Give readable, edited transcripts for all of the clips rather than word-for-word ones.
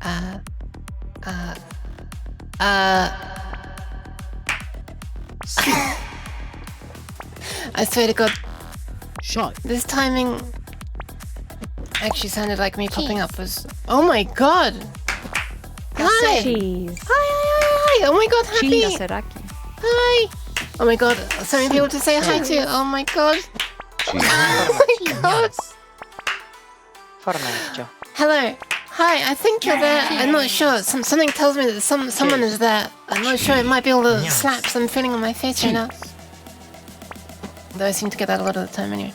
I swear to God, Shot. this timing actually sounded like me popping up was... Oh my God! Hi! Cheese. Hi! Oh my God, happy! Gasaraki. Hi! Oh my God, so many people to say hi to. Oh my God. Oh my God. Formaggio. Hello. Hi, I think you're there. I'm not sure. Something tells me that someone is there. I'm not sure. It might be all the slaps I'm feeling on my face right now. Though I seem to get that a lot of the time anyway.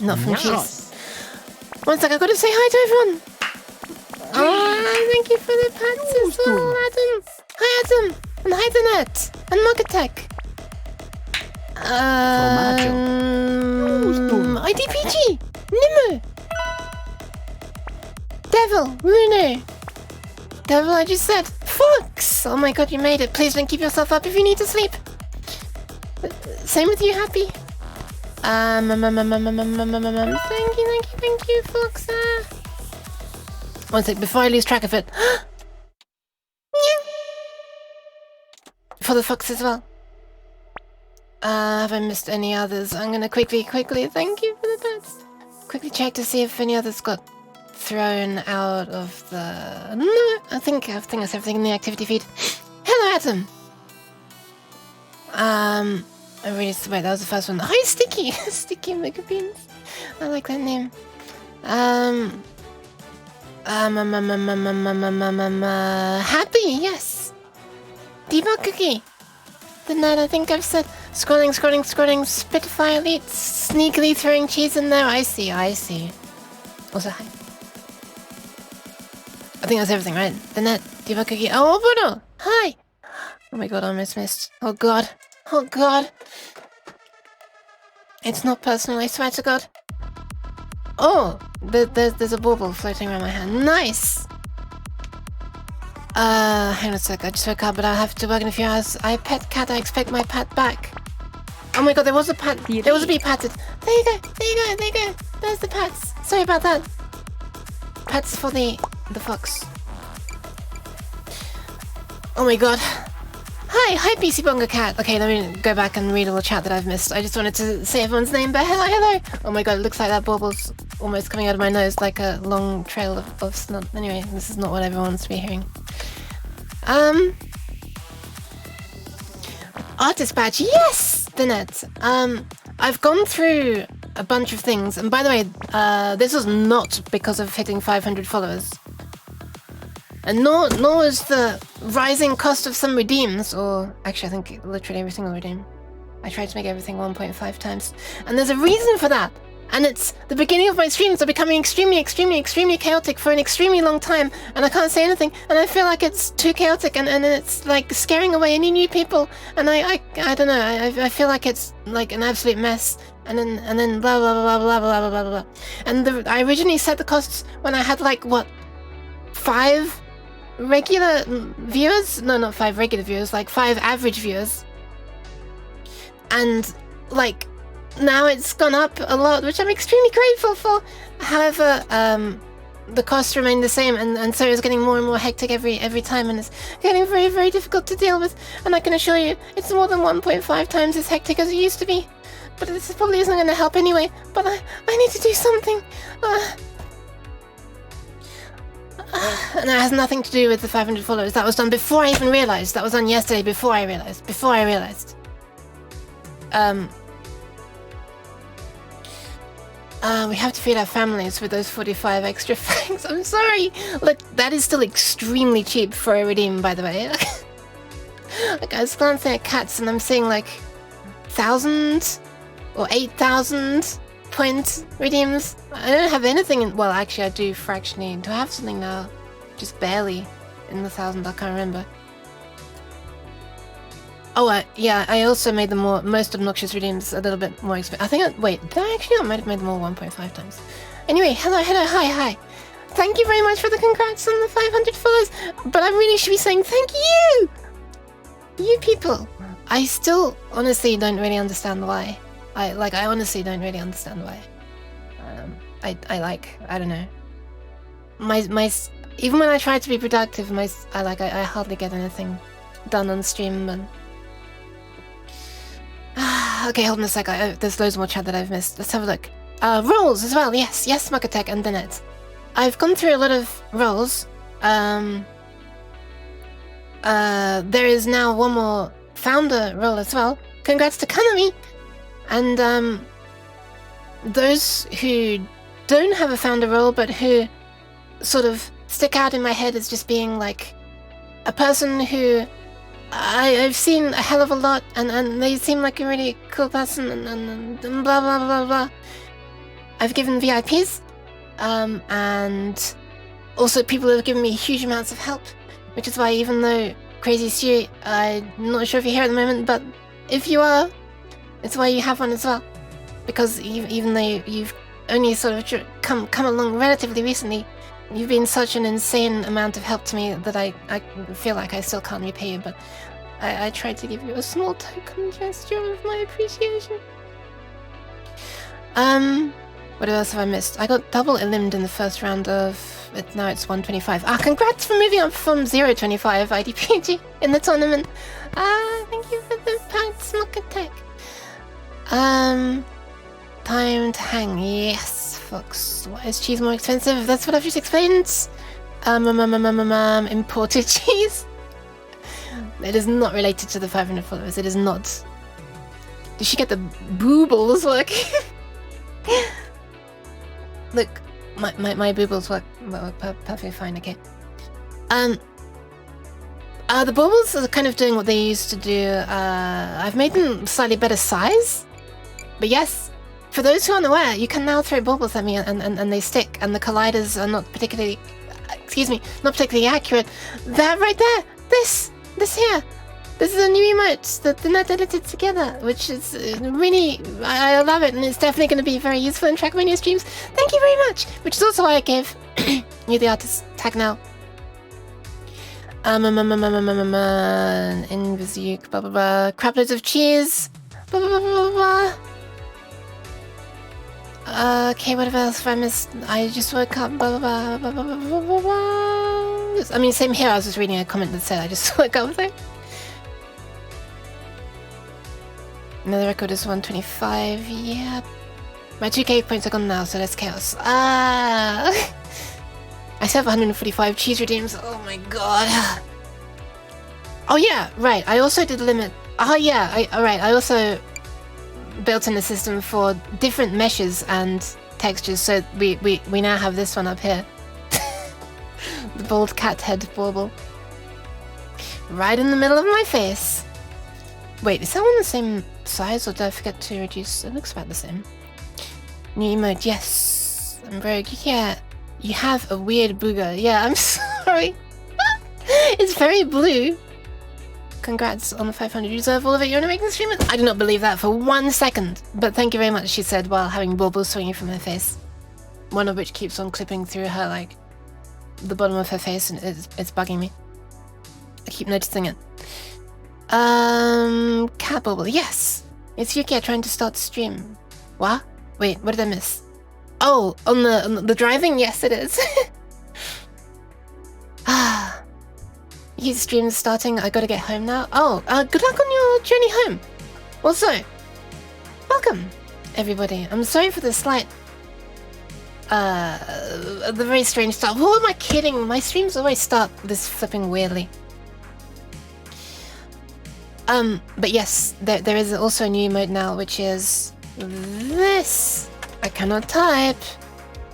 Not from cheese. One sec, I've got to say hi to everyone. Oh, thank you for the pats as well, Adam. Hi, Adam. And hi, Danette. And Mogatech. IDPG. Nimmo. Devil. Rune. Devil, I just said. Fox. Oh my God, you made it. Please don't keep yourself up if you need to sleep. Same with you, Happy. Thank you, Fox. One sec, before I lose track of it. For the Fox as well. Have I missed any others? I'm gonna quickly, thank you for the pets. Quickly check to see if any others got thrown out of the... No, I think that's everything in the activity feed. Hello, Adam. I really wait, that was the first one. Hi, Sticky! Sticky Mega Beans. I like that name. Happy, yes! Debug Cookie! The night I think I've said scrolling, Spitfire Elite, sneakily throwing cheese in there. I see. Also, hi. I think that's everything, right? The net, Debug Cookie. Oh, Bruno! Hi! Oh my God, I almost missed. Oh God. It's not personal, I swear to God. Oh, there's a bauble floating around my hand. Nice! Hang on a sec, I just woke up, but I'll have to work in a few hours. I pet Cat, I expect my pet back. Oh my God, there was a pat. There was a bee patted. There you go. There's the pats. Sorry about that. Pats for the fox. Oh my God. Hi, PC Bonga Cat. Okay, let me go back and read all the chat that I've missed. I just wanted to say everyone's name, but hello. Oh my God, it looks like that bauble's almost coming out of my nose like a long trail of snot. Anyway, this is not what everyone wants to be hearing. Artist badge, yes, Danette. I've gone through a bunch of things, and by the way, this was not because of hitting 500 followers. And nor is the rising cost of some redeems, or actually I think literally every single redeem. I tried to make everything 1.5 times. And there's a reason for that. And it's the beginning of my streams are becoming extremely chaotic for an extremely long time, and I can't say anything, and I feel like it's too chaotic, and it's like scaring away any new people, and I don't know, I feel like it's like an absolute mess, and then blah blah blah blah blah blah blah blah. And I originally set the costs when I had like what, 5 regular viewers? No, not 5 regular viewers, like 5 average viewers. And like now it's gone up a lot, which I'm extremely grateful for. However, the costs remain the same, and so it's getting more and more hectic every time, and it's getting very difficult to deal with. And I can assure you, it's more than 1.5 times as hectic as it used to be. But this probably isn't going to help anyway. But I need to do something. And it has nothing to do with the 500 followers. That was done before I even realized. That was done yesterday before I realized. We have to feed our families with those 45 extra fangs. I'm sorry. Look, that is still extremely cheap for a redeem, by the way. Like, I was glancing at cats and I'm seeing like 1,000 or 8,000 point redeems. I don't have anything in, well, actually I do fractionally. Do I have something now? Just barely in the 1,000, I can't remember. Oh, yeah, I also made the most obnoxious redeems a little bit more expensive. I think, wait, did I actually? I might have made them all 1.5 times. Anyway, hello, hi. Thank you very much for the congrats on the 500 followers, but I really should be saying thank you! You people. I still honestly don't really understand why. I honestly don't really understand why. I don't know. even when I try to be productive, I hardly get anything done on stream. But okay, hold on a sec. There's loads more chat that I've missed. Let's have a look. Roles as well. Yes, Mukatech and Dinet. I've gone through a lot of roles. There is now one more founder role as well. Congrats to Kanami! And those who don't have a founder role but who sort of stick out in my head as just being like a person who I've seen a hell of a lot and they seem like a really cool person and blah blah blah blah. I've given VIPs and also people have given me huge amounts of help, which is why even though Crazy Stu, I'm not sure if you're here at the moment, but if you are, it's why you have one as well. Because even though you've only sort of come along relatively recently, you've been such an insane amount of help to me that I feel like I still can't repay you, but I tried to give you a small token gesture of my appreciation. What else have I missed? I got double eliminated in the first round of... now it's 125. Congrats for moving up from 025 IDPG in the tournament. Thank you for the pants, Mukatech. Time to hang. Yes, folks. Why is cheese more expensive? That's what I've just explained. Imported cheese. It is not related to the 500 followers. It is not. Did she get the baubles working? Look, my baubles work perfectly fine. Okay. The baubles are kind of doing what they used to do. I've made them slightly better size. But yes, for those who aren't aware, you can now throw baubles at me and they stick, and the colliders are not particularly, not particularly accurate. That right there, this here, this is a new emote that the net edited together, which is really, I love it, and it's definitely going to be very useful in Trackmania streams. Thank you very much, which is also why I gave you the artist tag now. Invisiuk, blah blah blah, crap loads of cheese, blah blah blah blah blah. Okay, what else have I missed? I just woke up, blah blah blah blah blah blah blah blah. I mean, same here, I was just reading a comment that said I just woke up there. Another record is 125, yeah. My 2k points are gone now, so that's chaos. I still have 145 cheese redeems, oh my god. Oh yeah, right, I also did limit... Oh yeah, I also built in a system for different meshes and textures, so we now have this one up here. The bald cat head bauble. Right in the middle of my face. Wait, is that one the same size, or did I forget to reduce? It looks about the same. New emote, yes. I'm broke. Yeah, you have a weird booger. Yeah, I'm sorry. It's very blue. Congrats on the 500. You deserve all of it. You're an amazing streamer. I do not believe that for 1 second. But thank you very much, she said, while having baubles swinging from her face. One of which keeps on clipping through her, like, the bottom of her face, and it's bugging me. I keep noticing it. Cat bauble. Yes! It's Yuki trying to start the stream. What? Wait, what did I miss? Oh, on the driving? Yes, it is. His stream's starting. I gotta get home now. Oh, good luck on your journey home. Also, welcome, everybody. I'm sorry for the slight, the very strange start. Who am I kidding? My streams always start this flipping weirdly. But yes, there is also a new emote now, which is this. I cannot type.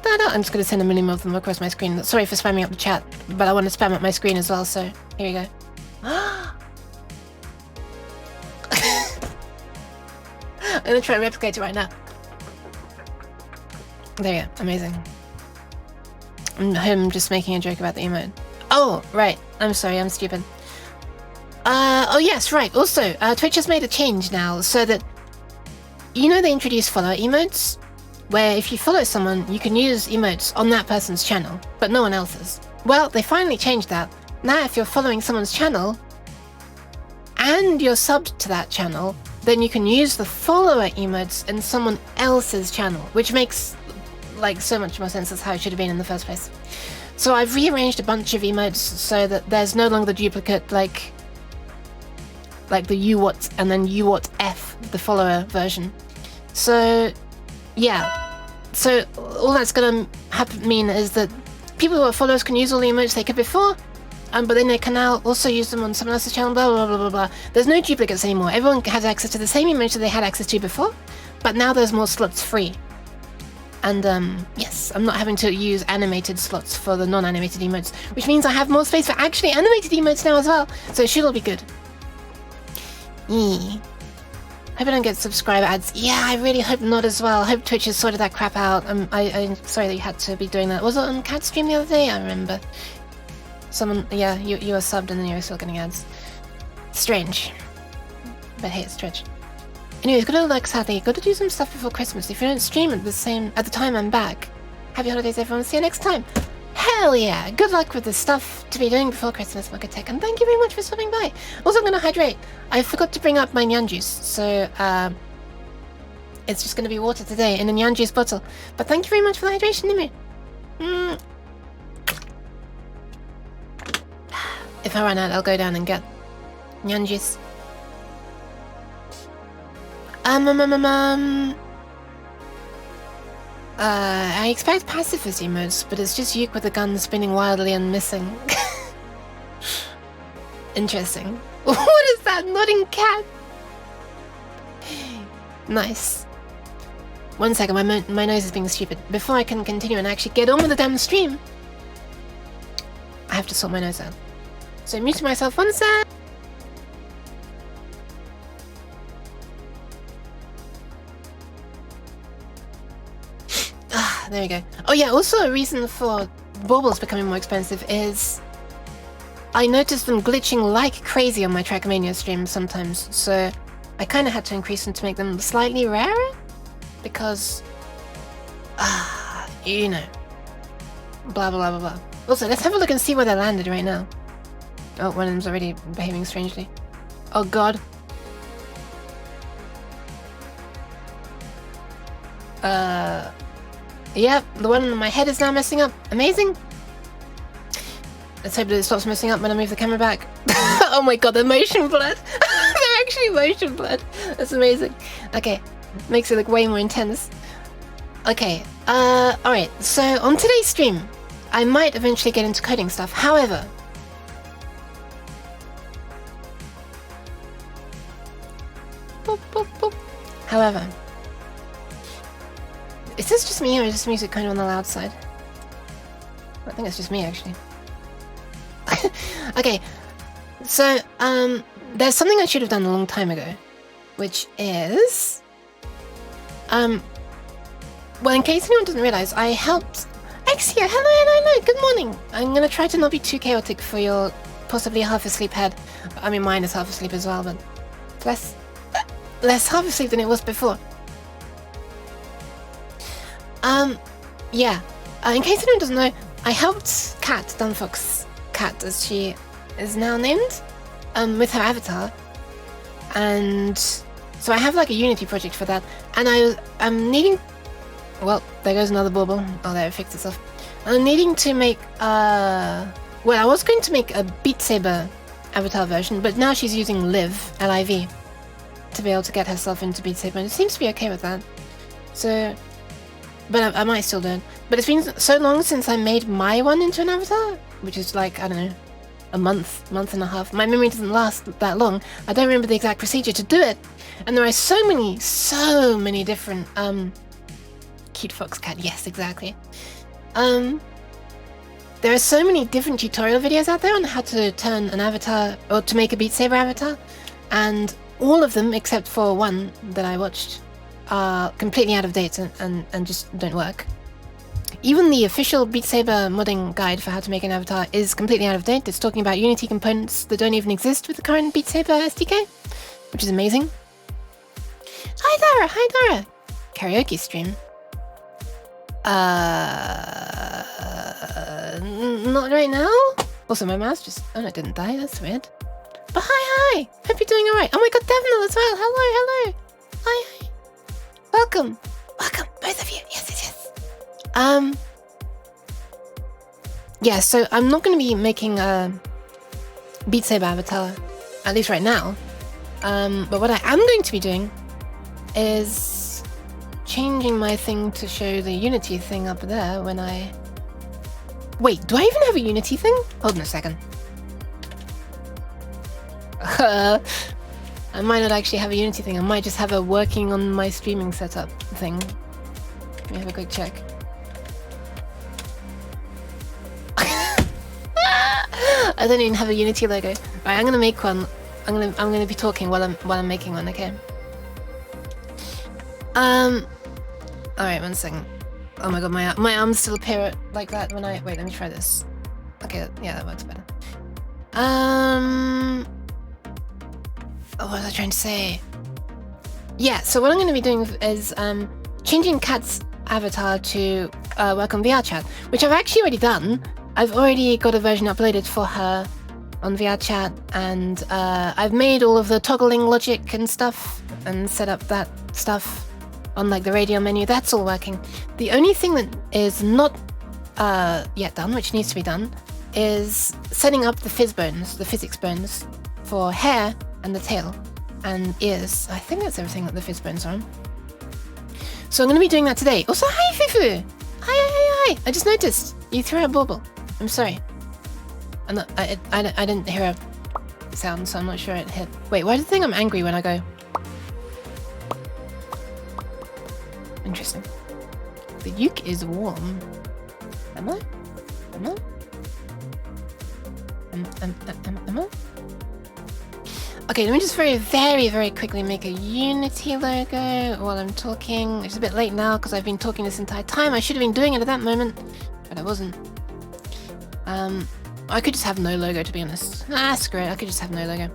I'm just gonna send a million of them across my screen. Sorry for spamming up the chat, but I want to spam up my screen as well, so here you go. I'm gonna try and replicate it right now. There you go, amazing. I'm him just making a joke about the emote. Oh, right, I'm sorry, I'm stupid. Oh yes, right, also, Twitch has made a change now, so that, you know they introduced follower emotes? Where if you follow someone, you can use emotes on that person's channel, but no one else's. Well, they finally changed that. Now if you're following someone's channel, and you're subbed to that channel, then you can use the follower emotes in someone else's channel, which makes, like, so much more sense as how it should have been in the first place. So I've rearranged a bunch of emotes so that there's no longer the duplicate, like the uwhat and then uwhatf, the follower version. So, yeah. So all that's gonna mean is that people who are followers can use all the emotes they could before, but then they can now also use them on someone else's channel, blah, blah, blah, blah, blah. There's no duplicates anymore. Everyone has access to the same emotes that they had access to before, but now there's more slots free. And, yes, I'm not having to use animated slots for the non-animated emotes, which means I have more space for actually animated emotes now as well, so it should all be good. Hope I don't get subscriber ads. Yeah, I really hope not as well. I hope Twitch has sorted that crap out. I'm sorry that you had to be doing that. Was it on Kaat stream the other day? I remember. Someone, yeah, you were subbed and then you were still getting ads. Strange. But hey, it's Twitch. Anyways, gotta look sadly. Gotta do some stuff before Christmas. If you don't stream at the time I'm back. Happy holidays, everyone. See you next time. Hell yeah! Good luck with the stuff to be doing before Christmas, Muggatech, and thank you very much for stopping by. Also, I'm gonna hydrate. I forgot to bring up my Nyan juice, so it's just gonna be water today in a Nyan juice bottle. But thank you very much for the hydration, Nimu. If I run out, I'll go down and get Nyan juice. I expect pacifist emotes, but it's just Yuke with a gun spinning wildly and missing. Interesting. What is that nodding cat? Nice. 1 second, my nose is being stupid. Before I can continue and actually get on with the damn stream, I have to sort my nose out. So mute myself 1 sec. There we go. Oh yeah, also a reason for baubles becoming more expensive is I noticed them glitching like crazy on my Trackmania streams sometimes, so I kind of had to increase them to make them slightly rarer, because, you know, blah blah blah blah. Also, let's have a look and see where they landed right now. Oh, one of them's already behaving strangely. Oh god. Yep, the one on my head is now messing up. Amazing. Let's hope that it stops messing up when I move the camera back. Oh my god, they're motion blurred. They're actually motion blurred. That's amazing. Okay, makes it look way more intense. Okay, alright, so on today's stream, I might eventually get into coding stuff. However, however, is this just me or is this music kind of on the loud side? I think it's just me actually. Okay, so there's something I should have done a long time ago, which is well, in case anyone doesn't realize, I helped Exia. Hello, good morning. I'm gonna try to not be too chaotic for your possibly half asleep head. I mean, mine is half asleep as well, but less half asleep than it was before. Yeah. In case anyone doesn't know, I helped Kaat, Dunfox Kaat, as she is now named, with her avatar, and so I have like a Unity project for that, and I'm needing. Well, there goes another bauble. Oh, there, it fixed itself. I'm needing to make. Well, I was going to make a Beat Saber avatar version, but now she's using Liv, L-I-V, to be able to get herself into Beat Saber, and it seems to be okay with that. So. But I might still do it. But it's been so long since I made my one into an avatar, which is like, I don't know, a month and a half. My memory doesn't last that long. I don't remember the exact procedure to do it. And there are so many different, cute fox cat, yes, exactly. There are so many different tutorial videos out there on how to turn an avatar, or to make a Beat Saber avatar. And all of them, except for one that I watched, are completely out of date and just don't work. Even the official Beat Saber modding guide for how to make an avatar is completely out of date. It's talking about Unity components that don't even exist with the current Beat Saber SDK, which is amazing. Hi Dara! Karaoke stream. Not right now? Also, my mouse just... Oh, no, it didn't die. That's weird. But hi! Hope you're doing alright. Oh my god, Devnal as well! Hello! Hi! Welcome, both of you. Yes. yeah, so I'm not going to be making a Beat Saber avatar, at least right now. But what I am going to be doing is changing my thing to show the Unity thing up there when I... Wait, do I even have a Unity thing? Hold on a second. I might not actually have a Unity thing. I might just have a working on my streaming setup thing. Let me have a quick check. I don't even have a Unity logo. Right, I'm gonna make one. I'm gonna be talking while I'm making one. Okay. All right, 1 second. Oh my god, my arms still appear like that when I wait. Let me try this. Okay, yeah, that works better. Oh, what was I trying to say? Yeah, so what I'm going to be doing is changing Kaat's avatar to work on VRChat, which I've actually already done. I've already got a version uploaded for her on VRChat, and I've made all of the toggling logic and stuff, and set up that stuff on like the radio menu. That's all working. The only thing that is not yet done, which needs to be done, is setting up the physics bones for hair and the tail and ears. I think that's everything that the fizz bones are on. So I'm going to be doing that today. Also, hi Fifu! Hi! I just noticed you threw out a bauble. I'm sorry. I didn't hear a sound, so I'm not sure it hit. Wait, why do you think I'm angry when I go? Interesting. The uke is warm. Am I? Am I? Am I? Okay, let me just very quickly make a Unity logo while I'm talking. It's a bit late now because I've been talking this entire time. I should have been doing it at that moment, but I wasn't. I could just have no logo, to be honest. Ah, screw it. I could just have no logo.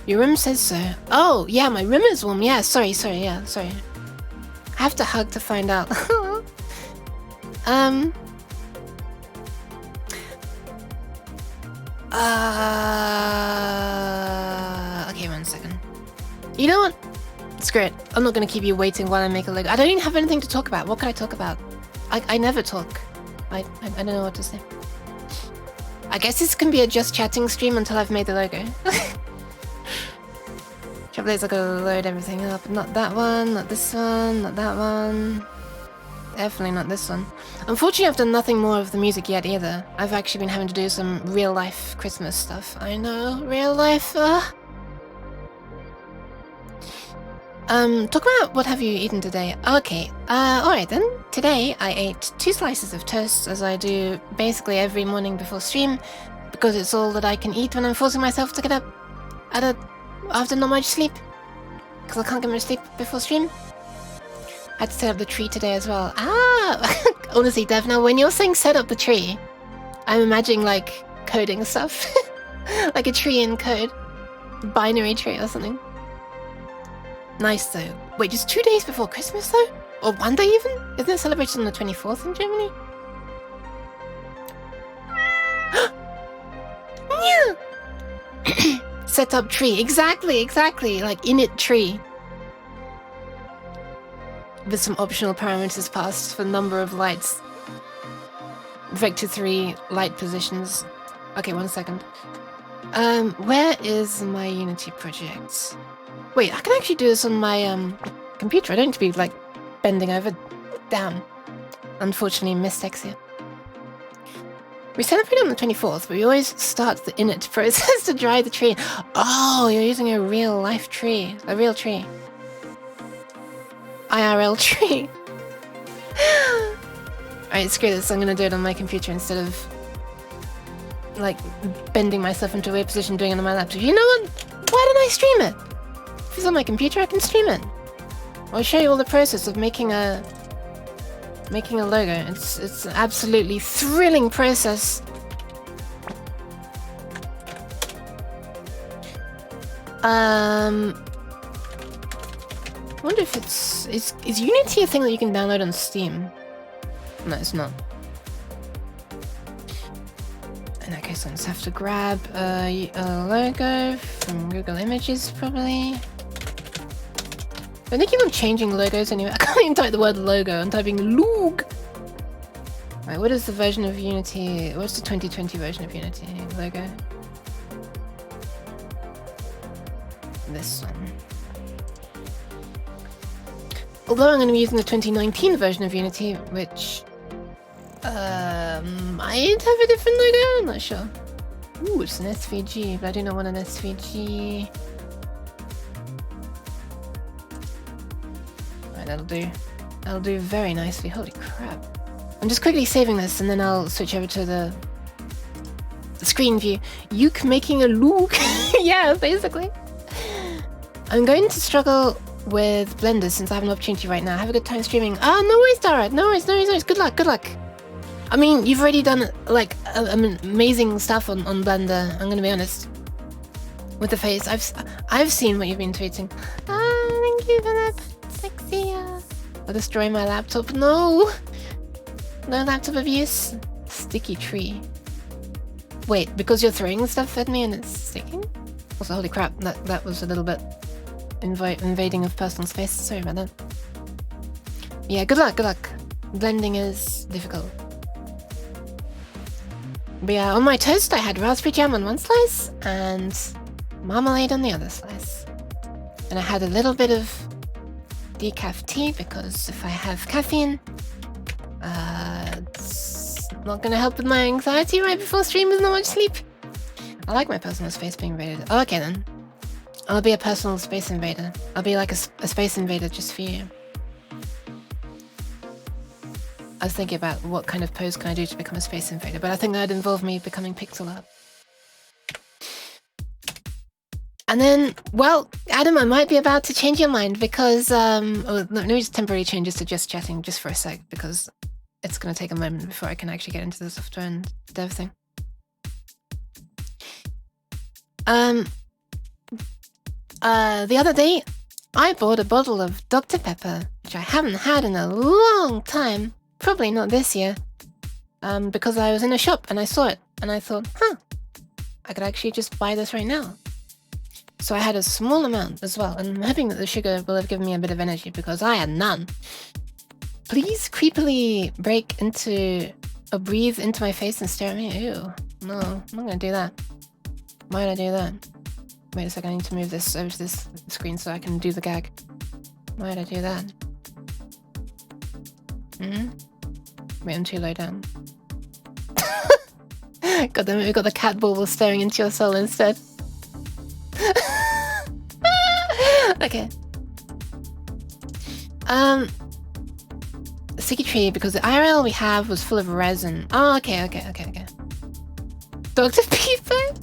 Your room says so. Oh, yeah, my room is warm. Yeah, sorry. I have to hug to find out. Okay, 1 second. You know what? Screw it. I'm not gonna keep you waiting while I make a logo. I don't even have anything to talk about. What can I talk about? I never talk. I don't know what to say. I guess this can be a just chatting stream until I've made the logo. Trouble is I gotta load everything up. Not that one, not this one, not that one. Definitely not this one. Unfortunately, I've done nothing more of the music yet either. I've actually been having to do some real-life Christmas stuff. I know, real-life, talk about what have you eaten today? Okay, alright then. Today, I ate 2 slices of toast, as I do basically every morning before stream, because it's all that I can eat when I'm forcing myself to get up after not much sleep. Because I can't get much sleep before stream. I had to set up the tree today as well. Ah! Honestly, Dev, now when you're saying set up the tree, I'm imagining like coding stuff. Like a tree in code. Binary tree or something. Nice though. Wait, just 2 days before Christmas though? Or 1 day even? Isn't it celebrated on the 24th in Germany? Set up tree. Exactly. Like init tree. With some optional parameters passed for number of lights. Vector 3 light positions. Okay, 1 second. Where is my Unity project? Wait, I can actually do this on my computer. I don't need to be like bending over. Damn. Unfortunately, Mystexia. We celebrate on the 24th, but we always start the init process to dry the tree. Oh, you're using a real life tree. A real tree. IRL tree. Alright, screw this. I'm gonna do it on my computer instead of like bending myself into a weird position doing it on my laptop. You know what? Why didn't I stream it? If it's on my computer, I can stream it. I'll show you all the process of making a logo. It's an absolutely thrilling process. I wonder if is Unity a thing that you can download on Steam? No, it's not. In that case, I just have to grab a logo from Google Images, probably. But they keep on changing logos anyway. I can't even type the word logo. I'm typing log. Right, Alright, what is the version of Unity? What's the 2020 version of Unity logo? This one. Although I'm going to be using the 2019 version of Unity, which might have a different logo, I'm not sure. Ooh, it's an SVG, but I do not want an SVG. Alright, that'll do. That'll do very nicely. Holy crap. I'm just quickly saving this and then I'll switch over to the screen view. Yuke making a look. Yeah, basically. I'm going to struggle with Blender since I have an opportunity right now. Have a good time streaming. Ah, no worries, Dara. No worries, no worries, no worries. Good luck, good luck. I mean, you've already done like amazing stuff on Blender. I'm gonna be honest. With the face, I've seen what you've been tweeting. Ah, thank you for that, sexy. I'll destroy my laptop. No, no laptop abuse. Sticky tree. Wait, because you're throwing stuff at me and it's sticking? Also, holy crap, that was a little bit invading of personal space. Sorry about that. Yeah, good luck, good luck. Blending is difficult. But yeah, on my toast I had raspberry jam on one slice and marmalade on the other slice. And I had a little bit of decaf tea because if I have caffeine, it's not gonna help with my anxiety right before stream with not much sleep. I like my personal space being invaded. Oh, okay then. I'll be a personal space invader. I'll be like a space invader just for you. I was thinking about what kind of pose can I do to become a space invader, but I think that'd involve me becoming pixel art. And then, well, Adam, I might be about to change your mind because, let me just temporarily change this to just chatting just for a sec because it's going to take a moment before I can actually get into the software and dev thing. The other day, I bought a bottle of Dr. Pepper, which I haven't had in a long time. Probably not this year. Because I was in a shop and I saw it and I thought, huh, I could actually just buy this right now. So I had a small amount as well, and I'm hoping that the sugar will have given me a bit of energy because I had none. Please creepily break into or breathe into my face and stare at me. Ew, no, I'm not gonna do that. Why did I do that? Wait a second, I need to move this over to this screen so I can do the gag. Why did I do that? Wait, I'm too low down. God damn it, we got the cat bauble staring into your soul instead. Okay. Sticky tree, because the IRL we have was full of resin. Oh, okay. Dr. Pepper?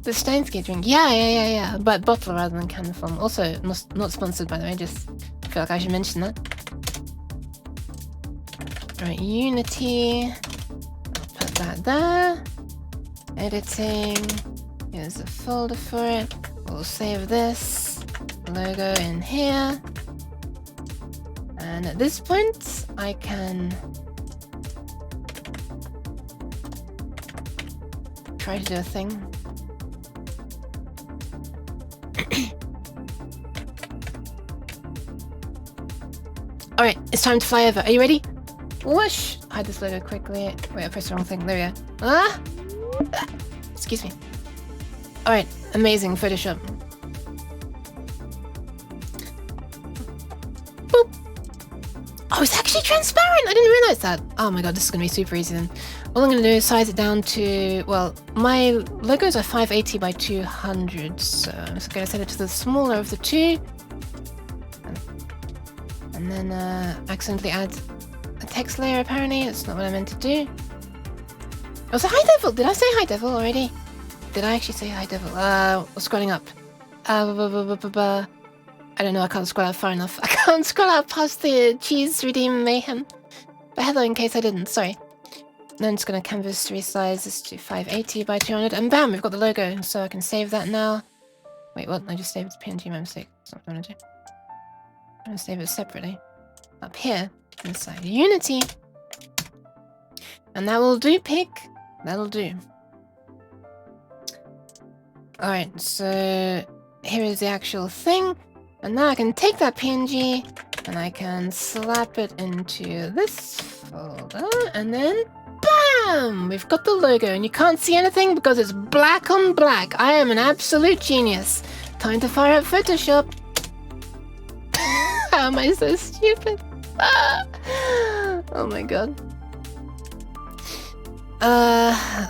The Steinsky drink. Yeah. But bottle rather than can form. Also, not sponsored by the way, just feel like I should mention that. Right, Unity. I'll put that there. Editing. Here's a folder for it. We'll save this logo in here. And at this point, I can try to do a thing. Alright, it's time to fly over. Are you ready? Whoosh! Hide this logo quickly. Wait, I pressed the wrong thing. There we go. Ah! Excuse me. Alright, amazing Photoshop. Boop! Oh, it's actually transparent! I didn't realize that. Oh my god, this is gonna be super easy then. All I'm gonna do is size it down to, well, my logos are 580 by 200, so I'm just gonna set it to the smaller of the two. And then accidentally add a text layer apparently. That's not what I meant to do. Oh, so Hi Devil! Did I say Hi Devil already? Did I actually say Hi Devil? Scrolling up. I don't know, I can't scroll out far enough. I can't scroll out past the cheese redeem mayhem. But hello, in case I didn't, sorry. Then I'm just gonna canvas resize this to 580 by 200, and bam, we've got the logo, so I can save that now. Wait, what? I just saved the PNG, my mistake. That's not what I want to do. I'm gonna save it separately. Up here, inside Unity. And that will do, pig. That'll do. Alright, so here is the actual thing. And now I can take that PNG and I can slap it into this folder and then Bam! We've got the logo and you can't see anything because it's black on black. I am an absolute genius. Time to fire up Photoshop. How am I so stupid? Oh my god.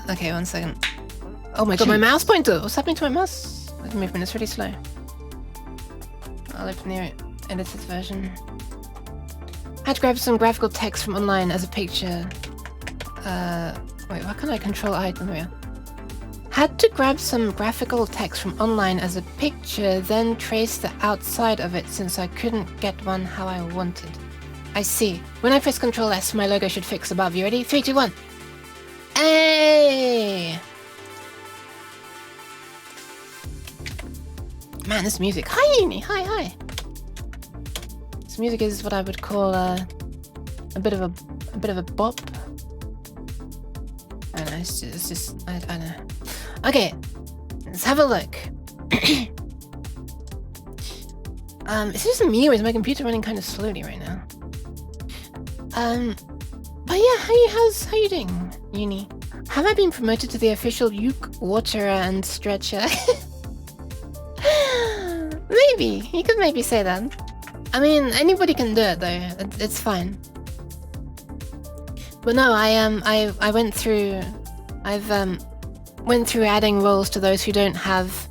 Okay, 1 second. Oh my god, my mouse pointer! What's happening to my mouse? The movement is really slow. I'll open the edited version. Had to grab some graphical text from online as a picture. Wait, why can't I control item? There we are. Had to grab some graphical text from online as a picture, then trace the outside of it since I couldn't get one how I wanted. I see. When I press Ctrl S, my logo should fix above. You ready? 3, 2, 1. Hey! Man, this music. Hi, Uni. Hi, hi. This music is what I would call a bit of a bop. I don't know. It's just I don't know. Okay, let's have a look. Is this me or is my computer running kind of slowly right now? But yeah, how you doing, Uni? Have I been promoted to the official Uke Waterer and Stretcher? Maybe, you could maybe say that. I mean, anybody can do it though, it's fine. But no, I went through adding roles to those who don't have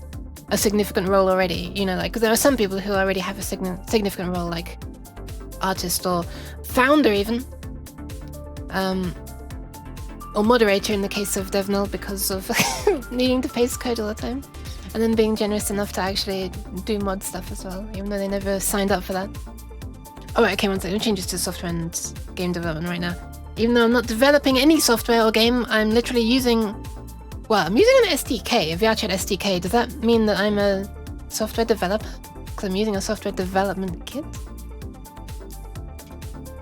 a significant role already. You know, like, because there are some people who already have a significant role, like artist or founder even. Or moderator in the case of DevNull because of needing to paste code all the time. And then being generous enough to actually do mod stuff as well, even though they never signed up for that. Oh, right, okay, one second. Let me change this to software and game development right now. Even though I'm not developing any software or game, I'm literally using... Well, I'm using an SDK, a VRChat SDK. Does that mean that I'm a software developer? Because I'm using a software development kit?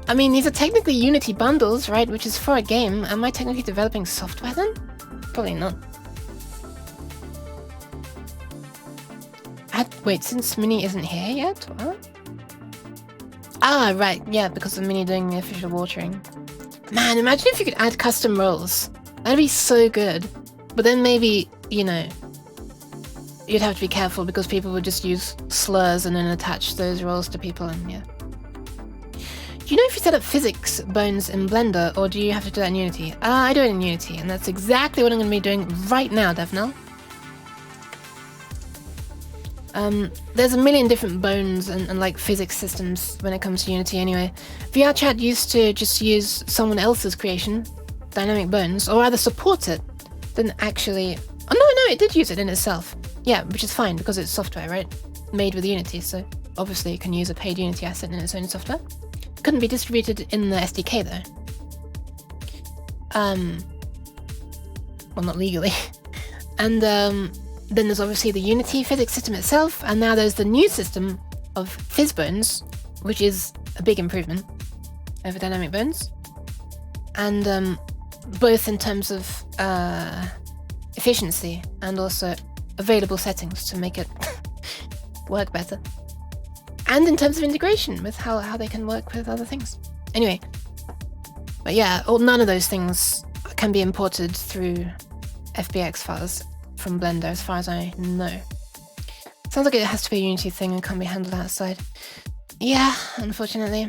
I mean, these are technically Unity bundles, right? Which is for a game. Am I technically developing software then? Probably not. Wait, since Mini isn't here yet? What? Ah, right. Yeah, because of Mini doing the official watering. Man, imagine if you could add custom roles. That'd be so good. But then maybe, you know, you'd have to be careful because people would just use slurs and then attach those roles to people and yeah. Do you know if you set up physics bones in Blender or do you have to do that in Unity? I do it in Unity and that's exactly what I'm going to be doing right now, DevNull. There's a million different bones and like physics systems when it comes to Unity anyway. VRChat used to just use someone else's creation, dynamic bones, or either support it, than actually... Oh no, it did use it in itself. Yeah, which is fine because it's software, right? Made with Unity, so obviously you can use a paid Unity asset in its own software. Couldn't be distributed in the SDK though. Well, not legally. And then there's obviously the Unity physics system itself, and now there's the new system of Fizzbones, which is a big improvement over Dynamic Bones. And both in terms of efficiency and also available settings to make it work better. And in terms of integration with how they can work with other things. Anyway, but yeah, none of those things can be imported through FBX files from Blender as far as I know. Sounds like it has to be a Unity thing and can't be handled outside. Yeah, unfortunately.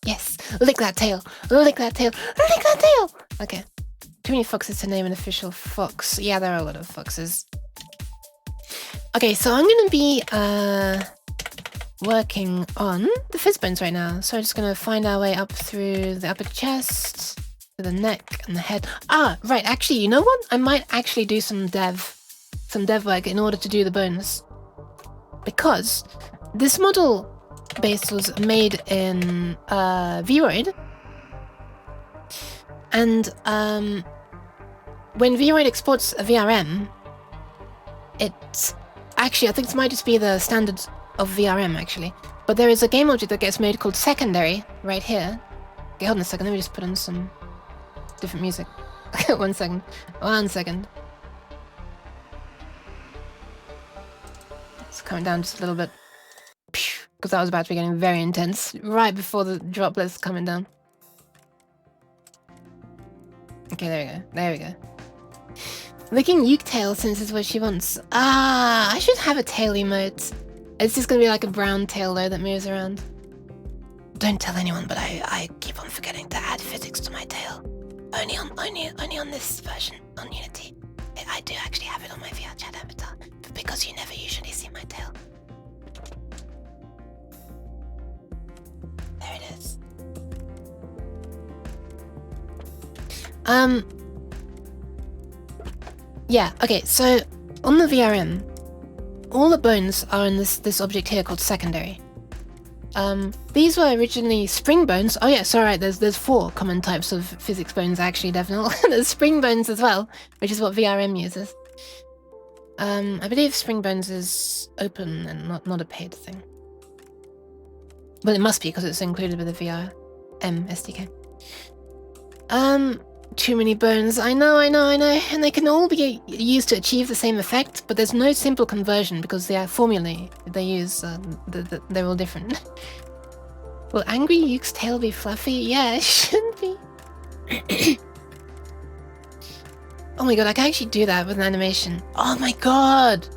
Yes, lick that tail, lick that tail, lick that tail! Okay, too many foxes to name an official fox. Yeah, there are a lot of foxes. Okay, so I'm gonna be working on the Fizzbones right now. So I'm just gonna find our way up through the upper chest, to the neck and the head. Ah, right, actually, you know what? I might actually do some dev work in order to do the bones. Because this model base was made in Vroid. And when Vroid exports a VRM, it's actually, I think this might just be the standard of VRM actually. But there is a game object that gets made called secondary right here. Okay, hold on a second, let me just put in some different music. One second. It's coming down just a little bit. Because that was about to be getting very intense right before the droplets coming down. Okay, there we go. There we go. Licking Uke tail since it's what she wants. Ah, I should have a tail emote. It's just gonna be like a brown tail though that moves around. Don't tell anyone, but I keep on forgetting to add physics to my tail. Only on this version on Unity. I do actually have it on my VRChat avatar, but because you never usually see my tail. There it is. Yeah, okay, so on the VRM, all the bones are in this object here called secondary. These were originally spring bones. Oh yeah, sorry, there's 4 common types of physics bones actually, definitely. There's spring bones as well, which is what VRM uses. I believe spring bones is open and not a paid thing. Well, it must be because it's included with the VRM SDK. Too many bones. I know. And they can all be used to achieve the same effect, but there's no simple conversion because the formulae they use, they're all different. Will Angry Uke's tail be fluffy? Yeah, it should be. Oh my god, I can actually do that with an animation. Oh my god!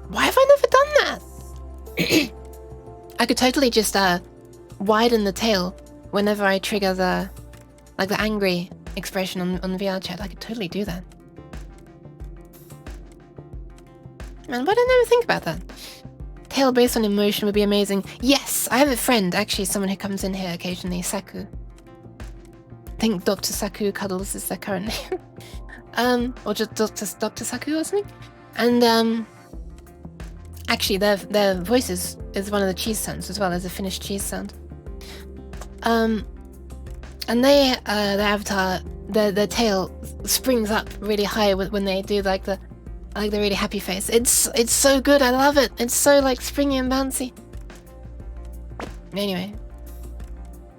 Why have I never done that? I could totally just widen the tail whenever I trigger the angry expression on VRChat. I could totally do that. Man, why did I never think about that? Tail based on emotion would be amazing. Yes, I have a friend, actually someone who comes in here occasionally, Saku. I think Dr. Saku Cuddles is their current name. Or just Dr. Saku or something. And actually their voices is one of the cheese sounds as well as a Finnish cheese sound. And they, their avatar, their tail springs up really high when they do like the really happy face. It's so good. I love it. It's so like springy and bouncy. Anyway,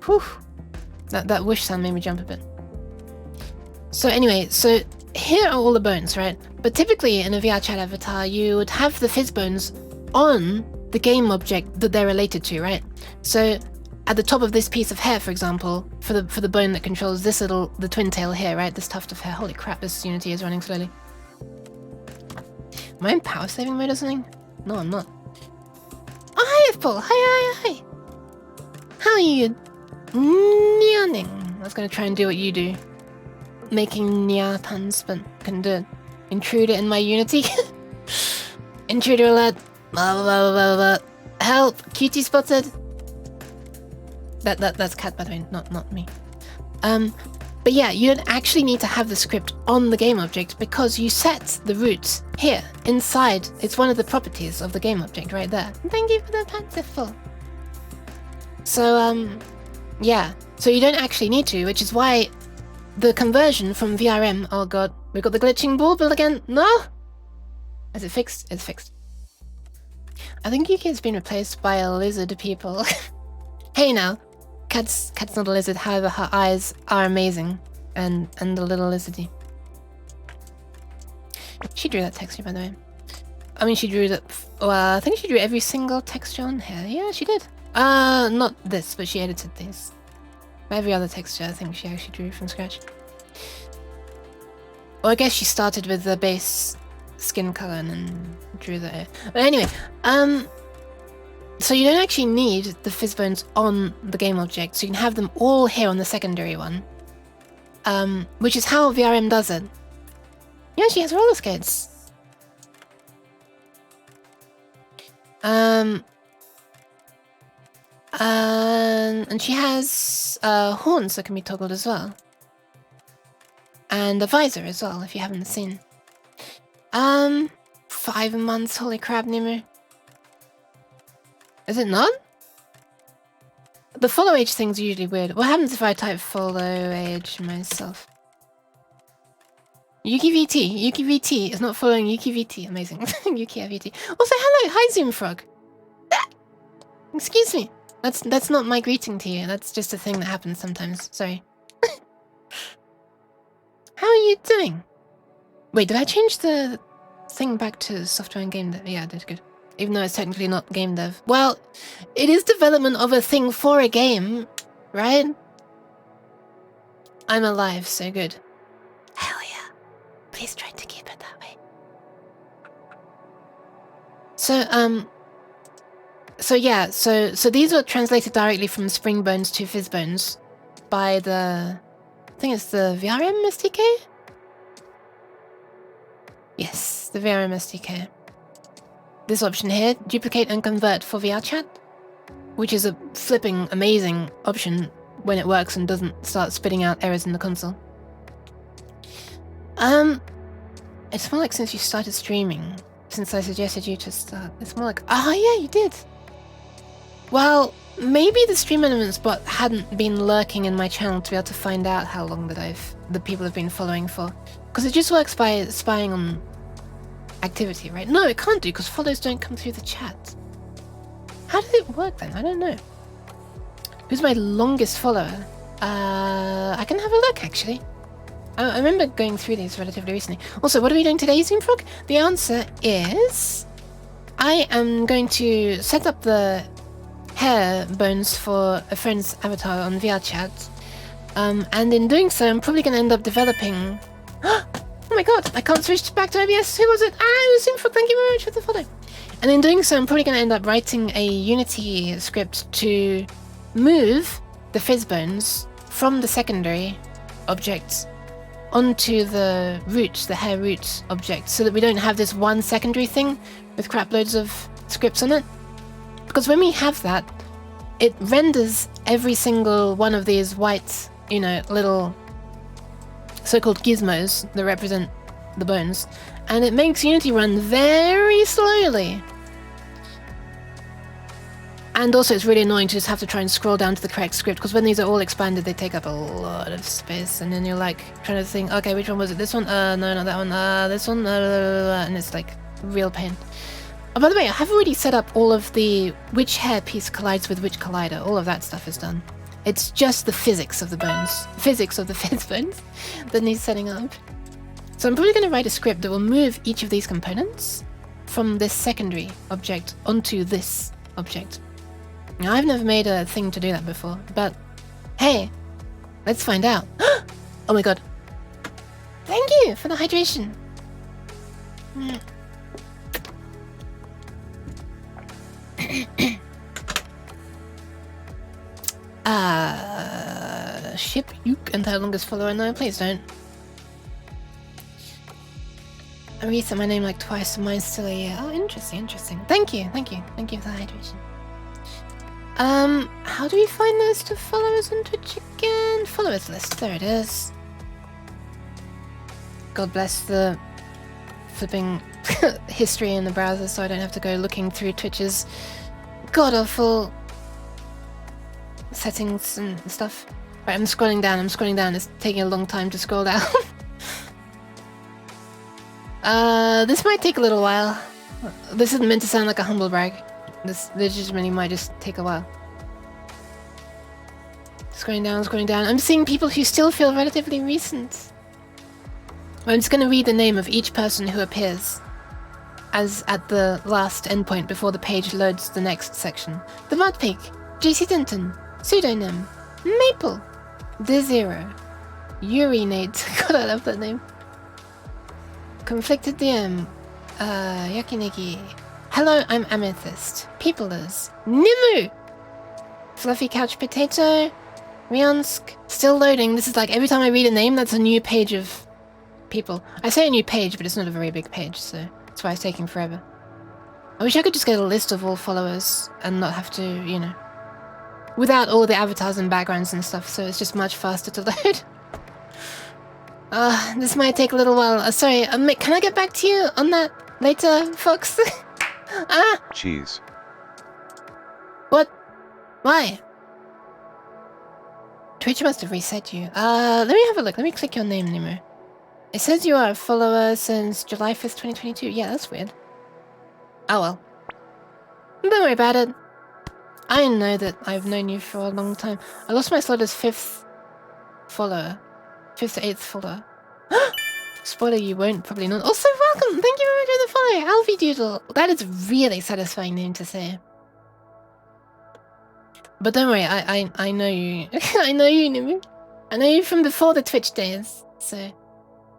whew, that whoosh sound made me jump a bit. So anyway, so here are all the bones, right? But typically in a VRChat avatar, you would have the fizz bones on the game object that they're related to, right? So at the top of this piece of hair, for example, for the bone that controls the twin tail here, right? This tuft of hair. Holy crap, this Unity is running slowly. Am I in power saving mode or something? No, I'm not. Oh, hi, Paul. Hi. How are you? Nyanning. I was gonna try and do what you do. Making nya puns, but couldn't do it. Intruder in my Unity. Intruder alert. Blah, blah, blah, blah. Help! Cutie spotted. That's Kat, by the way, not me. But yeah, you don't actually need to have the script on the game object because you set the root here, inside. It's one of the properties of the game object right there. Thank you for the fanciful. So, yeah. So you don't actually need to, which is why the conversion from VRM... Oh god, we've got the glitching bauble again. No! Is it fixed? It's fixed. I think Yuki has been replaced by a lizard people. Hey now. Kat's not a lizard, however her eyes are amazing. And a little lizardy. She drew that texture, by the way. I mean, she drew that... Well, I think she drew every single texture on here. Yeah, she did. Not this, but she edited these. Every other texture, I think she actually drew from scratch. Or I guess she started with the base skin color and then drew the hair. But anyway, so you don't actually need the fizz bones on the game object, so you can have them all here on the secondary one. Which is how VRM does it. Yeah, she has roller skates. And she has horns that can be toggled as well. And a visor as well, if you haven't seen. 5 months, holy crap, Nimu. Is it not? The follow age thing's usually weird. What happens if I type follow age myself? Yuki VT is not following Yuki VT. Amazing. Yuki VT. Also, hello, hi Zoom Frog. Excuse me. That's not my greeting to you. That's just a thing that happens sometimes. Sorry. How are you doing? Wait, did I change the thing back to software and game dev? Yeah, I did. Good. Even though it's technically not game dev. Well, it is development of a thing for a game, right? I'm alive, so good. Please try to keep it that way. So these were translated directly from Springbones to Fizzbones by the, I think it's the VRM SDK? Yes, the VRM SDK. This option here, duplicate and convert for VRChat, which is a flipping amazing option when it works and doesn't start spitting out errors in the console. It's more like since you started streaming, since I suggested you to start, it's more like, ah, yeah, you did. Well, maybe the stream elements bot hadn't been lurking in my channel to be able to find out how long that the people have been following for. Because it just works by spying on activity, right? No, it can't do, because follows don't come through the chat. How does it work then? I don't know. Who's my longest follower? I can have a look, actually. I remember going through these relatively recently. Also, what are we doing today, Zoomfrog? The answer is... I am going to set up the hair bones for a friend's avatar on VRChat. And in doing so, I'm probably going to end up developing... Oh my god, I can't switch back to OBS. Who was it? Ah, it was Zoomfrog. Thank you very much for the follow. And in doing so, I'm probably going to end up writing a Unity script to move the Fizzbones from the secondary objects onto the root, the hair root object, so that we don't have this one secondary thing with crap loads of scripts on it. Because when we have that, it renders every single one of these white, you know, little so-called gizmos that represent the bones, and it makes Unity run very slowly. And also it's really annoying to just have to try and scroll down to the correct script, because when these are all expanded, they take up a lot of space, and then you're like trying to think, okay, which one was it? This one? No, not that one. This one? And it's like real pain. Oh, by the way, I have already set up all of the which hair piece collides with which collider. All of that stuff is done. It's just the physics of the bones, physics of the fizz bones that needs setting up. So I'm probably going to write a script that will move each of these components from this secondary object onto this object. Now, I've never made a thing to do that before, but hey, let's find out. Oh my god. Thank you for the hydration. Ship Uke and her longest follower. No, please don't. I reset my name like twice, and mine's still a year. Oh, interesting, interesting. Thank you for the hydration. How do we find those to followers on Twitch again? Followers list, there it is. God bless the flipping history in the browser, so I don't have to go looking through Twitch's god-awful settings and stuff. Right, I'm scrolling down, it's taking a long time to scroll down. This might take a little while. This isn't meant to sound like a humble brag. This legitimately might just take a while. Scrolling down. I'm seeing people who still feel relatively recent. I'm just going to read the name of each person who appears as at the last endpoint before the page loads the next section. The Mudpig, JC Denton, Pseudonym, Maple, DeZero, Urinate, God I love that name, Conflicted DM, Yakinegi, Hello, I'm Amethyst, Peoplers, Nimu, Fluffy Couch Potato, Ryansk, still loading. This is like every time I read a name, that's a new page of people. I say a new page, but it's not a very big page, so that's why it's taking forever. I wish I could just get a list of all followers and not have to, you know, without all the avatars and backgrounds and stuff, so it's just much faster to load. This might take a little while. Sorry, can I get back to you on that later, Fox? Cheese. What? Why? Twitch must have reset you. Let me have a look. Let me click your name, Nemo. It says you are a follower since July 5th, 2022. Yeah, that's weird. Oh well. Don't worry about it. I know that I've known you for a long time. I lost my slot as 5th follower. 5th to 8th follower. Spoiler, you won't probably not. Also, welcome! Thank you very much for the follow, Alfie Doodle. That is a really satisfying name to say. But don't worry, I know you. I know you, Nimu. I know you from before the Twitch days, so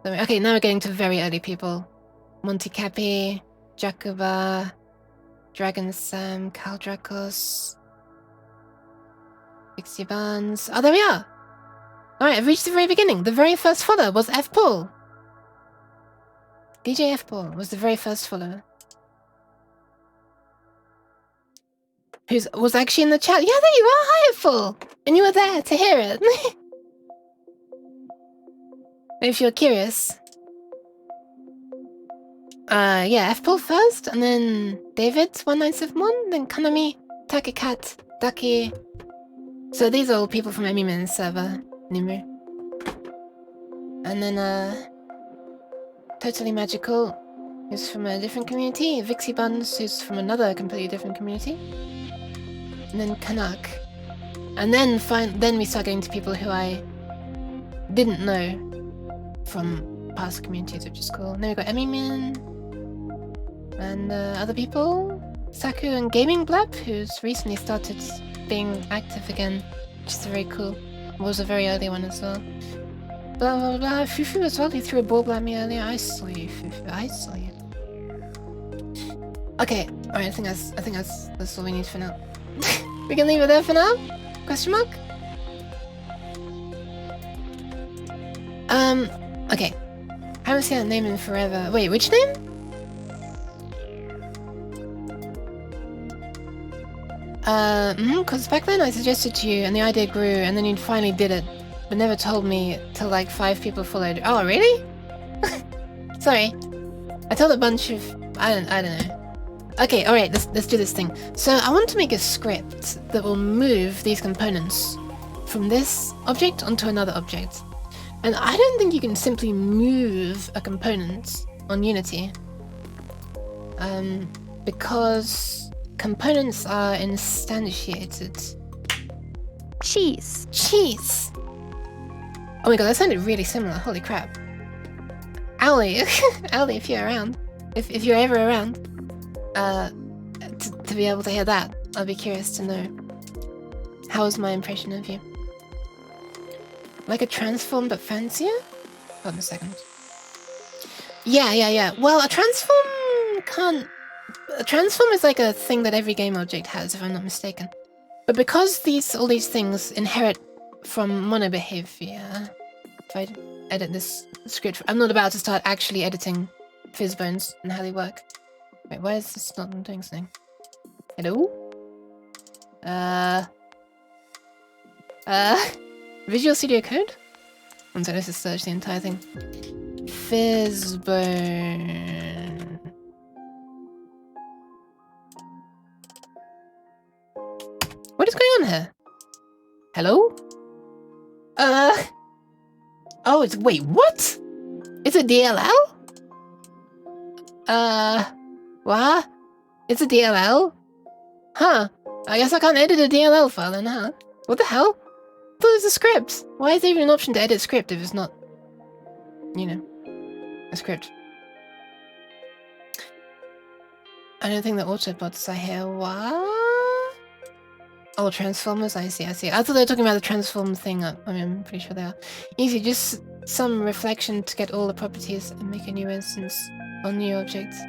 Okay, now we're getting to very early people. Monty Cappy, Jacoba, Dragon Sam, Cal Dracos, Pixie Barnes. Oh, there we are! Alright, I've reached the very beginning. The very first follower was F. Paul. DJ F. Paul was the very first follower. Who was actually in the chat. Yeah, there you are! Hi, F. Paul! And you were there to hear it. If you're curious. Yeah, F. Paul first, and then David, 1971, then Kanami, Kaat, Daki. So these are all people from Emimen's server, Nimru. And then, Totally Magical, who's from a different community. Vixie Buns, who's from another completely different community. And then Kanak. And then we start getting to people who I didn't know from past communities, which is cool. And then we got Emimen. And other people. Saku and Gaming Blab, who's recently started being active again, which is very cool. Was a very early one as well. Blah blah blah. Fufu as well. He threw a bauble at me earlier. I saw you, Fufu. I saw you. Okay. Alright. I think that's all we need for now. We can leave it there for now. Question mark. Okay. Haven't seen that name in forever. Wait, which name? Because back then I suggested to you and the idea grew and then you finally did it, but never told me till like 5 people followed. Oh, really? Sorry. I told a bunch of... I don't know. Okay, alright, let's do this thing. So I want to make a script that will move these components from this object onto another object. And I don't think you can simply move a component on Unity. Because components are instantiated. Cheese. Cheese! Oh my god, that sounded really similar, holy crap. Owly, Owly, if you're around. If you're ever around. To be able to hear that, I'll be curious to know. How was my impression of you? Like a transform but fancier? Hold on a second. Yeah. Well, a transform can't... A transform is like a thing that every game object has, if I'm not mistaken. But because all these things inherit from mono behavior... If I edit this script... I'm not about to start actually editing Fizzbones and how they work. Wait, why is this not doing something? Hello? Visual Studio Code? One second, let's just search the entire thing. Fizzbone. What is going on here? Hello? Oh, wait, what? It's a DLL? What? It's a DLL? Huh. I guess I can't edit a DLL file then, huh? What the hell? I thought it was a script. Why is there even an option to edit script if it's not, you know, a script? I don't think the Autobots are here. What? Oh, Transformers? I see. I thought they were talking about the transform thing. I mean, I'm pretty sure they are. Easy, just some reflection to get all the properties and make a new instance on new objects.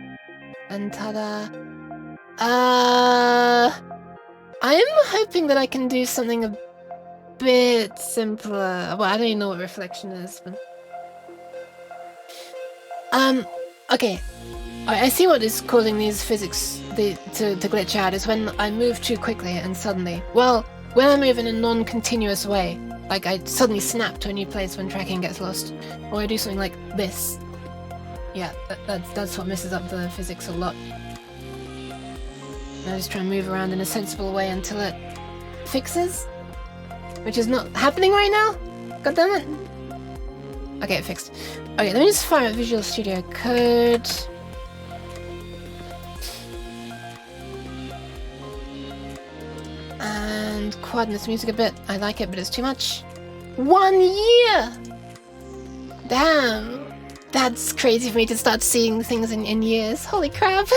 And ta-da. I'm hoping that I can do something a bit simpler. Well, I don't even know what reflection is, but... Okay. I see what is causing these physics to glitch out is when I move too quickly and suddenly... Well, when I move in a non-continuous way, like I suddenly snap to a new place when tracking gets lost, or I do something like this. Yeah, that's what messes up the physics a lot. I just try and move around in a sensible way until it fixes, which is not happening right now. God damn it. Okay, it fixed. Okay, let me just fire up Visual Studio Code. And quad this music a bit. I like it, but it's too much. 1 year! Damn. That's crazy for me to start seeing things in years. Holy crap.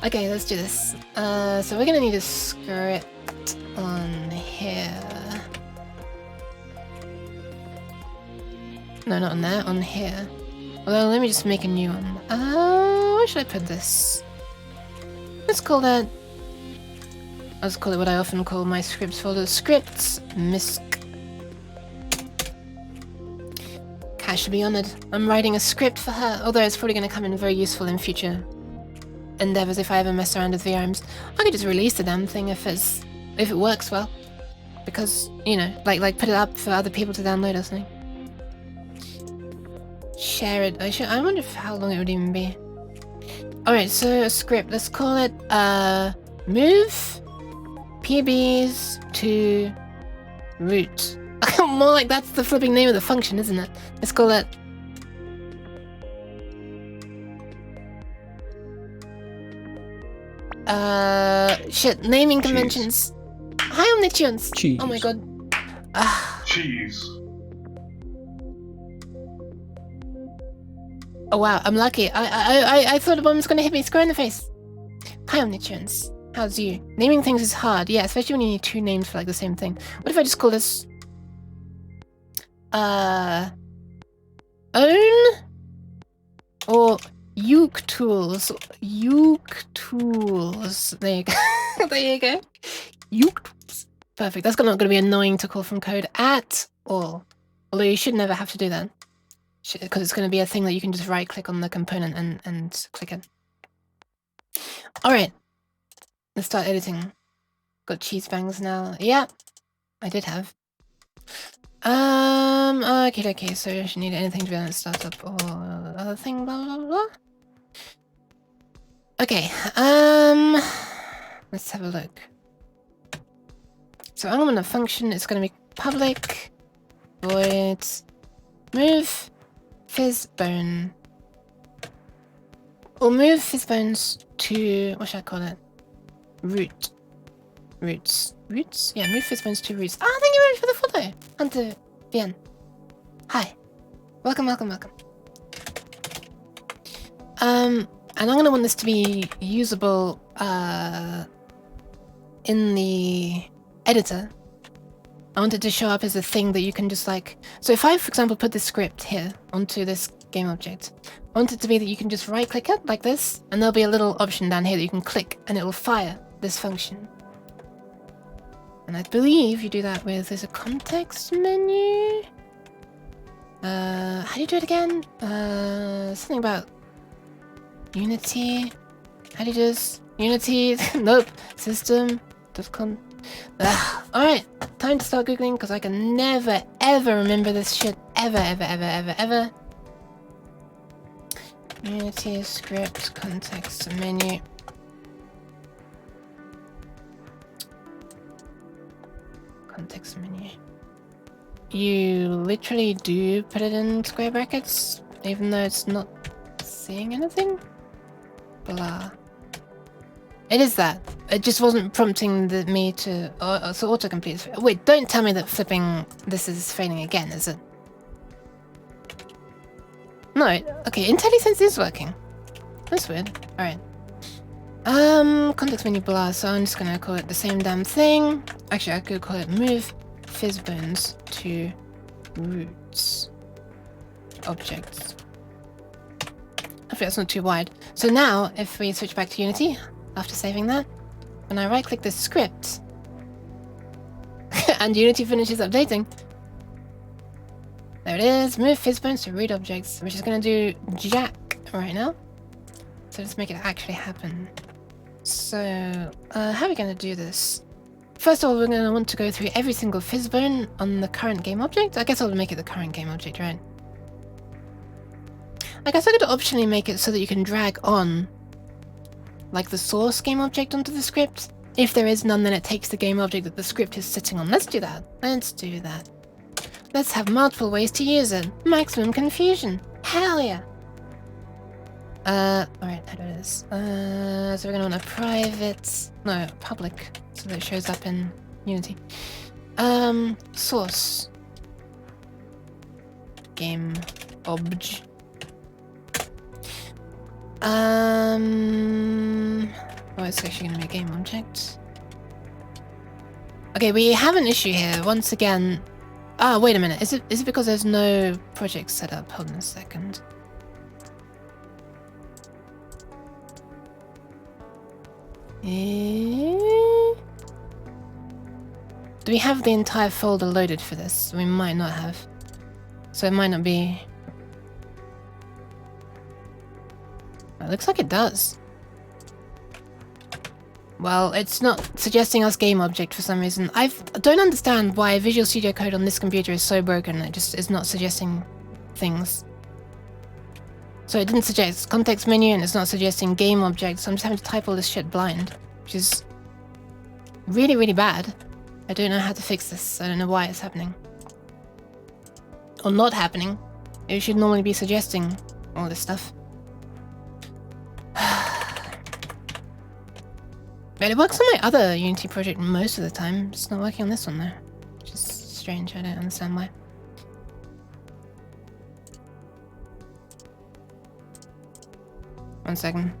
Okay, let's do this. So we're gonna need a script on here. No, not on there, on here. Although, let me just make a new one. Where should I put this? Let's call that... Let's call it what I often call my scripts folder. Scripts misc. Kat should be honored. I'm writing a script for her, although it's probably going to come in very useful in future endeavors if I ever mess around with VRMs. I could just release the damn thing if it works well. Because, you know, like put it up for other people to download or something. Share it. I wonder how long it would even be. Alright, so a script. Let's call it move PBs to root. More like that's the flipping name of the function, isn't it? Let's call it shit, naming conventions. Hi Omnitunes! Cheese. Oh my god. Cheese. Oh wow, I'm lucky. I thought a bomb was gonna hit me square in the face. Hi Omnitunes. How's you? Naming things is hard, yeah, especially when you need two names for like the same thing. What if I just call this own or uke tools? Uke tools. There you go. There you go. Uke tools. Perfect. That's not gonna be annoying to call from code at all. Although you should never have to do that. Because it's gonna be a thing that you can just right click on the component and click it. Alright. Let's start editing. Got cheese bangs now. Yeah. I did have. Okay, so you should need anything to be on a startup or other thing, blah blah blah. Okay, let's have a look. So I'm gonna function, it's gonna be public void move fizzbone. Or move fizzbones to, what should I call it? Root. Roots. Roots? Yeah, move fizzbones to roots. Ah, thank you very much for the follow. Hunter Bien. Hi. Welcome, welcome, welcome. And I'm gonna want this to be usable in the editor. I want it to show up as a thing that you can just like... So if I, for example, put this script here onto this game object, I want it to be that you can just right click it like this, and there'll be a little option down here that you can click and it will fire this function. And I believe you do that with, there's a context menu. How do you do it again? Something about Unity. How do you do this? Unity? Nope. System.com. Alright, time to start googling because I can never ever remember this shit. Ever. Unity script context menu. Context menu. You literally do put it in square brackets, even though it's not saying anything? Blah. It is that. It just wasn't prompting me to... so autocomplete. Wait, don't tell me that flipping this is failing again, is it? No, okay, IntelliSense is working. That's weird. Alright. Context menu blah, so I'm just gonna call it the same damn thing. Actually, I could call it move fizzbones to roots objects. Hopefully that's not too wide. So now, if we switch back to Unity, after saving that, when I right click this script, and Unity finishes updating, there it is, move fizzbones to root objects, which is gonna do jack right now. So let's make it actually happen. So, how are we going to do this? First of all, we're going to want to go through every single fizzbone on the current game object. I guess I'll make it the current game object, right? I guess I could optionally make it so that you can drag on, like, the source game object onto the script. If there is none, then it takes the game object that the script is sitting on. Let's do that. Let's do that. Let's have multiple ways to use it. Maximum confusion. Hell yeah. Alright, how do this? So we're gonna want a private... No, public, so that it shows up in Unity. Source. Game obj. Oh, it's actually gonna be a game object. Okay, we have an issue here. Once again, Ah, wait a minute. Is it because there's no project set up? Hold on a second. Do we have the entire folder loaded for this? We might not have. So it might not be... It looks like it does. Well, it's not suggesting us game object for some reason. I don't understand why Visual Studio Code on this computer is so broken. It just is not suggesting things. So it didn't suggest context menu and it's not suggesting game object. So I'm just having to type all this shit blind, which is really, really bad. I don't know how to fix this. I don't know why it's happening. Or not happening. It should normally be suggesting all this stuff. But it works on my other Unity project most of the time. It's not working on this one though. Which is strange, I don't understand why. One second.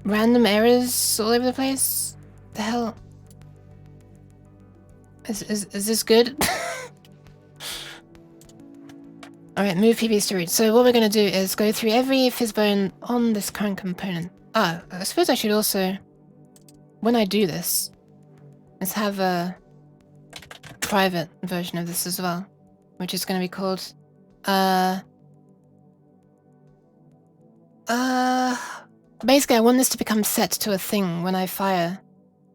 Random errors all over the place? The hell? Is this good? Alright, move PBs to root. So what we're going to do is go through every fizzbone on this current component. Ah, I suppose I should also, when I do this, let's have a private version of this as well, which is going to be called, basically I want this to become set to a thing when I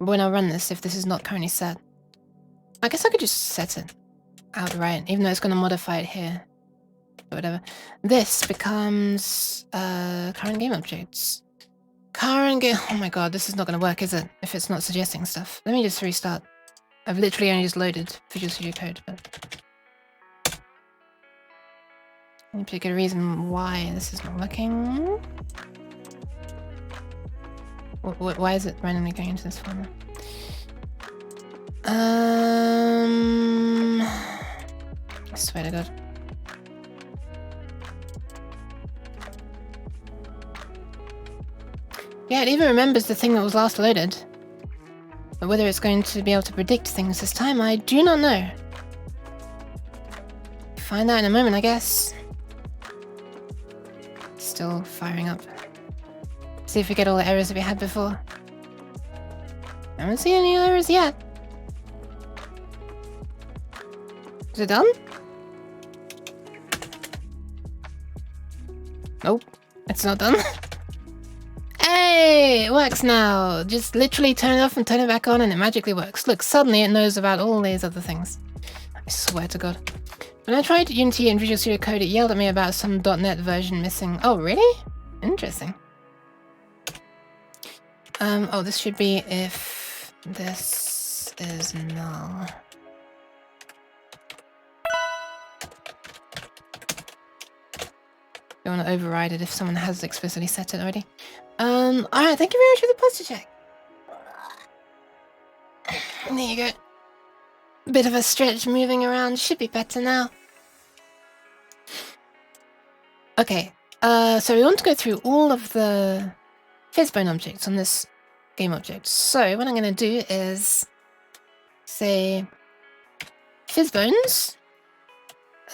run this, if this is not currently set. I guess I could just set it outright, even though it's going to modify it here. Whatever. This becomes current game objects. Current game. Oh my god, this is not going to work, is it? If it's not suggesting stuff. Let me just restart. I've literally only just loaded Visual Studio Code, but any particular reason why this is not working? Why is it randomly going into this folder? I swear to God. Yeah, it even remembers the thing that was last loaded. But whether it's going to be able to predict things this time, I do not know. Find out in a moment, I guess. Still firing up. See if we get all the errors that we had before. I haven't seen any errors yet. Is it done? Nope, it's not done. Hey, it works now. Just literally turn it off and turn it back on and it magically works. Look, suddenly it knows about all these other things. I swear to God. When I tried Unity and Visual Studio Code, it yelled at me about some .NET version missing. Oh, really? Interesting. Oh, this should be if this is null. You want to override it if someone has explicitly set it already. Alright, thank you very much for the posture check. There you go. Bit of a stretch moving around, should be better now. Okay, so we want to go through all of the fizzbone objects on this game object. So what I'm going to do is say fizzbones.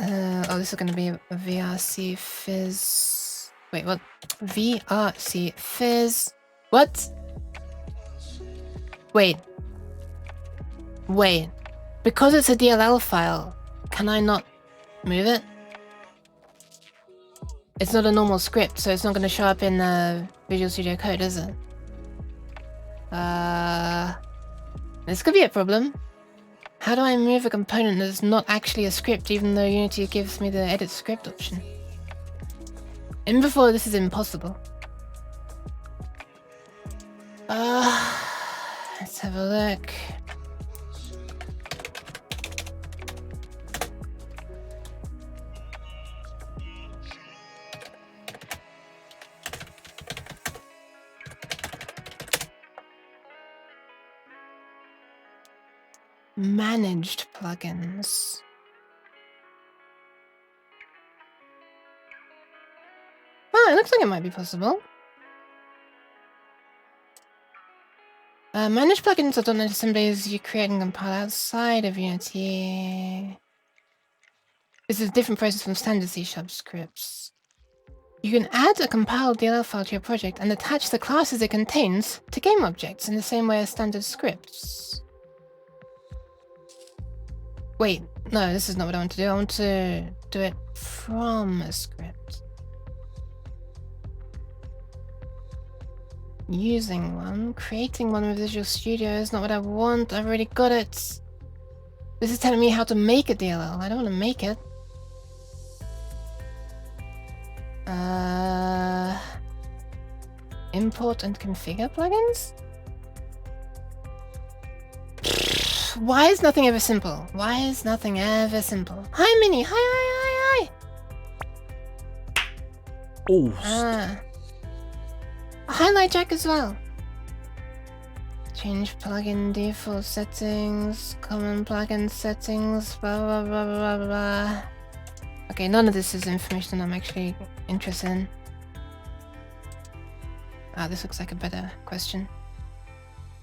Oh, this is going to be a VRC fizz. Wait, what? VRC fizz. What? Wait. Wait. Because it's a DLL file, can I not move it? It's not a normal script, so it's not going to show up in Visual Studio Code, is it? This could be a problem. How do I move a component that's not actually a script, even though Unity gives me the edit script option? And before, this is impossible. Let's have a look. Managed plugins. Oh, it looks like it might be possible. Manage plugins or .NET assemblies you create and compile outside of Unity. This is a different process from standard C# scripts. You can add a compiled DLL file to your project and attach the classes it contains to game objects in the same way as standard scripts. Wait, no, this is not what I want to do. I want to do it from a script. Using one, creating one with Visual Studio is not what I want. I've already got it. This is telling me how to make a DLL. I don't want to make it. Import and configure plugins? Why is nothing ever simple? Why is nothing ever simple? Hi, Minnie. Hi. Oh. Highlight Jack as well. Change plugin default settings, common plugin settings, blah blah blah blah blah. Okay, none of this is information I'm actually interested in. This looks like a better question.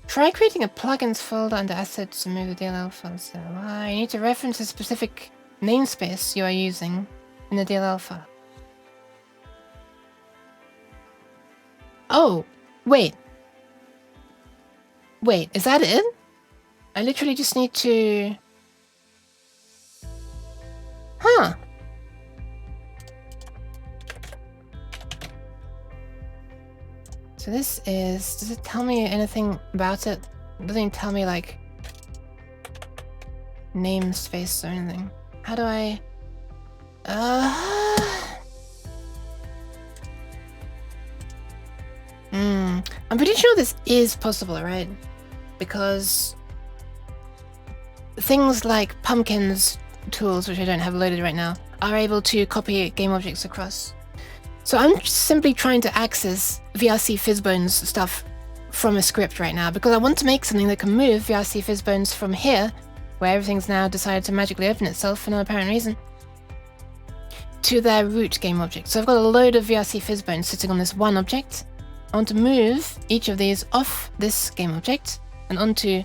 Try creating a plugins folder under assets to move the DLL files there. You need to reference a specific namespace you are using in the DLL file. Oh, wait. Wait, is that it? I literally just need to... Huh. So this is... Does it tell me anything about it? It doesn't even tell me, like... namespace or anything. How do I... I'm pretty sure this is possible, right? Because things like Pumpkin's tools, which I don't have loaded right now, are able to copy game objects across. So I'm simply trying to access VRC Fizzbone's stuff from a script right now, because I want to make something that can move VRC Fizzbones from here, where everything's now decided to magically open itself for no apparent reason, to their root game object. So I've got a load of VRC Fizzbones sitting on this one object. I want to move each of these off this game object and onto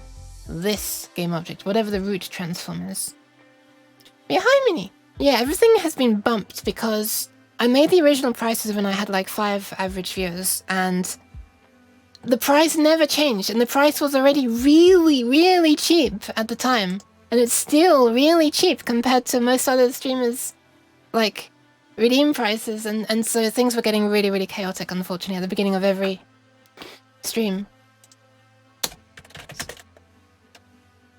this game object, whatever the root transform is. Yeah, hi Minnie! Yeah, everything has been bumped because I made the original prices when I had like 5 average viewers, and the price never changed, and the price was already really cheap at the time, and it's still really cheap compared to most other streamers, like, redeem prices, and so things were getting really chaotic, unfortunately, at the beginning of every stream.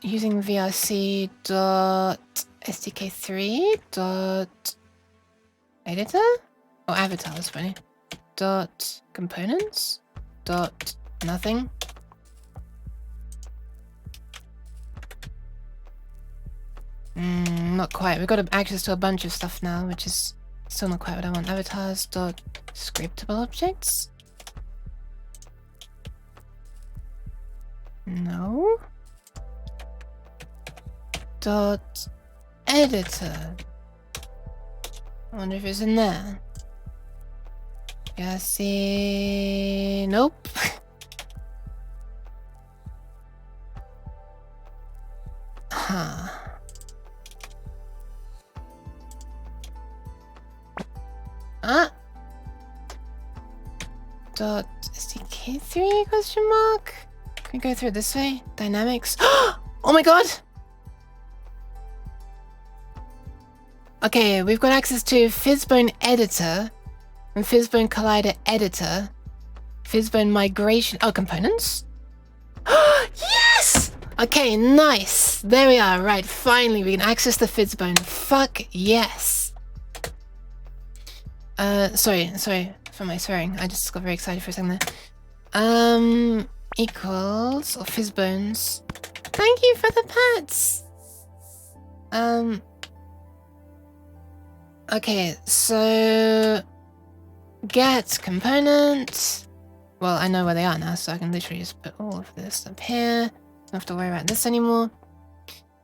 Using vrc.sdk3.editor? Oh, avatar is funny. .components. Nothing. Not quite. We've got access to a bunch of stuff now, which is still not quite what I want. Avatars.scriptable objects? No. .editor. I wonder if it's in there. Yeah, see... Nope. Huh. .sdk3 question mark? Can we go through it this way? Dynamics. Oh my god! Okay, we've got access to Fizzbone Editor and Fizzbone Collider Editor. Fizzbone Migration... Oh, components? Yes! Okay, nice! There we are, right, finally we can access the Fizzbone. Fuck yes! Sorry for my swearing. I just got very excited for a second there. Equals, or Fizzbones. Thank you for the pets! Okay, so... Get component. Well, I know where they are now, so I can literally just put all of this up here. Don't have to worry about this anymore.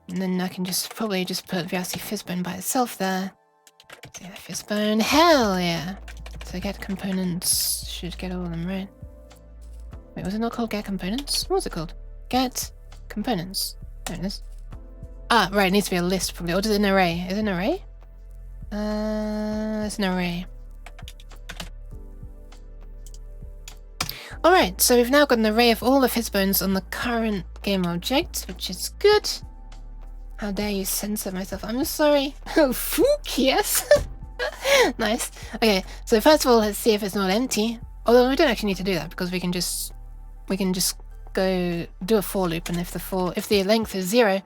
And then I can probably just put VRC Fizzbone by itself there. So yeah, Fizzbone, hell yeah! So so get components should get all of them, right? Wait, was it not called get components? What was it called? Get components. There it is. Ah, right, it needs to be a list probably. Or is it an array? Is it an array? It's an array. Alright, so we've now got an array of all of his bones on the current game object, which is good. How dare you censor myself? I'm sorry. Oh, fook, yes. Nice. Okay, so first of all, let's see if it's not empty. Although we don't actually need to do that because we can just go do a for loop, and if the length is 0,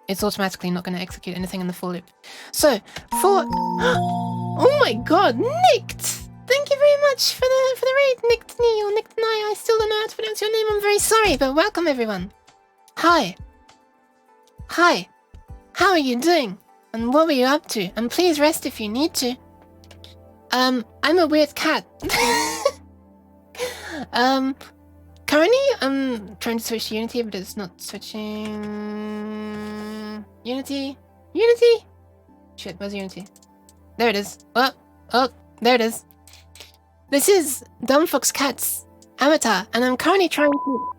it's automatically not going to execute anything in the for loop. So for oh my god, Nicked! Thank you very much for the raid, Nicked Knee or Nicked Nye. I still don't know how to pronounce your name. I'm very sorry, but welcome everyone. Hi. Hi. How are you doing? And what were you up to? And please rest if you need to. I'm a weird cat. Currently I'm trying to switch to Unity, but it's not switching. Unity? Shit, where's Unity? There it is. Oh, there it is. This is Dumb Fox Cat's avatar, and I'm currently trying to...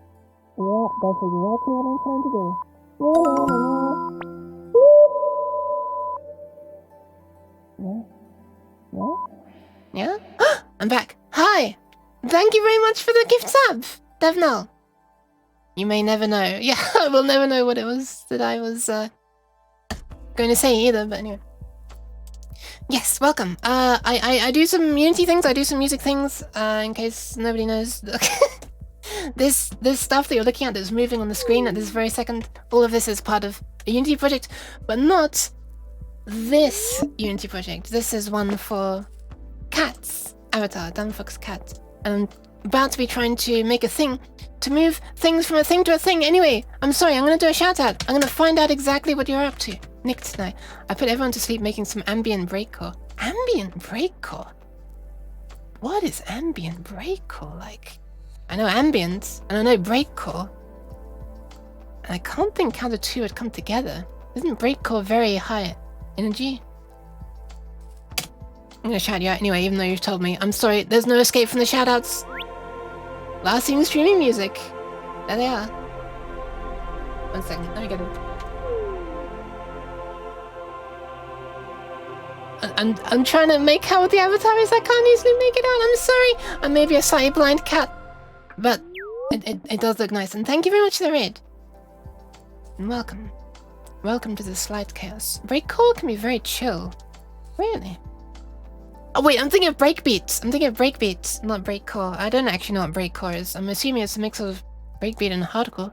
Yeah, that's exactly what I'm trying to do. Yeah? I'm back. Hi! Thank you very much for the gift sub, Devnal. You may never know. Yeah, I will never know what it was that I was going to say either, but anyway. Yes, welcome. I do some Unity things, I do some music things, in case nobody knows. This stuff that you're looking at that's moving on the screen at this very second, all of this is part of a Unity project, but not this Unity project. This is one for Cat's avatar, Dumb Fox Cat. And I'm about to be trying to make a thing to move things from a thing to a thing. Anyway, I'm sorry, I'm going to do a shout out. I'm going to find out exactly what you're up to. Nick tonight. I put everyone to sleep making some ambient breakcore. Ambient breakcore? What is ambient breakcore like? I know ambient, and I know breakcore. And I can't think how the two would come together. Isn't breakcore very high energy? I'm gonna shout you out anyway, even though you've told me. I'm sorry, there's no escape from the shoutouts. Last seen streaming music. There they are. 1 second, let me get them. I'm trying to make out what the avatar is. I can't easily make it out. I'm sorry. I may be a slightly blind cat, but it does look nice. And thank you very much for the raid. And welcome. Welcome to the slight chaos. Breakcore can be very chill. Really? Oh wait, I'm thinking of breakbeats. I'm thinking of breakbeats, not breakcore. I don't actually know what breakcore is. I'm assuming it's a mix of breakbeat and hardcore.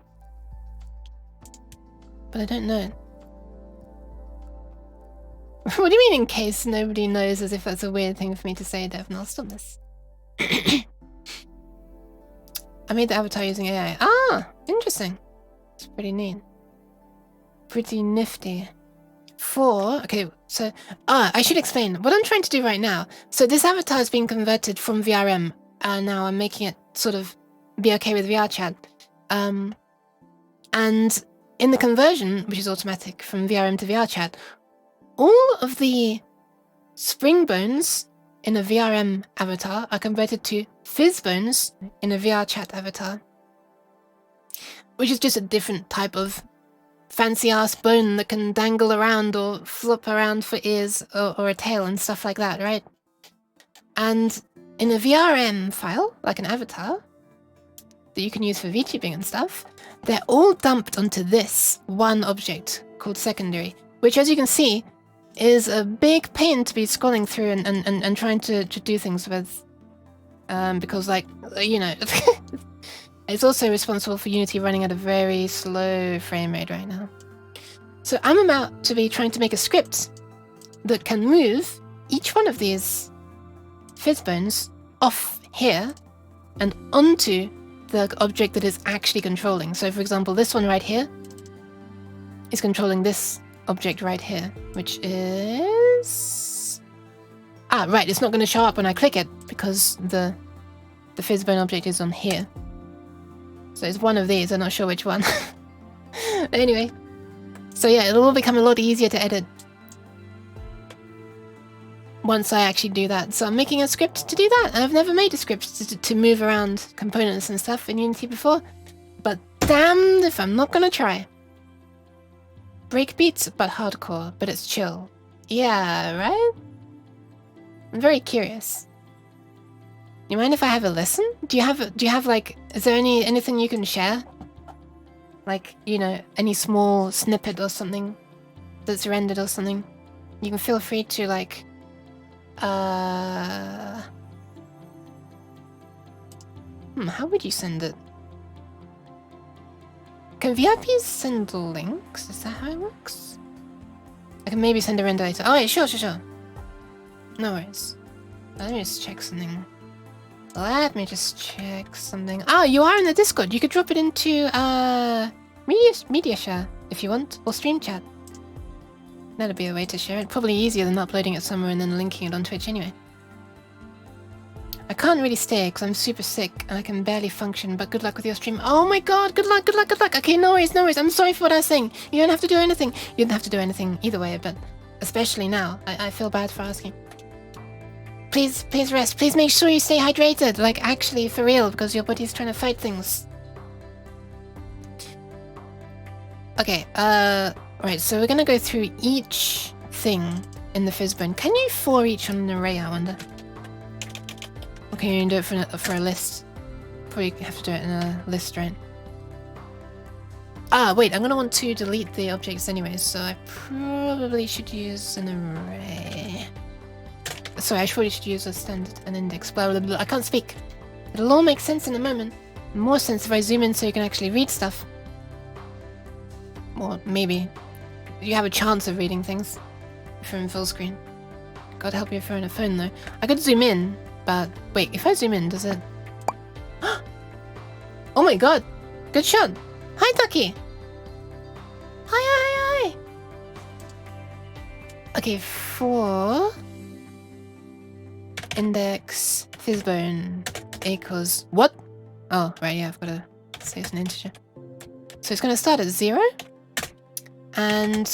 But I don't know. What do you mean in case nobody knows, as if that's a weird thing for me to say, Devon? I'll stop this. I made the avatar using AI. Ah, interesting. It's pretty neat. Pretty nifty. Okay, so... I should explain. What I'm trying to do right now... So this avatar is being converted from VRM, and now I'm making it sort of be okay with VRChat. And in the conversion, which is automatic from VRM to VRChat, all of the spring bones in a VRM avatar are converted to fizz bones in a VRChat avatar. Which is just a different type of fancy-ass bone that can dangle around or flop around for ears or a tail and stuff like that, right? And in a VRM file, like an avatar, that you can use for VTubing and stuff, they're all dumped onto this one object called secondary, which, as you can see, is a big pain to be scrolling through and trying to do things with. Because, like, you know... It's also responsible for Unity running at a very slow frame rate right now. So I'm about to be trying to make a script that can move each one of these fizz bones off here and onto the object that is actually controlling. So for example, this one right here is controlling this object right here, which is... Ah, right, it's not going to show up when I click it because the fizz bone object is on here. So it's one of these, I'm not sure which one. Anyway. So yeah, it'll all become a lot easier to edit once I actually do that. So I'm making a script to do that. I've never made a script to move around components and stuff in Unity before. But damned if I'm not gonna try. Breakbeats, but hardcore, but it's chill. Yeah, right? I'm very curious. You mind if I have a listen? Do you have like, is there anything you can share? Like, you know, any small snippet or something that's rendered or something? You can feel free to like, how would you send it? Can VIPs send links? Is that how it works? I can maybe send a render later. Oh wait, sure. No worries. Let me just check something. Oh, you are in the Discord. You could drop it into media share if you want, or stream chat. That'd be a way to share it. Probably easier than uploading it somewhere and then linking it on Twitch anyway. I can't really stay because I'm super sick and I can barely function, but good luck with your stream. Oh my god, good luck. Okay, no worries. I'm sorry for what I was saying. You don't have to do anything. You don't have to do anything either way, but especially now. I feel bad for asking. Please rest. Please make sure you stay hydrated. Like, actually, for real, because your body's trying to fight things. Okay, right, so we're gonna go through each thing in the Fizzbone. Can you for each on an array, I wonder? Or can you do it for a list? Probably have to do it in a list, right? Ah, wait, I'm gonna want to delete the objects anyway, so I probably should use an array. Sorry, I probably should use a standard, an index, blah, blah, blah. I can't speak. It'll all make sense in a moment. More sense if I zoom in so you can actually read stuff. Or maybe you have a chance of reading things if you're in full screen. God help you if you're on a phone though. I could zoom in, but wait, if I zoom in, does it... Oh my god! Good shot! Hi, Ducky! Hi! Okay, for... index Fizzbone equals... What? Oh, right, yeah, I've got to say it's an integer. So it's going to start at 0. And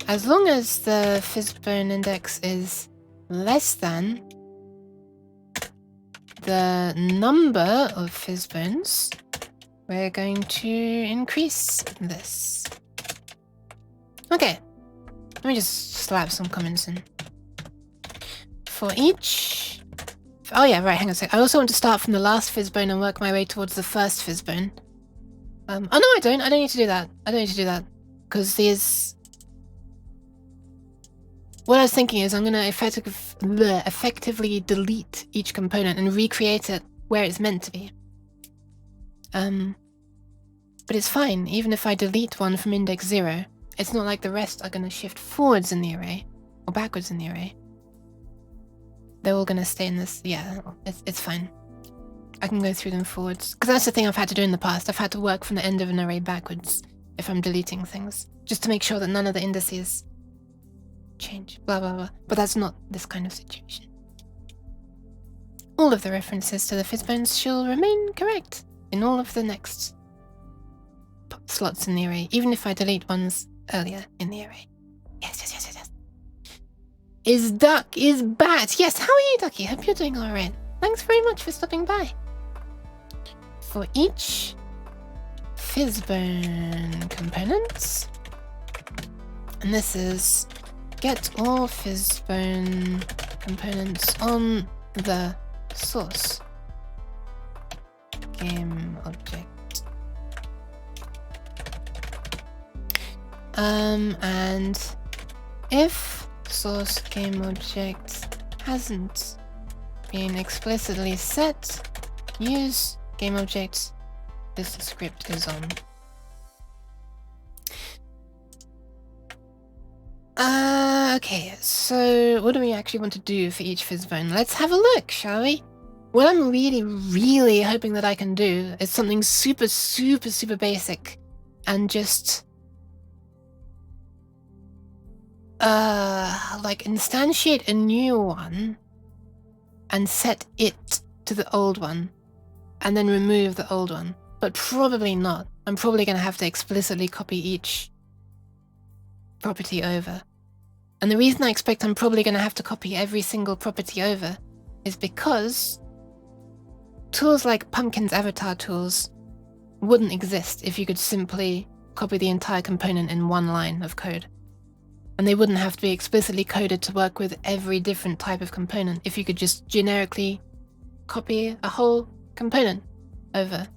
as long as the Fizzbone index is less than the number of Fizzbones, we're going to increase this. Okay. Let me just slap some comments in. For each... Oh yeah, right, hang on a sec. I also want to start from the last Fizzbone and work my way towards the first Fizzbone. Oh no, I don't. I don't need to do that. Because these... What I was thinking is I'm going to effectively delete each component and recreate it where it's meant to be. But it's fine, even if I delete one from index 0. It's not like the rest are going to shift forwards in the array, or backwards in the array. They're all going to stay in this... Yeah, it's fine. I can go through them forwards. Because that's the thing I've had to do in the past. I've had to work from the end of an array backwards if I'm deleting things. Just to make sure that none of the indices change. Blah, blah, blah. But that's not this kind of situation. All of the references to the Fizzbones shall remain correct in all of the next slots in the array, even if I delete ones earlier in the array. Yes. Is Duck, is Bat. Yes, how are you, Ducky? Hope you're doing alright. Thanks very much for stopping by. For each Fizzbone components, and this is get all Fizzbone components on the source game object. And if source game object hasn't been explicitly set, use game object this script is on. Okay, so what do we actually want to do for each Fizzbone? Let's have a look, shall we? What I'm really hoping that I can do is something super basic and just like instantiate a new one and set it to the old one and then remove the old one. But probably not. I'm probably going to have to explicitly copy each property over. And the reason I expect I'm probably going to have to copy every single property over is because tools like Pumpkin's avatar tools wouldn't exist if you could simply copy the entire component in one line of code. And they wouldn't have to be explicitly coded to work with every different type of component if you could just generically copy a whole component over.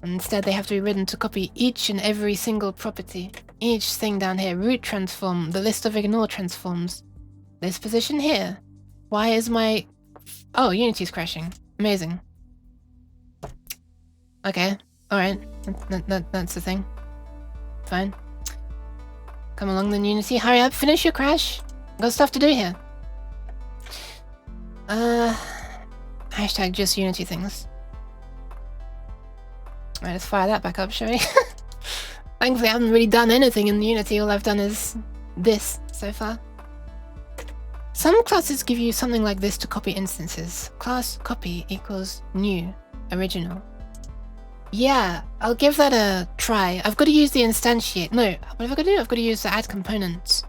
And instead they have to be written to copy each and every single property. Each thing down here, root transform, the list of ignore transforms, this position here. Why is my... Oh, Unity's crashing. Amazing. Okay, alright, that's the thing. Fine. Come along then, Unity, hurry up, finish your crash. Got stuff to do here. Hashtag just Unity things. Alright, let's fire that back up, shall we? Thankfully I haven't really done anything in Unity, all I've done is this so far. Some classes give you something like this to copy instances. Class copy equals new, original. Yeah, I'll give that a try. I've got to use the instantiate. No, what have I got to do? I've got to use the add components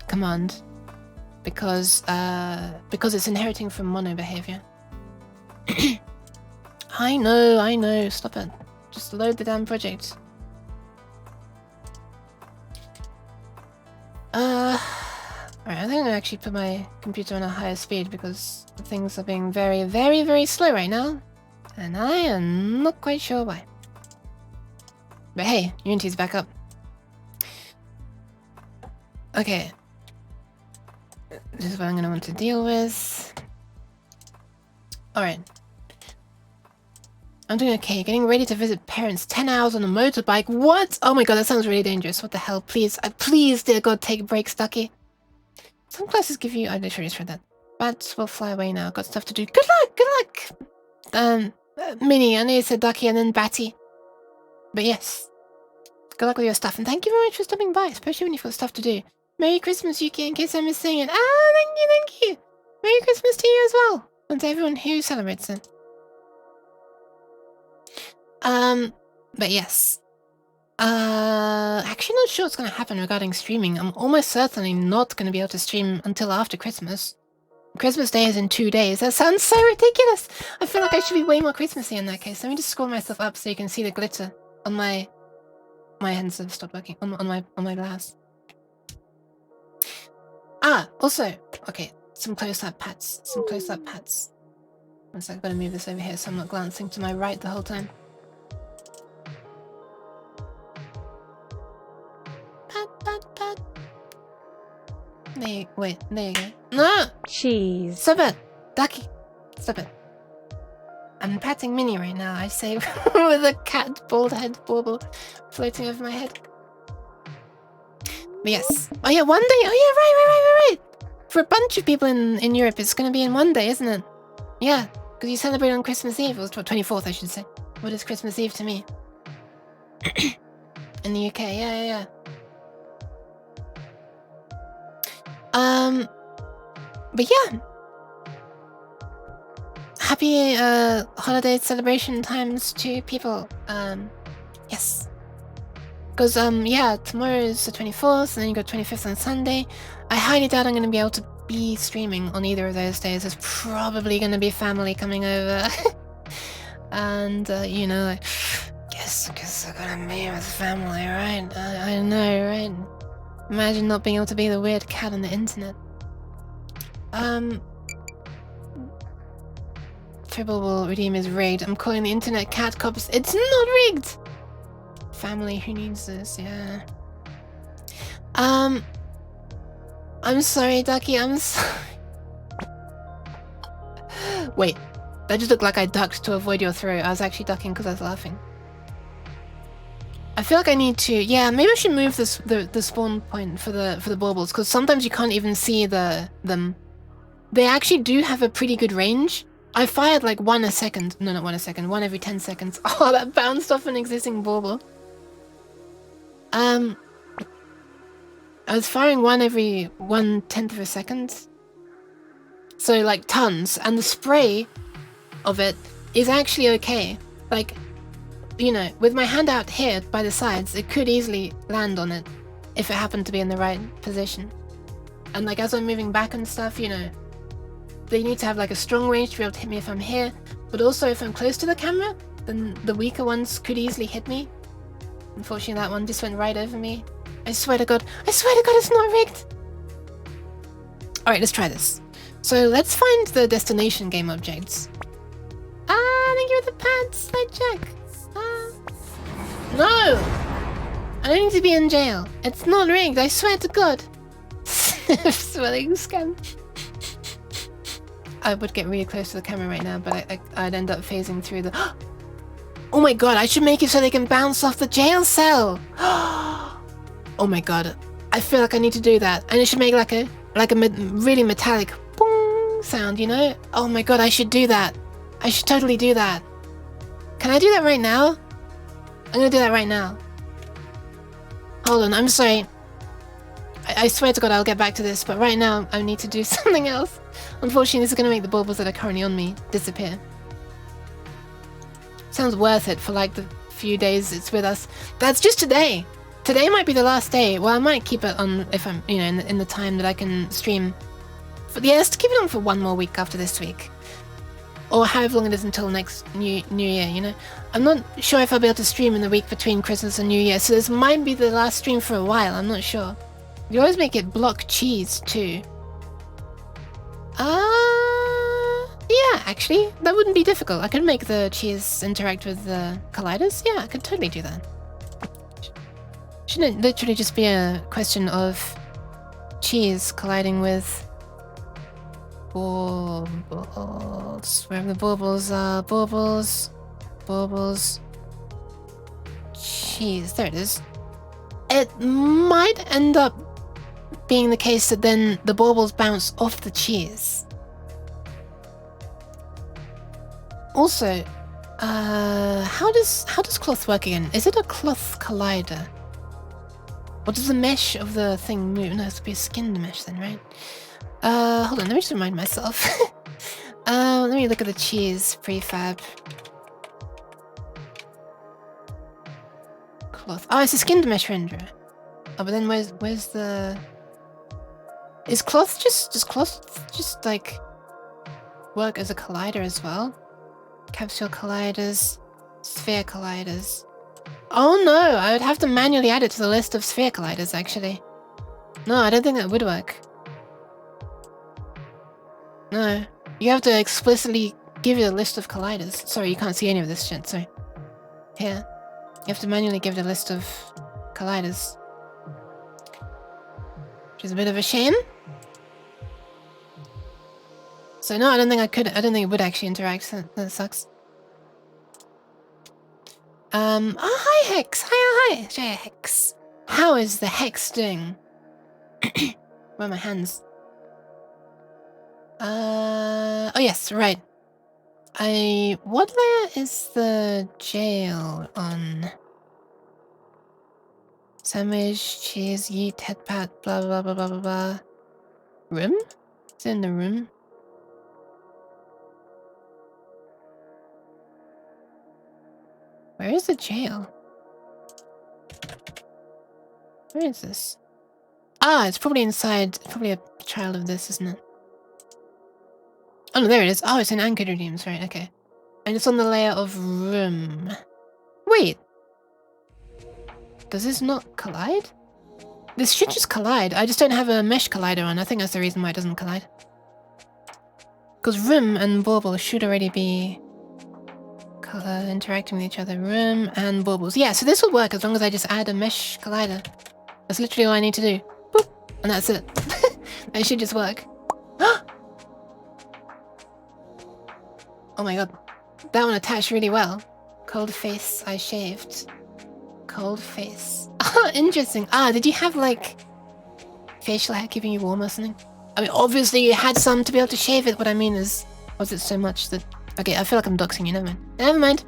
command because it's inheriting from mono behavior. I know. Stop it. Just load the damn project. Alright, I think I'm gonna actually put my computer on a higher speed because things are being very, very, very slow right now. And I am not quite sure why. But hey, Unity's back up. Okay. This is what I'm gonna want to deal with. Alright. I'm doing okay. Getting ready to visit parents. 10 hours on a motorbike. What? Oh my god, that sounds really dangerous. What the hell? Please, please, dear god, take breaks, Ducky. Some classes give you... I literally just read that. Bats will fly away now. Got stuff to do. Good luck! Good luck! Minnie, I know you said Ducky and then Batty. But yes. Good luck with your stuff. And thank you very much for stopping by, especially when you've got stuff to do. Merry Christmas, Yuki, in case I miss saying it. Thank you! Merry Christmas to you as well! And to everyone who celebrates it. But yes. Actually not sure what's gonna happen regarding streaming. I'm almost certainly not gonna be able to stream until after Christmas. Christmas Day is in 2 days. That sounds so ridiculous! I feel like I should be way more Christmassy in that case. Let me just scroll myself up so you can see the glitter on my hands have stopped working. On my glass. Also, okay, some close-up pats. One sec, I've got to move this over here so I'm not glancing to my right the whole time. Pat. Wait, there you go. No! Cheese. Stop it! Ducky! Stop it. I'm patting Minnie right now, I say, with a cat bald head bauble floating over my head. But yes. Oh yeah, one day! Oh yeah, right! For a bunch of people in Europe, it's gonna be in one day, isn't it? Yeah, because you celebrate on Christmas Eve. It was 24th, I should say. What is Christmas Eve to me? In the UK, yeah. But yeah. Happy holiday celebration times to people. Yes. Because yeah, tomorrow is the 24th, and then you got 25th on Sunday. I highly doubt I'm gonna be able to be streaming on either of those days. There's probably gonna be family coming over. And you know, like, guess I'm gonna be with family, right? I know, right? Imagine not being able to be the weird cat on the internet. Triple will redeem is rigged. I'm calling the internet cat cops. It's not rigged! Family who needs this, yeah. I'm sorry, Ducky, I'm sorry. Wait, that just looked like I ducked to avoid your throat. I was actually ducking because I was laughing. I feel like I need to... Yeah, maybe I should move the spawn point for the baubles, because sometimes you can't even see them. They actually do have a pretty good range. I fired like one a second. No, not 1 a second. One every 10 seconds. Oh, that bounced off an existing bauble. I was firing one every 1/10 of a second. So like tons. And the spray of it is actually okay. Like, you know, with my hand out here by the sides, it could easily land on it. if it happened to be in the right position. And like as I'm moving back and stuff, you know, they need to have like a strong range to be able to hit me if I'm here, but also if I'm close to the camera, then the weaker ones could easily hit me. Unfortunately, that one just went right over me. I swear to God, it's not rigged. Alright, let's try this. So let's find the destination game objects. Thank you for the pants, I check. No! I don't need to be in jail. It's not rigged, I swear to God. Swelling scam. I would get really close to the camera right now, but I'd end up phasing through the... Oh my God, I should make it so they can bounce off the jail cell. Oh my God, I feel like I need to do that. And it should make like a really metallic boom sound, you know? Oh my God, I should do that. I should totally do that. Can I do that right now? I'm gonna do that right now. Hold on, I'm sorry. I swear to God I'll get back to this, but right now I need to do something else. Unfortunately, this is gonna make the baubles that are currently on me disappear. Sounds worth it for like the few days it's with us. That's just today. Today might be the last day. Well, I might keep it on if I'm, you know, in the time that I can stream. But yeah, let's keep it on for one more week after this week. Or however long it is until next New Year, you know? I'm not sure if I'll be able to stream in the week between Christmas and New Year, so this might be the last stream for a while, I'm not sure. You always make it block cheese, too. Yeah, actually, that wouldn't be difficult. I could make the cheese interact with the colliders. Yeah, I could totally do that. Shouldn't it literally just be a question of cheese colliding with baubles? Wherever the baubles are. Baubles. Baubles. Cheese. There it is. It might end up being the case that then the baubles bounce off the cheese. Also, how does cloth work again? Is it a cloth collider? Or does the mesh of the thing move? No, it has to be a skinned mesh then, right? Hold on, let me just remind myself. Let me look at the cheese prefab. Cloth. Oh, it's a skinned mesh renderer. Oh, but then where's the... Does cloth just like work as a collider as well? Capsule colliders, sphere colliders. Oh no, I would have to manually add it to the list of sphere colliders actually. No, I don't think that would work. No, you have to explicitly give it a list of colliders. Sorry, you can't see any of this shit, sorry. Here, you have to manually give it a list of colliders. Which is a bit of a shame. So no, I don't think I could. I don't think it would actually interact. That sucks. Oh, hi Hex. Hi. Hex. How is the Hex doing? Where are my hands? Oh yes, right. What layer is the jail on? Sandwich, cheese, yeet, head pat, blah blah blah blah blah blah. Room? Is it in the room? Where is the jail? Where is this? Ah, it's probably inside. It's probably a child of this, isn't it? Oh no, there it is. Oh, it's in Anchored Redeems, right, okay. And it's on the layer of room. Wait. Does this not collide? This should just collide. I just don't have a mesh collider on. I think that's the reason why it doesn't collide. Because room and bauble should already be interacting with each other. Room and baubles. Yeah, so this will work as long as I just add a mesh collider. That's literally all I need to do. Boop, and that's it. It should just work. Oh my god. That one attached really well. Cold face, I shaved. Cold face. Oh, interesting. Ah, did you have like facial hair keeping you warm or something? I mean, obviously you had some to be able to shave it. What I mean is, was it so much that... Okay, I feel like I'm doxing you. Never mind. Never mind.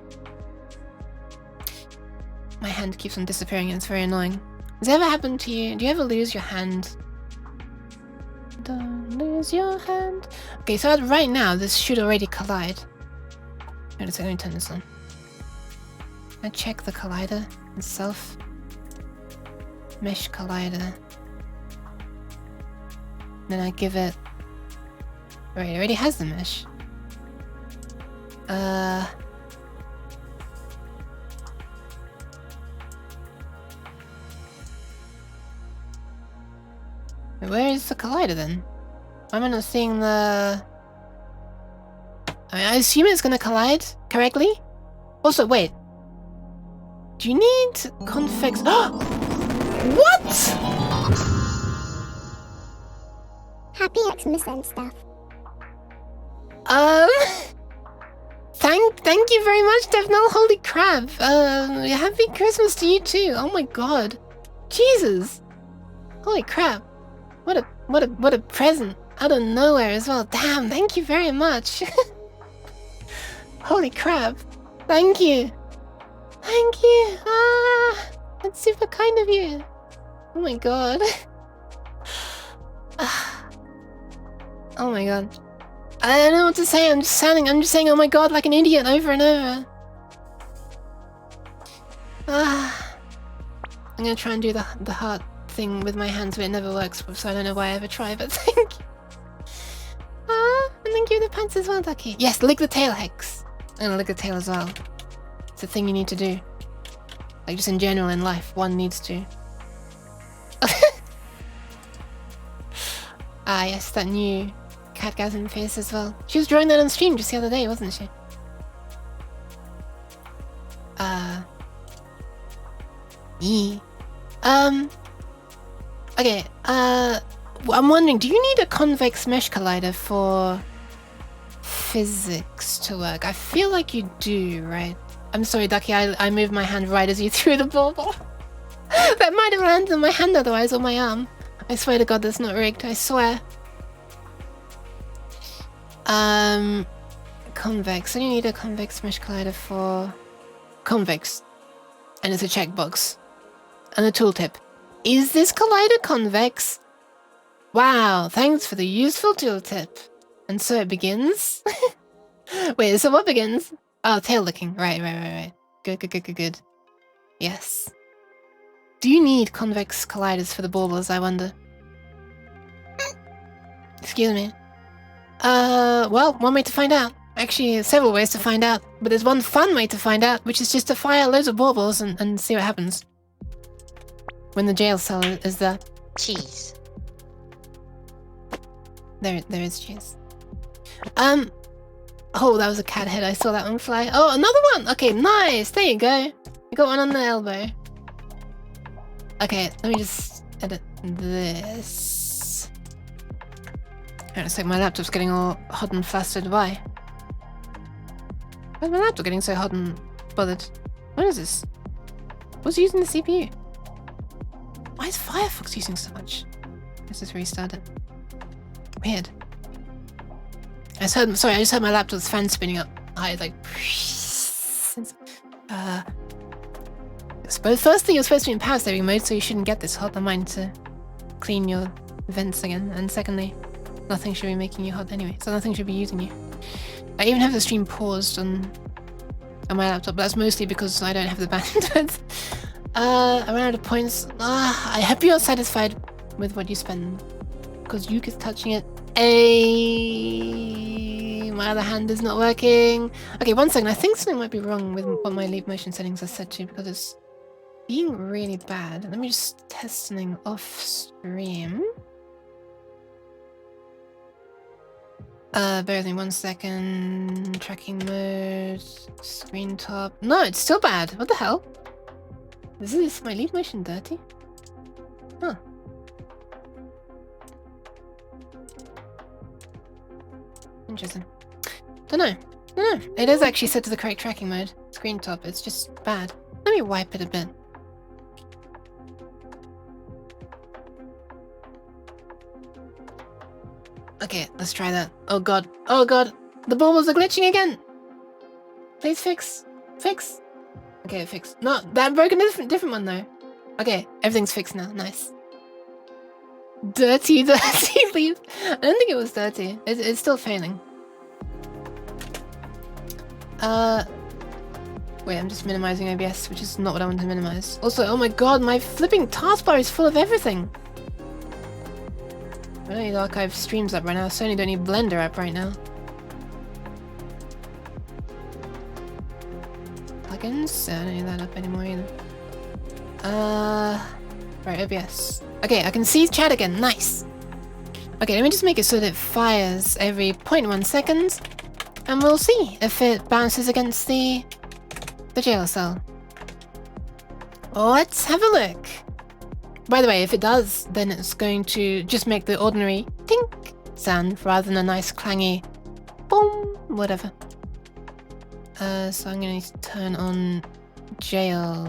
My hand keeps on disappearing and it's very annoying. Has it ever happened to you? Do you ever lose your hand? Don't lose your hand. Okay, so right now this should already collide. Wait a second, let me turn this on. I check the collider itself. mesh collider. Then I give it... Wait, it already has the mesh. Where is the collider then? Why am I not seeing the... I assume it's gonna collide correctly? Also, wait. Do you need convex... What?! Happy Xmas and stuff. Thank you very much, Devnal. Holy crap. Happy Christmas to you too. Oh my god. Jesus. Holy crap. What a present. Out of nowhere as well. Damn, thank you very much. Holy crap. Thank you. Thank you. That's super kind of you. Oh my god. Oh my god. I don't know what to say. I'm just saying oh my god like an idiot over and over. I'm gonna try and do the heart thing with my hands, but it never works, so I don't know why I ever try, but thank you. And thank you the pants as well, Ducky. Yes, lick the tail, Hex. I'm gonna lick the tail as well. It's a thing you need to do. Like, just in general in life, one needs to. Yes, that new catgasm face as well. She was drawing that on stream just the other day, wasn't she? Okay, I'm wondering, do you need a convex mesh collider for physics to work? I feel like you do, right? I'm sorry, Ducky, I moved my hand right as you threw the bauble. That might have landed on my hand otherwise, or my arm. I swear to god that's not rigged, I swear. Convex. So you need a convex mesh collider for... Convex. And it's a checkbox. And a tooltip. Is this collider convex? Wow, thanks for the useful tooltip. And so it begins? Wait, so what begins? Oh, tail licking. Right. Good. Yes. Do you need convex colliders for the baubles, I wonder? Excuse me. Well, one way to find out. Actually, several ways to find out. But there's one fun way to find out, which is just to fire loads of baubles and see what happens. When the jail cell is there. Cheese. There is cheese. Oh, that was a cat head. I saw that one fly. Oh, another one! Okay, nice! There you go. You got one on the elbow. Okay, let me just edit this. It's like my laptop's getting all hot and flustered. Why? Why is my laptop getting so hot and bothered? What is this? What's using the CPU? Why is Firefox using so much? Let's just restart it. Weird. I just heard my laptop's fan spinning up. I like... Firstly, you're supposed to be in power saving mode, so you shouldn't get this hot. I'm mine to clean your vents again. And secondly, nothing should be making you hot anyway, so nothing should be using you. I even have the stream paused on my laptop, but that's mostly because I don't have the bandwidth. I ran out of points. I hope you're satisfied with what you spend, because Yuke is touching it. My other hand is not working. Okay, one second. I think something might be wrong with what my leap motion settings are set to, because it's being really bad. Let me just test something off stream. Bear with me 1 second. Tracking mode. Screen top. No, it's still bad. What the hell? Is my leap motion dirty? Huh. Interesting. Don't know. It is actually set to the correct tracking mode. Screen top. It's just bad. Let me wipe it a bit. Okay, let's try that. Oh god. The baubles are glitching again! Please fix. Okay, it fixed. No, that broke a different one though. Okay, everything's fixed now. Nice. Dirty leaf. I don't think it was dirty. It's still failing. Wait, I'm just minimizing OBS, which is not what I want to minimize. Also, oh my god, my flipping taskbar is full of everything. I don't need archive streams up right now. I certainly don't need Blender up right now. Plugins? I don't need that up anymore either. Right, OBS. Okay, I can see chat again. Nice. Okay, let me just make it so that it fires every 0.1 seconds, and we'll see if it bounces against the jail cell. Let's have a look. By the way, if it does, then it's going to just make the ordinary tink sound rather than a nice clangy boom, whatever. So I'm going to turn on jail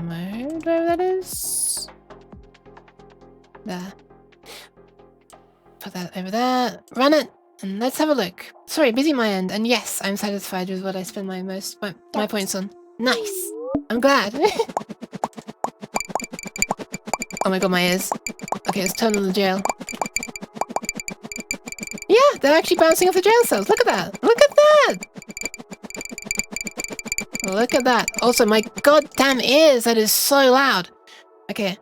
mode, wherever that is. There. Put that over there, run it, and let's have a look. Sorry, busy my end, and yes, I'm satisfied with what I spend my points on. Nice. I'm glad. Oh my god, my ears. Okay, let's turn on the jail. Yeah, they're actually bouncing off the jail cells. Look at that. Look at that. Look at that. Also, my goddamn ears. That is so loud. Okay.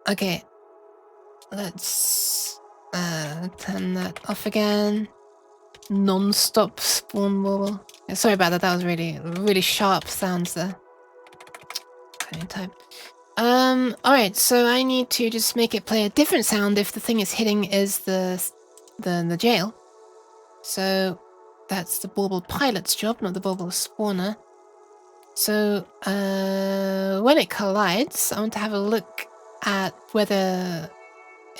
Okay. Let's turn that off again. Non-stop spawn bauble. Yeah, sorry about that. That was really sharp sounds there. Type. Alright, so I need to just make it play a different sound if the thing it's hitting is the jail. So that's the bauble pilot's job, not the bauble spawner. So when it collides, I want to have a look at whether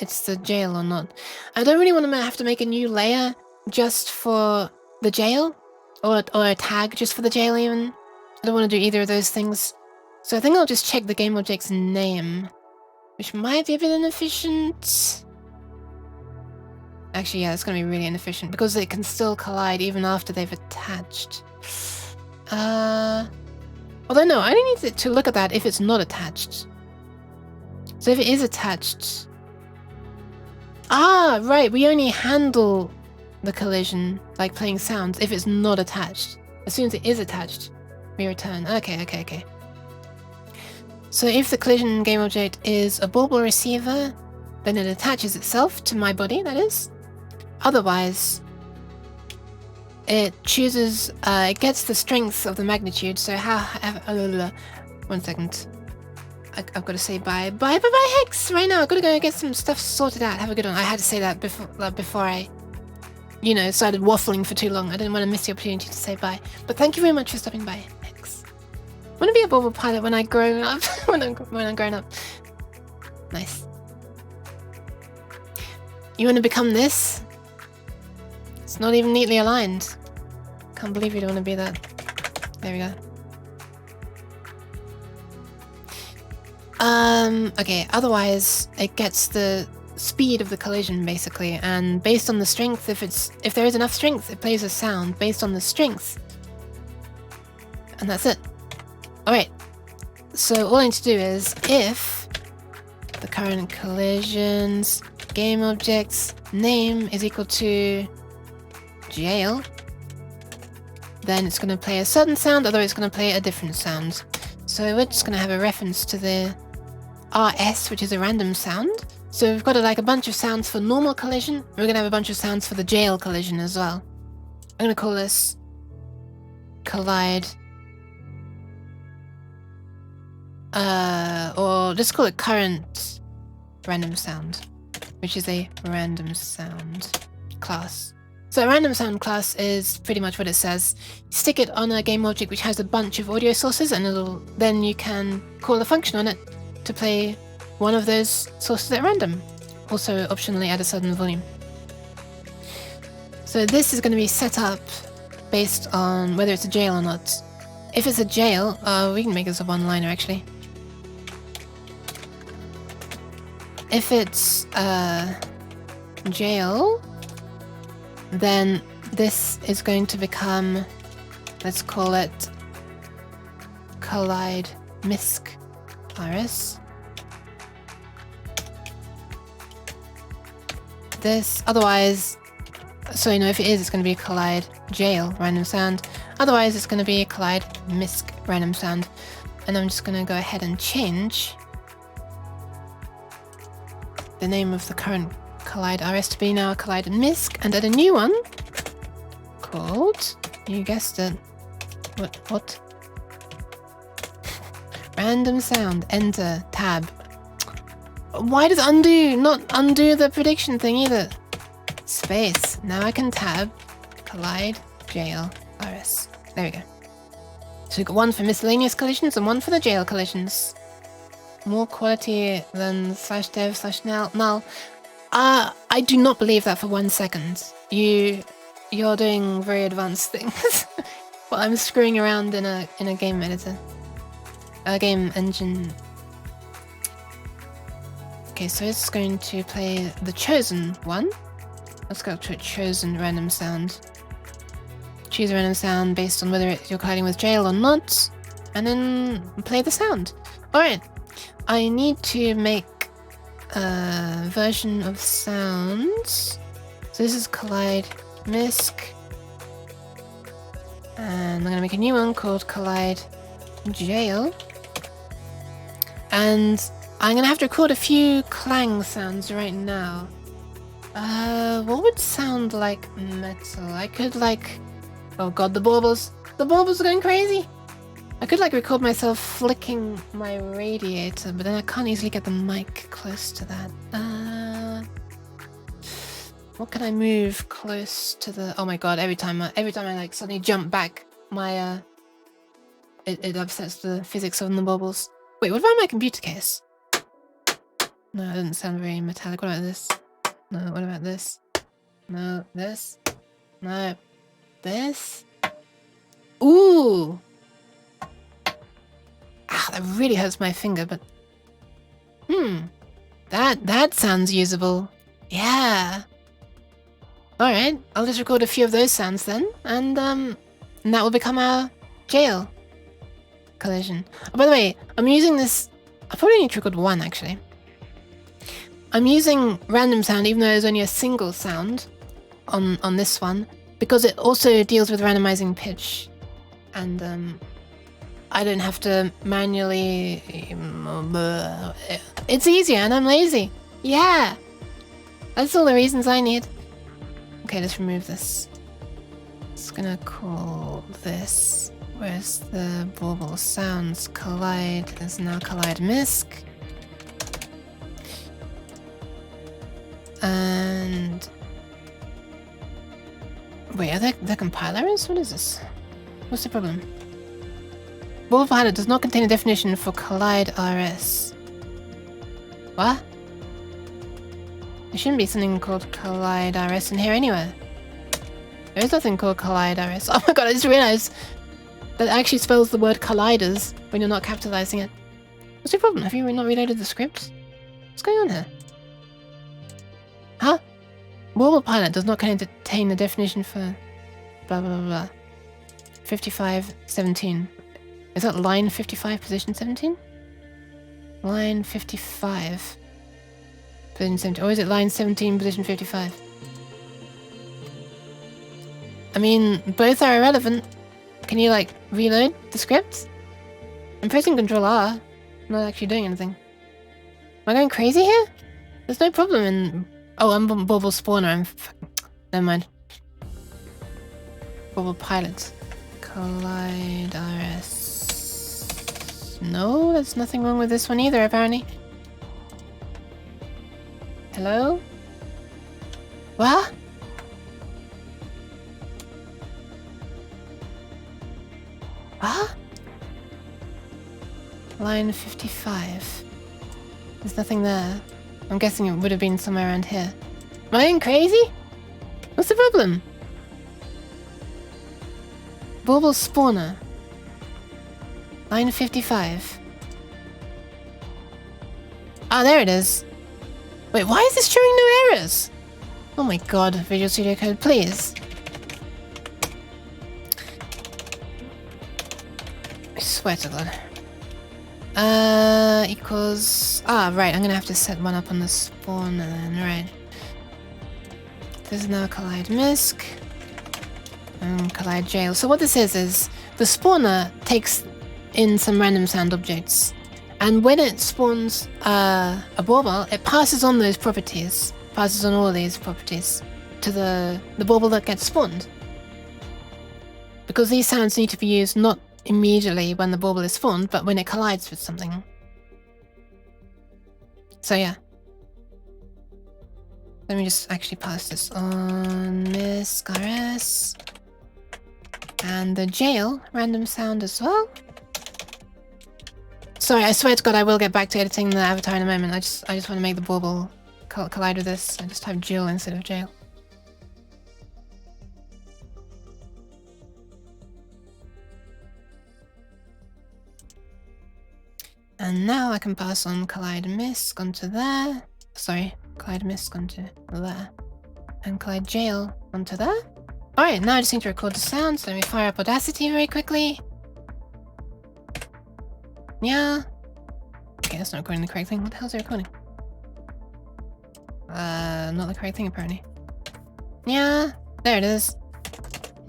it's the jail or not. I don't really want to have to make a new layer just for the jail, or a tag just for the jail even. I don't want to do either of those things. So I think I'll just check the game object's name, which might be a bit inefficient. Actually, yeah, it's going to be really inefficient because it can still collide even after they've attached. Although no, I only need to look at that if it's not attached. So if it is attached... Ah, right, we only handle the collision, like playing sounds, if it's not attached. As soon as it is attached, we return. Okay. So if the collision game object is a bauble receiver, then it attaches itself to my body, that is. Otherwise, it chooses, it gets the strength of the magnitude, so one second. I've got to say bye. Bye, Hex! Right now, I've got to go get some stuff sorted out. Have a good one. I had to say that before I, started waffling for too long. I didn't want to miss the opportunity to say bye. But thank you very much for stopping by, Hex. I want to be a bauble pilot when I grow up. when I'm grown up. Nice. You want to become this? It's not even neatly aligned. Can't believe you don't want to be that. There we go. Okay, otherwise it gets the speed of the collision basically, and based on the strength, if there is enough strength, it plays a sound based on the strength. And that's it. Alright, so all I need to do is, if the current collision's game object's name is equal to jail, then it's going to play a certain sound, otherwise it's going to play a different sound. So we're just going to have a reference to the RS, which is a random sound. So we've got a bunch of sounds for normal collision. We're going to have a bunch of sounds for the jail collision as well. I'm going to call this collide. Or just call it current random sound, which is a random sound class. So a random sound class is pretty much what it says. Stick it on a game object which has a bunch of audio sources, and then you can call a function on it to play one of those sources at random. Also optionally add a certain volume. So this is going to be set up based on whether it's a jail or not. If it's a jail, we can make this a one-liner actually. If it's jail, then this is going to become, let's call it collide misc RS. This, otherwise, so if it is, it's going to be collide jail random sound. Otherwise, it's going to be a collide misc random sound. And I'm just going to go ahead and change the name of the current collide RS to be now collide misc, and add a new one called, you guessed it, what? Random sound, enter, tab. Why does undo not undo the prediction thing either? Space. Now I can tab, collide, jail, RS. There we go. So we've got one for miscellaneous collisions and one for the jail collisions. More quality than /dev/null. I do not believe that for 1 second. You're doing very advanced things. Well, I'm screwing around in a game editor. A game engine. Okay, so it's going to play the chosen one. Let's go to a chosen random sound. Choose a random sound based on whether you're colliding with jail or not, and then play the sound. Alright, I need to make a version of sounds. So this is collide misc. And I'm gonna make a new one called collide jail. And I'm gonna have to record a few clang sounds right now. What would sound like metal? I could like... Oh god, the baubles. The baubles are going crazy! I could like record myself flicking my radiator, but then I can't easily get the mic close to that. What can I move close to the... Oh my god, every time I like suddenly jump back, my it upsets the physics of the baubles. Wait, what about my computer case? No, it doesn't sound very metallic. What about this? No, what about this? No, this? No. This? Ooh! Ah, that really hurts my finger, but... That sounds usable. Yeah. Alright, I'll just record a few of those sounds then, and that will become our jail collision. Oh, by the way, I'm using this... I probably need to record one, actually. I'm using random sound, even though there's only a single sound on this one, because it also deals with randomizing pitch, and I don't have to manually... It's easier, and I'm lazy. Yeah! That's all the reasons I need. Okay, let's remove this. It's gonna call this... Where's the bauble sounds? Collide is now collide misc. And... Wait, are there compile errors? What is this? What's the problem? Bauble pilot does not contain a definition for collide RS. What? There shouldn't be something called collide RS in here anywhere. There is nothing called collide RS. Oh my god, I just realized that actually spells the word colliders when you're not capitalizing it. What's your problem? Have you not reloaded the script? What's going on here? Huh? Bauble pilot does not contain a definition for blah blah blah blah. 55:17. Is that line 55, position 17? Line 55. Position 17. Or is it line 17, position 55? I mean, both are irrelevant. Can you, like, reload the script? I'm pressing Ctrl R. I'm not actually doing anything. Am I going crazy here? There's no problem in... Oh, I'm bauble spawner. I'm never mind. Bauble pilot. Collide RS. No, there's nothing wrong with this one either, apparently. Hello? What? What? Line 55. There's nothing there. I'm guessing it would have been somewhere around here. Am I going crazy? What's the problem? Bauble spawner. Line 55. Ah, there it is. Wait, why is this showing no errors? Oh my god, Visual Studio Code, please. I swear to god. Equals... Ah, right, I'm gonna have to set one up on the spawner then, right. This is now collide misc. Collide jail. So what this is the spawner takes in some random sound objects, and when it spawns a bauble, it passes on those properties, passes on all these properties to the bauble that gets spawned. Because these sounds need to be used not immediately when the bauble is spawned, but when it collides with something. So yeah. Let me just actually pass this on Miss Gares. And the jail random sound as well. Sorry, I swear to God I will get back to editing the avatar in a moment. I just want to make the bauble collide with this. I just type Jill instead of jail. And now I can pass on Collide Misc onto there. Sorry, Collide Misc onto there. And Collide Jail onto there. Alright, now I just need to record the sound, so let me fire up Audacity very quickly. Yeah. Okay, that's not recording the correct thing. What the hell is it recording? Not the correct thing apparently. Yeah, there it is.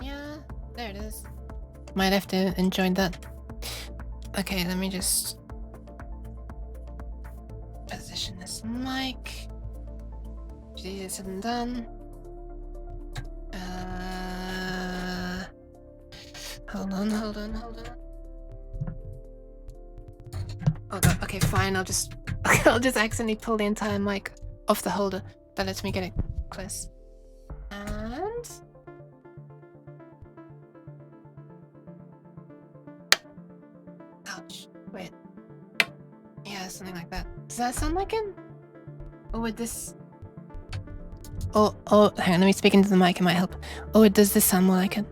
Yeah, there it is. Might have to enjoy that. Okay, let me just position this mic. Easier said than done. Hold on. Oh god, okay, fine, I'll just accidentally pull the entire mic off the holder. That lets me get it close. And ouch. Wait. Yeah, something like that. Does that sound like it? Or would this... Oh, hang on, let me speak into the mic, it might help. Or does this sound more like it?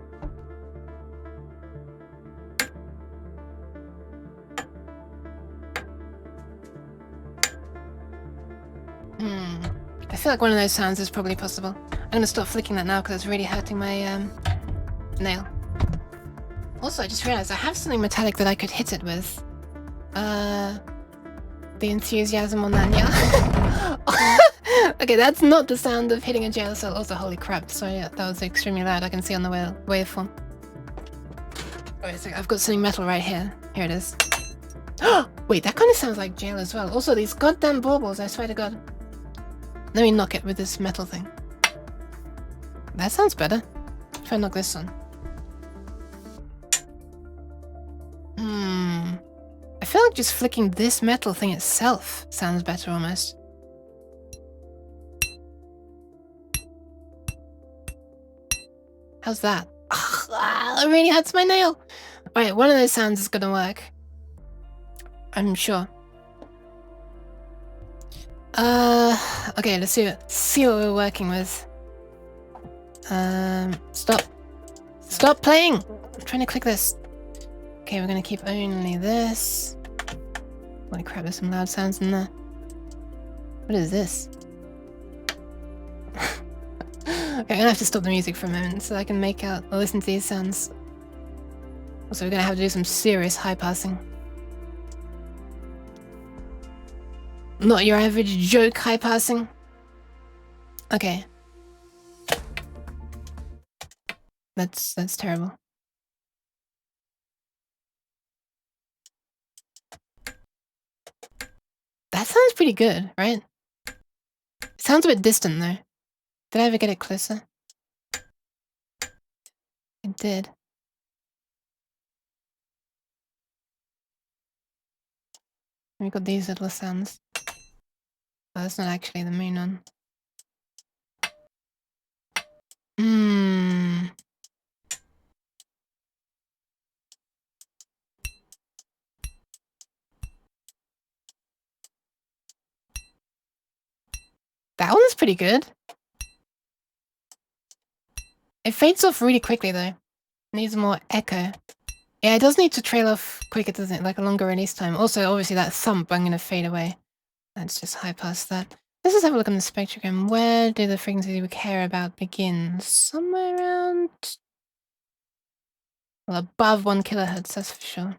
I feel like one of those sounds is probably possible. I'm gonna stop flicking that now because it's really hurting my nail. Also, I just realized I have something metallic that I could hit it with. The enthusiasm on that, yeah. Okay, that's not the sound of hitting a jail cell. Also, holy crap, sorry, that was extremely loud. I can see on the waveform. Wait a second, I've got something metal right here. Here it is. Wait, that kind of sounds like jail as well. Also, these goddamn baubles, I swear to God. Let me knock it with this metal thing. That sounds better. If I knock this on. I feel like just flicking this metal thing itself sounds better almost. How's that? It really hurts my nail. Alright, one of those sounds is gonna work. I'm sure. Okay, let's see what we're working with. Stop playing! I'm trying to click this. Okay, we're gonna keep only this. Holy crap, there's some loud sounds in there. What is this? Okay, I'm gonna have to stop the music for a moment so I can make out or listen to these sounds. Also, we're gonna have to do some serious high passing. Not your average joke high passing. Okay. That's terrible. That sounds pretty good, right? It sounds a bit distant though. Did I ever get it closer? I did. We got these little sounds. Oh, that's not actually the main one. That one's pretty good. It fades off really quickly though. It needs more echo. Yeah, it does need to trail off quicker, doesn't it? Like a longer release time. Also, obviously that thump, I'm gonna fade away. Let's just high pass that. Let's just have a look on the spectrogram. Where do the frequencies we care about begin? Somewhere around... well, above 1 kilohertz, that's for sure.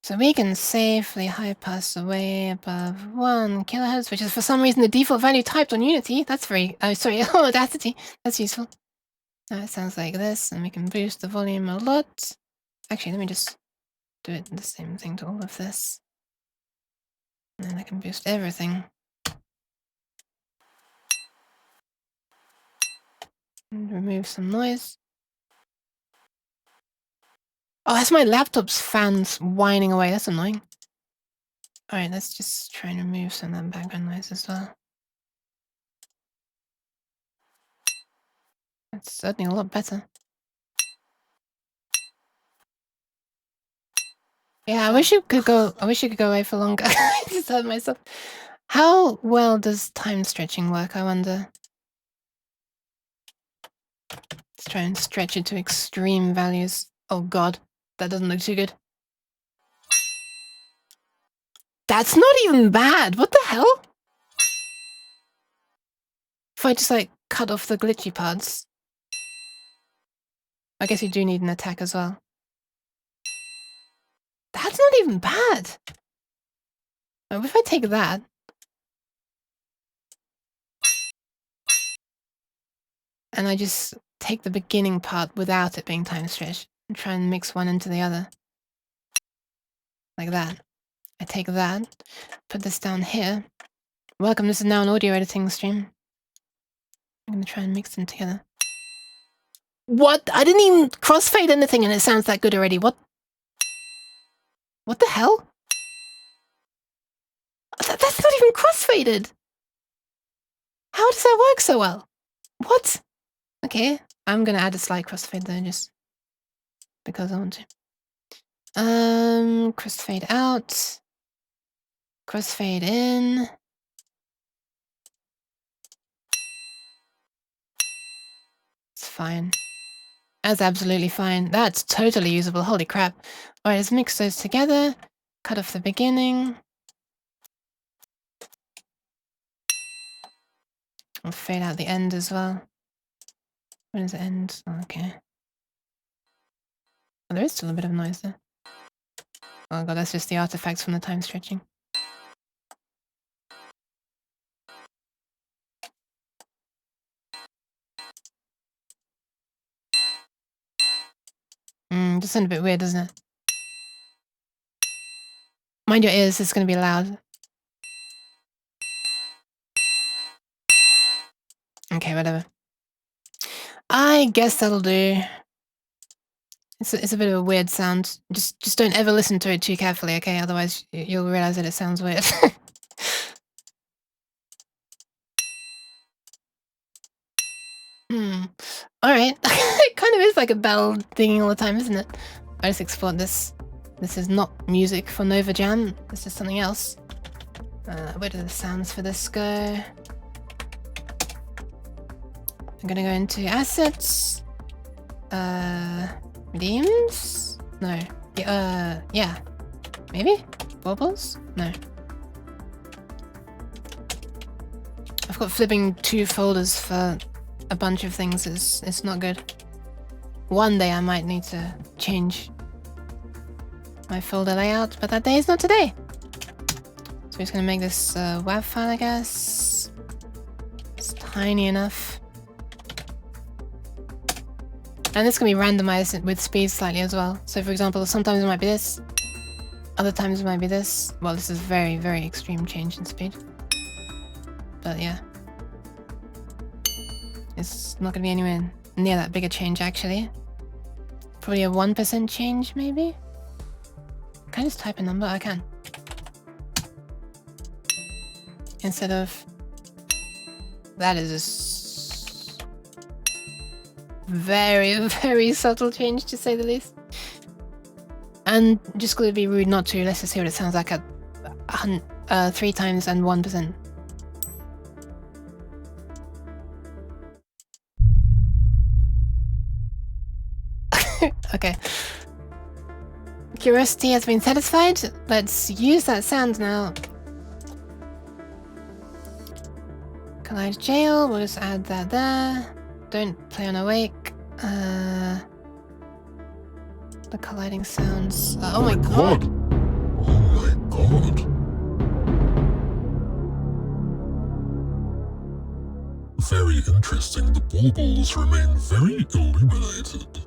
So we can safely high pass away above 1 kilohertz, which is for some reason the default value typed on Unity. That's very... oh, sorry, on Audacity. That's useful. Now it sounds like this, and we can boost the volume a lot. Actually, let me just do it the same thing to all of this. And then I can boost everything. And remove some noise. Oh, that's my laptop's fans whining away. That's annoying. Alright, let's just try and remove some of that background noise as well. That's certainly a lot better. Yeah, I wish you could go away for longer. I just heard myself. How well does time stretching work, I wonder? Let's try and stretch it to extreme values. Oh god, that doesn't look too good. That's not even bad! What the hell? If I just like cut off the glitchy parts. I guess you do need an attack as well. That's not even bad! Oh, if I take that... and I just take the beginning part without it being time stretched and try and mix one into the other. Like that. I take that, put this down here. Welcome, this is now an audio editing stream. I'm gonna try and mix them together. What? I didn't even crossfade anything and it sounds that good already. What? What the hell? That's not even crossfaded! How does that work so well? What? Okay, I'm gonna add a slight crossfade there just because I want to. Crossfade out. Crossfade in. It's fine. That's absolutely fine. That's totally usable. Holy crap. Alright, let's mix those together. Cut off the beginning. I'll fade out the end as well. When does it end? Oh, okay. Oh, there is still a bit of noise there. Oh god, that's just the artifacts from the time stretching. Just sounds a bit weird, doesn't it? Mind your ears, it's going to be loud. Okay, whatever. I guess that'll do. It's a bit of a weird sound. Just don't ever listen to it too carefully, okay? Otherwise you'll realize that it sounds weird. Alright. It kind of is like a bell dinging all the time, isn't it? I just export this. This is not music for Nova Jam. This is something else. Where do the sounds for this go? I'm gonna go into assets. Themes? No. Yeah. Maybe? Baubles? No. I've got flipping 2 folders for a bunch of things. It's not good. One day I might need to change my folder layout, but that day is not today. So we're just gonna make this WAV file, I guess. It's tiny enough. And this can be randomized with speed slightly as well. So for example, sometimes it might be this. Other times it might be this. Well, this is very, very extreme change in speed. But yeah. It's not gonna be anywhere near that big a change actually. Probably a 1% change maybe? Can I just type a number? I can. Instead of... That is a very, very subtle change to say the least. And just gonna be rude not to, let's just hear what it sounds like at 3 times and 1%. Okay. Curiosity has been satisfied. Let's use that sound now. Collide jail, we'll just add that there. Don't play on awake. The colliding sounds. Oh my god! Oh my god. Very interesting. The baubles remain very illuminated.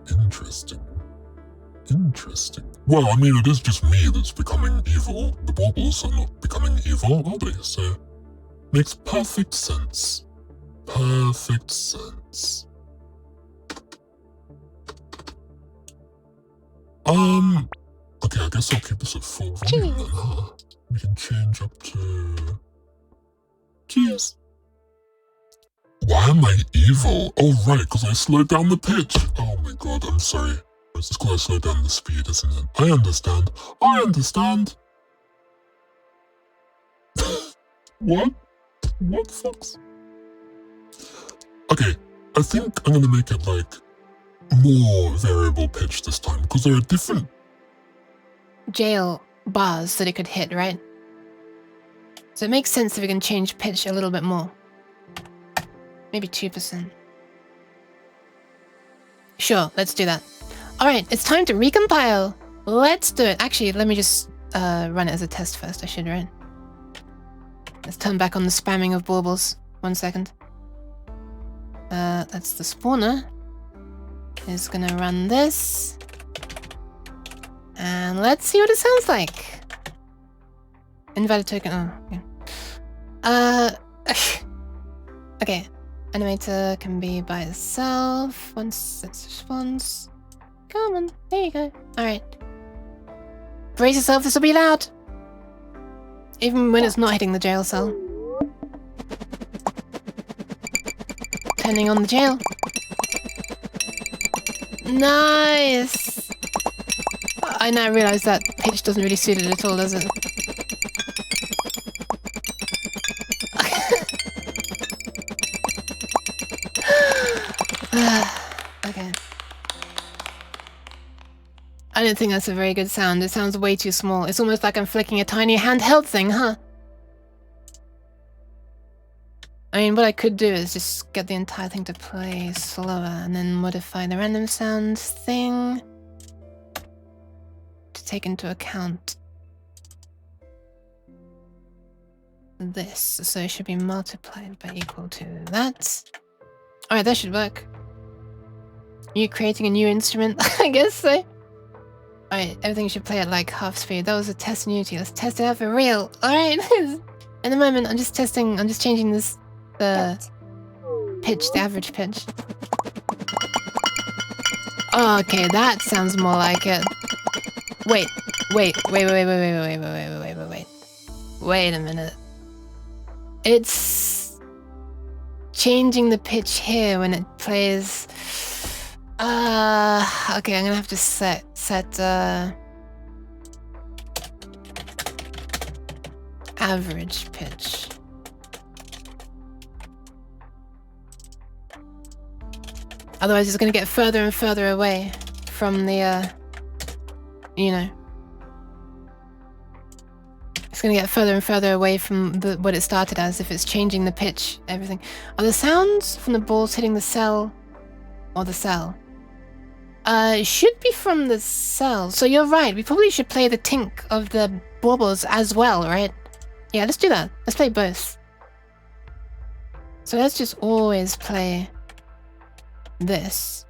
Interesting. Interesting. Well, I mean, it is just me that's becoming evil. The baubles are not becoming evil, are they? So, makes perfect sense. Perfect sense. Okay, I guess I'll keep this at full volume then, huh? We can change up to... Cheers. Why am I evil? Oh, right, because I slowed down the pitch. Oh my god, I'm sorry. It's just because I slowed down the speed, isn't it? I understand. I understand. What? What fucks? Okay, I think I'm gonna make it, like, more variable pitch this time, because there are different... Jail bars that it could hit, right? So it makes sense if we can change pitch a little bit more. Maybe 2%. Sure, let's do that. Alright, it's time to recompile. Let's do it. Actually, let me just run it as a test first. I should, right? Let's turn back on the spamming of baubles. 1 second. That's the spawner. Is gonna run this. And let's see what it sounds like. Invalid token. Oh, okay. Okay. Animator can be by itself once it responds. Come on, there you go. Alright. Brace yourself, this will be loud. Even when it's not hitting the jail cell. Turning on the jail. Nice! I now realise that pitch doesn't really suit it at all, does it? Okay. I don't think that's a very good sound. It sounds way too small. It's almost like I'm flicking a tiny handheld thing, huh? I mean, what I could do is just get the entire thing to play slower and then modify the random sounds thing to take into account this. So it should be multiplied by equal to that. Alright, that should work. You creating a new instrument? I guess so. Alright, everything should play at like half speed. That was a test in Unity. Let's test it out for real. Alright. In the moment, I'm just changing this, the pitch, the average pitch. Oh, okay, that sounds more like it. Wait a minute. It's changing the pitch here when it plays. Okay, I'm gonna have to set average pitch. Otherwise, it's gonna get further and further away from the, you know. It's gonna get further and further away from what it started as if it's changing the pitch, everything. Are the sounds from the balls hitting the cell or the cell? It should be from the cell. So you're right. We probably should play the tink of the baubles as well, right? Yeah, let's do that. Let's play both. So let's just always play this.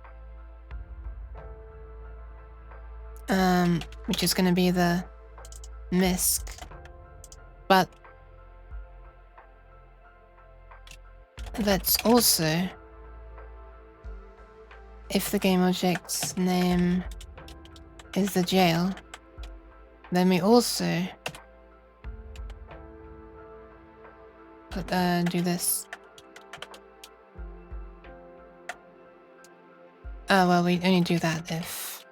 Which is gonna be the misc. But let's also, if the game object's name is the jail, then we also do this. Oh, well, we only do that if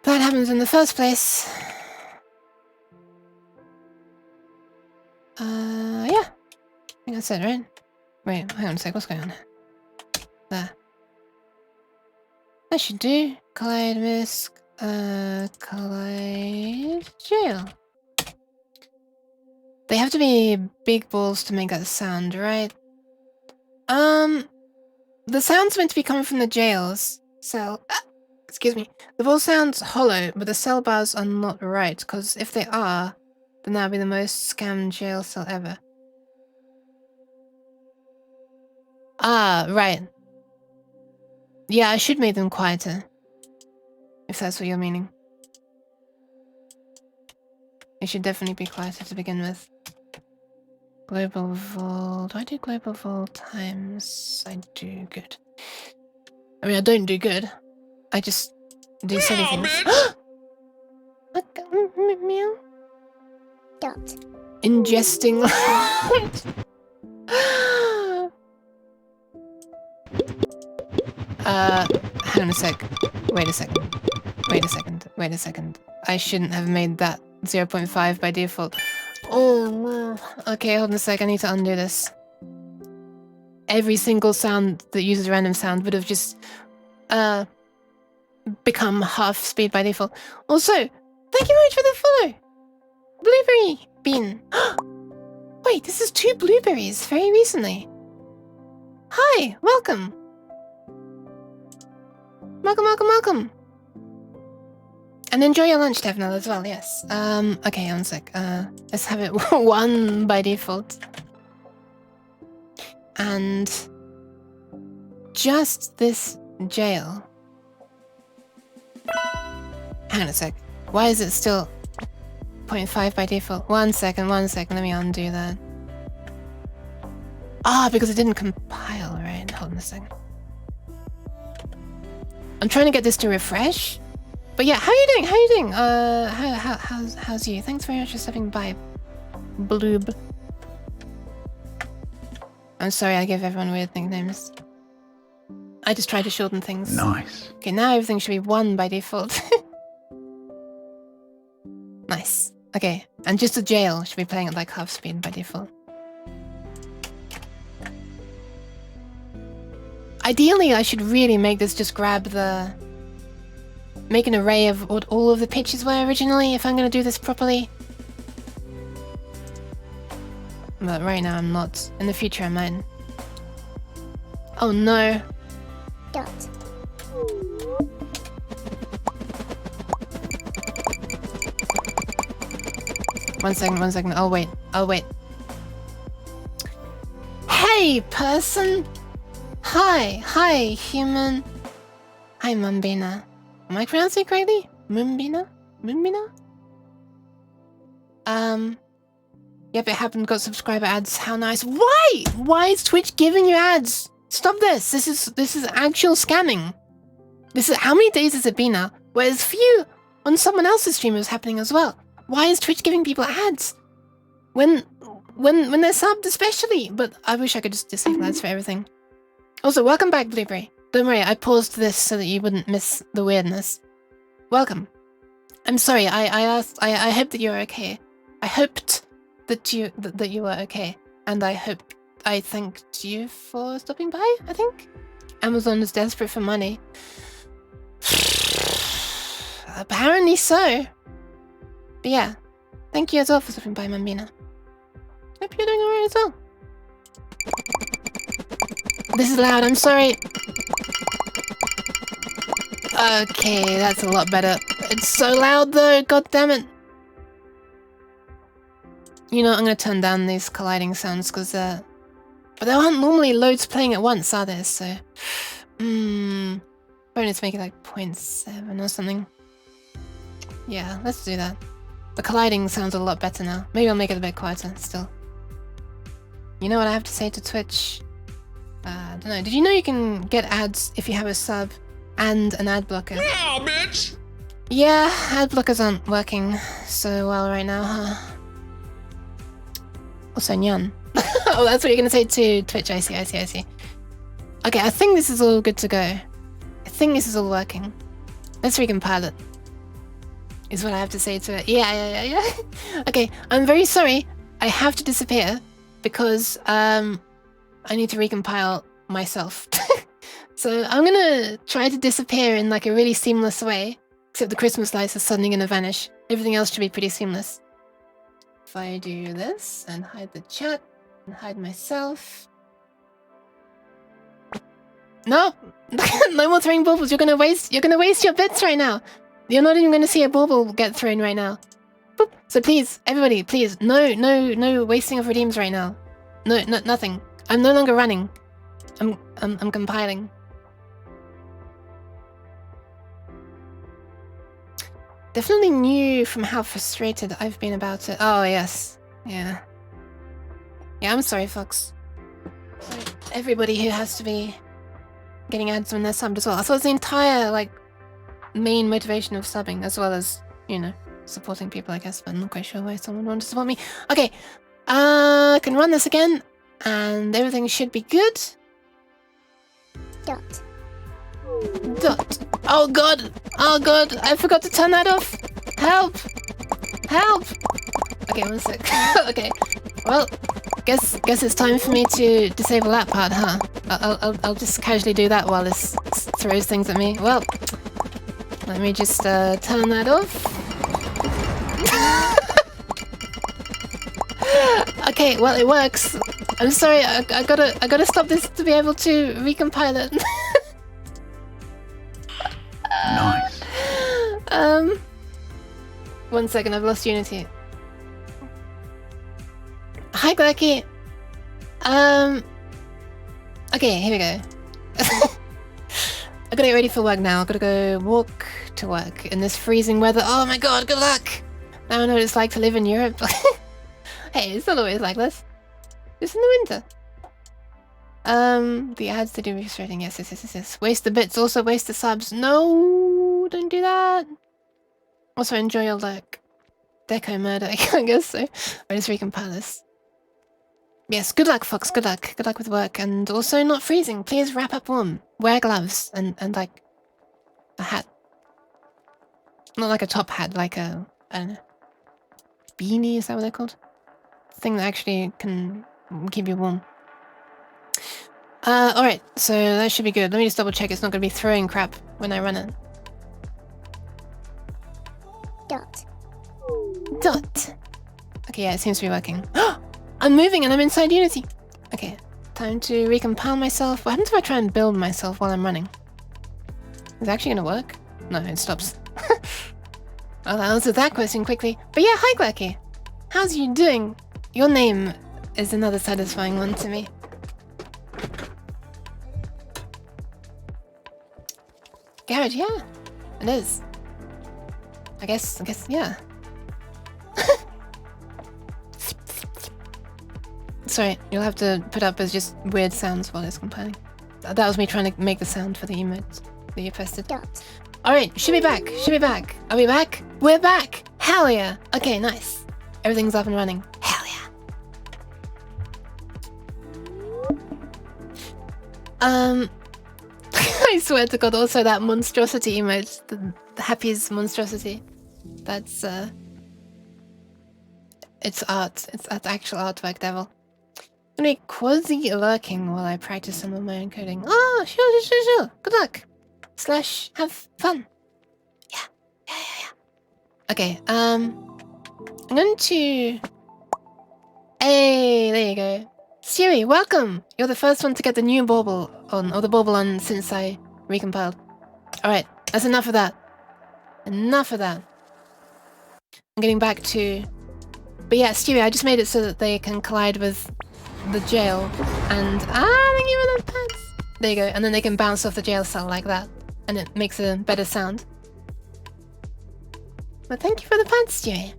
that happens in the first place. Yeah. I think that's it, right? Wait, hang on a sec, what's going on here? There. That should do. Collide misc, collide jail. They have to be big balls to make that sound, right? The sound's meant to be coming from the jails. Cell. Excuse me. The ball sounds hollow, but the cell bars are not right, because if they are, then that'll be the most scammed jail cell ever. Ah, right. Yeah, I should make them quieter. If that's what you're meaning. It should definitely be quieter to begin with. Global vol. Do I do global vol times? I do good. I mean, I don't do good. I just do silly things. Meow. Dot. Ingesting. Hang on a sec. Wait a second. Wait a second. Wait a second. I shouldn't have made that 0.5 by default. Oh no. Okay, hold on a sec. I need to undo this. Every single sound that uses random sound would have just become half speed by default. Also, thank you very much for the follow. Blueberry bean. Wait, this is 2 blueberries very recently. Hi, welcome. Welcome, welcome, welcome. And enjoy your lunch, Tevnal, as well, yes. Okay, one sec. Let's have it 1 by default. And just this jail. Hang on a sec. Why is it still 0.5 by default? One second, let me undo that. Ah, because it didn't compile, right? Hold on a second. I'm trying to get this to refresh. But yeah, how are you doing? How are you doing? How's you? Thanks very much for stopping by, Bloob. I'm sorry I give everyone weird nicknames. I just try to shorten things. Nice. Okay, now everything should be 1 by default. Nice. Okay, and just the jail should be playing at like half speed by default. Ideally, I should really make this just grab the... Make an array of what all of the pitches were originally, if I'm going to do this properly. But right now I'm not. In the future I might. Oh no. Dot. One second. I'll wait. Hey, person! Hi, human. Hi, Mumbina. Am I pronouncing it correctly? Mumbina? Yep, it happened. Got subscriber ads. How nice. Why? Why is Twitch giving you ads? Stop this. This is actual scamming. This is how many days has it been now? Whereas for you, on someone else's stream it was happening as well. Why is Twitch giving people ads? When they're subbed especially. But I wish I could just disable ads for everything. Also, welcome back, Blueberry. Don't worry, I paused this so that you wouldn't miss the weirdness. Welcome. I'm sorry, I hope that you're okay. I hoped that you were okay. And I thanked you for stopping by, I think? Amazon is desperate for money. Apparently so. But yeah, thank you as well for stopping by, Mambina. Hope you're doing alright as well. This is loud, I'm sorry. Okay, that's a lot better. It's so loud though, god damn it. You know, I'm gonna turn down these colliding sounds because but there aren't normally loads playing at once, are there? So probably need to make it like 0.7 or something. Yeah, let's do that. The colliding sounds a lot better now. Maybe I'll make it a bit quieter still. You know what I have to say to Twitch? I don't know. Did you know you can get ads if you have a sub and an ad blocker? Yeah, bitch! Yeah, ad blockers aren't working so well right now, huh? Also, Nyan. Oh, that's what you're gonna say to Twitch. I see. Okay, I think this is all good to go. I think this is all working. Let's recompile it. Is what I have to say to it. Yeah. Okay, I'm very sorry. I have to disappear because I need to recompile myself. So I'm gonna try to disappear in like a really seamless way. Except the Christmas lights are suddenly gonna vanish. Everything else should be pretty seamless. If I do this and hide the chat and hide myself. No! No more throwing baubles. You're gonna waste your bits right now. You're not even gonna see a bauble get thrown right now. Boop. So please, everybody, please, no wasting of redeems right now. No, nothing. I'm no longer running. I'm compiling. Definitely knew from how frustrated I've been about it. Oh yes, yeah. Yeah, I'm sorry, Fox. Sorry, everybody who has to be getting ads when they're subbed as well. I thought it was the entire like main motivation of subbing, as well as, you know, supporting people, I guess, but I'm not quite sure why someone would want to support me. Okay, I can run this again, and everything should be good. Dot. Dot. Oh god! Oh god! I forgot to turn that off! Help! Help! Okay, 1 sec. Okay. Well, guess it's time for me to disable that part, huh? I'll just casually do that while this throws things at me. Well, let me just turn that off. Okay, well it works. I'm sorry, I gotta stop this to be able to recompile it. Nice. 1 second, I've lost Unity. Hi, Glucky. Okay, here we go. I gotta get ready for work now. I gotta go walk to work in this freezing weather. Oh my god, good luck! Now I know what it's like to live in Europe. Hey, it's not always like this. Just in the winter. The ads they do be frustrating. Yes. Waste the bits, also waste the subs. No, don't do that. Also enjoy your like deco murder, I guess so. I just recompile this. Yes, good luck, Fox. Good luck. Good luck with work, and also not freezing. Please wrap up warm. Wear gloves and like a hat. Not like a top hat, like a, I don't know, beanie. Is that what they're called? Thing that actually can keep you warm. Alright, so that should be good. Let me just double check it's not going to be throwing crap when I run it. Dot. Dot. Okay, yeah, it seems to be working. I'm moving and I'm inside Unity. Okay, time to recompile myself. What happens if I try and build myself while I'm running? Is it actually going to work? No, it stops. I'll answer that question quickly. But yeah, hi Glucky. How's you doing? Your name is another satisfying one to me. Garage, yeah, it is. I guess, yeah. Sorry, you'll have to put up as just weird sounds while it's compiling. That was me trying to make the sound for the emotes that you posted. Dot. Alright, should be back. Are we back? We're back! Hell yeah! Okay, nice. Everything's up and running. Hell yeah. I swear to god, also that monstrosity emote, the happiest monstrosity. That's it's art. It's actual artwork, devil. I'm gonna be quasi lurking while I practice some of my own coding. Oh, sure. Good luck. / have fun. Yeah. Okay, I'm going to... Hey, there you go. Stewie, welcome! You're the first one to get the new bauble on, or the bauble on since I recompiled. Alright, that's enough of that. Enough of that. I'm getting back to... But yeah, Stewie, I just made it so that they can collide with the jail. And... thank you for the pads! There you go, and then they can bounce off the jail cell like that. And it makes a better sound. But thank you for the pads, Stewie.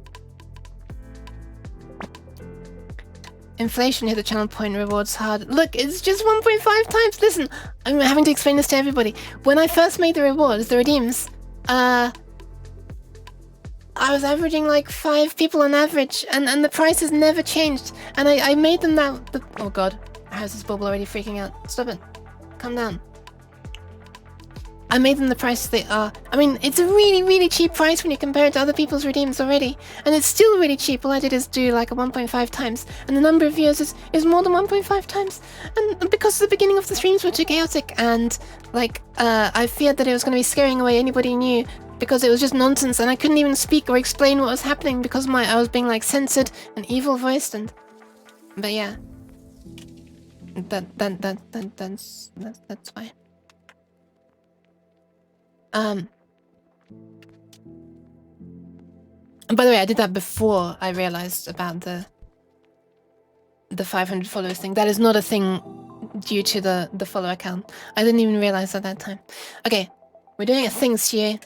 Inflation hit the channel point rewards hard. Look, it's just 1.5 times. Listen, I'm having to explain this to everybody. When I first made the rewards, the redeems, I was averaging like 5 people on average, and the prices never changed. And I made them that... Oh god, how's this bubble already freaking out? Stop it. Calm down. I made them the price they are. I mean, it's a really cheap price when you compare it to other people's redeems already. And it's still really cheap. All I did is do like a 1.5 times. And the number of viewers is more than 1.5 times. And because the beginning of the streams were too chaotic. And like, I feared that it was going to be scaring away anybody new. Because it was just nonsense. And I couldn't even speak or explain what was happening. Because I was being like censored and evil voiced. But yeah. That's fine. And by the way, I did that before I realized about the 500 followers thing. That is not a thing due to the follower count. I didn't even realize at that time. Okay, we're doing a thing, Stu.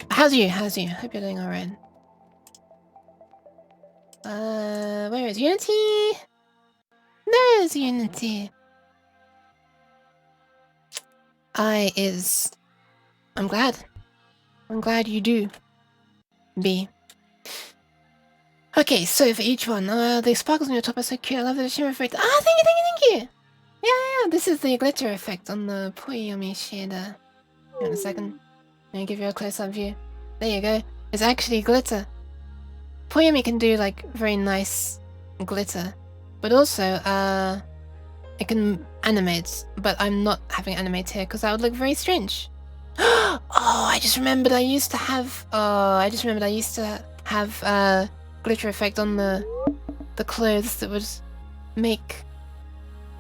How's you? Hope you're doing alright. Where is Unity? There's Unity. I'm glad. I'm glad you do. B. Okay, so for each one, the sparkles on your top are so cute. I love the shimmer effect. Ah, thank you. Yeah. This is the glitter effect on the Poyomi shader. In a second, let me give you a close-up view. There you go. It's actually glitter. Poyomi can do like very nice glitter, but also it can animate. But I'm not having animate here because that would look very strange. Oh, I just remembered I used to have. Glitter effect on the clothes that would make.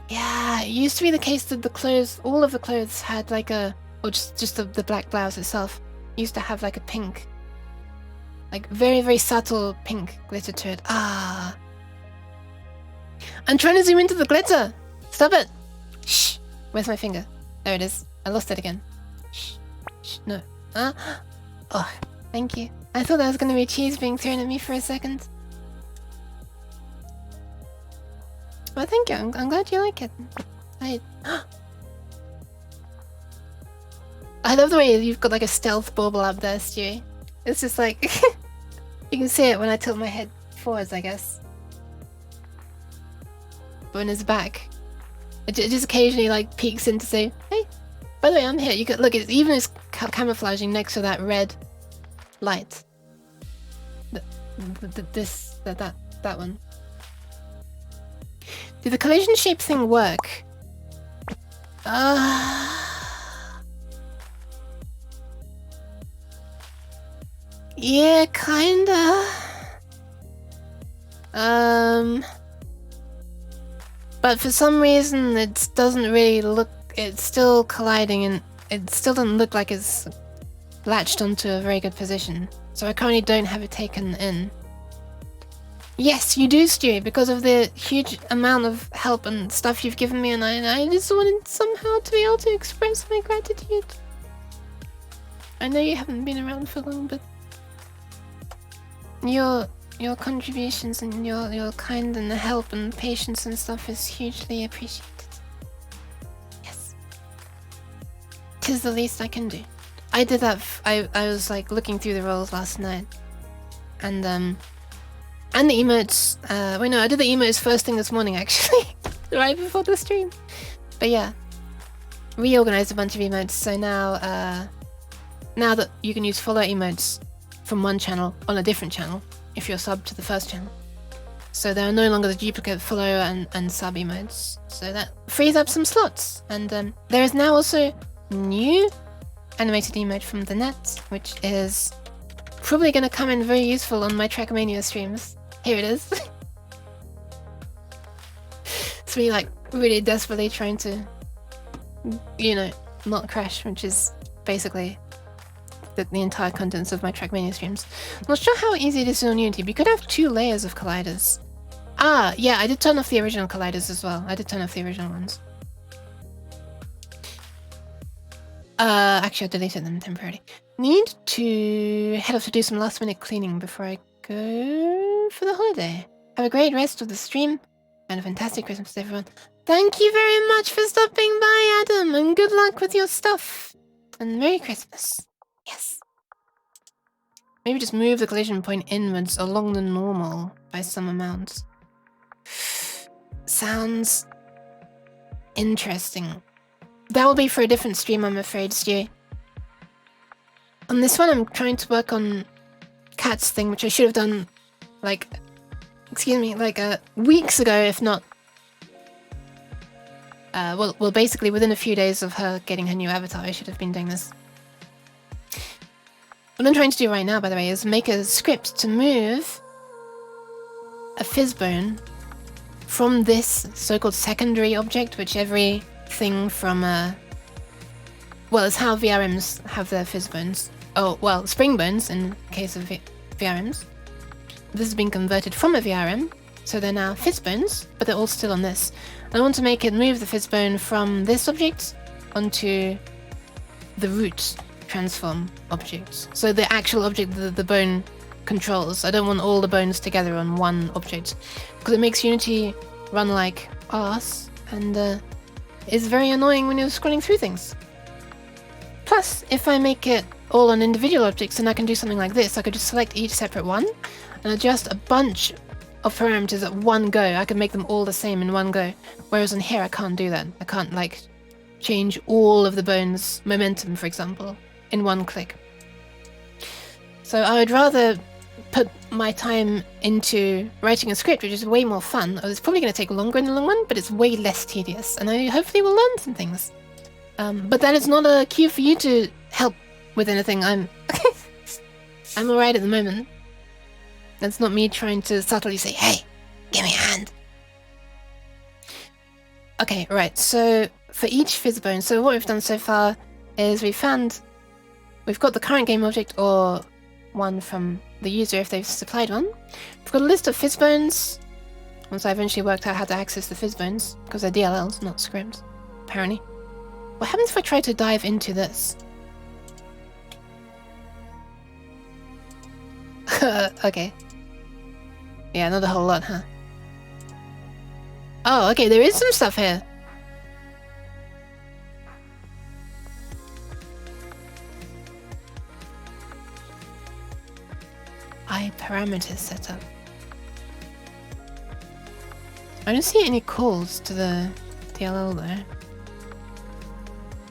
Yeah, it used to be the case that the clothes, all of the clothes had like a, or just the black blouse itself used to have like a pink, like very, very subtle pink glitter to it. Ah. I'm trying to zoom into the glitter. Stop it. Shh. Where's my finger? There it is. I lost it again. Shh. No. Oh, thank you. I thought that was going to be cheese being thrown at me for a second. Well, thank you. I'm glad you like it. I love the way you've got like a stealth bauble up there, Stewie. It's just like... you can see it when I tilt my head forwards, I guess. But when it's back, it just occasionally like peeks in to say, hey, by the way, I'm here. You can look, it's even is camouflaging next to that red light. That one. Did the collision shape thing work? Yeah, kinda. But for some reason it doesn't really look, it's still colliding and it still doesn't look like it's latched onto a very good position. So I currently don't have it taken in. Yes, you do, Stu, because of the huge amount of help and stuff you've given me, and I just wanted somehow to be able to express my gratitude. I know you haven't been around for long, but your contributions and your kind and help and patience and stuff is hugely appreciated. Yes. 'Tis the least I can do. I did that, I was like looking through the roles last night, and the emotes, wait no, I did the emotes first thing this morning actually, right before the stream. But yeah, reorganized a bunch of emotes, so now, now that you can use follow emotes from one channel on a different channel, if you're subbed to the first channel. So there are no longer the duplicate follow and sub emotes, so that frees up some slots. And there is now also new animated emote from the net, which is probably going to come in very useful on my Trackmania streams. Here it is. It's me like really desperately trying to, you know, not crash, which is basically the entire contents of my Trackmania streams. Not sure how easy it is on Unity. We could have 2 layers of colliders. Ah, yeah, I did turn off the original colliders as well. I did turn off the original ones. Actually I deleted them temporarily. Need to head off to do some last minute cleaning before I go for the holiday. Have a great rest of the stream and a fantastic Christmas to everyone. Thank you very much for stopping by, Adam, and good luck with your stuff. And Merry Christmas. Yes. Maybe just move the collision point inwards along the normal by some amount. Sounds interesting. That will be for a different stream, I'm afraid, Stu. On this one, I'm trying to work on Kaat's thing, which I should have done, like, excuse me, like weeks ago, if not. Well, basically within a few days of her getting her new avatar, I should have been doing this. What I'm trying to do right now, by the way, is make a script to move a fizzbone from this so-called secondary object, which everything from well, it's how VRMs have their fizzbones. Oh, well, springbones in case of VRMs. This has been converted from a VRM So they're now fizz bones, but they're all still on this. I want to make it move the fizz bone from this object onto the root transform object. So the actual object that the bone controls. I don't want all the bones together on one object, because it makes Unity run like arse, and it's very annoying when you're scrolling through things. Plus, if I make it all on individual objects, then I can do something like this. I could just select each separate one and adjust a bunch of parameters at one go. I can make them all the same in one go. Whereas on here, I can't do that. I can't, like, change all of the bones' momentum, for example, in one click. So I would rather put my time into writing a script, which is way more fun. It's probably going to take longer in the long run, but it's way less tedious, and I hopefully will learn some things. But that is not a cue for you to help with anything. I'm alright at the moment. That's not me trying to subtly say, hey, give me a hand. Okay, right, so for each fizz bone, so what we've done so far is we've got the current game object or one from the user if they've supplied one. We've got a list of fizz bones. Once I eventually worked out how to access the fizz bones, because they're DLLs, not scripts, apparently. What happens if I try to dive into this? Okay. Yeah, not a whole lot, huh? Oh, okay, there is some stuff here. Parameters setup. I don't see any calls to the DLL though.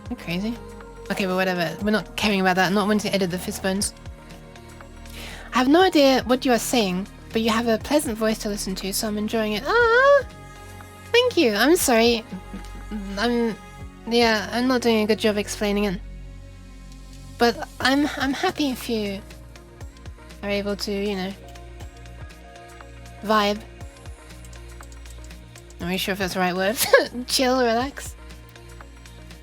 You're crazy. Okay, but whatever. We're not caring about that. I'm not wanting to edit the fizz bones. I have no idea what you are saying, but you have a pleasant voice to listen to, so I'm enjoying it. Ah, thank you. I'm sorry. I'm not doing a good job explaining it. But I'm happy if you are able to, you know, vibe. Not really sure if that's the right word. Chill, relax.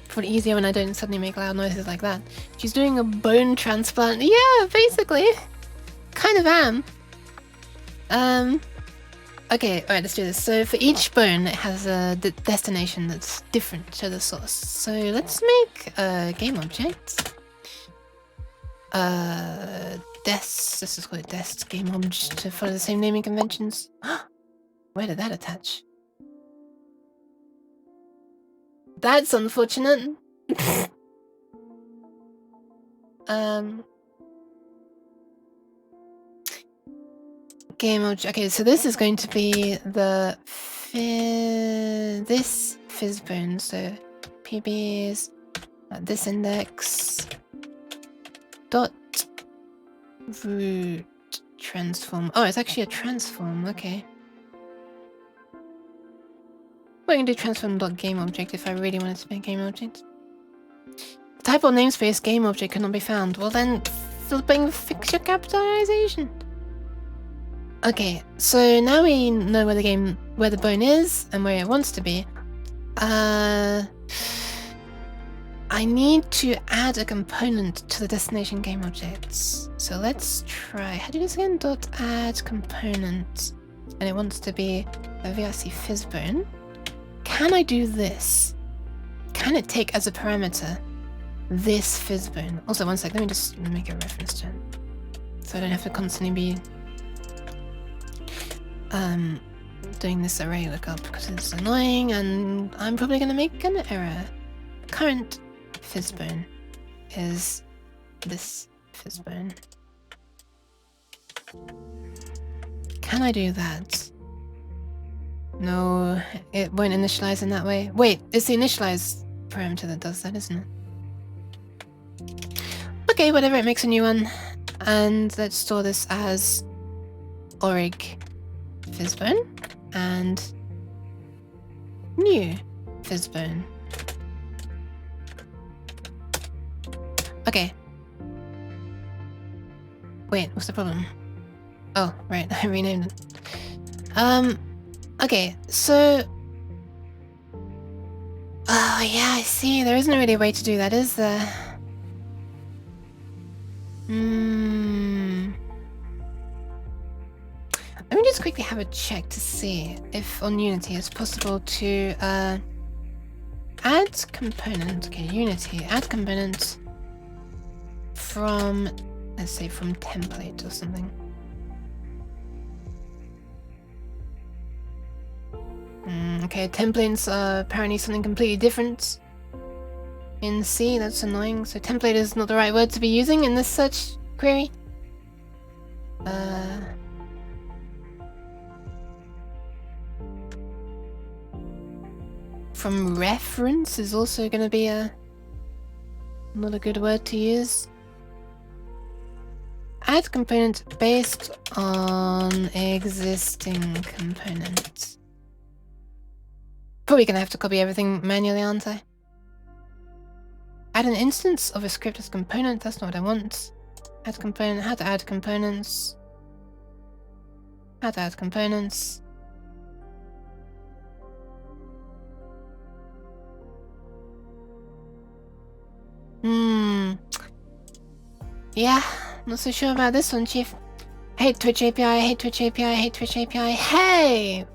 Probably easier when I don't suddenly make loud noises like that. She's doing a bone transplant. Yeah, basically. Kind of am. Okay, alright, let's do this. So for each bone, it has a destination that's different to the source. So let's make a game object. Let's just call it dest game object to follow the same naming conventions. Where did that attach? That's unfortunate. Game object. Okay, so this is going to be the this fizz bone. So PBs at this index dot root transform. Oh, it's actually a transform. Okay. We're going to do transform.gameObject if I really wanted to make game object. The type or namespace game object cannot be found. Well then, fix your capitalization. Okay, so now we know where the bone is and where it wants to be. I need to add a component to the destination game objects. So let's try. How do you do this again? Dot add component, and it wants to be a VRC fizz bone. Can I do this? Can it take as a parameter this fizz bone? Also, one sec, let me just make a reference to it. So I don't have to constantly be doing this array lookup because it's annoying and I'm probably going to make an error. Current fizz bone is this fizz bone. Can I do that? No, it won't initialize in that way. Wait, it's the initialize parameter that does that, isn't it? Okay, whatever, it makes a new one. And let's store this as orig fizzbone and new fizzbone. Okay. Wait, what's the problem? Oh, right, I renamed it. Okay, so... Oh, yeah, I see. There isn't really a way to do that, is there? Let me just quickly have a check to see if on Unity it's possible to add component. Okay, Unity, add component from, let's say from template or something. Okay, templates are apparently something completely different in C. That's annoying. So template is not the right word to be using in this search query. From reference is also going to be not a good word to use. Add component based on existing components. Probably gonna have to copy everything manually, aren't I? Add an instance of a script as component. That's not what I want. Add component. How to add components. How to add components. Yeah, not so sure about this one, Chief. Hate Twitch API, hate Twitch API, hate Twitch API. Hey!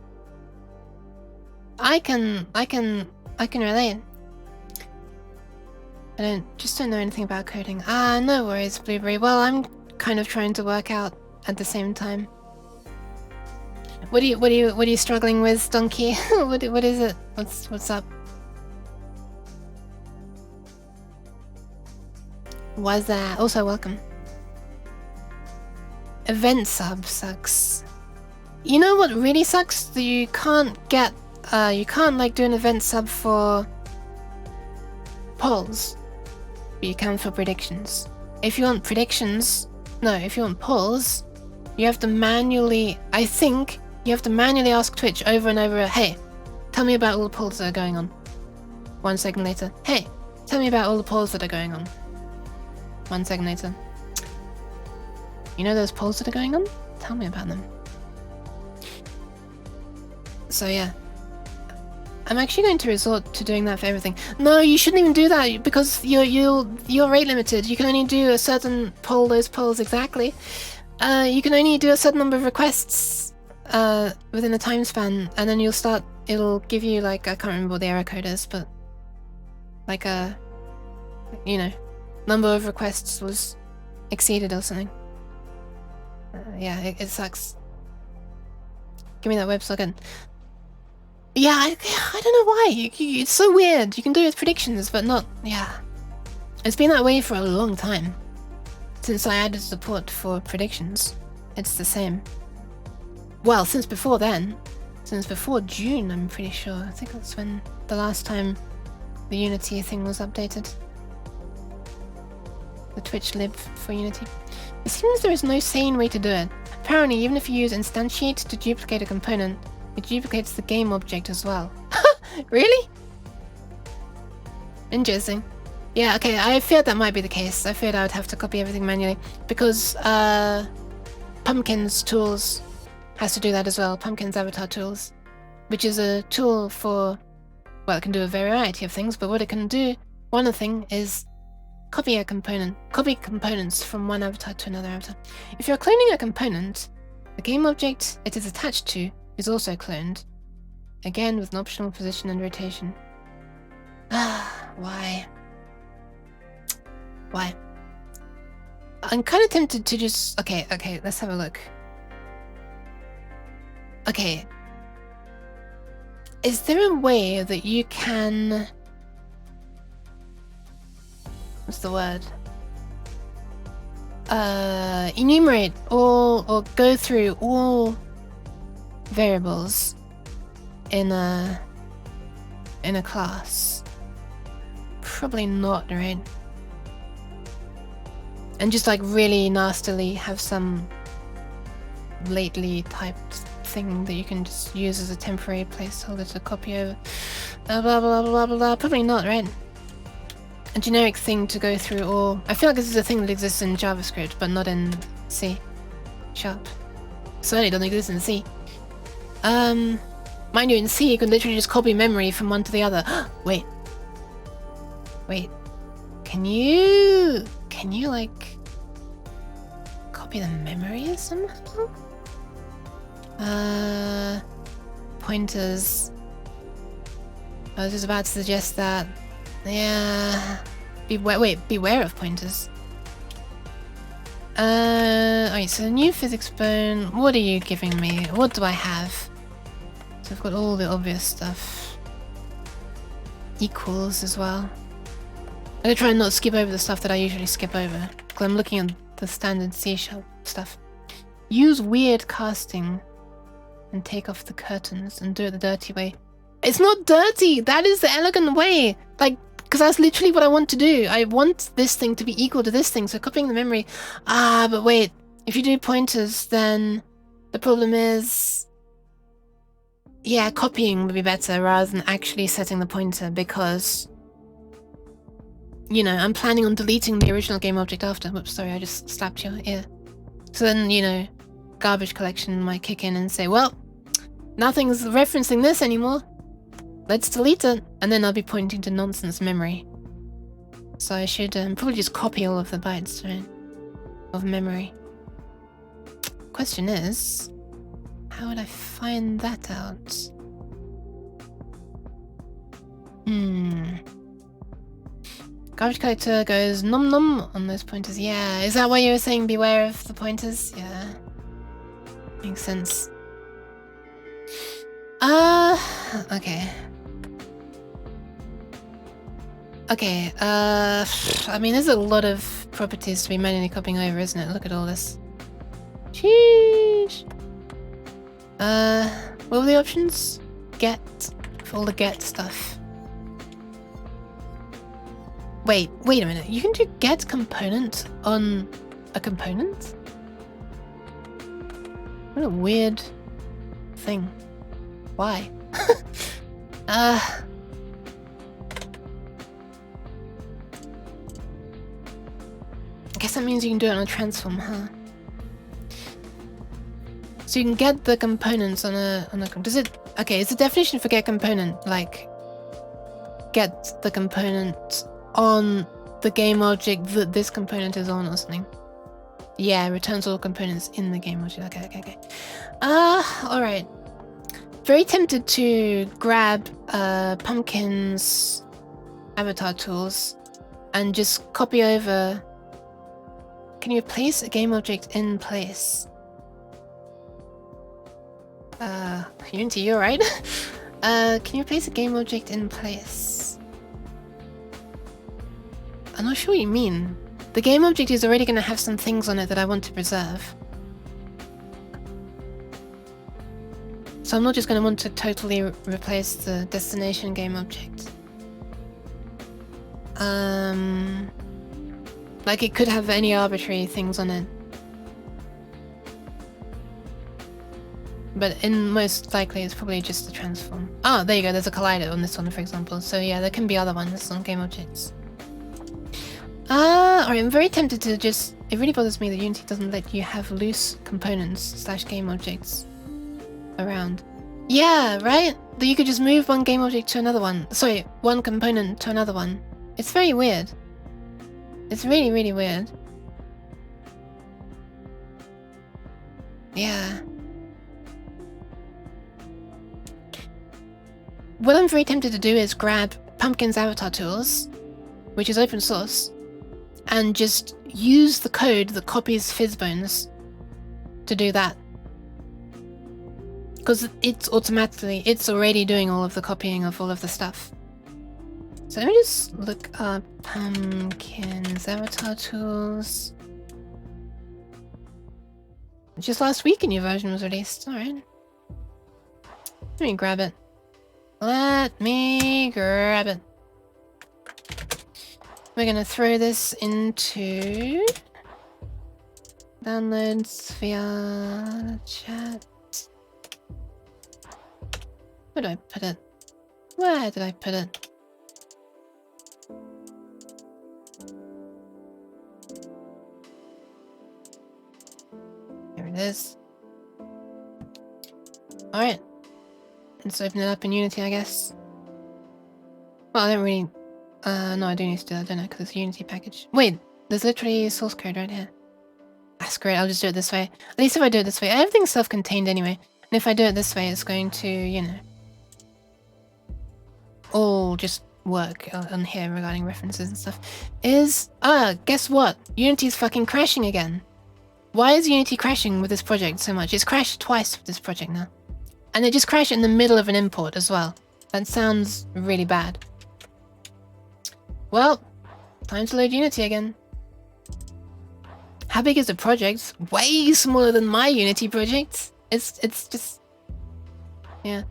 I can relate. I just don't know anything about coding. Ah, no worries, Blueberry. Well, I'm kind of trying to work out at the same time. What are you struggling with, Donkey? what is it? What's up? Why's that? Also, welcome. Event sub sucks. You know what really sucks? That you can't get, you can't like do an event sub for polls, but you can for predictions. If you want predictions, no, if you want polls, you have to manually, I think, you have to manually ask Twitch over and over, hey, tell me about all the polls that are going on. 1 second later, hey, tell me about all the polls that are going on. 1 second later. You know those polls that are going on? Tell me about them. So yeah. I'm actually going to resort to doing that for everything. No, you shouldn't even do that because you're rate limited. You can only do a certain poll, those polls exactly. You can only do a certain number of requests within a time span, and then it'll give you like, I can't remember what the error code is, but like a, you know, number of requests was exceeded or something. Yeah, it sucks. Give me that WebSocket. Yeah, I don't know why. It's so weird. You can do it with predictions, but not... Yeah. It's been that way for a long time. Since I added support for predictions. It's the same. Well, since before then. Since before June, I'm pretty sure. I think that's when the last time the Unity thing was updated. The Twitch lib for Unity. It seems there is no sane way to do it. Apparently, even if you use instantiate to duplicate a component, it duplicates the game object as well. Really? Interesting. Yeah, okay, I feared that might be the case. I feared I would have to copy everything manually. Because, Pumpkin's tools has to do that as well. Pumpkin's avatar tools. Which is a tool for... Well, it can do a variety of things, but what it can do, one thing is copy a component. Copy components from one avatar to another avatar. If you're cloning a component, the game object it is attached to is also cloned. Again, with an optional position and rotation. Why? Why? I'm kind of tempted to just... Okay, let's have a look. Okay. Is there a way that you can... What's the word? Enumerate all, or go through all variables in a class? Probably not, right? And just like really nastily have some lately typed thing that you can just use as a temporary placeholder to copy over. Blah blah blah blah blah blah. Probably not, right? A generic thing to go through all... I feel like this is a thing that exists in JavaScript, but not in C#. Certainly doesn't exist in C. Mind you, in C you can literally just copy memory from one to the other. Wait. Can you like... copy the memory somehow? Pointers. I was just about to suggest that. Yeah. Beware of pointers. Alright, so new physics bone. What are you giving me? What do I have? So I've got all the obvious stuff. Equals as well. I'm gonna try and not skip over the stuff that I usually skip over. Because I'm looking at the standard C# stuff. Use weird casting. And take off the curtains and do it the dirty way. It's not dirty! That is the elegant way! Like, because that's literally what I want to do. I want this thing to be equal to this thing, so copying the memory. Ah, but wait. If you do pointers, then the problem is... Yeah, copying would be better rather than actually setting the pointer, because... You know, I'm planning on deleting the original game object after. Whoops, sorry, I just slapped your ear. So then, you know, garbage collection might kick in and say, well, nothing's referencing this anymore. Let's delete it. And then I'll be pointing to nonsense memory. So I should probably just copy all of the bytes, right, of memory. Question is, how would I find that out? Garbage collector goes nom nom on those pointers. Yeah, is that why you were saying beware of the pointers? Yeah. Makes sense. Okay. Okay, I mean, there's a lot of properties to be manually copying over, isn't it? Look at all this. Sheesh. What were the options? Get, for all the get stuff. Wait a minute. You can do get component on a component? What a weird thing. Why? I guess that means you can do it on a transform, huh? So you can get the components on a does it, okay, is the definition for get component like get the component on the game object that this component is on or something? Yeah, returns all components in the game object. Okay. Alright. Very tempted to grab Pumpkin's avatar tools and just copy over. Can you place a game object in place? Unity, you're right. Can you place a game object in place? I'm not sure what you mean. The game object is already going to have some things on it that I want to preserve. So I'm not just going to want to totally replace the destination game object. Like it could have any arbitrary things on it. But in most likely it's probably just a transform. Oh, there you go, there's a collider on this one, for example. So yeah, there can be other ones on game objects. Alright, I'm very tempted to just... It really bothers me that Unity doesn't let you have loose components / game objects around. Yeah, right? That you could just move one game object to another one. Sorry, one component to another one. It's very weird. It's really, really weird. Yeah. What I'm very tempted to do is grab Pumpkin's avatar tools, which is open source, and just use the code that copies Fizzbones to do that. Because it's already doing all of the copying of all of the stuff. So let me just look up Pumpkin's avatar tools. Just last week a new version was released. Alright. Let me grab it. Let me grab it. We're gonna throw this into downloads VRChat. Where do I put it? Where did I put it? Here it is. Alright. Let's open it up in Unity, I guess. Well, I don't really... no, I do need to do that, don't I? Because it's a Unity package. Wait, there's literally source code right here. Ah, screw it, I'll just do it this way. At least if I do it this way, everything's self-contained anyway. And if I do it this way, it's going to, you know, all just work on here regarding references and stuff. Guess what? Unity's fucking crashing again. Why is Unity crashing with this project so much? It's crashed twice with this project now. And it just crashed in the middle of an import as well. That sounds really bad. Well, time to load Unity again. How big is the project? Way smaller than my Unity project. It's just... yeah.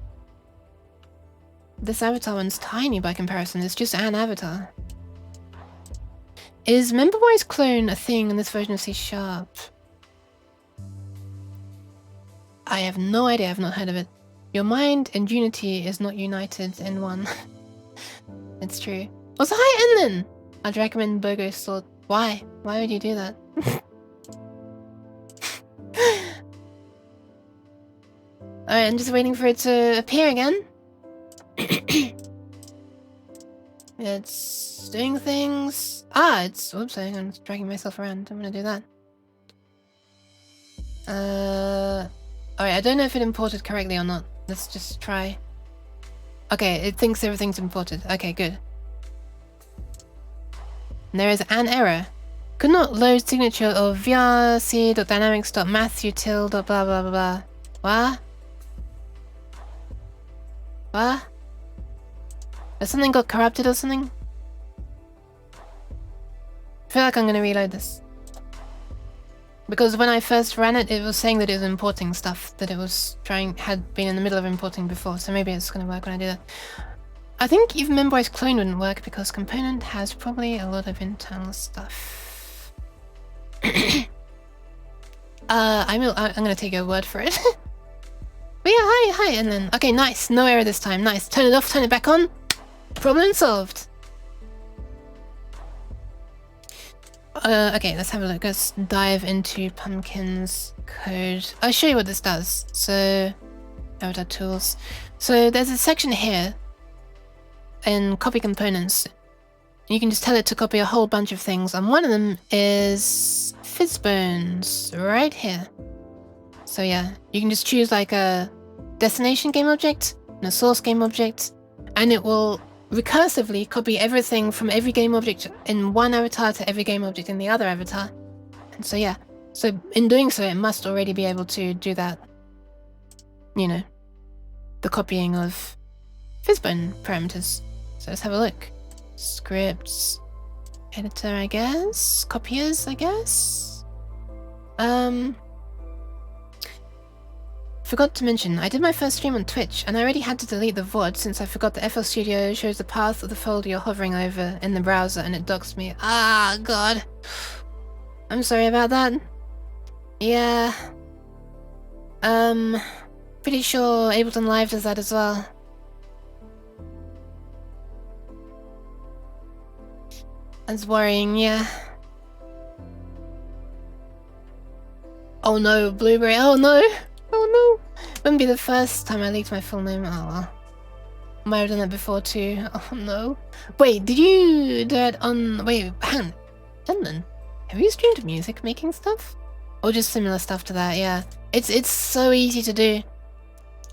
This avatar one's tiny by comparison. It's just an avatar. Is memberwise clone a thing in this version of C#? I have no idea. I've not heard of it. Your mind and Unity is not united in one. It's true. Also, hi, Enlin! I'd recommend Bogo Sword. Why? Why would you do that? Alright, I'm just waiting for it to appear again. It's doing things. It's... Oops, I'm dragging myself around. I'm gonna do that. Alright, I don't know if it imported correctly or not. Let's just try. Okay, it thinks everything's imported. Okay, good. And there is an error. Could not load signature of vrc.dynamics.mathsutil. Blah blah blah blah. What? What? Has something got corrupted or something? I feel like I'm gonna reload this. Because when I first ran it, it was saying that it was importing stuff that it was had been in the middle of importing before, so maybe it's gonna work when I do that. I think even memorize clone wouldn't work because component has probably a lot of internal stuff. I'm gonna take your word for it. But yeah, hi, and then okay, nice, no error this time, nice. Turn it off, turn it back on. Problem solved. Okay, let's have a look. Let's dive into Pumpkin's code. I'll show you what this does. So, avatar tools. So there's a section here in copy components. You can just tell it to copy a whole bunch of things, and one of them is Fizzbones right here. So yeah, you can just choose like a destination game object and a source game object, and it will recursively copy everything from every game object in one avatar to every game object in the other avatar. And so yeah, so in doing so, it must already be able to do that, you know, the copying of Fizzbone parameters. So let's have a look. Scripts, editor, I guess, copiers, I guess. Forgot to mention, I did my first stream on Twitch, and I already had to delete the VOD since I forgot that FL Studio shows the path of the folder you're hovering over in the browser, and it doxed me. Ah, God. I'm sorry about that. Yeah. Pretty sure Ableton Live does that as well. That's worrying, yeah. Oh no, Blueberry, oh no! Oh no! Wouldn't be the first time I leaked my full name. Oh well. Might have done that before too. Oh no. Wait, did you do it on... Wait, hang on. London, have you streamed music making stuff? Or just similar stuff to that, yeah. It's so easy to do.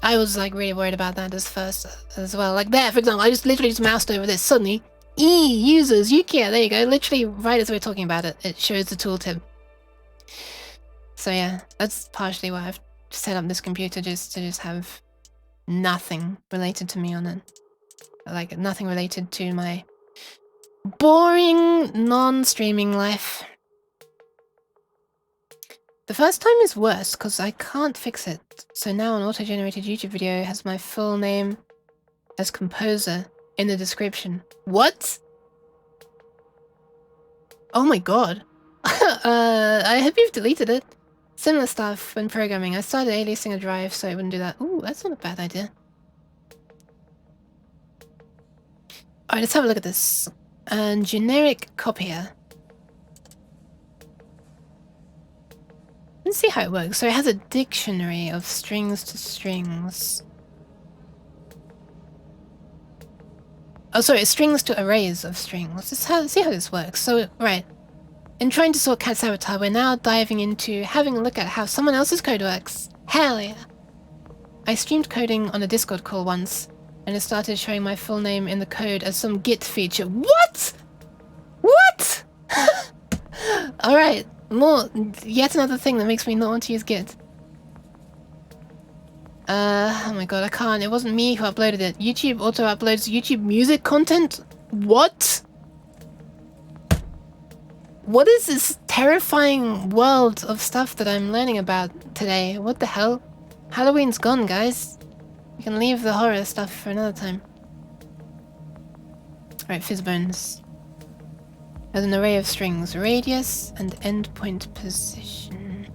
I was like really worried about that as well. Like there, for example, I just literally just moused over this. Suddenly, users, Yukia, there you go. Literally right as we're talking about it, it shows the tooltip. So yeah, that's partially why I've set up this computer, just to have nothing related to me on it. Like nothing related to my boring non-streaming life. The first time is worse because I can't fix it. So now an auto-generated YouTube video has my full name as composer in the description. What? Oh my god. I hope you've deleted it. Similar stuff when programming. I started aliasing a drive so it wouldn't do that. Ooh, that's not a bad idea. Alright, let's have a look at this. Generic copier. Let's see how it works. So it has a dictionary of strings to strings. Oh, sorry, strings to arrays of strings. Let's see how this works. So, right. In trying to sort Kaat's avatar, we're now diving into having a look at how someone else's code works. Hell yeah. I streamed coding on a Discord call once, and it started showing my full name in the code as some Git feature. What? What? Alright, yet another thing that makes me not want to use Git. Oh my god, I can't. It wasn't me who uploaded it. YouTube auto-uploads YouTube music content? What? What is this terrifying world of stuff that I'm learning about today? What the hell? Halloween's gone, guys. We can leave the horror stuff for another time. Alright, fizzbones. There's an array of strings. Radius and endpoint position.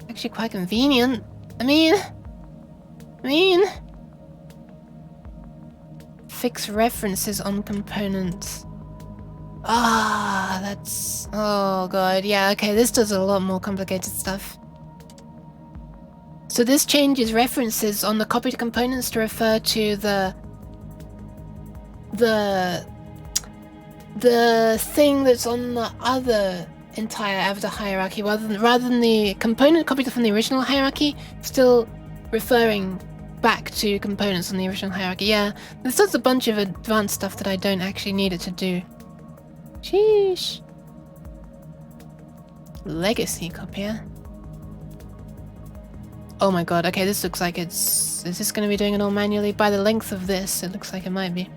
Actually quite convenient. I mean... Fix references on components. Ah, that's... Oh god, yeah, okay, this does a lot more complicated stuff. So this changes references on the copied components to refer to the thing that's on the other entire avatar hierarchy, rather than the component copied from the original hierarchy still referring back to components on the original hierarchy. Yeah, this does a bunch of advanced stuff that I don't actually need it to do. Sheesh. Legacy copier. Oh my god, okay, this looks like it's... Is this going to be doing it all manually? By the length of this, it looks like it might be.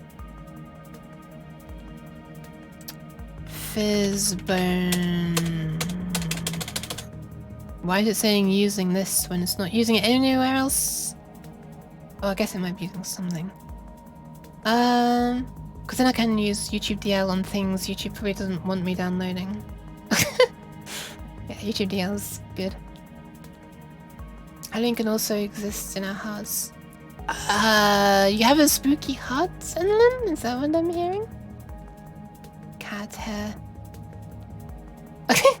Fizzbone. Why is it saying using this when it's not using it anywhere else? Oh, I guess it might be using something. Because then I can use YouTube DL on things YouTube probably doesn't want me downloading. Yeah, YouTube DL is good. Halloween can also exist in our hearts. You have a spooky heart, Senlin? Is that what I'm hearing? Cat hair. Okay.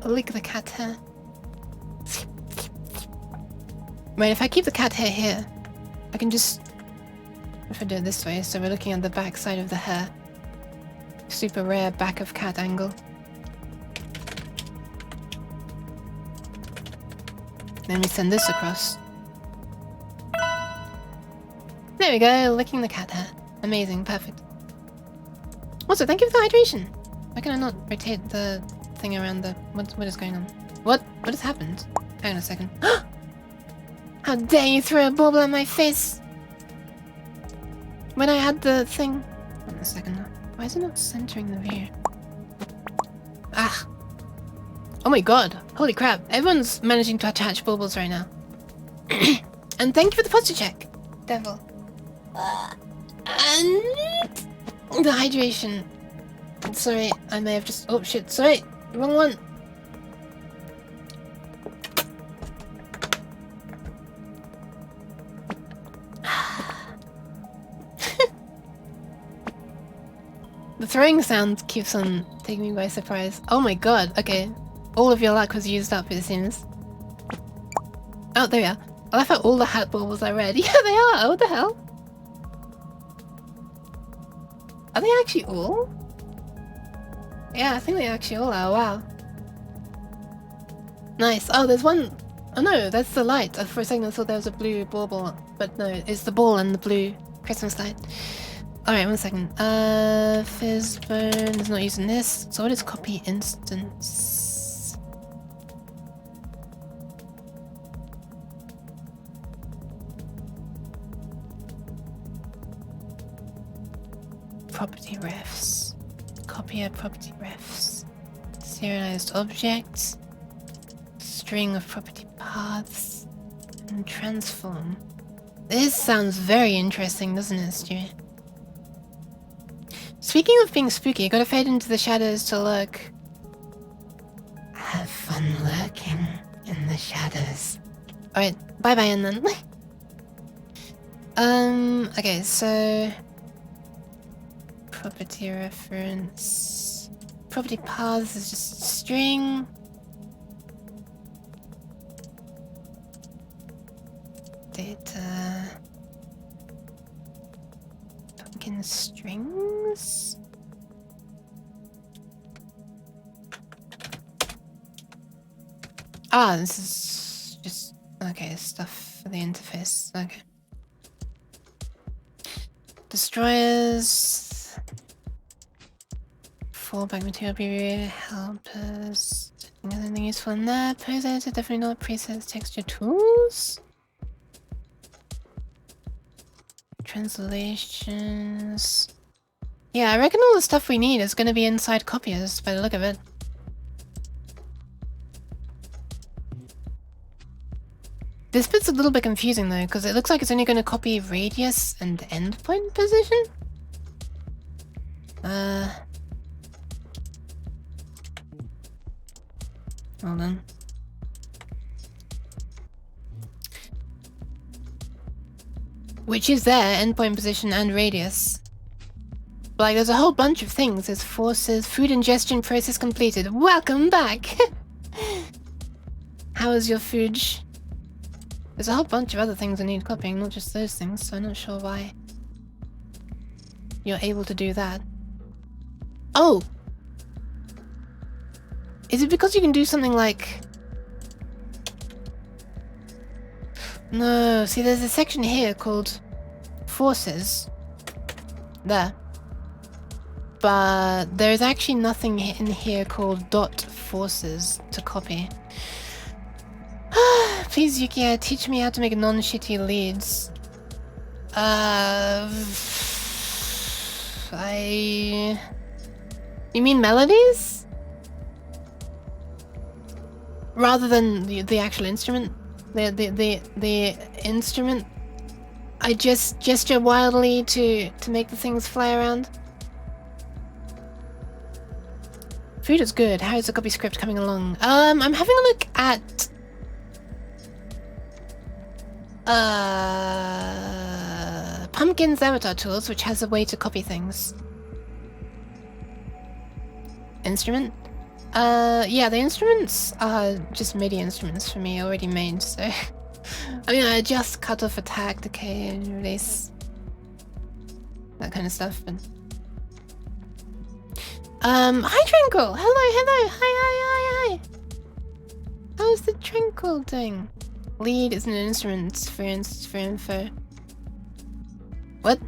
Lick the cat hair. Right, if I keep the cat hair here, I can just... If I do it this way, so we're looking at the back side of the hair. Super rare back of cat angle. Then we send this across. There we go, licking the cat hair. Amazing, perfect. Also, thank you for the hydration. Why can I not rotate the thing around the... What is going on? What has happened? Hang on a second. How dare you throw a bauble at my face! When I had the thing... Hang on a second. Why is it not centering the view? Ah! Oh my god! Holy crap! Everyone's managing to attach baubles right now. And thank you for the posture check, devil. And the hydration. Sorry, I may have just... Oh shit, sorry! Wrong one! The throwing sound keeps on taking me by surprise. Oh my god, okay. All of your luck was used up, it seems. Oh, there we are. I left out all the hat baubles I read. Yeah, they are! What the hell? Are they actually all? Yeah, I think they actually all are. Wow. Nice. Oh, there's one... Oh no, that's the light. For a second I thought there was a blue bauble. But no, it's the ball and the blue Christmas light. Alright, 1 second. Fizzbone is not using this. So what is copy instance? Property refs. Copier property refs. Serialized objects. String of property paths. And transform. This sounds very interesting, doesn't it, Stuart? Speaking of being spooky, gotta fade into the shadows to lurk. Have fun lurking in the shadows. Alright, bye-bye and then. Okay, so... Property reference... Property paths is just string. Data... Pumpkin strings? Ah, this is just... Okay, stuff for the interface. Okay. Destroyers. Fallback material preview. Helpers. Anything useful in there? Pose editor, definitely not. Presets, texture tools. Translations. Yeah, I reckon all the stuff we need is going to be inside copiers by the look of it. This bit's a little bit confusing though, because it looks like it's only going to copy radius and endpoint position. Hold on. Which is there, endpoint position and radius. But like, there's a whole bunch of things. There's forces, food ingestion process completed. Welcome back! How is your food? There's a whole bunch of other things that need copying, not just those things, so I'm not sure why you're able to do that. Oh! Is it because you can do something like... No, see there's a section here called forces. There. But there's actually nothing in here called dot forces to copy. Please, Yuki, teach me how to make non-shitty leads. You mean melodies? Rather than the actual instrument? The instrument? I just gesture wildly to make the things fly around? Food is good. How is the copy script coming along? I'm having a look at... Pumpkin's avatar tools, which has a way to copy things. Instrument? Yeah, the instruments are just MIDI instruments for me, already made, so... I mean, I adjust cutoff, attack, decay, and release. That kind of stuff, but... hi Tranquil! Hello! Hi! How's the Tranquil thing? Lead is an instrument for info. What?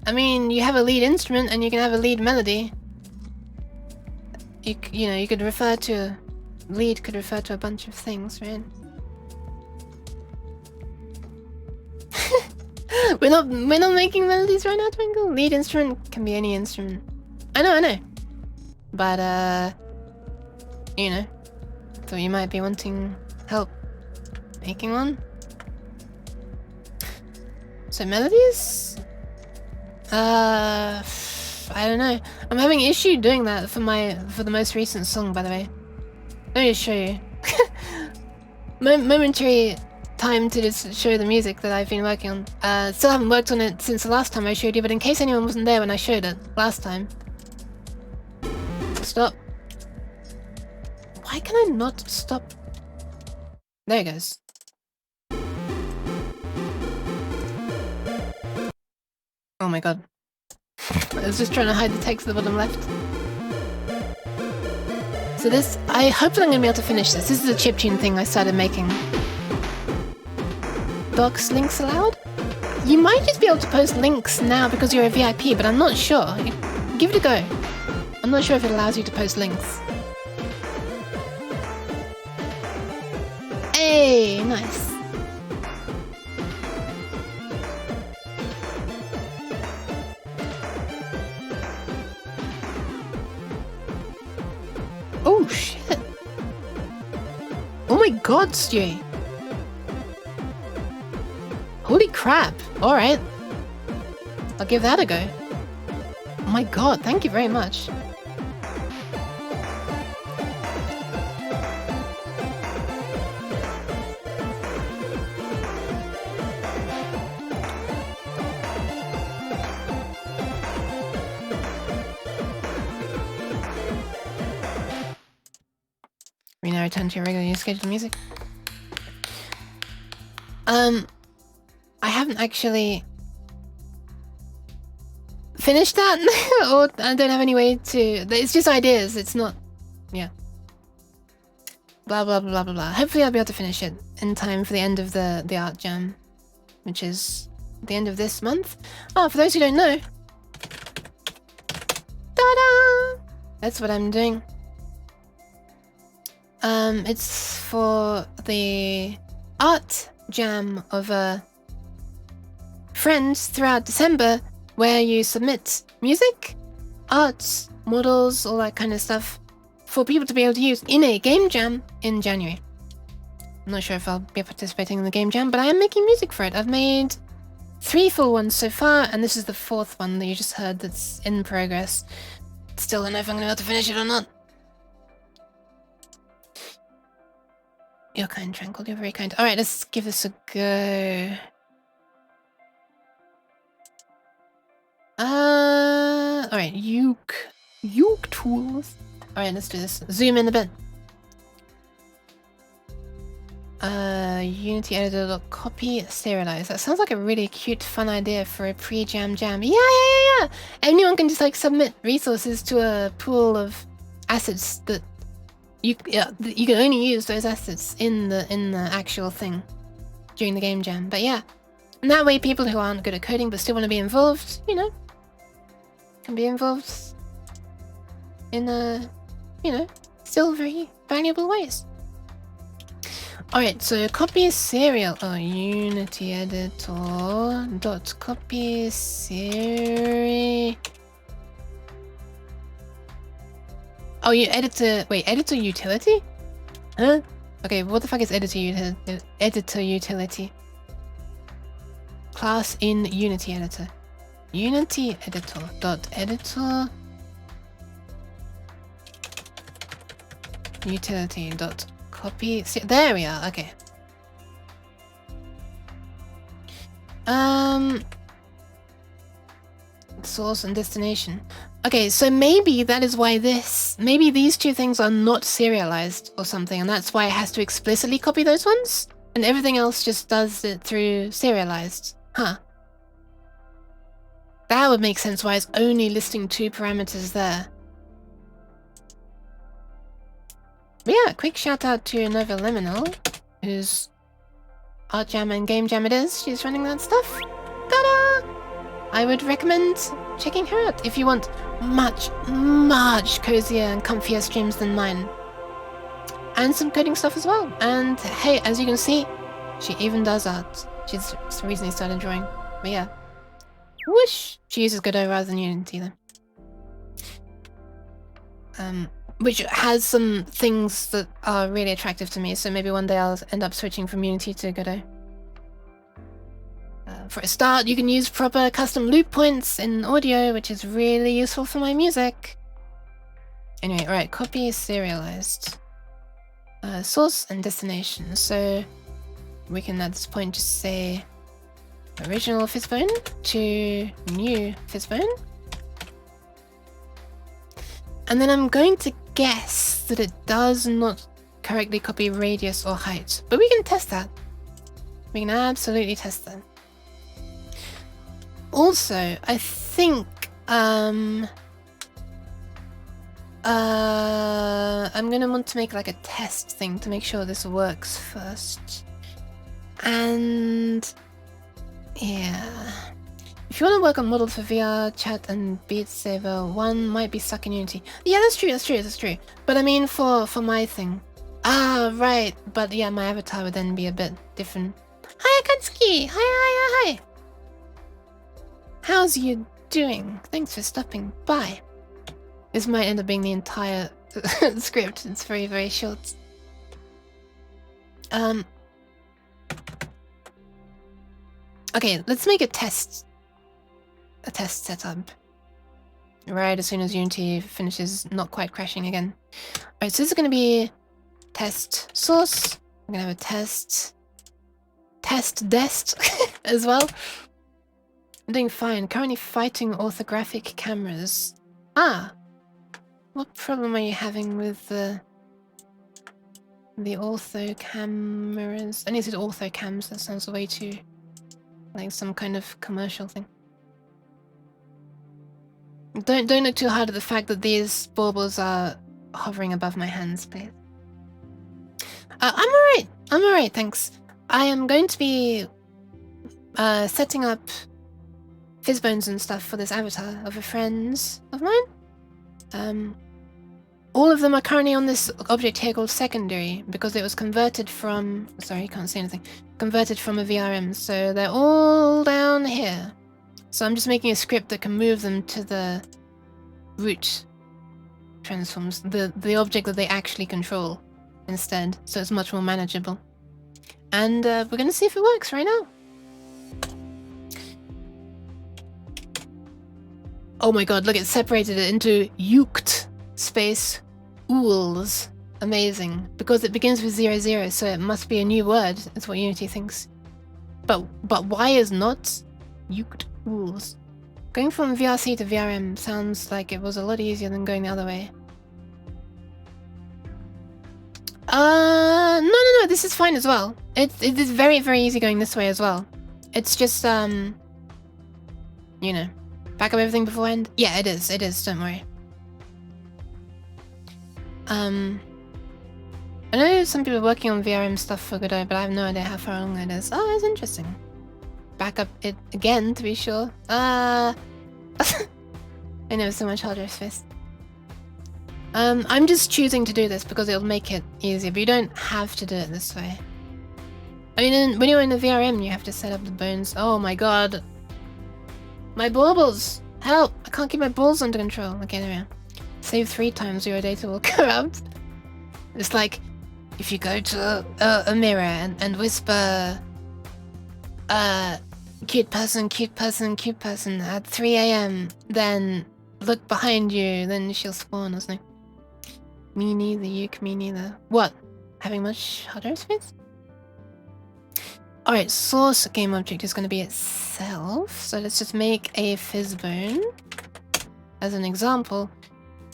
I mean, you have a lead instrument and you can have a lead melody. You know, you could refer to... Lead could refer to a bunch of things, right? We're not making melodies right now, Twinkle. Lead instrument can be any instrument. I know. But you know, thought you might be wanting help making one. So melodies? I don't know. I'm having an issue doing that for the most recent song, by the way. Let me just show you. Momentary time to just show the music that I've been working on. Still haven't worked on it since the last time I showed you, but in case anyone wasn't there when I showed it last time. Stop. Why can I not stop? There it goes. Oh my god. I was just trying to hide the text at the bottom left. So this, hopefully I'm going to be able to finish this. This is a chiptune thing I started making. Docs links allowed? You might just be able to post links now because you're a VIP, but I'm not sure. Give it a go. I'm not sure if it allows you to post links. Hey, nice. Oh shit. Oh my god, Stu. Holy crap. Alright. I'll give that a go. Oh my god, thank you very much. We now return to your regularly scheduled music. I haven't actually finished that, or I don't have any way to... It's just ideas, it's not... Yeah. blah blah blah blah blah. Hopefully I'll be able to finish it in time for the end of the art jam, which is the end of this month. Oh, for those who don't know, ta-da! That's what I'm doing. It's for the art jam of friends throughout December, where you submit music, art, models, all that kind of stuff for people to be able to use in a game jam in January. I'm not sure if I'll be participating in the game jam, but I am making music for it. I've made 3 full ones so far, and this is the 4th one that you just heard that's in progress. Still don't know if I'm going to be able to finish it or not. You're kind, Tranquil. You're very kind. Alright, let's give this a go. Alright, Uke tools. Alright, let's do this. Zoom in a bit. Unity editor copy serialize. That sounds like a really cute, fun idea for a pre-jam jam. Yeah. Anyone can just like submit resources to a pool of assets that you can only use those assets in the actual thing during the game jam. But yeah, and that way people who aren't good at coding but still want to be involved, you know, can be involved in still very valuable ways. Alright, so copy serial. Oh, Unity editor dot copy seri. Oh, you editor. Wait, editor utility? Huh? Okay, what the fuck is editor utility? Class in Unity editor. Unity editor dot editor utility dot copy. There we are. Okay. Source and destination. Okay, so maybe that is why maybe these 2 things are not serialized or something, and that's why it has to explicitly copy those ones, and everything else just does it through serialized. Huh. That would make sense why it's only listing 2 parameters there. But yeah, quick shout out to Nova Liminal, whose art jam and game jam it is. She's running that stuff. Ta-da! I would recommend checking her out if you want much cozier and comfier streams than mine. And some coding stuff as well. And hey, as you can see, she even does art. She's recently started drawing. But yeah. Whoosh! She uses Godot rather than Unity though. Which has some things that are really attractive to me, so maybe one day I'll end up switching from Unity to Godot. For a start, you can use proper custom loop points in audio, which is really useful for my music. Anyway, alright, copy serialized. Source and destination. So we can at this point just say original Fizzbone to new Fizzbone. And then I'm going to guess that it does not correctly copy radius or height. But we can test that. We can absolutely test that. Also, I think I'm gonna want to make like a test thing to make sure this works first. And yeah. If you want to work on models for VRChat and Beat Saber, one might be stuck in Unity. Yeah, that's true. But I mean for my thing. Ah, right. But yeah, my avatar would then be a bit different. Hi, Akatsuki! Hi. How's you doing? Thanks for stopping by. This might end up being the entire script. It's very, very short. Okay, let's make a test setup right as soon as Unity finishes not quite crashing again. Alright, so this is going to be test source. I'm going to have a test dest as well. I'm doing fine. Currently fighting orthographic cameras. Ah! What problem are you having with the ortho cameras? I need to do ortho cams. That sounds way too like some kind of commercial thing. Don't look too hard at the fact that these baubles are hovering above my hands, please. I'm alright. I'm alright, thanks. I am going to be setting up fizzbones and stuff for this avatar of a friend of mine. All of them are currently on this object here called secondary because it was converted from... Sorry, you can't see anything. Converted from a VRM, so they're all down here. So I'm just making a script that can move them to the root transforms, the object that they actually control instead, so it's much more manageable. And we're gonna see if it works right now. Oh my god, look, it separated it into uked space ools. Amazing. Because it begins with 00, so it must be a new word, is what Unity thinks. But why is not uked ools? Going from VRC to VRM sounds like it was a lot easier than going the other way. No, this is fine as well. It is very, very easy going this way as well. It's just, you know, back up everything beforehand. Yeah, it is, don't worry. I know some people are working on VRM stuff for Godot, but I have no idea how far along that is. Oh, that's interesting. Back up it again, to be sure. I know, so much hardware space. I'm just choosing to do this because it'll make it easier, but you don't have to do it this way. I mean, when you're in the VRM, you have to set up the bones. Oh my god. My baubles! Help! I can't keep my balls under control. Okay, there we are. Save 3 times or your data will corrupt. It's like, if you go to a mirror and whisper, cute person, cute person, cute person at 3 AM, then look behind you, then she'll spawn or something. Me neither, Uke, me neither. What? Having much hardware space? Alright, source game object is going to be itself. So let's just make a fizzbone as an example.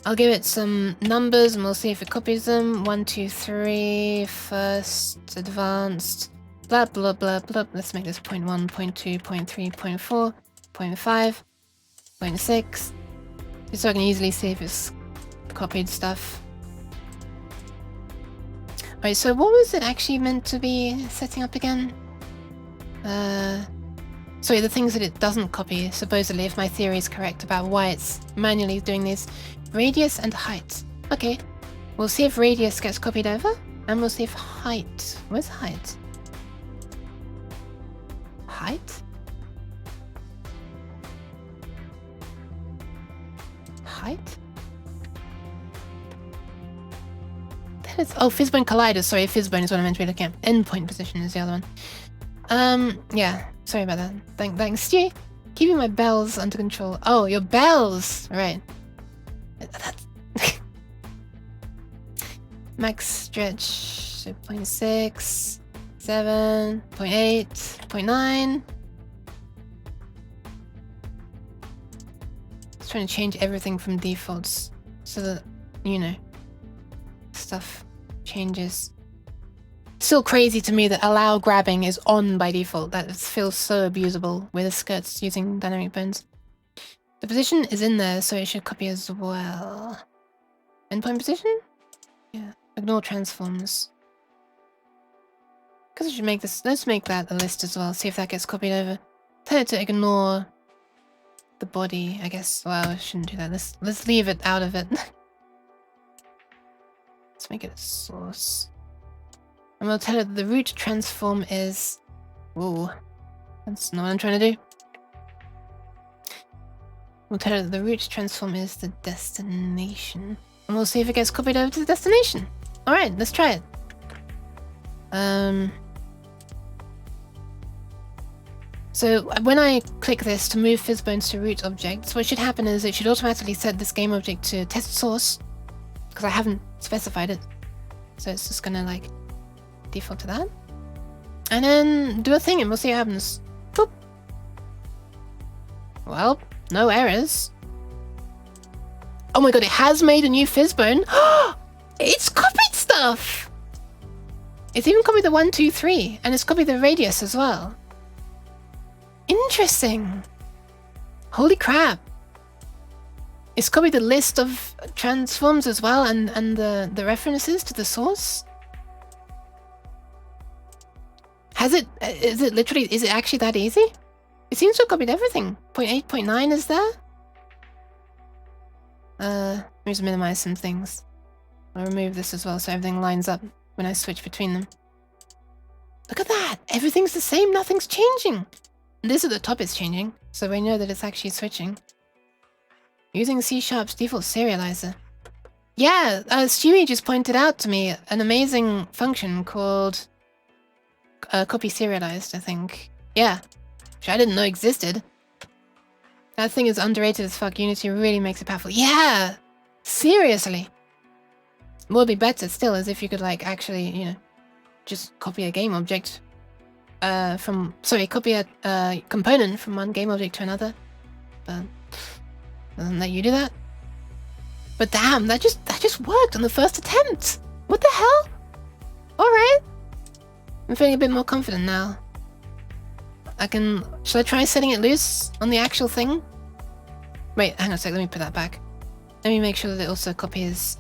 I'll give it some numbers and we'll see if it copies them. 1, 2, 3, first, advanced, blah, blah, blah, blah. Let's make this 0.1, 0.2, 0.3, 0.4, 0.5, 0.6. Just so I can easily see if it's copied stuff. Alright, so what was it actually meant to be setting up again? Sorry, the things that it doesn't copy, supposedly, if my theory is correct about why it's manually doing this. Radius and height. Okay, we'll see if radius gets copied over, and we'll see if height... Where's height? Height? Height? That is... Oh, fizzbone collider. Sorry, fizzbone is what I meant to be looking at. Endpoint position is the other one. Yeah, sorry about that. Thanks, Stu. Keeping my bells under control. Oh, your bells! Right. That's... Max stretch 0.6, 7, 0.8, 0.9. Just trying to change everything from defaults so that, you know, stuff changes. Still crazy to me that allow grabbing is on by default. That feels so abusable with the skirts using dynamic bones. The position is in there, so it should copy as well. Endpoint position? Yeah. Ignore transforms. Because I should make this... Let's make that a list as well, see if that gets copied over. Tell it to ignore the body, I guess. Well, I shouldn't do that. Let's leave it out of it. Let's make it a source. And we'll tell it that the root transform is... Whoa. That's not what I'm trying to do. We'll tell it that the root transform is the destination. And we'll see if it gets copied over to the destination. Alright, let's try it. So when I click this to move fizzbones to root objects, what should happen is it should automatically set this game object to test source. Because I haven't specified it. So it's just gonna like default to that. And then do a thing and we'll see what happens. Boop. Well, no errors. Oh my god, it has made a new fizzbone. It's copied stuff! It's even copied the 1, 2, 3, and it's copied the radius as well. Interesting. Holy crap. It's copied the list of transforms as well and the references to the source. Has it? Is it literally? Is it actually that easy? It seems to have copied everything. 0.8, 0.9 is there? Let me just minimize some things. I'll remove this as well so everything lines up when I switch between them. Look at that! Everything's the same, nothing's changing! This at the top is changing, so we know that it's actually switching. Using C#'s default serializer. Yeah, Stewie just pointed out to me an amazing function called copy serialized, I think. Yeah, which I didn't know existed. That thing is underrated as fuck. Unity really makes it powerful. Yeah! Seriously! What would be better still is if you could, like, actually, you know, just copy a game object copy a component from one game object to another. But doesn't let you do that. But damn, that just worked on the first attempt! What the hell? Alright. I'm feeling a bit more confident now. Should I try setting it loose on the actual thing? Wait, hang on a sec, let me put that back. Let me make sure that it also copies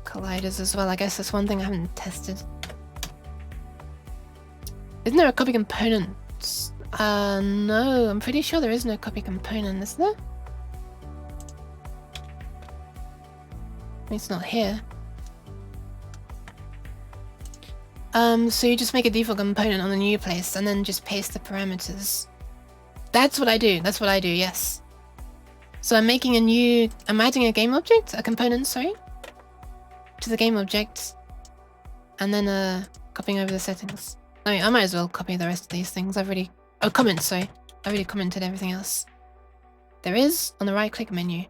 colliders as well. I guess that's one thing I haven't tested. Isn't there a copy component? No, I'm pretty sure there is no copy component, is there? It's not here. So you just make a default component on the new place and then just paste the parameters. That's what I do, yes. So I'm adding a game object, a component, sorry, to the game object, and then copying over the settings. I mean, I might as well copy the rest of these things. I've already commented everything else. There is on the right click menu.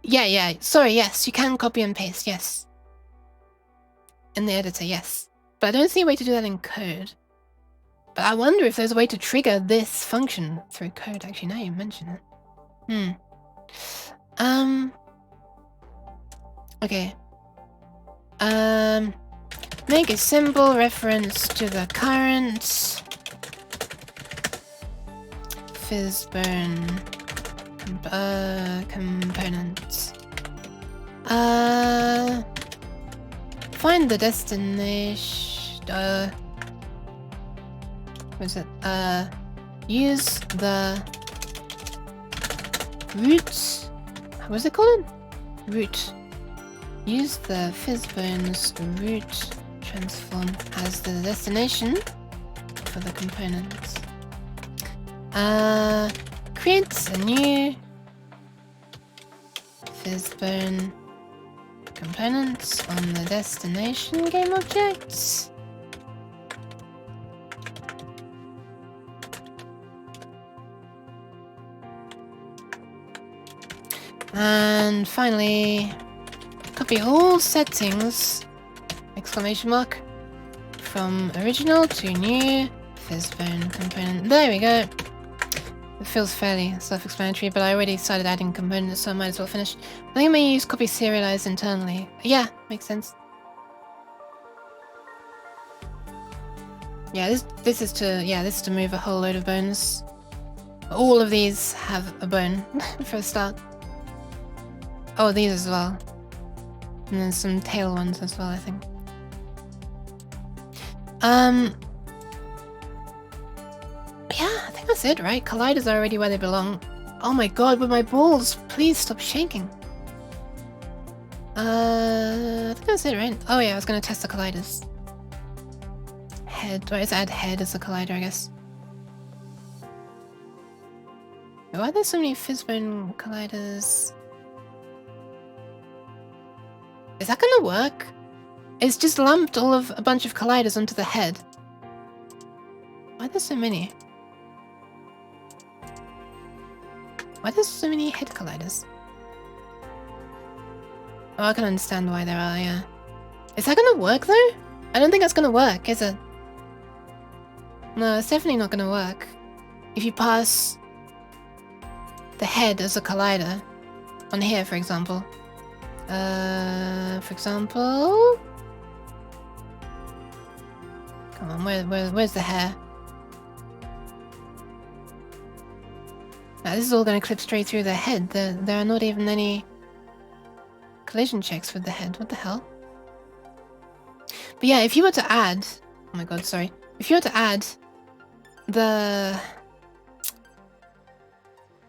Yeah, sorry, yes, you can copy and paste, yes. In the editor, yes. But I don't see a way to do that in code. But I wonder if there's a way to trigger this function through code. Actually, now you mention it. Okay. Make a simple reference to the current Fizzbone component. Find the destination. What is it? Use the root. What is it called? Root. Use the Fizzbone's root transform as the destination for the component. Create a new Fizzbone component on the destination game objects. And finally, copy all settings, exclamation mark, from original to new Fizzbone component. There we go. It feels fairly self-explanatory, but I already started adding components, so I might as well finish. I think I may use copy serialized internally. Yeah, makes sense. Yeah, this is to move a whole load of bones. All of these have a bone for a start. Oh, these as well. And then some tail ones as well, I think. Yeah, I think that's it, right? Colliders are already where they belong. Oh my god, with my balls! Please stop shaking. I think that's it, right? Oh yeah, I was gonna test the colliders. Head. Do I just add head as a collider, I guess? Why are there so many Fizzbone colliders? Is that gonna work? It's just lumped a bunch of colliders onto the head. Why are there so many? Why are there so many head colliders? Oh, I can understand why there are, yeah. Is that gonna work though? I don't think that's gonna work, is it? No, it's definitely not gonna work. If you pass the head as a collider on here, for example. Come on, where's the hair? Now, this is all going to clip straight through the head. There are not even any collision checks with the head. What the hell? But yeah, if you were to add... Oh my god, sorry. if you were to add the...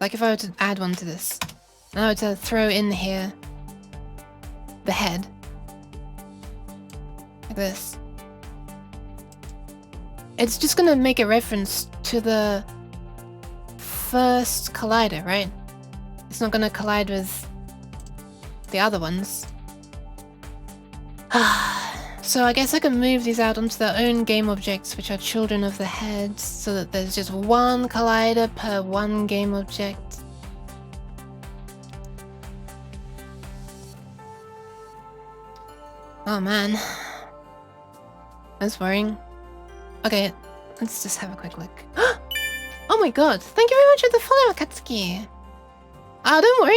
Like if I were to add one to this, and I were to throw in here the head, like this, it's just gonna make a reference to the first collider, right? It's not gonna collide with the other ones. So I guess I can move these out onto their own game objects, which are children of the head, so that there's just one collider per one game object. Oh man. That's worrying. Okay, let's just have a quick look. Oh my god, thank you very much for the follow, Katsuki. Oh, don't worry.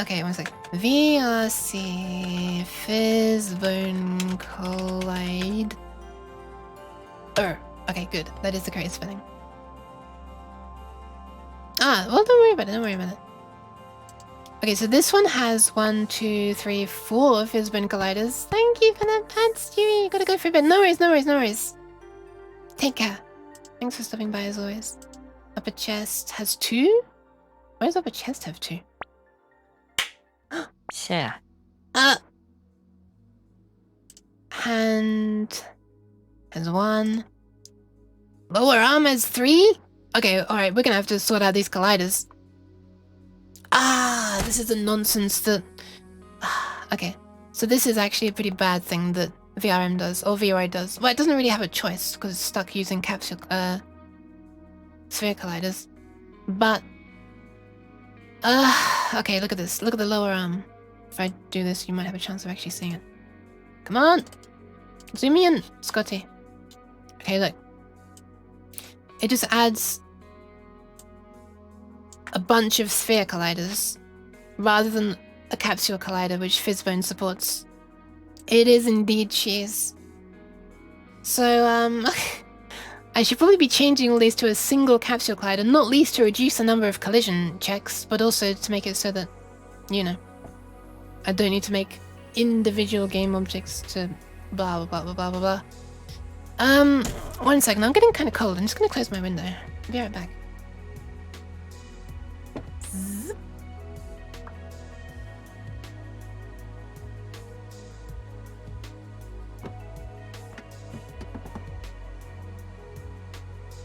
Okay, one sec. VRC Fizzbone Collide. Okay, good. That is the correct spelling. Well, don't worry about it. Okay, so this one has 1, 2, 3, 4 Fizzbone Colliders. Thank you for that, Pat Stewie. You gotta go for a bit. No worries. Take care. Thanks for stopping by as always. Upper chest has 2? Why does upper chest have 2? Yeah. Hand has 1. Lower arm has 3? Okay, alright, we're gonna have to sort out these colliders. This is the nonsense that... Okay, so this is actually a pretty bad thing that VRM does, or VRI does. Well, it doesn't really have a choice, because it's stuck using capsule... sphere colliders. But... okay, look at this. Look at the lower arm. If I do this, you might have a chance of actually seeing it. Come on! Zoom in, Scotty. Okay, look. It just adds a bunch of sphere colliders rather than a capsule collider, which Fizzbone supports. It is indeed cheese. So, I should probably be changing all these to a single capsule collider, not least to reduce the number of collision checks, but also to make it so that, you know, I don't need to make individual game objects to blah blah blah blah blah blah. 1 second, I'm getting kind of cold. I'm just gonna close my window. Be right back.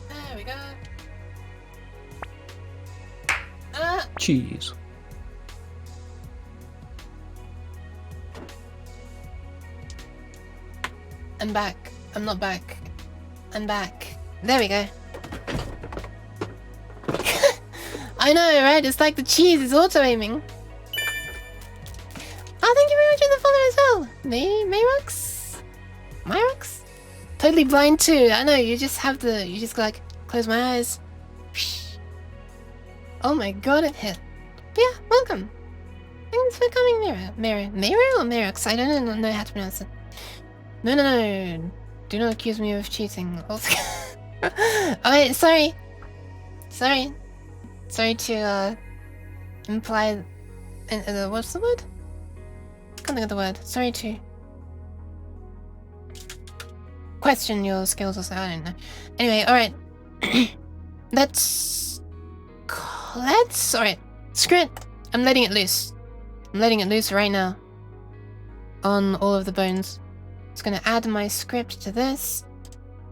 There we go. Cheese. I'm back. I'm not back. I'm back. There we go. I know, right? It's like the cheese is auto-aiming. Oh, thank you very much for the follow as well. Myrox? Totally blind too. I know, you just like, close my eyes. Oh my god, it hit. Yeah, welcome. Thanks for coming, Mira or Myrox? I don't know how to pronounce it. No. Do not accuse me of cheating. Alright, sorry. Sorry to, imply... what's the word? Can't think of the word. Sorry to... question your skills or so, I don't know. Anyway, alright. Let's... Alright. Screw it. I'm letting it loose. I'm letting it loose right now. On all of the bones. Just gonna add my script to this.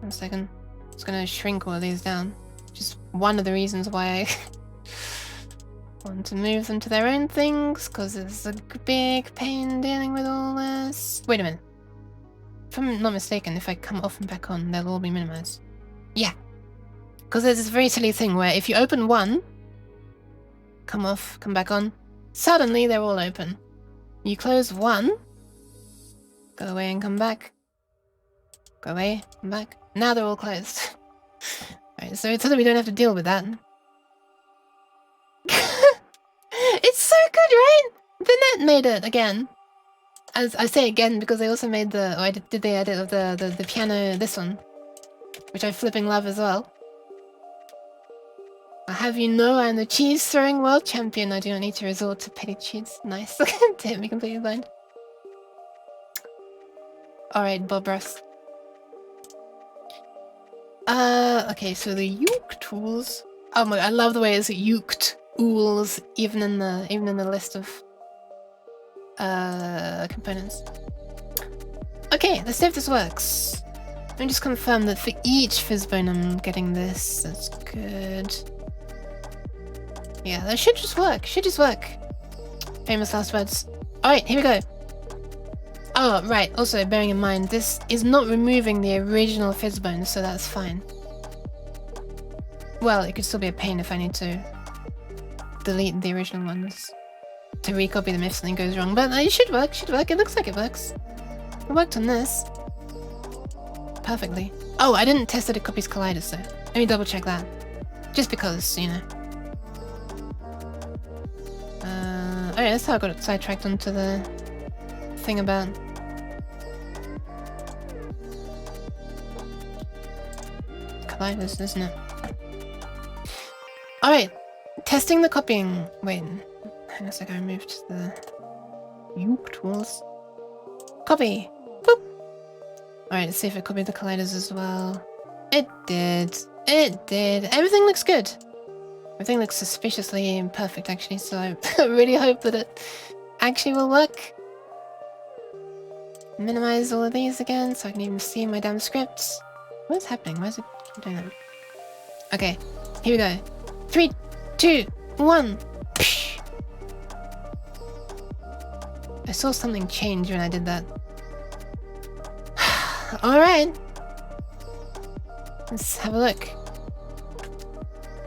1 second. Just gonna shrink all of these down. Just one of the reasons why I want to move them to their own things, because it's a big pain dealing with all this. Wait a minute. If I'm not mistaken, if I come off and back on, they'll all be minimized. Yeah. Because there's this very silly thing where if you open one, come off, come back on, suddenly they're all open. You close one, go away and come back. Go away, come back. Now they're all closed. Alright, so it's so that we don't have to deal with that. It's so good, right? The net made it again. As I say again because they also made the... Oh, did the edit of the piano, this one. Which I flipping love as well. I'll have you know I'm the cheese throwing world champion. I do not need to resort to petty cheats. Nice. To hit me completely blind. Alright, Bob Ross. Okay, so the Yook tools. Oh my, I love the way it's Yooked ools even in the list of components. Okay, let's see if this works. Let me just confirm that for each fizzbone I'm getting this. That's good. Yeah, that should just work. Should just work. Famous last words. Alright, here we go. Oh, right. Also, bearing in mind, this is not removing the original fizzbone, so that's fine. Well, it could still be a pain if I need to delete the original ones to recopy them if something goes wrong, but it should work, It looks like it works. It worked on this. Perfectly. Oh, I didn't test that it copies colliders, though. Let me double check that. Just because, you know. Alright, that's how I got sidetracked onto the thing about... colliders, isn't it? Alright, testing the copying. Wait, hang on a sec, I removed the Yook tools. Copy! Boop! Alright, let's see if it copied the colliders as well. It did. It did. Everything looks good. Everything looks suspiciously perfect, actually, so I really hope that it actually will work. Minimize all of these again so I can even see my damn scripts. What's happening? Why is it doing that? Okay, here we go. 3, 2, 1. I saw something change when I did that. Alright. Let's have a look.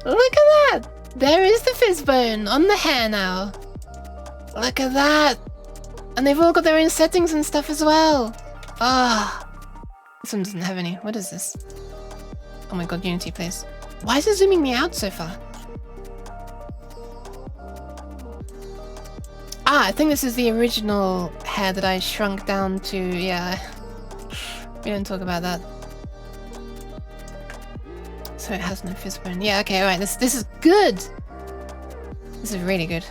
Look at that! There is the fizzbone on the hair now. Look at that! And they've all got their own settings and stuff as well. Ah. This one doesn't have any. What is this? Oh my god, Unity, please. Why is it zooming me out so far? Ah, I think this is the original hair that I shrunk down to, yeah. We don't talk about that. So it has no fizzbone. Yeah, okay, alright, this is good! This is really good.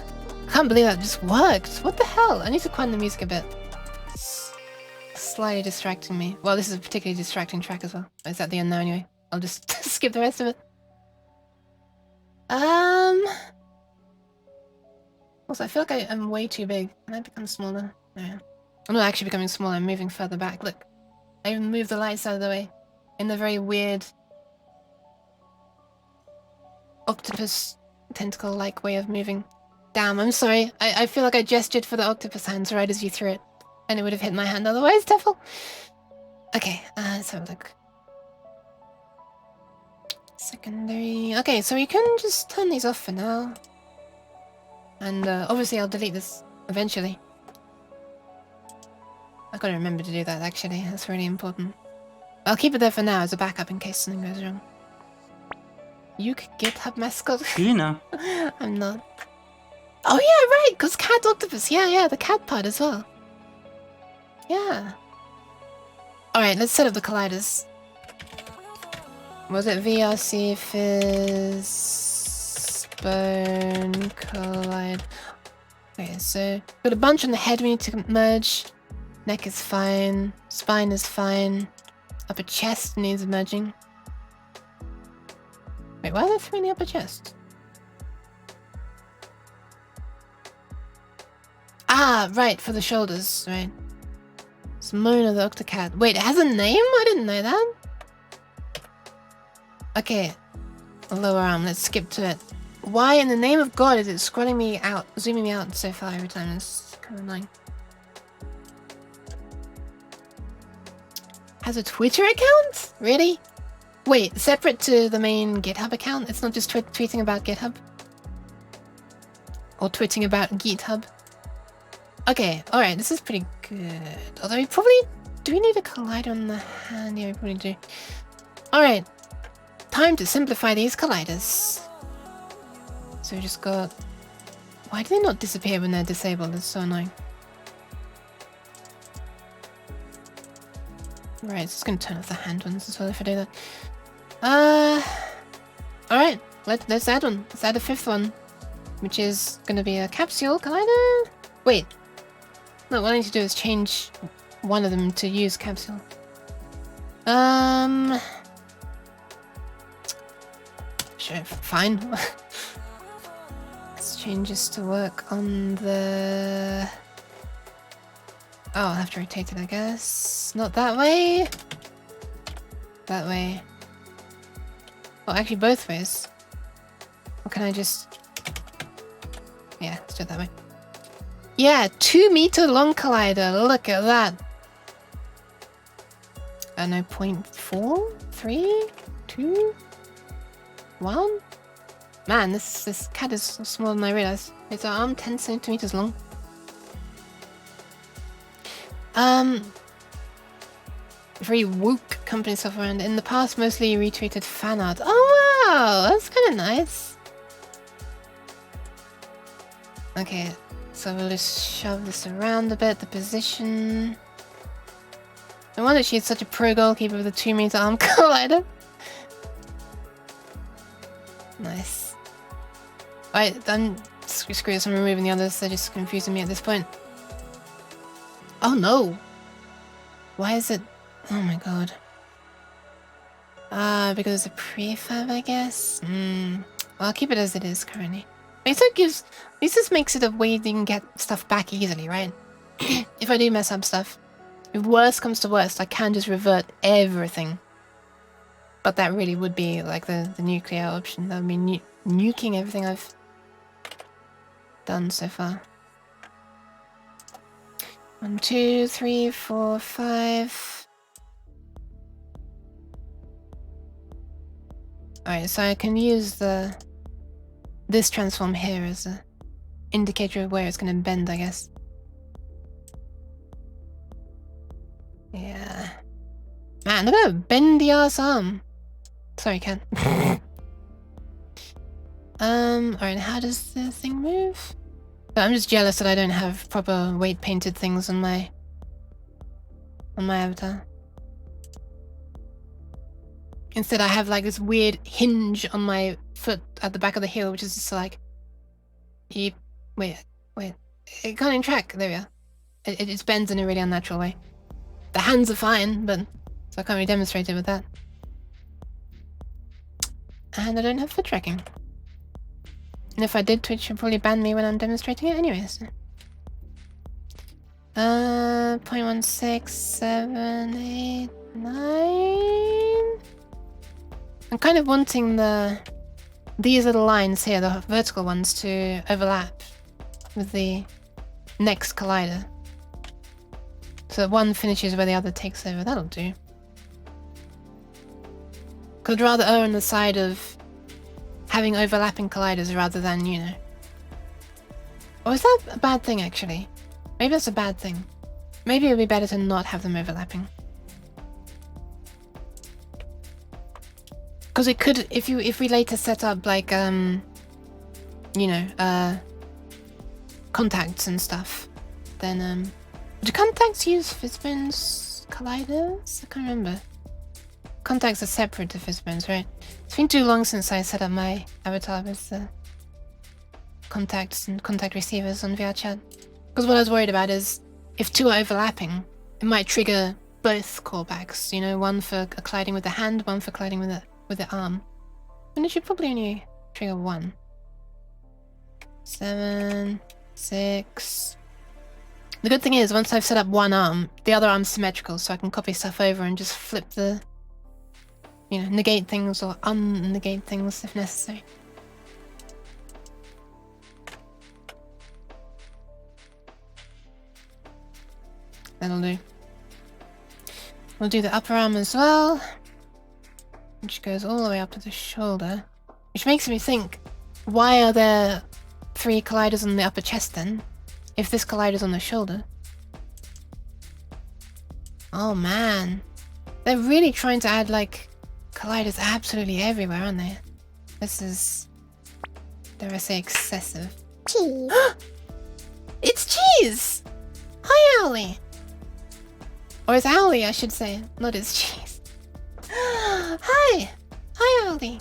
I can't believe that just worked. What the hell? I need to quieten the music a bit. It's slightly distracting me. Well, this is a particularly distracting track as well. It's at the end now anyway. I'll just skip the rest of it. Also, I feel like I'm way too big. Can I become smaller? No. I'm not actually becoming smaller, I'm moving further back. Look. I even moved the lights out of the way. In the very weird... octopus tentacle-like way of moving. Damn, I'm sorry. I feel like I gestured for the octopus hands right as you threw it. And it would have hit my hand otherwise, Tefl. Okay, let's have a look. Secondary... Okay, so we can just turn these off for now. And obviously I'll delete this eventually. I've got to remember to do that, actually. That's really important. I'll keep it there for now as a backup in case something goes wrong. You could GitHub mascot? You know. I'm not. Oh yeah, right, because cat octopus. Yeah, the cat part as well. Yeah. Alright, let's set up the colliders. Was it VRC Fizzbone Collide? Okay, so got a bunch on the head we need to merge. Neck is fine. Spine is fine. Upper chest needs merging. Wait, why are there 3 in the upper chest? Ah, right, for the shoulders, right. It's Mona the Octocat. Wait, it has a name? I didn't know that. Okay, lower arm, let's skip to it. Why in the name of God is it scrolling me out, zooming me out so far every time? It's kind of annoying. Has a Twitter account? Really? Wait, separate to the main GitHub account? It's not just tweeting about GitHub? Or tweeting about GitHub? Okay, alright, this is pretty good. Although we probably... Do we need a collider on the hand? Yeah, we probably do. Alright. Time to simplify these colliders. So we just got... Why do they not disappear when they're disabled? It's so annoying. Right, it's gonna turn off the hand ones as well if I do that. Alright, let's add one. Let's add a 5th one. Which is gonna be a capsule collider. Wait. No, what I need to do is change one of them to use capsule. Sure, fine. Let's change this to work on the... Oh, I'll have to rotate it, I guess. Not that way. That way. Well, actually both ways. Or can I just... Yeah, let's do it that way. Yeah, 2 meter long collider. Look at that. I know, 0.4? 3? 2? 1? Man, this cat is smaller than I realized. Its arm 10 centimeters long. Very woke company stuff around. In the past, mostly retweeted fan art. Oh wow, that's kind of nice. Okay, so we'll just shove this around a bit. The position. No wonder she's such a pro goalkeeper with a 2 meter arm collider. Nice. Right, then screw this. I'm removing the others. They're just confusing me at this point. Oh no! Why is it? Oh my god. Because it's a prefab, I guess? Well, I'll keep it as it is currently. At least it gives... At least this makes it a way you can get stuff back easily, right? If I do mess up stuff. If worst comes to worst, I can just revert everything. But that really would be like the nuclear option. That would be nuking everything I've done so far. 1, 2, 3, 4, 5... Alright, so I can use this transform here as an indicator of where it's going to bend, I guess. Yeah. Man, look at that bendy ass arm. Sorry, Ken. Alright, how does the thing move? I'm just jealous that I don't have proper weight painted things on my avatar. Instead, I have like this weird hinge on my foot at the back of the heel, which is just like... Wait. It can't even track. There we are. It just bends in a really unnatural way. The hands are fine, but... So I can't really demonstrate it with that. And I don't have foot tracking. And if I did, Twitch would probably ban me when I'm demonstrating it anyways. 0.16789... I'm kind of wanting these little lines here, the vertical ones, to overlap with the next collider. So that one finishes where the other takes over. That'll do. Could rather err on the side of having overlapping colliders rather than, you know. Or is that a bad thing, actually? Maybe that's a bad thing. Maybe it would be better to not have them overlapping. Because it could, if we later set up like, you know, contacts and stuff, then, do contacts use Fizbone's colliders? I can't remember. Contacts are separate to Fizbone's, right? It's been too long since I set up my avatar with the contacts and contact receivers on VRChat. Because what I was worried about is, if two are overlapping, it might trigger both callbacks, you know, one for colliding with the hand, one for colliding with the arm. And it should probably only trigger one. 7, 6. The good thing is, once I've set up one arm, the other arm's symmetrical, so I can copy stuff over and just flip the, you know, negate things or un-negate things if necessary. That'll do. We'll do the upper arm as well, which goes all the way up to the shoulder. Which makes me think, why are there 3 colliders on the upper chest then? If this collider's on the shoulder. Oh man. They're really trying to add like colliders absolutely everywhere, aren't they? This is, dare I say, excessive. Cheese. It's Cheese! Hi, Owly! Or it's Owly, I should say, not it's Cheese. Hi! Hi, Owly!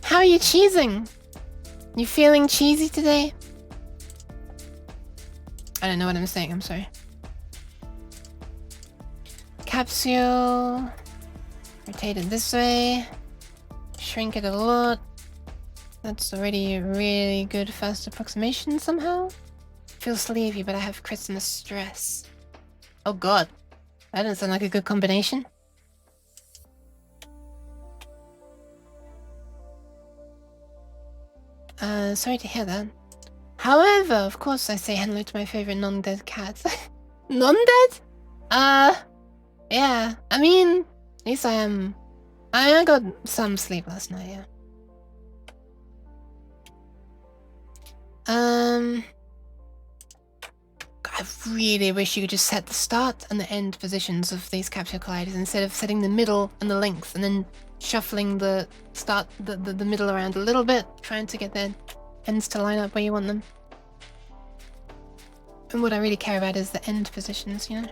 How are you cheesing? You feeling cheesy today? I don't know what I'm saying, I'm sorry. Capsule. Rotate it this way. shrink it a lot. That's already a really good first approximation somehow. Feels sleepy, but I have Christmas stress. Oh god. That doesn't sound like a good combination. Sorry to hear that. However, of course I say hello to my favorite non-dead cat. Non-dead? Yeah. I mean, at least I got some sleep last night, yeah. I really wish you could just set the start and the end positions of these capture colliders instead of setting the middle and the length and then shuffling the middle around a little bit, trying to get their ends to line up where you want them. And what I really care about is the end positions, you know?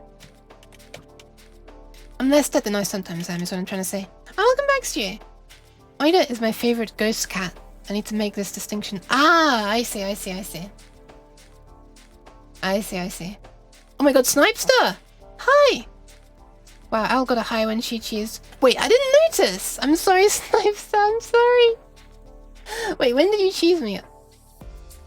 I'm less dead than I sometimes am, is what I'm trying to say. Oh, welcome back, Stu! Oida is my favorite ghost cat. I need to make this distinction. Ah, I see. I see. Oh my god, Snipester! Hi! Wow, Al got a high when she cheesed. Wait, I didn't notice! I'm sorry, Snipester, I'm sorry. Wait, when did you cheese me?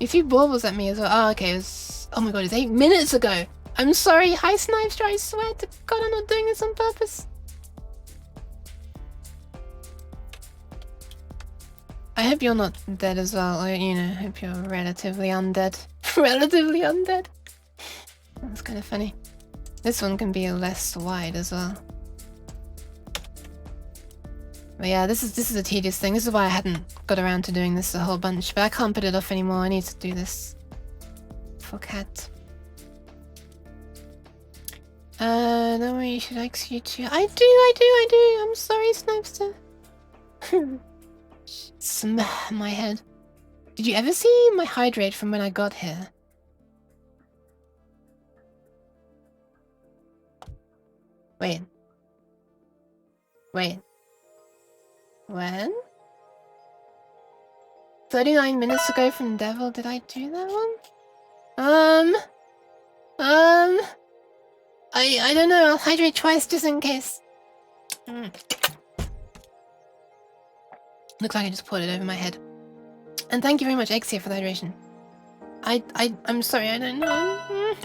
You threw baubles at me as well. Oh, okay, it was... Oh my god, it's 8 minutes ago! I'm sorry, hi Snipester, I swear to god I'm not doing this on purpose. I hope you're not dead as well, or, you know, hope you're relatively undead. Relatively undead? That's kind of funny. This one can be less wide as well. But yeah, this is a tedious thing. This is why I hadn't got around to doing this a whole bunch, but I can't put it off anymore. I need to do this for Cat. Don't worry, should I execute you? I do. I'm sorry, Snipester. Smash my head. Did you ever see my hydrate from when I got here? Wait. When? 39 minutes ago from Devil, did I do that one? I don't know, I'll hydrate twice just in case. Looks like I just poured it over my head. And thank you very much, Exia, for the hydration. I'm sorry, I don't know.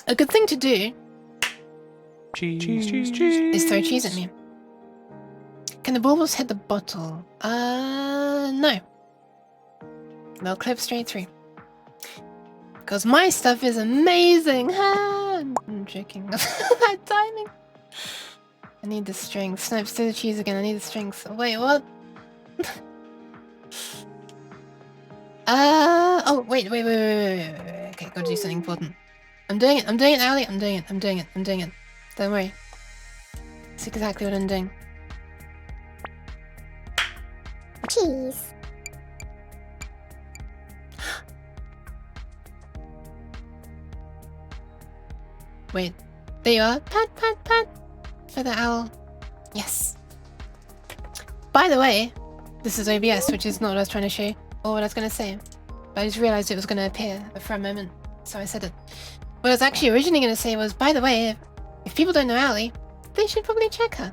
A good thing to do is throw cheese at me. Can the baubles hit the bottle? No. They'll clip straight through. Because my stuff is amazing! I'm joking. That timing. I need the strength. Snipes to the cheese again, I need the strength. Wait, what? Oh, wait. Okay, gotta do something important. I'm doing it, Ali. I'm doing it. Don't worry. That's exactly what I'm doing. Cheese. Wait. There you are. Pat. For the owl. Yes. By the way, this is OBS, which is not what I was trying to show you, or what I was going to say. But I just realized it was going to appear for a moment, so I said it. What I was actually originally going to say was, by the way, if people don't know Ali, they should probably check her.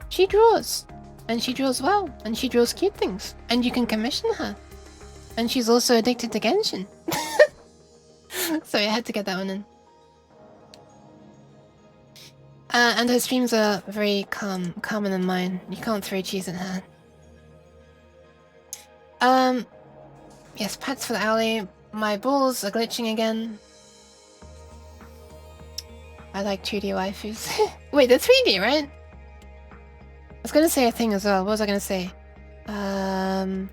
She draws. And she draws well. And she draws cute things. And you can commission her. And she's also addicted to Genshin. So I had to get that one in. And her streams are very calmer than mine. You can't throw cheese at her. Yes, pets for the alley. My balls are glitching again. I like 2D waifus. Wait, they're 3D, right? I was gonna say a thing as well. What was I gonna say? Oh,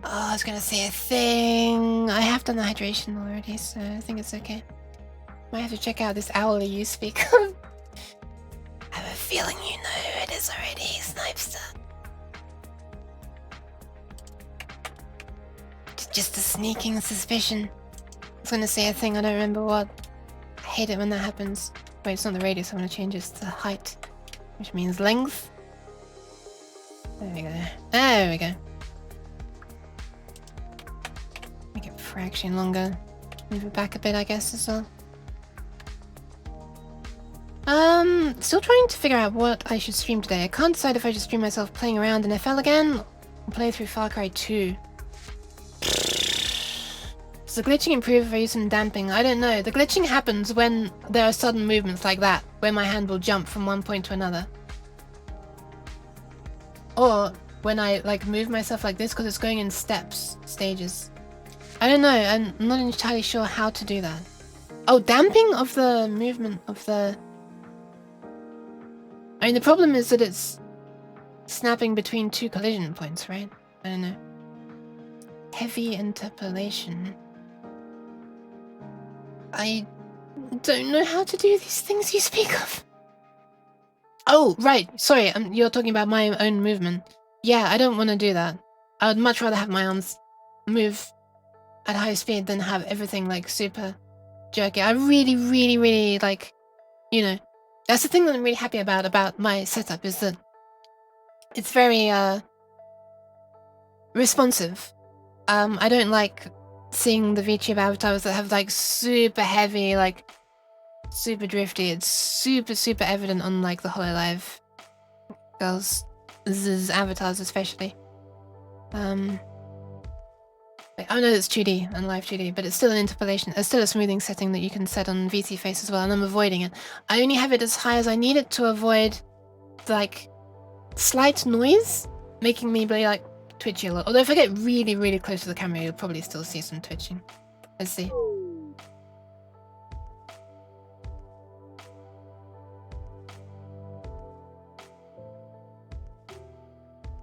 I was gonna say a thing. I have done the hydration already, so I think it's okay. Might have to check out this owlie you speak of. I have a feeling you know who it is already, Snipester. Just a sneaking suspicion. I was gonna say a thing, I don't remember what. I hate it when that happens. Wait, it's not the radius, I'm gonna change this to height. Which means length. There we go. Make it fraction longer. Move it back a bit, I guess, as well. Still trying to figure out what I should stream today. I can't decide if I should stream myself playing around in FL again or play through Far Cry 2. Does the glitching improve if I use some damping? I don't know. The glitching happens when there are sudden movements like that, where my hand will jump from one point to another. Or when I like move myself like this because it's going in stages. I don't know. I'm not entirely sure how to do that. Oh, damping of the movement of the... I mean, the problem is that it's snapping between two collision points, right? I don't know. Heavy interpolation. I don't know how to do these things you speak of. Oh, right. Sorry, you're talking about my own movement. Yeah, I don't want to do that. I would much rather have my arms move at high speed than have everything, like, super jerky. I really, really, really, like, you know... That's the thing that I'm really happy about my setup, is that it's very, responsive. I don't like seeing the VTube avatars that have, like, super heavy, like, super drifty. It's super, super evident on, like, the HoloLive girls' avatars, especially. I know it's 2D and live 2D, but it's still an interpolation. It's still a smoothing setting that you can set on VC Face as well, and I'm avoiding it. I only have it as high as I need it to avoid, like, slight noise making me be, like, twitchy a lot. Although if I get really, really close to the camera, you'll probably still see some twitching. Let's see.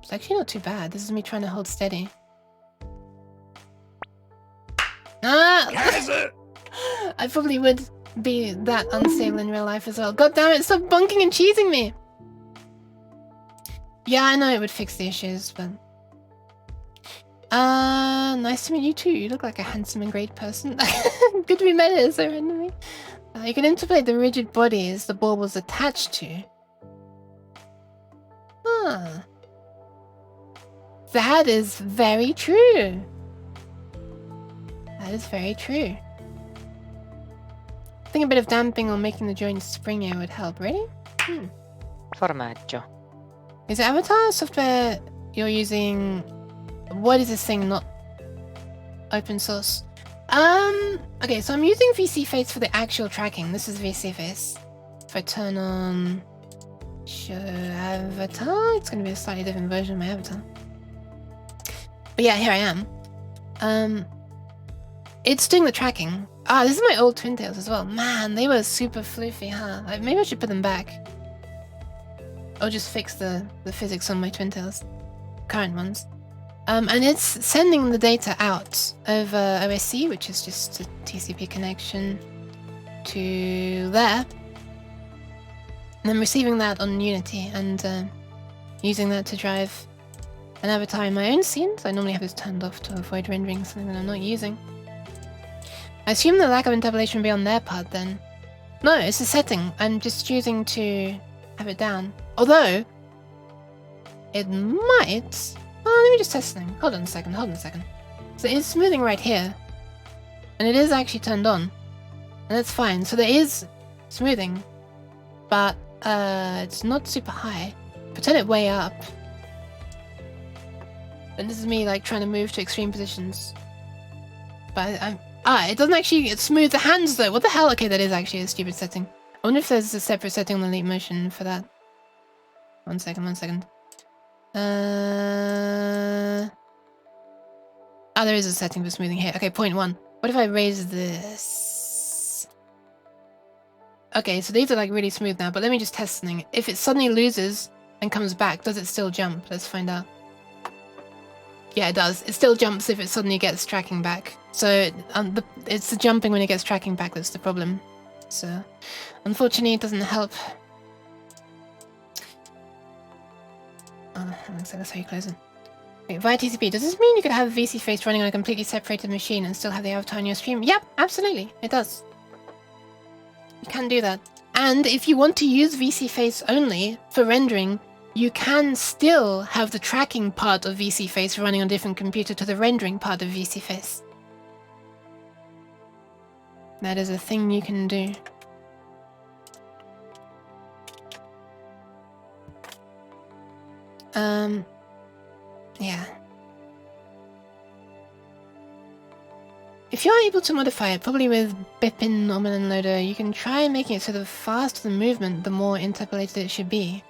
It's actually not too bad. This is me trying to hold steady. Ah! I probably would be that unstable in real life as well. God damn it, stop bunking and cheesing me! Yeah, I know it would fix the issues, but... nice to meet you too. You look like a handsome and great person. Good to be met so randomly. You can interpolate the rigid bodies the baubles attached to. Huh. That is very true. That is very true. I think a bit of damping or making the joints springier would help. Ready? Formaggio. Is it avatar software you're using? What is this thing not open source? Okay, so I'm using VC Face for the actual tracking. This is VC Face. If I turn on show avatar, it's going to be a slightly different version of my avatar. But yeah, here I am. It's doing the tracking. Ah, this is my old twin tails as well. Man, they were super floofy, huh? Maybe I should put them back. Or just fix the physics on my twin tails. Current ones. And it's sending the data out over OSC, which is just a TCP connection to there. And I'm receiving that on Unity and using that to drive an avatar in my own scenes. I normally have this turned off to avoid rendering something that I'm not using. I assume the lack of interpolation will be on their part then. No, it's a setting. I'm just choosing to have it down. Although, it might... Oh, let me just test something. Hold on a second. So it's smoothing right here. And it is actually turned on. And that's fine. So there is smoothing. But it's not super high. If I turn it way up... And this is me like trying to move to extreme positions. But it doesn't actually smooth the hands though. What the hell? Okay, that is actually a stupid setting. I wonder if there's a separate setting on the Leap Motion for that. One second. There is a setting for smoothing here. Okay, point 1. What if I raise this? Okay, so these are like really smooth now, but let me just test something. If it suddenly loses and comes back, does it still jump? Let's find out. Yeah, it does. It still jumps if it suddenly gets tracking back. So it's the jumping when it gets tracking back that's the problem. So unfortunately, it doesn't help. Oh, looks like that's how you close it. Wait, via TCP, does this mean you could have VC Face running on a completely separated machine and still have the avatar on your stream? Yep, absolutely. It does. You can do that. And if you want to use VC Face only for rendering, you can still have the tracking part of VC Face running on a different computer to the rendering part of VC Face. That is a thing you can do. Yeah. If you're able to modify it, probably with Bippin Nominal Loader, you can try making it so the faster the movement, the more interpolated it should be.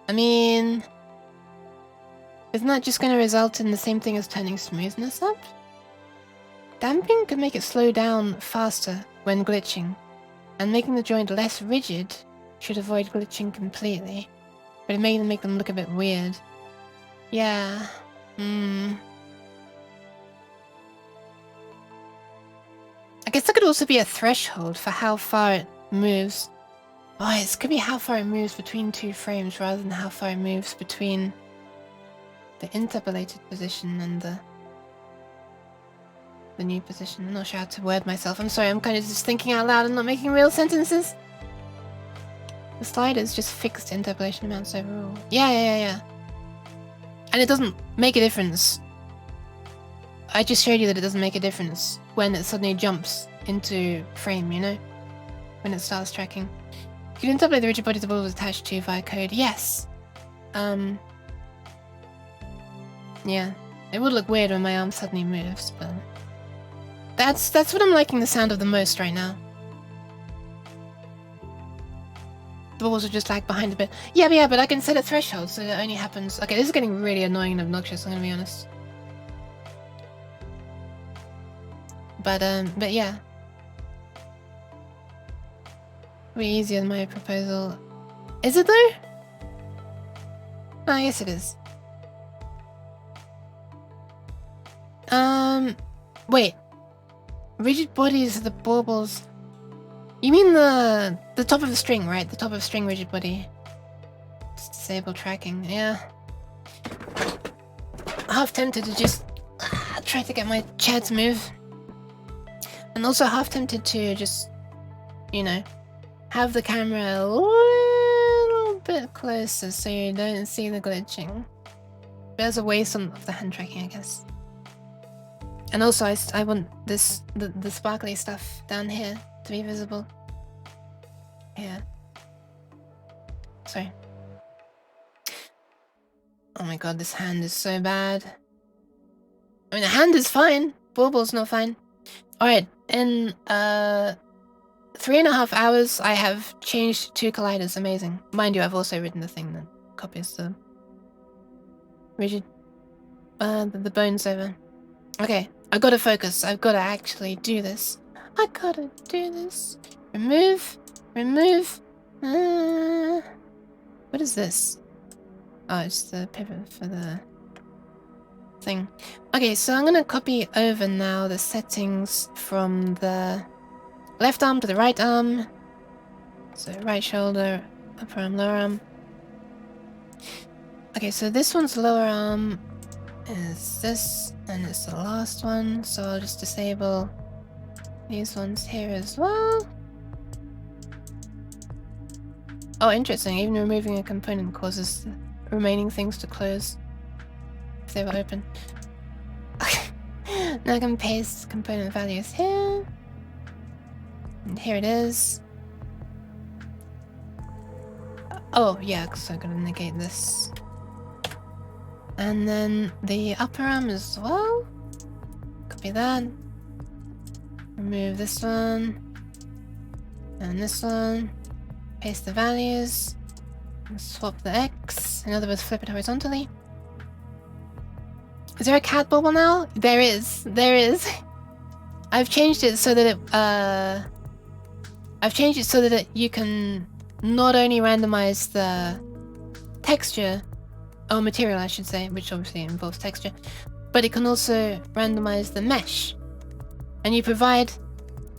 I mean, isn't that just going to result in the same thing as turning smoothness up? Damping could make it slow down faster when glitching, and making the joint less rigid should avoid glitching completely, but it may even make them look a bit weird. Yeah. I guess there could also be a threshold for how far it moves. Oh, it could be how far it moves between 2 frames rather than how far it moves between the interpolated position and the new position. I'm not sure how to word myself. I'm sorry, I'm kind of just thinking out loud and not making real sentences. The slider's just fixed interpolation amounts overall. Yeah. And it doesn't make a difference. I just showed you that it doesn't make a difference when it suddenly jumps into frame, you know? When it starts tracking. You can interpolate the rigid body the ball was attached to via code. Yes. Yeah. It would look weird when my arm suddenly moves, but that's what I'm liking the sound of the most right now. The balls are just lag behind a bit. Yeah, but I can set a threshold so that it only happens. Okay, this is getting really annoying and obnoxious, I'm gonna be honest. But yeah. Way easier than my proposal. Is it though? Oh, yes it is. Wait. Rigid bodies are the baubles. You mean the top of the string, right? The top of string rigid body. Just disable tracking, yeah. Half tempted to just try to get my chair to move. And also half tempted to just, you know, have the camera a little bit closer so you don't see the glitching. There's a waste of the hand tracking, I guess. And also I want the sparkly stuff down here to be visible. Here. Sorry. Oh my god, this hand is so bad. I mean, the hand is fine. Bauble's not fine. Alright, in 3.5 hours, I have changed 2 colliders. Amazing. Mind you, I've also written the thing that copies the rigid, the bones over. Okay, I gotta focus. I've gotta actually do this. I gotta do this. Remove. What is this? Oh, it's the pivot for the thing. Okay, so I'm gonna copy over now the settings from the left arm to the right arm. So right shoulder, upper arm, lower arm. Okay, so this one's lower arm is this, and it's the last one. So I'll just disable these ones here as well. Oh, interesting. Even removing a component causes the remaining things to close if they were open. Okay. Now I can paste component values here. And here it is. Oh, yeah, because I'm going to negate this. And then the upper arm as well. Copy that. Remove this one. And this one. Paste the values. And swap the X. In other words, flip it horizontally. Is there a cat bubble now? There is. There is. I've changed it so that you can not only randomize the texture, or material I should say, which obviously involves texture, but it can also randomize the mesh. And you provide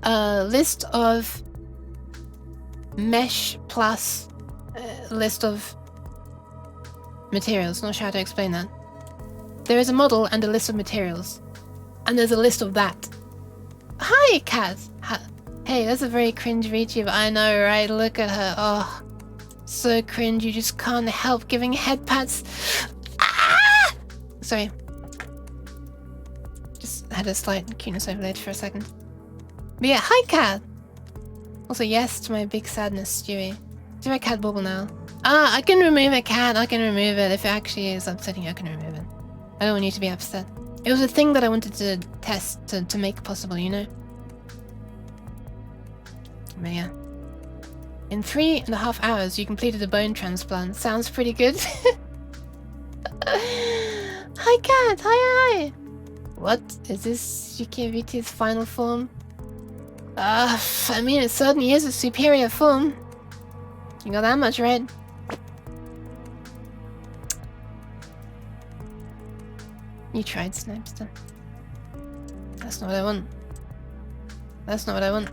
a list of mesh plus a list of materials. Not sure how to explain that. There is a model and a list of materials. And there's a list of that. Hi, Kaat! Hey, that's a very cringe VTuber. I know, right? Look at her. Oh, so cringe. You just can't help giving head pats. Ah! Sorry. Just had a slight cuteness overlaid for a second. But yeah, hi, Kaat! Also, yes to my big sadness, Stewie. Do my cat bubble now. I can remove it, Cat. I can remove it. If it actually is upsetting you, I can remove it. I don't want you to be upset. It was a thing that I wanted to test to make possible, you know? But yeah. In 3.5 hours, you completed a bone transplant. Sounds pretty good. Hi, Cat. Hi. What? Is this Shikeviti's final form? I mean, it certainly is a superior form. You got that much right. You tried, Snipester. That's not what I want. That's not what I want.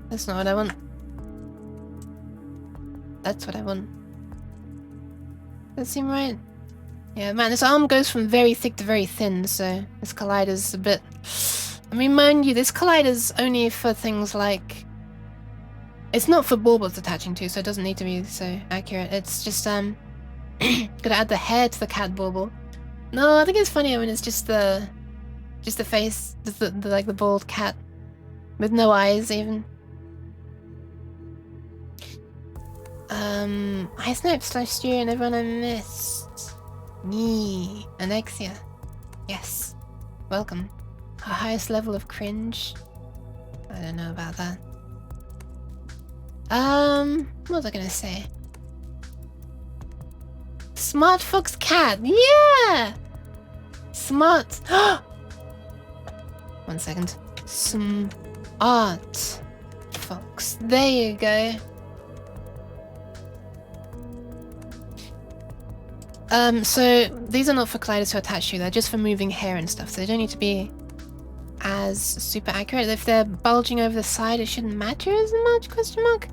That's not what I want. That's what I want. Does that seem right? Yeah, man, this arm goes from very thick to very thin, so this collider's a bit... I mean, mind you, this collider's only for things like... It's not for baubles attaching to, so it doesn't need to be so accurate. It's just, gonna add the hair to the cat bauble. No, I think it's funnier when it's just the face, just the like the bald cat with no eyes even. Hi Snipes / you and everyone I missed. Me, Anexia. Yes, welcome. Our highest level of cringe. I don't know about that. What was I gonna say? Smart Fox Cat, yeah! Smart. 1 second. Smart Fox. There you go. So these are not for colliders to attach to, they're just for moving hair and stuff, so they don't need to be as super accurate. If they're bulging over the side, it shouldn't matter as much, question mark.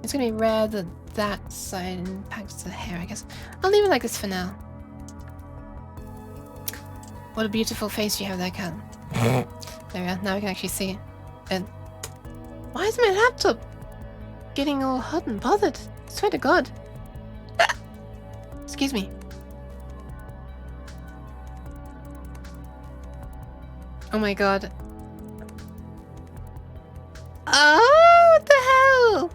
It's gonna be rare that that side impacts the hair, I guess. I'll leave it like this for now. What a beautiful face you have there, Cat. There we are, now we can actually see it. Why is my laptop getting all hot and bothered? I swear to God. Excuse me. Oh my God. Oh, what the hell?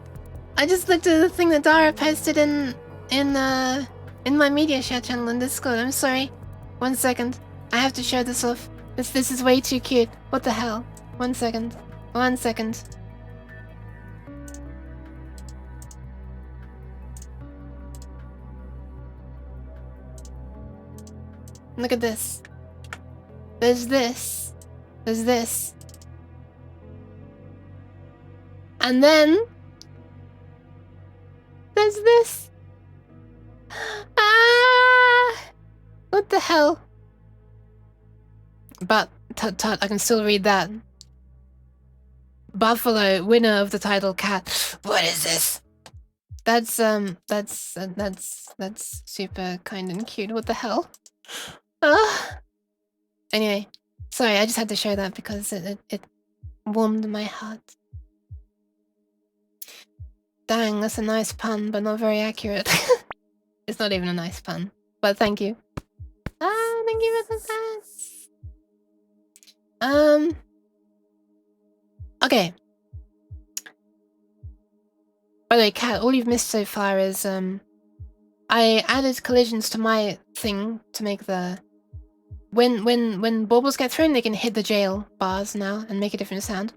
I just looked at the thing that Dara posted in my VRChat channel in Discord. I'm sorry. 1 second. I have to show this off. This is way too cute. What the hell? 1 second. 1 second. Look at this. There's this. There's this. And then there's this. Ah! What the hell? But tut tut, I can still read that. Buffalo, winner of the title Cat. What is this? That's super kind and cute. What the hell? Anyway, sorry, I just had to show that because it warmed my heart. Dang, that's a nice pun, but not very accurate. It's not even a nice pun, but thank you. Thank you for the thanks. Okay. By the way, Cat, all you've missed so far is I added collisions to my thing to make the when baubles get thrown, they can hit the jail bars now and make a different sound.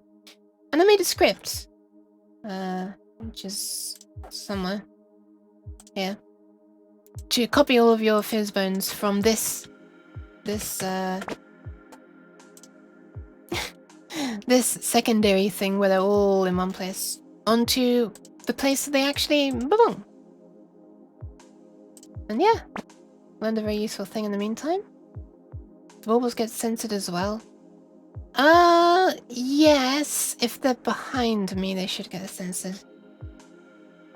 And I made a script, which is somewhere here, to copy all of your fizz bones from this this secondary thing where they're all in one place onto the place that they actually belong. And yeah, learned a very useful thing in the meantime. The baubles get censored as well. Yes, if they're behind me, they should get censored.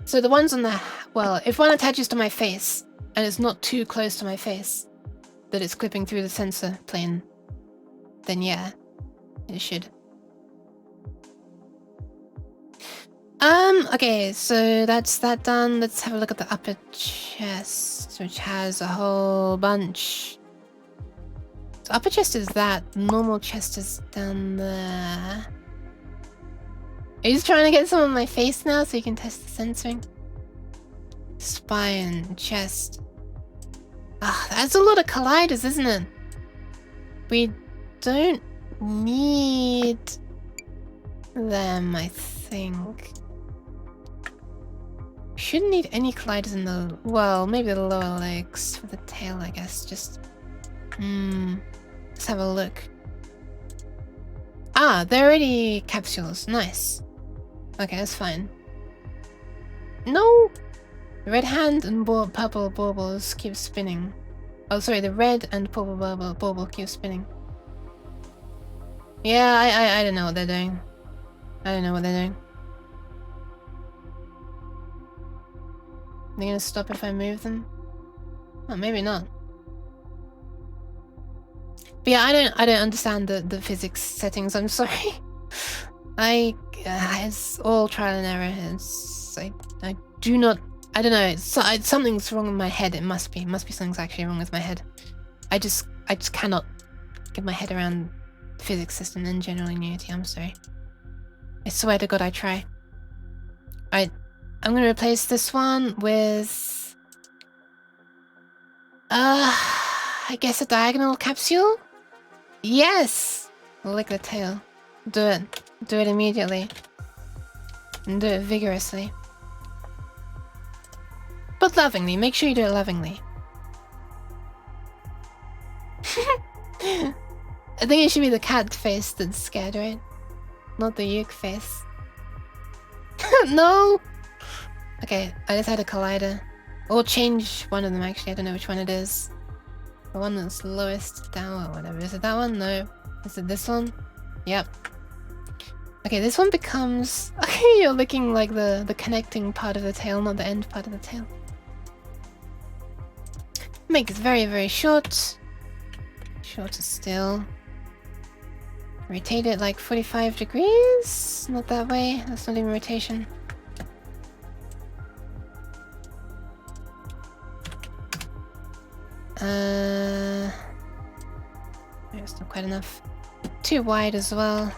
So the ones on the... Well, if one attaches to my face, and it's not too close to my face, that it's clipping through the sensor plane, then yeah, it should. Okay, so that's that done. Let's have a look at the upper chest, which has a whole bunch. So upper chest is that. Normal chest is down there. Are you just trying to get some on my face now so you can test the censoring? spine, chest. Ah, that's a lot of colliders, isn't it? We don't need them, I think. Shouldn't need any colliders in the... well, maybe the lower legs for the tail, I guess. Just... let's have a look. Ah, they're already capsules. Nice. Okay, that's fine. No! The red hand and purple baubles keep spinning. Oh, sorry, the red and purple bauble keep spinning. Yeah, I don't know what they're doing. I don't know what they're doing. They're gonna stop if I move them? Oh, maybe not. But yeah, I don't understand the physics settings. I'm sorry. It's all trial and error. I do not. I don't know. Something's wrong with my head. It must be something's actually wrong with my head. I just cannot get my head around the physics system in general in Unity. I'm sorry. I swear to God, I try. Alright, I'm gonna replace this one with I guess a diagonal capsule? Yes! Lick the tail. Do it. Do it immediately. And do it vigorously. But lovingly. Make sure you do it lovingly. I think it should be the cat face that's scared, right? Not the uke face. No! Okay, I just had a collider. Or change one of them actually, I don't know which one it is. The one that's lowest down or whatever. Is it that one? No. Is it this one? Yep. Okay, this one becomes... Okay, you're looking like the connecting part of the tail, not the end part of the tail. Make it very, very short. Shorter still. Rotate it like 45 degrees? Not that way. That's not even rotation. It's not quite enough. Too wide as well.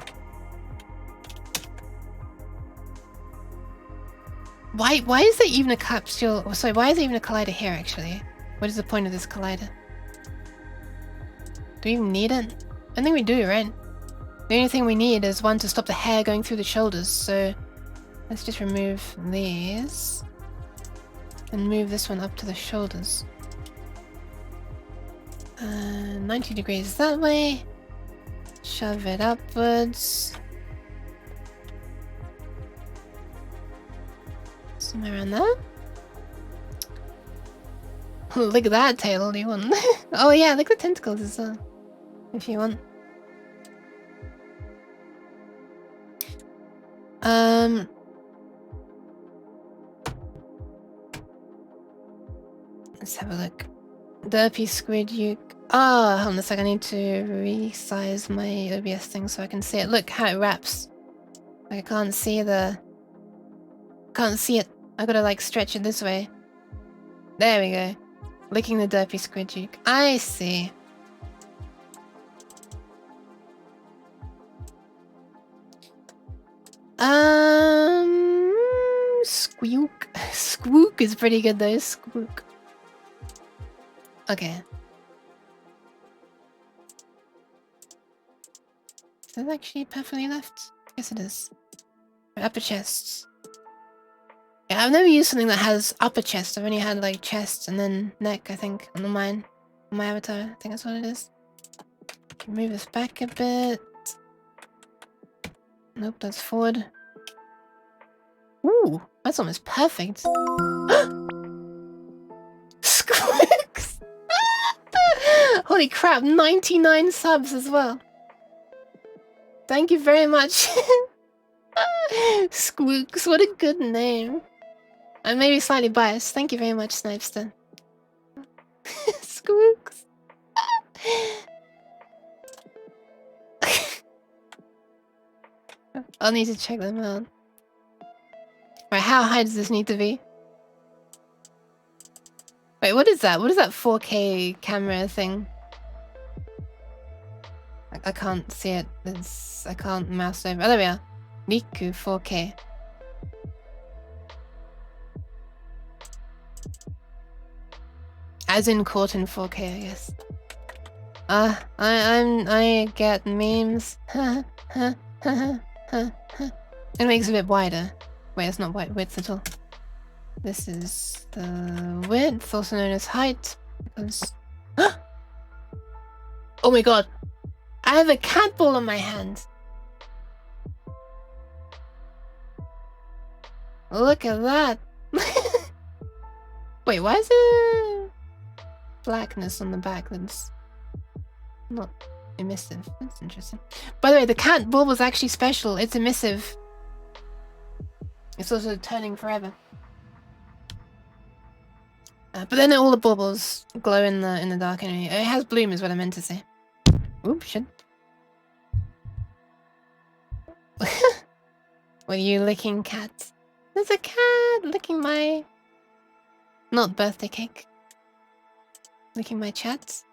Why is there even a capsule? Oh, sorry, why is there even a collider here actually? What is the point of this collider? Do we even need it? I think we do, right? The only thing we need is one to stop the hair going through the shoulders, so let's just remove these and move this one up to the shoulders. 90 degrees that way. Shove it upwards. Somewhere around there. Look at that tail, do you want? Oh yeah, look at the tentacles as well. If you want. Let's have a look. Derpy squid uke. Oh, hold on a sec, I need to resize my OBS thing so I can see it. Look how it wraps. Like, I can't see the... Can't see it. I gotta like stretch it this way. There we go. Licking the derpy squid uke. I see. Squeak. Squook is pretty good though. Squook. Okay. Is that actually perfectly left? Yes, it is. Upper chests. Yeah, I've never used something that has upper chest. I've only had like chest and then neck, I think, on mine. On my avatar, I think that's what it is. Can move this back a bit. Nope, that's forward. Ooh, that's almost perfect. Squirks! Holy crap, 99 subs as well. Thank you very much. Squooks, what a good name. I'm maybe slightly biased. Thank you very much, Snipester. Squooks. I'll need to check them out. Right, how high does this need to be? Wait, what is that? What is that 4K camera thing? I can't see it. I can't mouse over. Oh, there we are. Riku 4K. As in caught in 4K, I guess. I get memes. It makes it a bit wider. Wait, it's not width at all. This is the width, also known as height. Because oh my god! I have a cat ball on my hand. Look at that. Wait, why is there blackness on the back that's not emissive? That's interesting. By the way, the cat ball was actually special. It's emissive. It's also turning forever. But then all the baubles glow in the dark anyway. It has bloom is what I meant to say. Oops, shit. Were you licking cats? There's a cat licking my... not birthday cake. Licking my chats.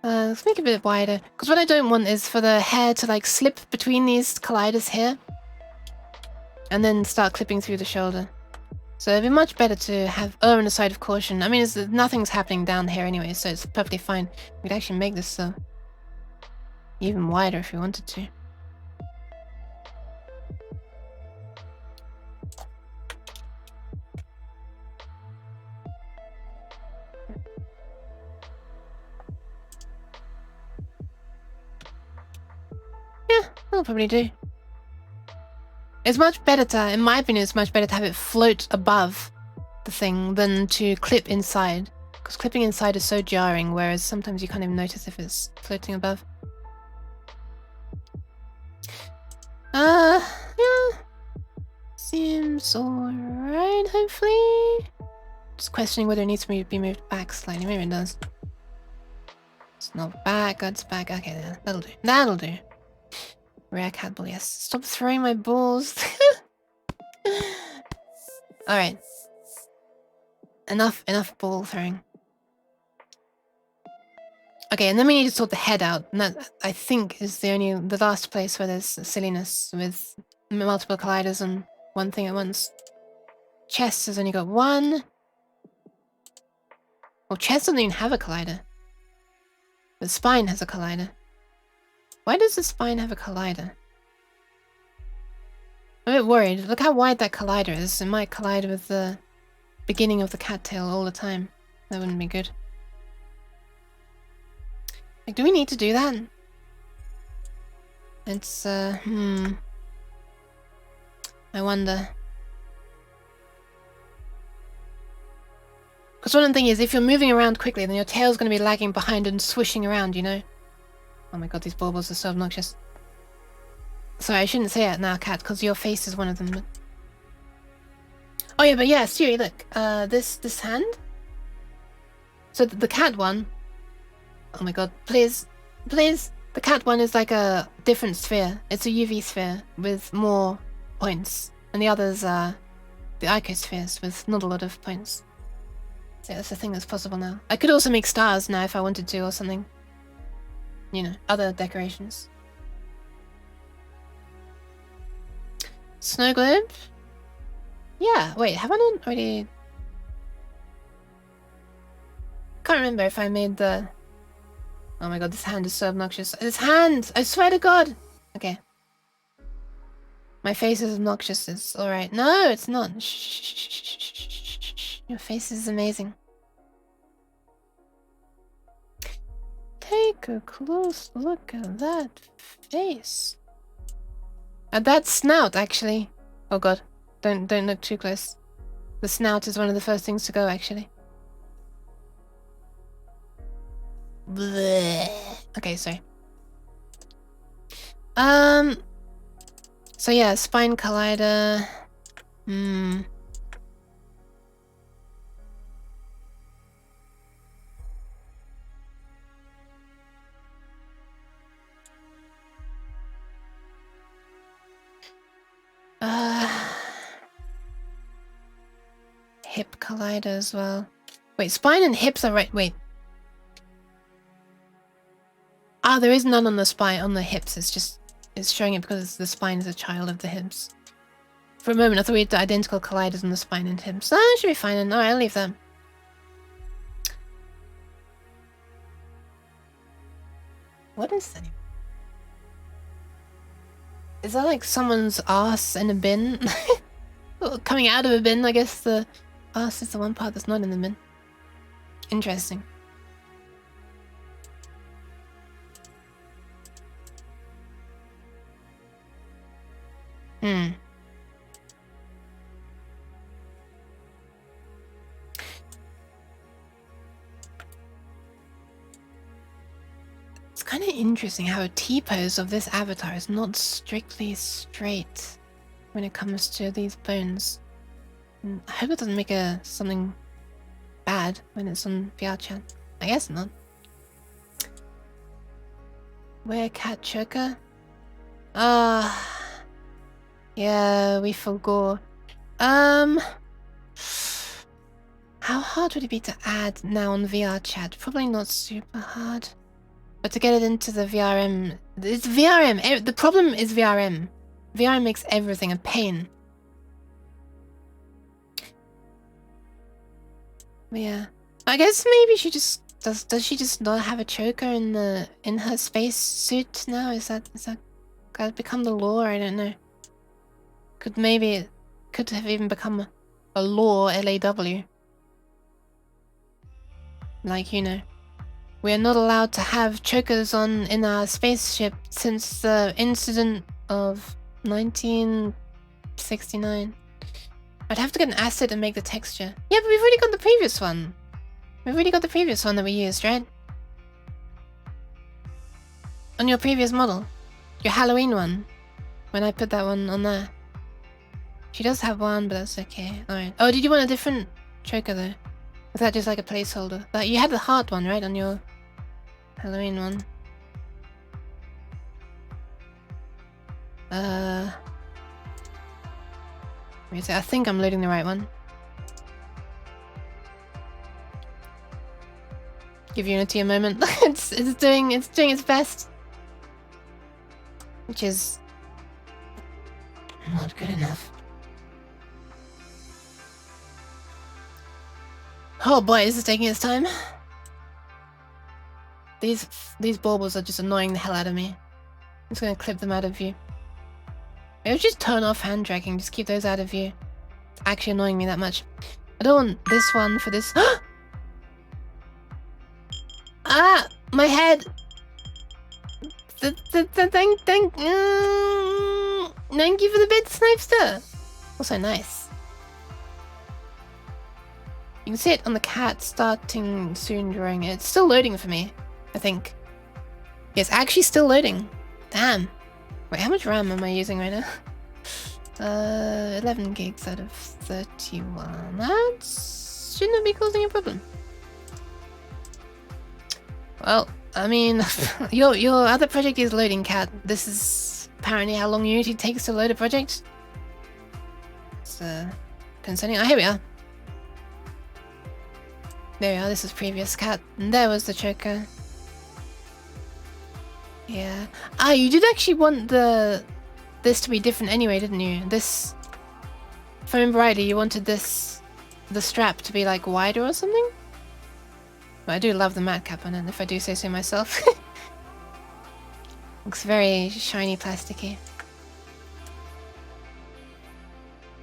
Let's make it a bit wider. Because what I don't want is for the hair to like slip between these colliders here. And then start clipping through the shoulder. So it'd be much better to have err on the side of caution. I mean, nothing's happening down here anyway, so it's perfectly fine. We'd actually make this even wider if we wanted to. Yeah, that'll probably do. It's much better to, in my opinion, it's much better to have it float above the thing than to clip inside. Because clipping inside is so jarring, whereas sometimes you can't even notice if it's floating above. Yeah. Seems alright, hopefully. Just questioning whether it needs to be moved back slightly. Maybe it does. It's not back, it's back. Okay, that'll do. That'll do. Rare cat ball, yes. Stop throwing my balls. Alright. Enough ball throwing. Okay, and then we need to sort the head out. And that, I think, is the last place where there's silliness with multiple colliders on one thing at once. Chest has only got one. Well, chest doesn't even have a collider. The spine has a collider. Why does the spine have a collider? I'm a bit worried. Look how wide that collider is. It might collide with the beginning of the cattail all the time. That wouldn't be good. Like, do we need to do that? It's, I wonder. Because one thing is, if you're moving around quickly, then your tail's going to be lagging behind and swishing around, you know? Oh my god, these baubles are so obnoxious. Sorry, I shouldn't say it now, Cat, because your face is one of them. But... oh yeah, but yeah, Siri, look. This hand? So the cat one... oh my god, please. Please! The cat one is like a different sphere. It's a UV sphere with more points. And the others are the icospheres with not a lot of points. So that's the thing that's possible now. I could also make stars now if I wanted to or something. You know, other decorations. Snow globe? Yeah, wait, have I not already... can't remember if I made the... oh my god, this hand is so obnoxious. This hand! I swear to god! Okay. My face is obnoxious, it's alright. No, it's not. Shh. Your face is amazing. Take a close look at that face. At that snout, actually. Oh god, don't look too close. The snout is one of the first things to go, actually. Blech. Okay, sorry. So yeah, spine collider. Hip collider as well. Wait, spine and hips are right. Wait. Ah, there is none on the spine, on the hips. It's showing it because the spine is a child of the hips. For a moment, I thought we had identical colliders on the spine and hips. Ah, that should be fine. And alright, I'll leave that. What is that? Is that like someone's ass in a bin? Well, coming out of a bin, I guess the ass is the one part that's not in the bin. Interesting. Hmm. It's kind of interesting how a T-pose of this avatar is not strictly straight when it comes to these bones. I hope it doesn't make something bad when it's on VRChat. I guess not. VRChat choker? Yeah, we forgot. How hard would it be to add now on VRChat? Probably not super hard. But to get it into the VRM... It's VRM! The problem is VRM. VRM makes everything a pain. But yeah. I guess maybe she just... Does she just not have a choker in her space suit now? Is that gotta become the law? I don't know. It could have even become a law, LAW. Like, you know. We are not allowed to have chokers in our spaceship since the incident of 1969. I'd have to get an acid and make the texture. Yeah, but we've already got the previous one. We've already got the previous one that we used, right? On your previous model. Your Halloween one. When I put that one on there. She does have one, but that's okay. Alright. Oh, did you want a different choker though? Was that just like a placeholder? You had the heart one, right? On your Halloween one. Wait a sec, I think I'm loading the right one. Give Unity a moment. it's doing its best. Which is not good enough. Oh boy, this is taking its time. These baubles are just annoying the hell out of me. I'm just gonna clip them out of view. Maybe just turn off hand tracking, just keep those out of view. It's actually annoying me that much. I don't want this one for this. Ah! My head! Thank you for the bit, Snipester! Also nice. You can see it on the cat starting soon drawing it. It's still loading for me, I think. Yeah, it's actually still loading. Damn. Wait, how much RAM am I using right now? 11 gigs out of 31. That shouldn't be causing a problem. Well, I mean, your other project is loading, Cat. This is apparently how long Unity takes to load a project. It's concerning. Oh, here we are. There we are, this is previous Cat. And there was the choker. Yeah. Ah, you did actually want this to be different anyway, didn't you? This... If I remember rightly, you wanted the strap to be like wider or something? But I do love the matte cap on it, if I do say so myself. Looks very shiny plasticky.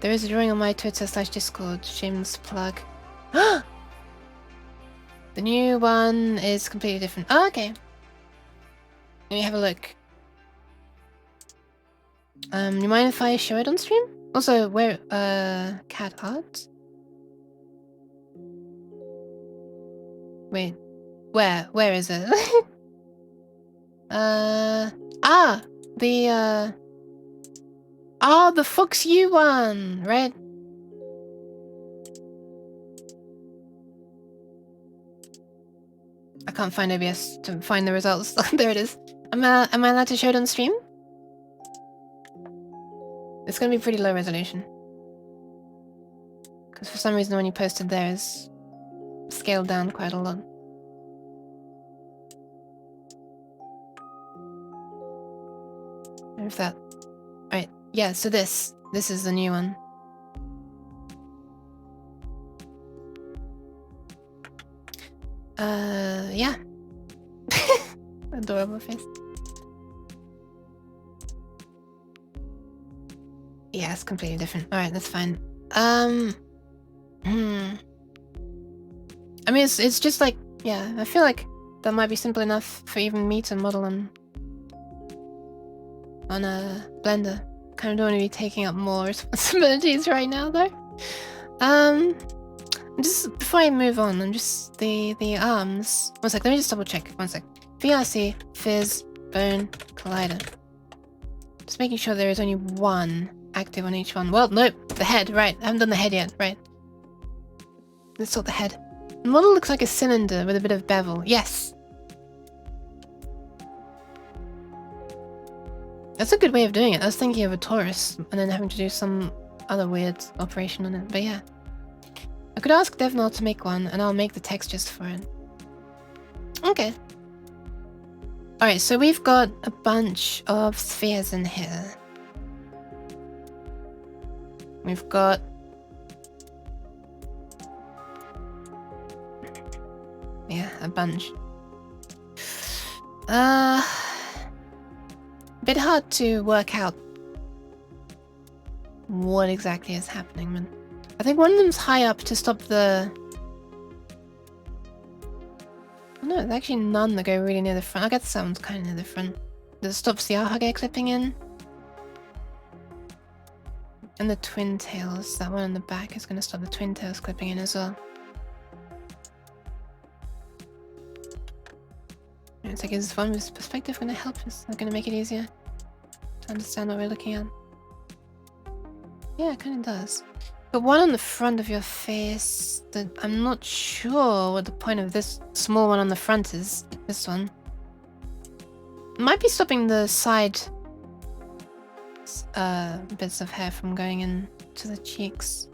There is a drawing on my Twitter/Discord, shameless plug. The new one is completely different. Oh, okay. Let me have a look. You mind if I show it on stream? Also, where, cat art? Wait, where is it? The Fox U one, right? I can't find OBS to find the results. There it is. Am I allowed to show it on stream? It's gonna be pretty low resolution. Because for some reason when you posted there is scaled down quite a lot. If that... Right, yeah, so this is the new one. Yeah. Adorable face. Yeah, it's completely different. Alright, that's fine. I mean, it's just like, yeah, I feel like that might be simple enough for even me to model on a Blender. Kind of don't want to be taking up more responsibilities right now, though. Just before I move on, I'm just the arms. One sec, let me just double check. One sec. VRC, Fizz, Bone, Collider. Just making sure there is only one active on each one. Well, nope, the head, right. I haven't done the head yet, right. Let's sort the head. The model looks like a cylinder with a bit of bevel. Yes! That's a good way of doing it. I was thinking of a torus and then having to do some other weird operation on it, but yeah. I could ask DevNod to make one and I'll make the textures for it. Okay. Alright, so we've got a bunch of spheres in here. We've got... yeah, a bunch. Bit hard to work out what exactly is happening, man. I think one of them's high up to stop the... oh, no, there's actually none that go really near the front. I guess that one's kind of near the front. That stops the RHG clipping in. And the twin tails. That one in the back is going to stop the twin tails clipping in as well. It's like, is one with perspective going to help? Is that going to make it easier to understand what we're looking at? Yeah, it kind of does. But one on the front of your face that I'm not sure what the point of this small one on the front is. This one. Might be stopping the side bits of hair from going in to the cheeks.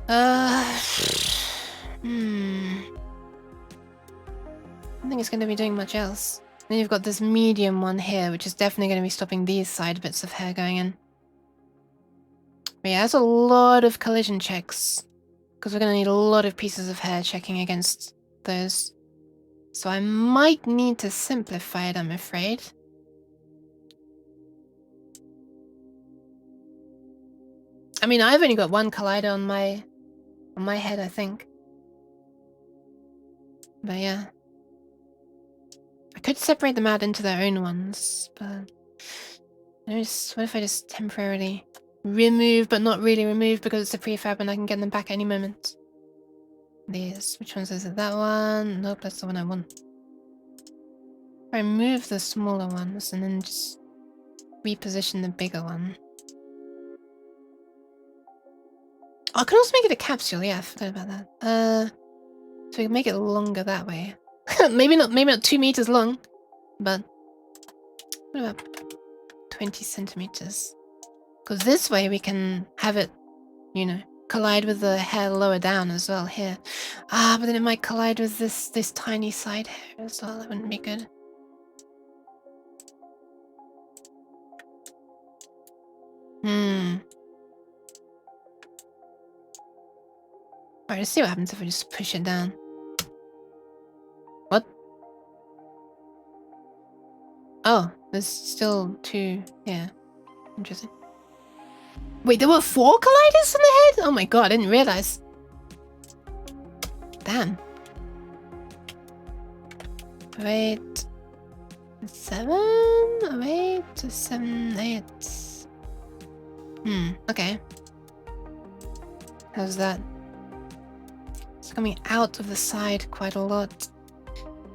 I don't think it's going to be doing much else. Then you've got this medium one here, which is definitely going to be stopping these side bits of hair going in. But yeah, that's a lot of collision checks. Because we're going to need a lot of pieces of hair checking against those. So I might need to simplify it, I'm afraid. I mean, I've only got one collider on my head, I think. But yeah. I could separate them out into their own ones, but... what if I just temporarily remove, but not really remove because it's a prefab and I can get them back at any moment? These. Which ones is it? That one? Nope, that's the one I want. If I move the smaller ones and then just reposition the bigger one. Oh, I can also make it a capsule. Yeah, I forgot about that. So we can make it longer that way. maybe not 2 meters long, but what about 20 centimeters? Because this way we can have it, you know, collide with the hair lower down as well here. Ah, but then it might collide with this tiny side hair as well. That wouldn't be good. Alright, let's see what happens if I just push it down. What? Oh, there's still 2. Yeah. Interesting. Wait, there were 4 colliders in the head? Oh my god, I didn't realize. Damn. Wait. 7? Oh, wait. 7, 8. Okay. How's that? It's coming out of the side quite a lot.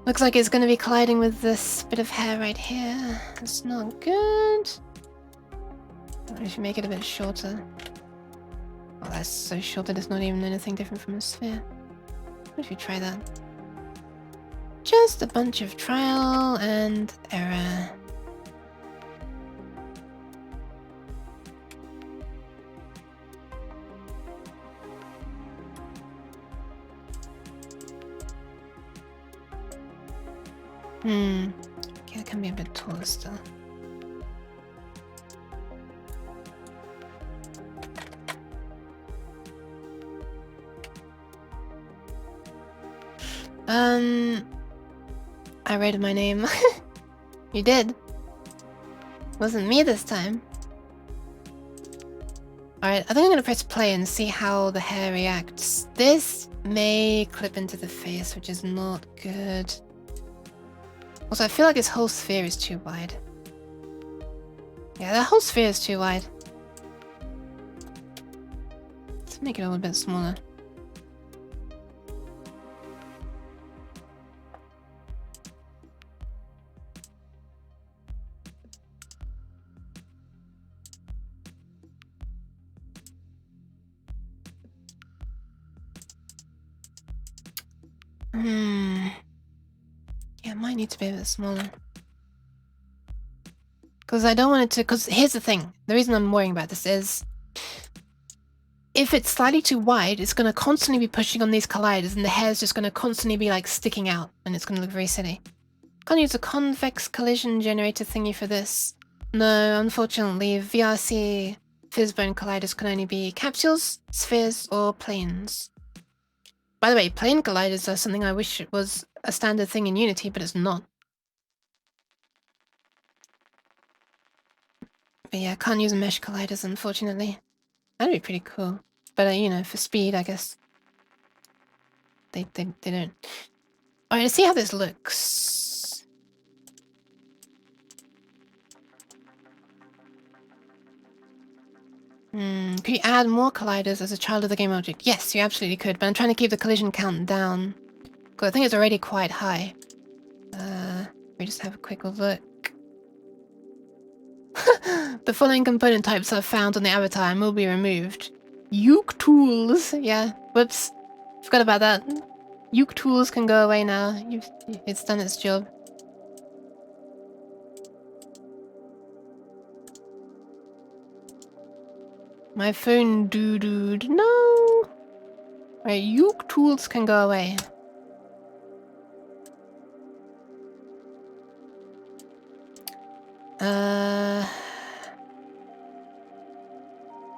Looks like it's going to be colliding with this bit of hair right here. It's not good. I should make it a bit shorter. Oh, that's so short that it's not even anything different from a sphere. What if you try that? Just a bunch of trial and error. Okay, that can be a bit taller still. I read my name. You did. Wasn't me this time. Alright, I think I'm gonna press play and see how the hair reacts. This may clip into the face, which is not good. Also, I feel like this whole sphere is too wide. Yeah, that whole sphere is too wide. Let's make it a little bit smaller. Yeah, it might need to be a bit smaller. Because I don't want it to... Because here's the thing. The reason I'm worrying about this is... If it's slightly too wide, it's going to constantly be pushing on these colliders and the hair's just going to constantly be like sticking out and it's going to look very silly. Can't use a convex collision generator thingy for this. No, unfortunately, VRC Fizzbone colliders can only be capsules, spheres, or planes. By the way, plane colliders are something I wish it was a standard thing in Unity, but it's not. But yeah, can't use mesh colliders, unfortunately. That'd be pretty cool. But, you know, for speed, I guess. They don't. Alright, let's see how this looks. Could you add more colliders as a child of the game object? Yes, you absolutely could, but I'm trying to keep the collision count down. Because I think it's already quite high. We just have a quick look. The following component types are found on the avatar and will be removed. Uke tools. Yeah, whoops. Forgot about that. Uke tools can go away now. It's done its job. My phone doo-dooed. No! Right, Uke tools can go away.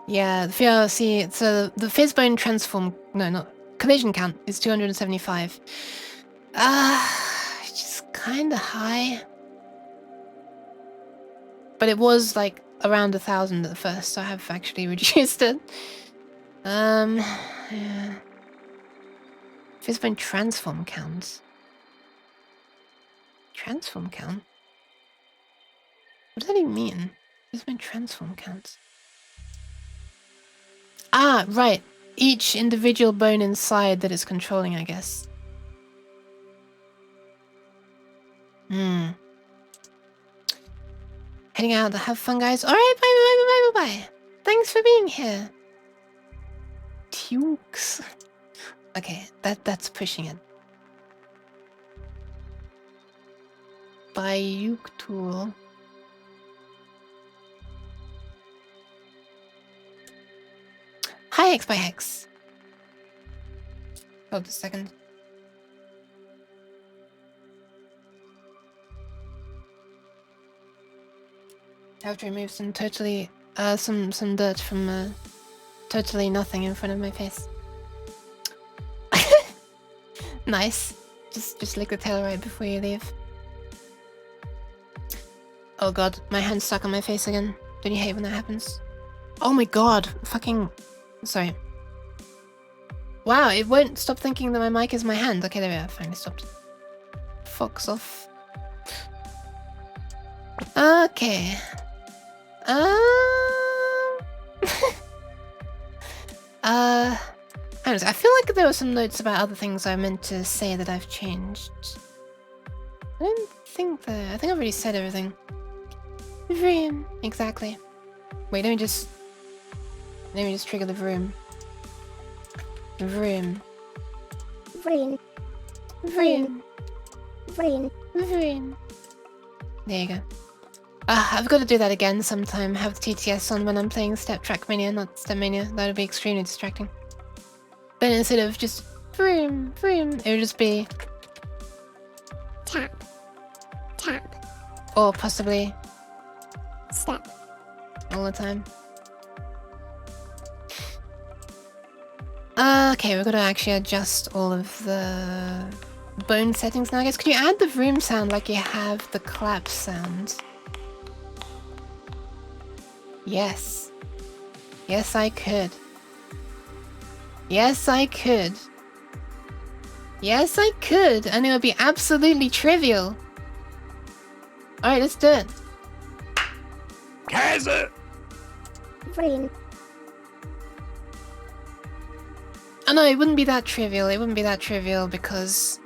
Yeah, the VRC, so the Fizzbone transform, no, not, collision count is 275. Which is kinda high. But it was like around 1,000 at first, so I have actually reduced it. Yeah. Fizzbone transform counts. Transform count? What does that even mean? Fizzbone transform counts. Ah, right. Each individual bone inside that it's controlling, I guess. Heading out to have fun, guys. Alright, bye. Thanks for being here. Tukes. Okay, that's pushing it. By Uke tool. Hi, X by Hex. Hold a second. I have to remove some totally, some dirt from, totally nothing in front of my face. Nice. Just lick the tail right before you leave. Oh god, my hand's stuck on my face again. Don't you hate when that happens? Oh my god, fucking... Sorry. Wow, it won't stop thinking that my mic is my hand. Okay, there we are. Finally stopped. Fox off. Okay. I feel like there were some notes about other things I meant to say that I've changed. I don't think that... I think I've already said everything. Vroom. Exactly. Wait, let me just trigger the vroom. Vroom. Vroom. Vroom. Vroom. Vroom. There you go. I've got to do that again sometime. Have the TTS on when I'm playing Step Track Mania, not Step Mania. That would be extremely distracting. Then instead of just vroom, vroom, it would just be... Tap. Tap. Or possibly... Step. all the time. Okay, we're gonna actually adjust all of the bone settings now, I guess. Could you add the vroom sound like you have the clap sound? Yes. Yes, I could. Yes, I could. Yes, I could, and it would be absolutely trivial. Alright, let's do it. Käse! Vroom. Oh no, it wouldn't be that trivial. It wouldn't be that trivial because...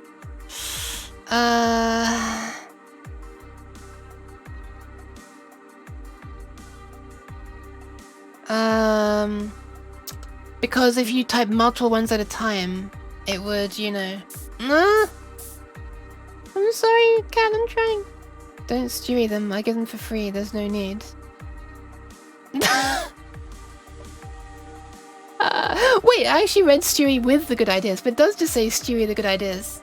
Because if you type multiple ones at a time, it would, you know... I'm sorry, Cat, I'm trying. Don't Stewie them, I give them for free, there's no need. Wait, I actually read Stewie with the good ideas, but it does just say Stewie the good ideas.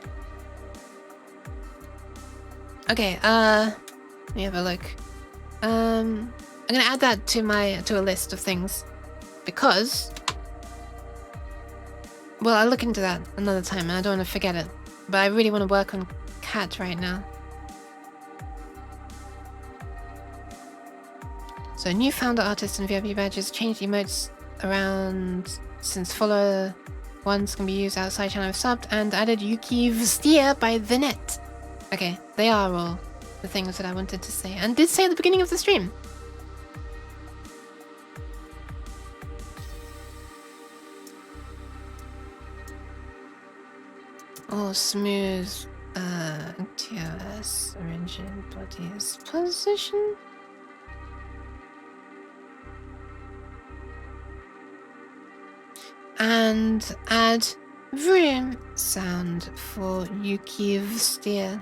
Okay, let me have a look. I'm gonna add that to a list of things. Because... Well, I'll look into that another time, and I don't want to forget it. But I really want to work on Kaat right now. So, new founder artists and VIP badges changed emotes around since follower ones can be used outside channel if subbed, and added Yuki Vstia by the net. Okay, they are all the things that I wanted to say, and did say at the beginning of the stream. Oh, smooth, TOS, rigid bodies, position. And add vroom sound for Yuki Vstia.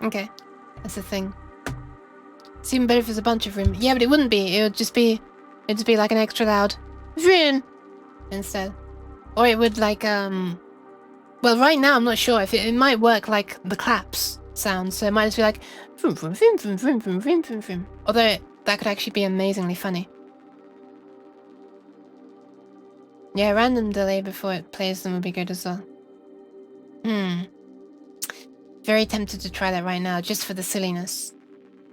Okay, that's the thing. It's even better if there's a bunch of vroom. Yeah, but it wouldn't be. It'd just be like an extra loud vroom instead. Or it would like, well, right now I'm not sure if it might work like the claps sound, so it might just be like vroom, vroom, vroom, vroom, vroom, vroom, vroom, vroom, vroom. Although that could actually be amazingly funny. Yeah, random delay before it plays them would be good as well. Very tempted to try that right now, just for the silliness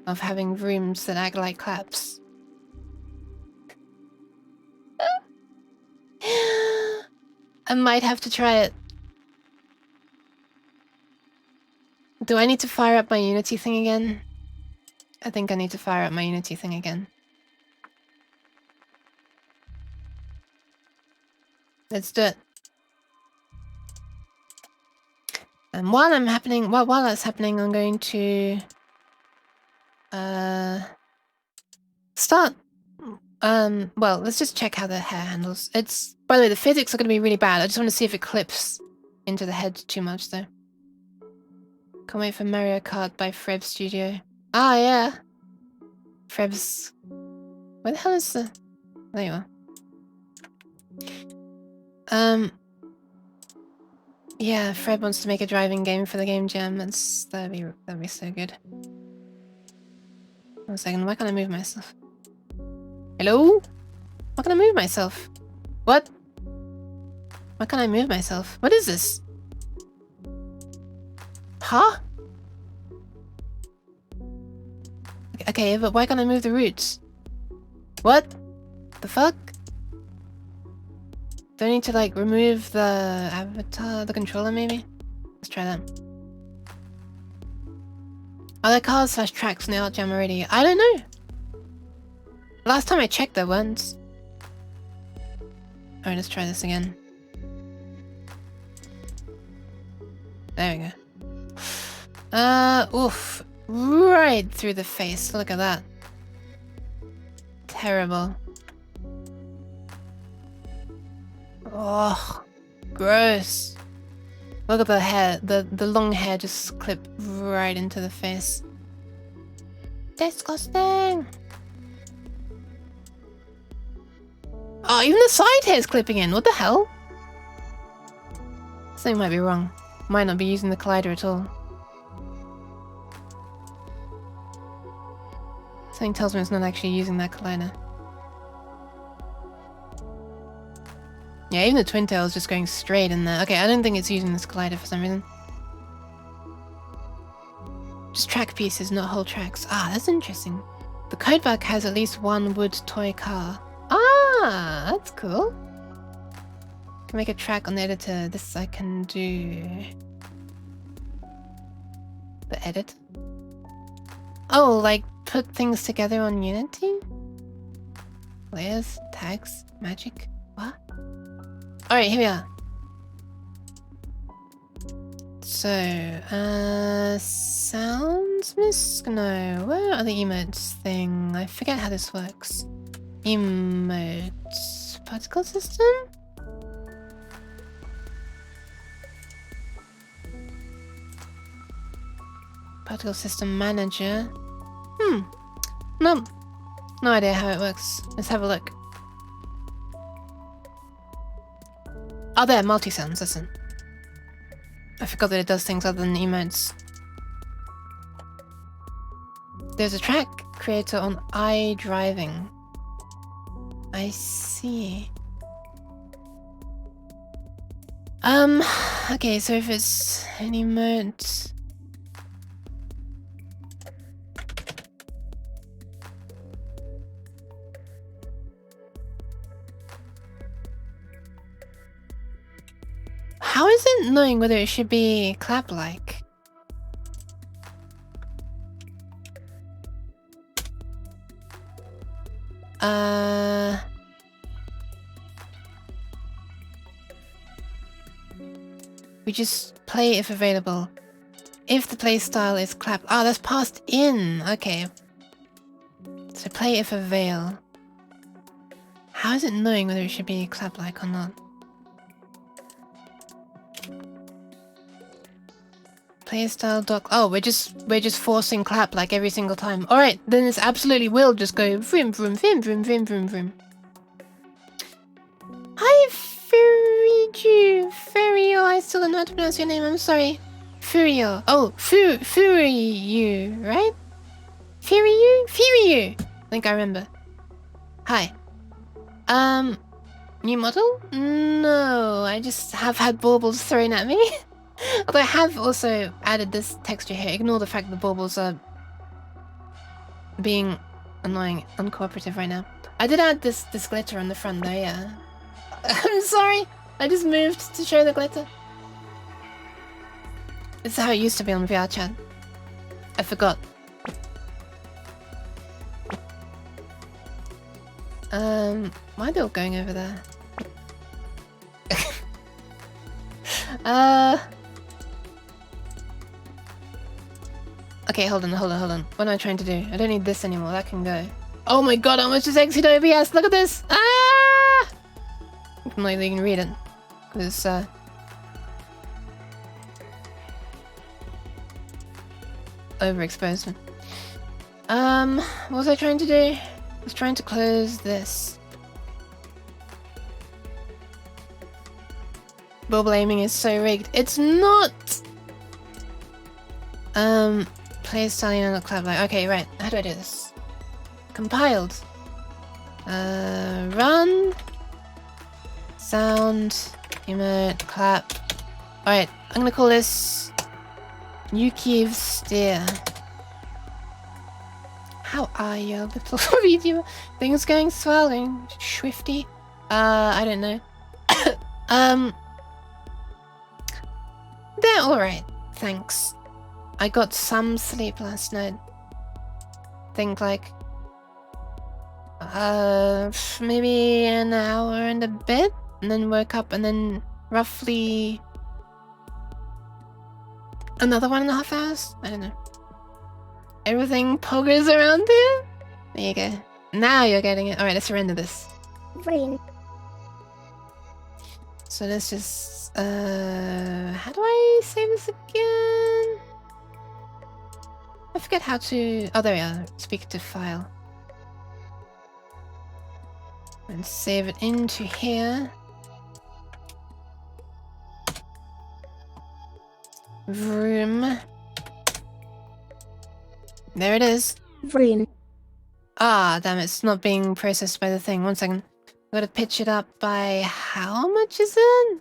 of having rooms that act like claps. I might have to try it. Do I need to fire up my Unity thing again? I think I need to fire up my Unity thing again. Let's do it. And while that's happening, I'm going to start. Well, let's just check how the hair handles. It's, by the way, the physics are going to be really bad. I just want to see if it clips into the head too much, though. Can't wait for Mario Kart by Freb Studio. Ah, yeah. Freb's. Where the hell is the? There you are. Yeah, Fred wants to make a driving game for the game jam. That'd be so good. 1 second, why can't I move myself? Hello? Why can't I move myself? What? Why can't I move myself? What is this? Huh? Okay, but why can't I move the roots? What? The fuck? Do I need to, like, remove the avatar, the controller, maybe? Let's try that. Are there cars / tracks in the art jam already? I don't know. Last time I checked, there weren't. Alright, let's try this again. There we go. Oof. Right through the face. Look at that. Terrible. Oh, gross. Look at the hair. The long hair just clipped right into the face. Disgusting. Oh, even the side hair's clipping in. What the hell? Something might be wrong. Might not be using the collider at all. Something tells me it's not actually using that collider. Yeah, even the twin tail is just going straight in there. Okay, I don't think it's using this collider for some reason. Just track pieces, not whole tracks. Ah, that's interesting. The codebug has at least one wood toy car. Ah, that's cool. Can make a track on the editor. This I can do. The edit? Oh, like put things together on Unity? Layers, tags, magic. What? Alright, here we are. So, sounds miss? No, where are the emotes thing? I forget how this works. Emotes. Particle system? Particle system manager. No. No idea how it works. Let's have a look. Oh, there, multi-sounds, listen. I forgot that it does things other than emotes. There's a track creator on iDriving. I see. Okay, so if it's an emote... How is it knowing whether it should be clap-like? We just play if available. If the play style is clap... Ah, that's passed in! Okay. So play if avail. How is it knowing whether it should be clap-like or not? Playstyle doc. Oh, we're just forcing clap like every single time. All right, then this absolutely will just go vroom vroom vroom vroom vroom vroom vroom. Hi, Furio. I still don't know how to pronounce your name. I'm sorry. Furio. Oh, Furio, right? Furio. I think I remember. Hi. New model? No, I just have had baubles thrown at me. Although I have also added this texture here. Ignore the fact that the baubles are being annoying, uncooperative right now. I did add this glitter on the front though, yeah. I'm sorry, I just moved to show the glitter. This is how it used to be on VRChat. I forgot. Why are they all going over there? Okay, hold on. What am I trying to do? I don't need this anymore, that can go. Oh my god, how much is exit OBS? Look at this! Ah! I'm not even gonna read it. Because, overexposed. What was I trying to do? I was trying to close this. Bauble aiming is so rigged. It's not! Play styling on the clap like. Okay, right. How do I do this? Compiled. Run. Sound. Emote. Clap. Alright, I'm gonna call this Yuki's Steer. How are you, little VTuber? Things going swelling. Swifty? I don't know. They're alright, thanks. I got some sleep last night. Think like... maybe an hour and a bit? And then woke up and then roughly... another 1.5 hours? I don't know. Everything poggers around here? There you go. Now you're getting it. Alright, let's render this. Green. So let's just... how do I save this again? I forget how to... Oh, there we are. Speak to file. And save it into here. Vroom. There it is. Green. Ah, damn it. It's not being processed by the thing. 1 second. Gotta pitch it up by how much is it?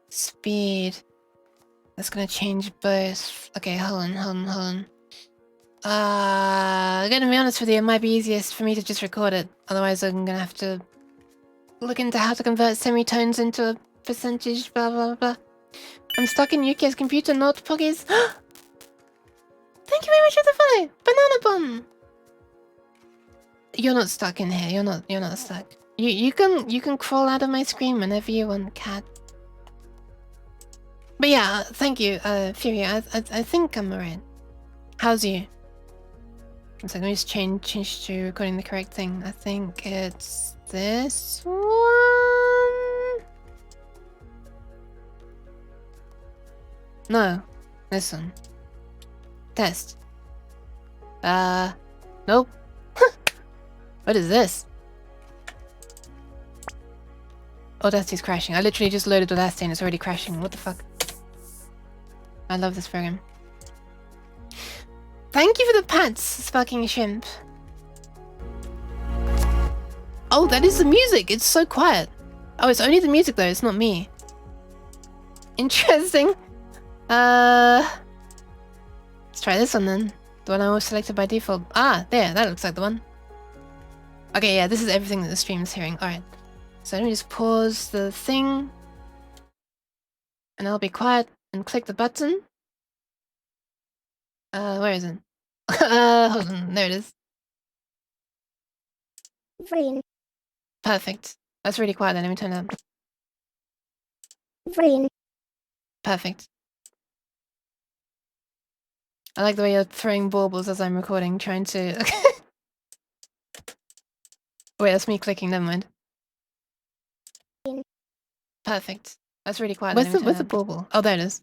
Speed. That's gonna change both. Okay, hold on. Gonna be honest with you, it might be easiest for me to just record it. Otherwise, I'm gonna have to look into how to convert semitones into a percentage, blah blah blah. I'm stuck in UK's computer, not Poggy's. Thank you very much for the follow, Banana Bomb. You're not stuck in here. You're not stuck. You can crawl out of my screen whenever you want, Cat. But yeah, thank you, Fury. I think I'm alright. How's you? So let me just change to recording the correct thing. I think it's this one. No, this one. Test. Nope. What is this? Audacity's crashing. I literally just loaded Audacity and it's already crashing. What the fuck? I love this program. Thank you for the pants, Sparking Shrimp. Oh, that is the music. It's so quiet. Oh, it's only the music though. It's not me. Interesting. Let's try this one then. The one I was selected by default. Ah, there. That looks like the one. Okay, yeah. This is everything that the stream is hearing. All right. So let me just pause the thing. And I'll be quiet and click the button. Where is it? Hold on, there it is. Green. Perfect. That's really quiet then, let me turn it up. Green. Perfect. I like the way you're throwing baubles as I'm recording, trying to... Wait, that's me clicking, never mind. Green. Perfect. That's really quiet. Where's Where's the bauble? Oh, there it is.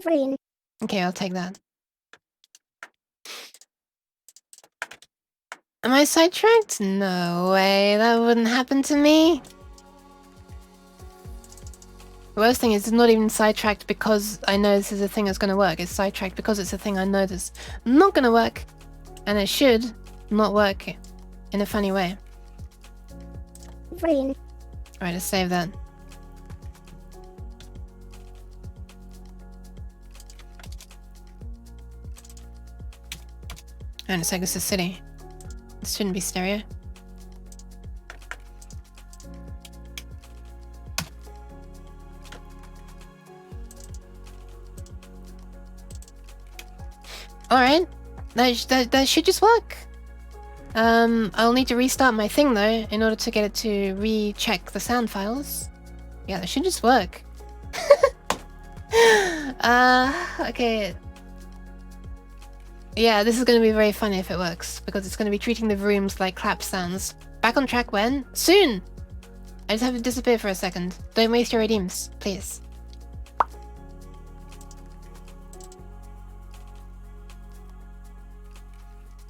Green. Okay, I'll take that. Am I sidetracked? No way, that wouldn't happen to me. The worst thing is it's not even sidetracked because I know this is a thing that's going to work. It's sidetracked because it's a thing I know that's not going to work. And it should not work in a funny way. Green. Alright, let's save that. And it's like this is city. This shouldn't be stereo. Alright, that should just work. I'll need to restart my thing though in order to get it to recheck the sound files. Yeah, that should just work. Okay. Yeah, this is going to be very funny if it works, because it's going to be treating the rooms like clap sounds. Back on track when? Soon! I just have to disappear for a second. Don't waste your redeems, please.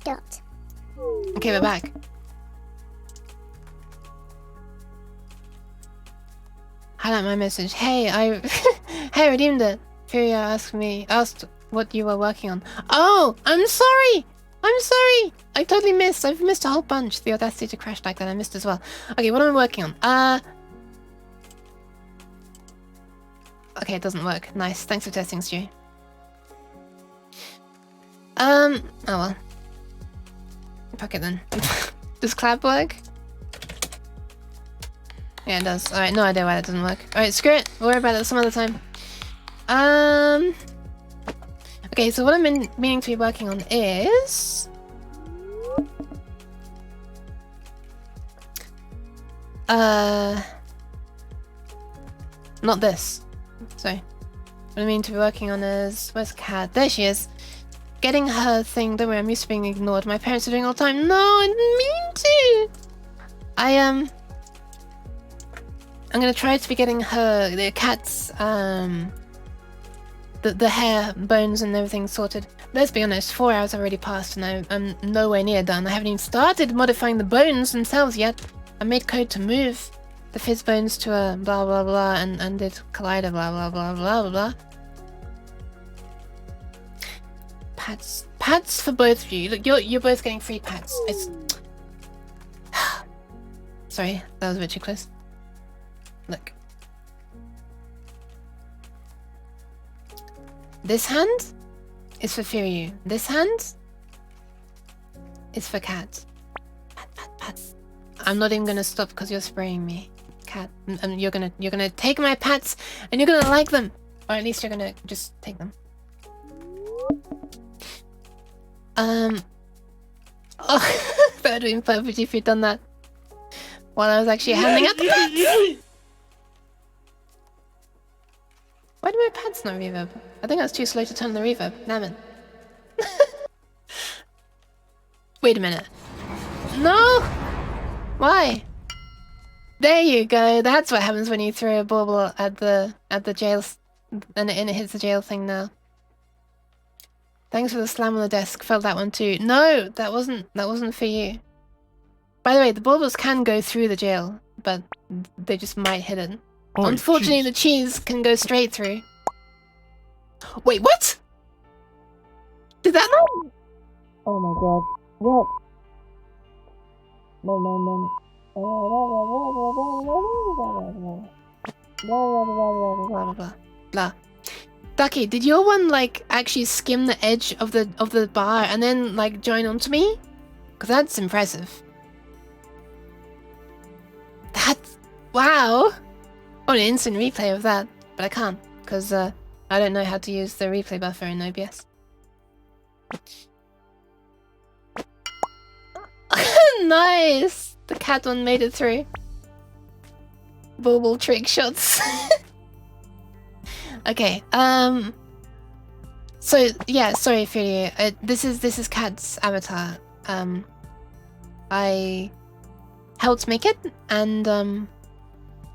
Dot. Okay, we're back. Highlight my message. Hey, hey, redeemed it. Furia asked what you were working on. Oh, I'm sorry! I'm sorry! I totally missed. I've missed a whole bunch. The audacity to crash like that I missed as well. Okay, what am I working on? Okay, it doesn't work. Nice. Thanks for testing, Stu. Oh well. Fuck it then. Does clap work? Yeah, it does. Alright, no idea why that doesn't work. Alright, screw it. We'll worry about it some other time. Okay, so what I'm meaning to be working on is... Not this. Sorry. What I mean to be working on is... Where's Kaat? There she is. Getting her thing. Don't worry, I'm used to being ignored. My parents are doing all the time. No, I didn't mean to! I'm gonna try to be getting her... The Kaat's, the hair, bones and everything sorted. Let's be honest, 4 hours have already passed and I'm nowhere near done. I haven't even started modifying the bones themselves yet. I made code to move the fizz bones to a blah blah blah and did collider blah blah blah blah blah blah. Pats for both of you. Look, you're both getting free pats. Sorry, that was a bit too close. Look. This hand is for Firyu. This hand is for Kaat. Pat, pat, pat. I'm not even gonna stop because you're spraying me, Kaat. And you're gonna take my pats and you're gonna like them, or at least you're gonna just take them. Oh, that would have been perfect if you'd done that while I was actually handing out the pads. Why do my pads not reverb? I think I was too slow to turn the reverb. Damn it. Wait a minute. No! Why? There you go. That's what happens when you throw a bauble at the jail, and it hits the jail thing now. Thanks for the slam on the desk. Felt that one too. No, that wasn't for you. By the way, the baubles can go through the jail, but they just might hit it. Oh, Unfortunately, jeez. the cheese can go straight through. Wait, what? Did that not? Oh my god. What? No. Blah. Ducky, did your one like actually skim the edge of the bar and then like join onto me? Because that's impressive. That's wow. I want an instant replay of that, but I can't because I don't know how to use the replay buffer in OBS. Nice! The cat one made it through. Bauble trick shots. Okay, so yeah, sorry Fury. This is Kat's avatar. I helped make it, and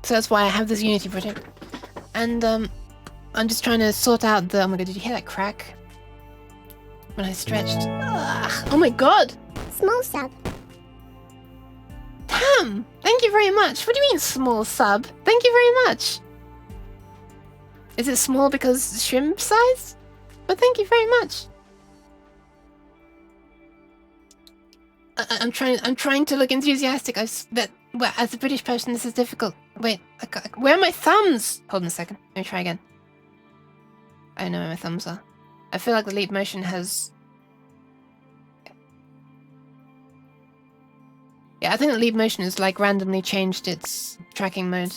so that's why I have this Unity project. And I'm just trying to sort out the. Oh my god, did you hear that crack? When I stretched. Ugh, oh my god! Small sub. Damn! Thank you very much. What do you mean small sub? Thank you very much. Is it small because shrimp size? But thank you very much. I'm trying to look enthusiastic. Well, as a British person, this is difficult. Wait, where are my thumbs? Hold on a second. Let me try again. I don't know where my thumbs are. I feel like the leap motion has. Yeah, I think the leap motion has like randomly changed its tracking mode.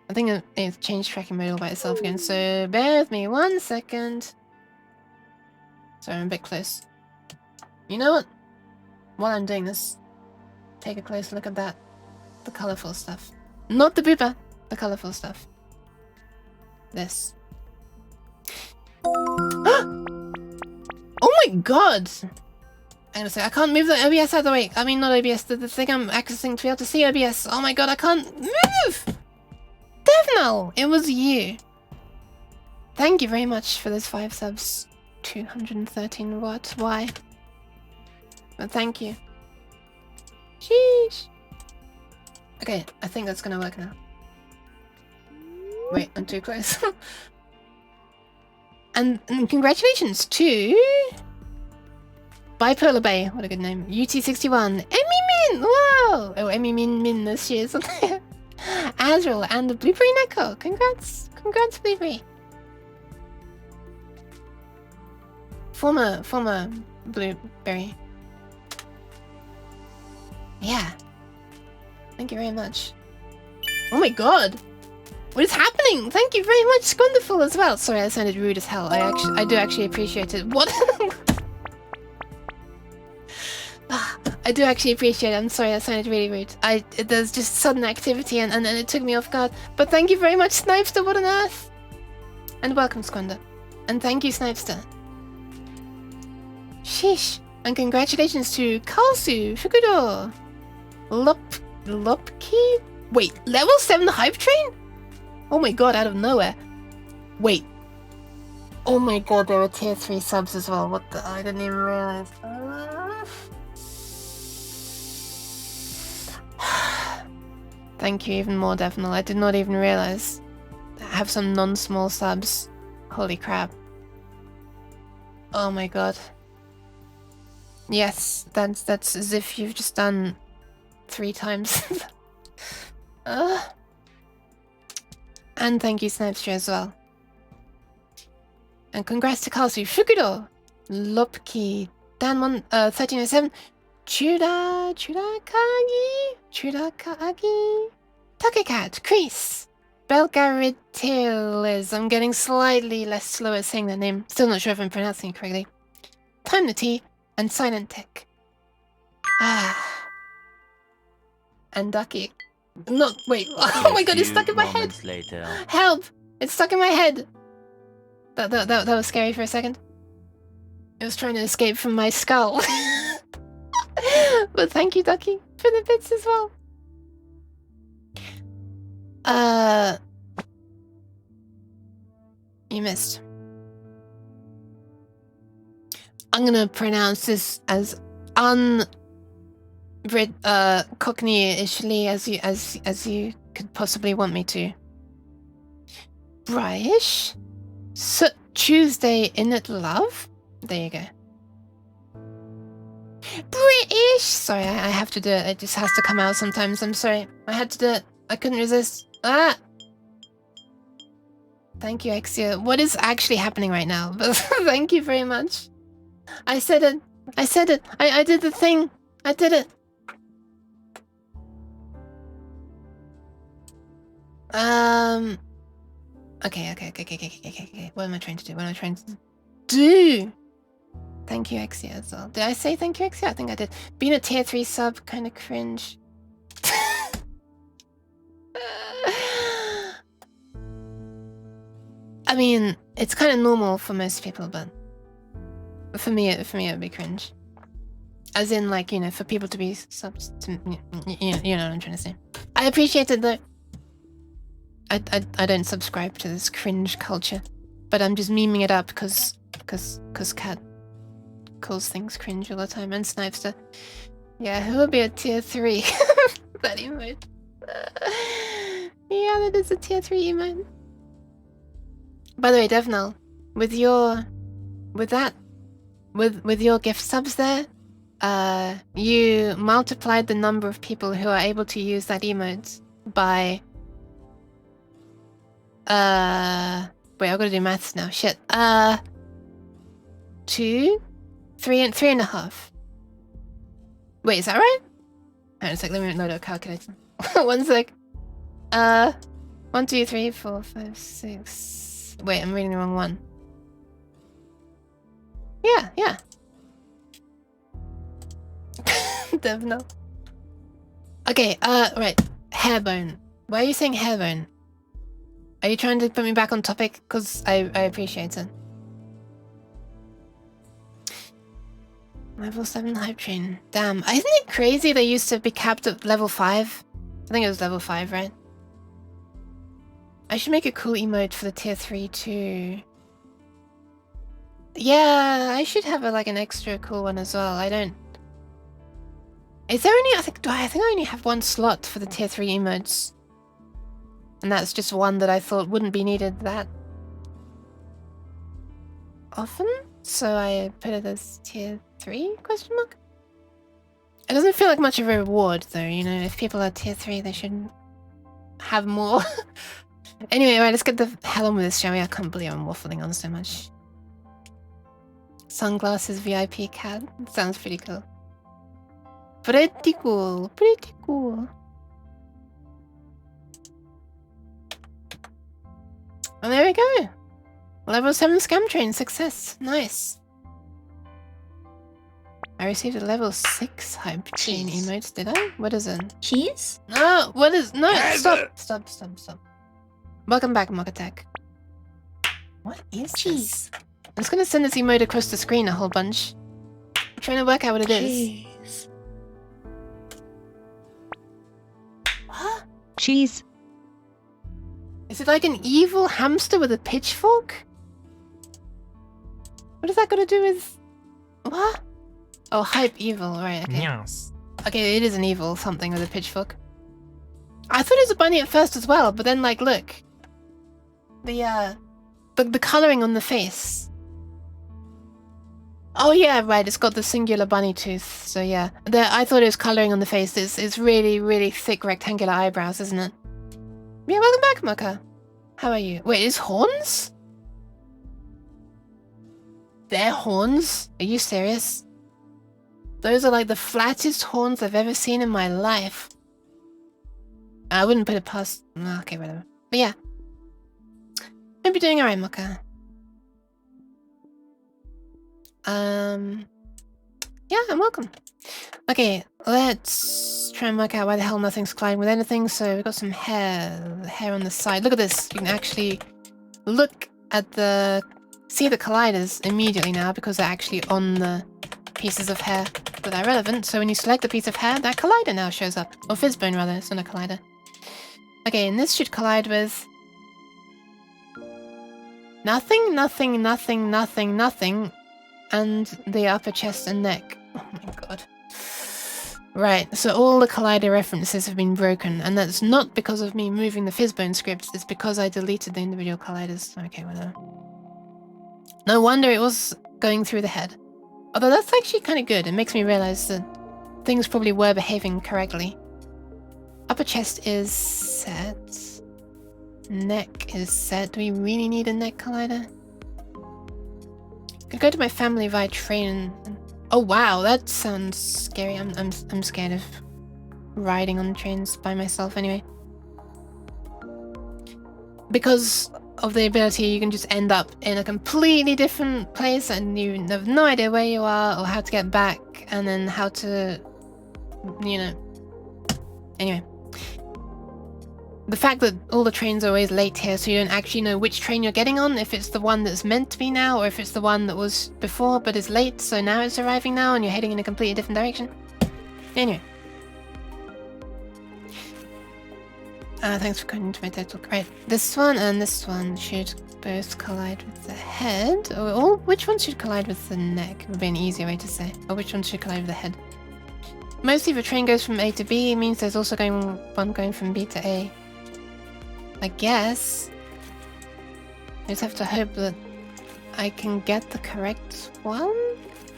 I think it's changed tracking mode all by itself again, so bear with me 1 second. Sorry, I'm a bit close. You know what? While I'm doing this, take a close look at that. The colourful stuff. Not the booper, the colourful stuff. This. Oh my god! I'm gonna say, I can't move the OBS out of the way. I mean, not OBS, the thing I'm accessing to be able to see OBS. Oh my god, I can't move! Devnal, it was you. Thank you very much for those 5 subs. 213 what? Why? But thank you. Sheesh. Okay, I think that's gonna work now. Wait, I'm too close. and congratulations to Bipolar Bay. What a good name. UT61. Emmy Min! Wow! Oh, Emmy Min this year. Azrael and the Blueberry Neko. Congrats. Congrats, Blueberry. Former Blueberry. Yeah. Thank you very much. Oh my god! What is happening? Thank you very much, Wonderful as well. Sorry, I sounded rude as hell. I do actually appreciate it. What? I do actually appreciate it. I'm sorry, that sounded really rude. There's just sudden activity and it took me off guard. But thank you very much, Snipester. What on earth? And welcome, Squander. And thank you, Snipester. Sheesh. And congratulations to Kalsu, Fukudo, Lopki? Wait, level 7 hype train? Oh my god, out of nowhere. Wait. Oh my god, there are tier 3 subs as well. What the? I didn't even realize. Thank you even more, Devnal. I did not even realize. I have some non-small subs. Holy crap. Oh my god. Yes, that's as if you've just done 3 times. And thank you, Snipester, as well. And congrats to Kalsu, Fukuro, Lopki, Dan1307, Chudakagi, Takekat, Chris, Belgaritilis. I'm getting slightly less slow at saying that name. Still not sure if I'm pronouncing it correctly. Time the Tea, and Silent Tech. And Ducky. No, wait. Oh my god, it's stuck in my head. Later. Help! It's stuck in my head. That was scary for a second. It was trying to escape from my skull. But thank you, Ducky, for the bits as well. You missed. I'm gonna pronounce this as Cockney-ishly as you could possibly want me to. Bryish? Tuesday in it, love? There you go. British! Sorry, I have to do it. It just has to come out sometimes. I'm sorry. I had to do it. I couldn't resist. Ah! Thank you, Exia. What is actually happening right now? Thank you very much. I said it. I said it. I did the thing. I did it. Okay. What am I trying to do? Thank you, Exia, as well. Did I say thank you, Exia? I think I did. Being a tier 3 sub, kind of cringe. I mean, it's kind of normal for most people, but for me it would be cringe. As in, like, you know, for people to be subs to, you know what I'm trying to say. I appreciate it though. I don't subscribe to this cringe culture, but I'm just memeing it up because Kaat calls things cringe all the time, and Snipester. Yeah, who would be a tier 3? That emote. Yeah, that is a tier 3 emote. By the way, Devnal, with your gift subs there, you multiplied the number of people who are able to use that emote by wait, I've got to do maths now. Shit. 2, 3 and a half. Wait, is that right? Hang on a sec, let me load up a calculator. 1 sec. 1, 2, 3, 4, 5, 6. Wait, I'm reading the wrong one. Yeah. Devno. Okay, right. Hairbone. Why are you saying hairbone? Are you trying to put me back on topic? Because I appreciate it. Level 7 hype train. Damn. Isn't it crazy they used to be capped at level 5? I think it was level 5, right? I should make a cool emote for the tier 3 too. Yeah, I should have like an extra cool one as well. I don't... Is there only... I think I only have 1 slot for the tier 3 emotes. And that's just one that I thought wouldn't be needed that often. So I put it as tier 3 question mark. It doesn't feel like much of a reward though, you know, if people are tier 3 they should have more. Anyway, right, let's get the hell on with this, shall we? I can't believe I'm waffling on so much. Sunglasses VIP cat. Sounds pretty cool. Pretty cool. And there we go. Level 7 scam train success. Nice. I received a level 6 hype chain emote, did I? What is it? Cheese? No, what is... No, stop. Welcome back, Mock Attack. What is Cheese? this? I'm just gonna send this emote across the screen a whole bunch. I'm trying to work out what it is. Cheese. What? Cheese. Is it like an evil hamster with a pitchfork? What is that got to do with... What? Oh, hype evil, right, okay. Yes. Okay, it is an evil something with a pitchfork. I thought it was a bunny at first as well, but then, like, look. The colouring on the face. Oh yeah, right. It's got the singular bunny tooth. So yeah, I thought it was coloring on the face. It's really, really thick rectangular eyebrows, isn't it? Yeah, welcome back, Mucka. How are you? Wait, is horns? They're horns? Are you serious? Those are like the flattest horns I've ever seen in my life. I wouldn't put it past... Okay, whatever. But yeah. Hope you're doing alright, Mucka. Yeah, and welcome. Okay, let's try and work out why the hell nothing's colliding with anything. So we've got some hair on the side. Look at this. You can actually look at see the colliders immediately now because they're actually on the pieces of hair that are relevant. So when you select the piece of hair, that collider now shows up. Or fizzbone rather, it's not a collider. Okay, and this should collide with... Nothing, nothing, nothing, nothing, nothing. And the upper chest and neck. Oh my god. Right, so all the collider references have been broken, and that's not because of me moving the fizzbone scripts, it's because I deleted the individual colliders. Okay, whatever. No wonder it was going through the head. Although that's actually kind of good, it makes me realize that things probably were behaving correctly. Upper chest is set. Neck is set. Do we really need a neck collider? Could go to my family via train and... Oh wow, that sounds scary. I'm scared of riding on trains by myself anyway. Because of the ability, you can just end up in a completely different place and you have no idea where you are or how to get back and then how to, you know... Anyway. The fact that all the trains are always late here, so you don't actually know which train you're getting on, if it's the one that's meant to be now, or if it's the one that was before but is late, so now it's arriving now and you're heading in a completely different direction. Anyway. Thanks for coming to my TED Talk. Right, this one and this one should both collide with the head. Or which one should collide with the neck? It would be an easier way to say. Or which one should collide with the head? Mostly if a train goes from A to B, it means there's also one going from B to A. I guess. I just have to hope that I can get the correct one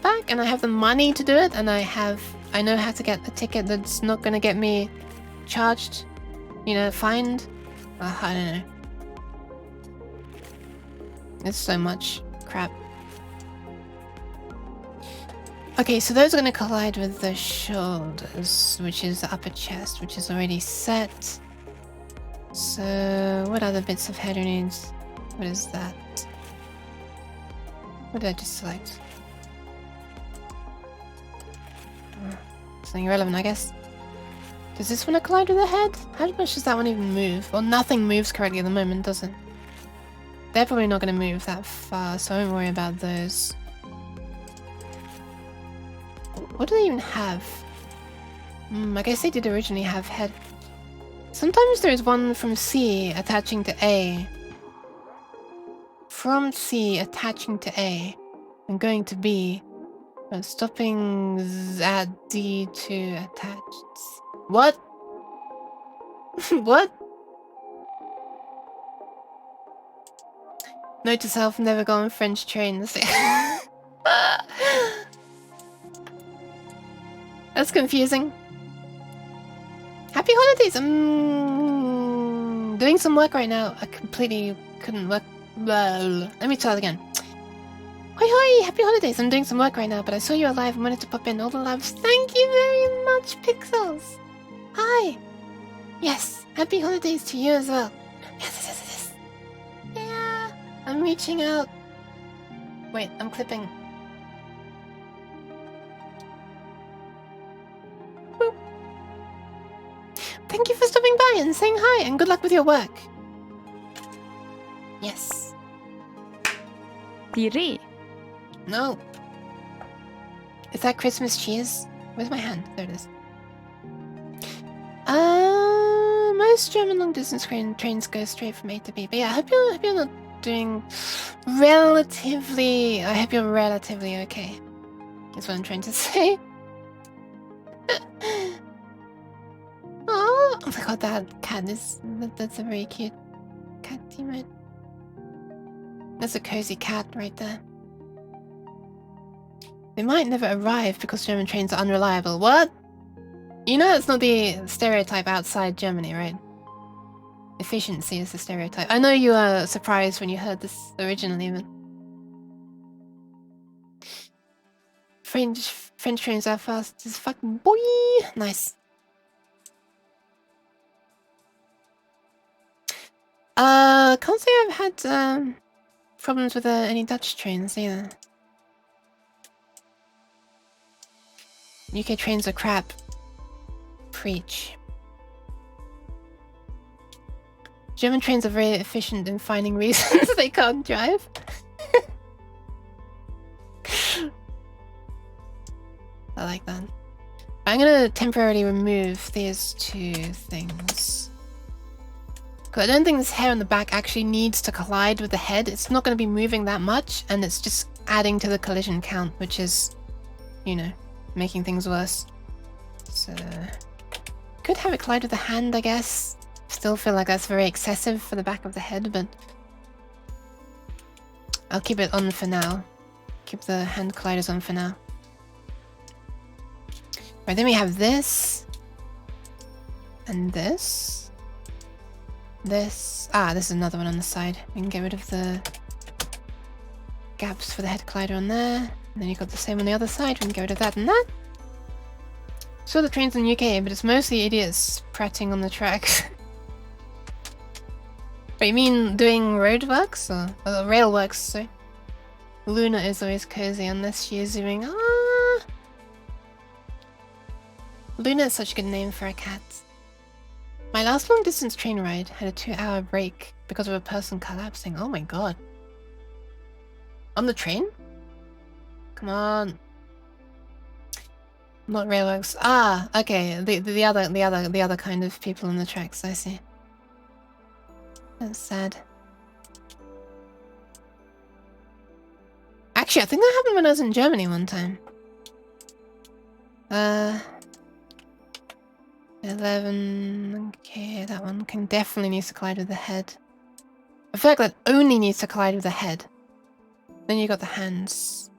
back, and I have the money to do it, and I know how to get a ticket that's not gonna get me charged, you know, fined. I don't know. It's so much crap. Okay, so those are gonna collide with the shoulders, which is the upper chest, which is already set. So, what other bits of head needs? What is that? What did I just select? Something irrelevant, I guess. Does this one collide with the head? How much does that one even move? Well, nothing moves correctly at the moment, does it? They're probably not going to move that far, so I won't worry about those. What do they even have? I guess they did originally have head. Sometimes there is one from C attaching to A. From C attaching to A and going to B, but stopping at D to attach. What? What? Note to self, never go on French trains. That's confusing. Happy holidays! I'm doing some work right now. I completely couldn't work. Well, let me try it again. Hoi hoi! Happy holidays! I'm doing some work right now, but I saw you alive and wanted to pop in. All the loves. Thank you very much, Pixels! Hi! Yes, happy holidays to you as well. Yes. Yeah, I'm reaching out. Wait, I'm clipping. Boop. Thank you for stopping by and saying hi, and good luck with your work. Yes. Tiri. No. Is that Christmas cheese? Where's my hand? There it is. Most German long-distance trains go straight from A to B. But yeah, I hope you're not doing relatively... I hope you're relatively okay. That's what I'm trying to say. Oh my god, that cat is... That's a very cute cat emote. That's a cozy cat right there. They might never arrive because German trains are unreliable. What? You know it's not the stereotype outside Germany, right? Efficiency is the stereotype. I know you were surprised when you heard this originally, but... French trains are fast as fucking boy! Nice. Can't say I've had problems with any Dutch trains either. UK trains are crap. Preach. German trains are very efficient in finding reasons they can't drive. I like that. I'm gonna temporarily remove these two things. Because I don't think this hair on the back actually needs to collide with the head. It's not going to be moving that much, and it's just adding to the collision count, which is, you know, making things worse. So... could have it collide with the hand, I guess. Still feel like that's very excessive for the back of the head, but... I'll keep it on for now. Keep the hand colliders on for now. Right, then we have this. And this. This. Ah, this is another one on the side. We can get rid of the gaps for the head collider on there. And then you've got the same on the other side. We can get rid of that and that. So the trains in the UK, but it's mostly idiots prattling on the tracks. Wait, you mean doing roadworks? Or railworks, sorry. Luna is always cozy unless she is zooming. Ah! Luna is such a good name for a cat. My last long distance train ride had a 2-hour break because of a person collapsing. Oh my god. On the train? Come on. Not railworks. Ah, okay. The other kind of people on the tracks, I see. That's sad. Actually, I think that happened when I was in Germany one time. 11... okay, that one can definitely needs to collide with the head. I feel like that only needs to collide with the head. Then you got the hands.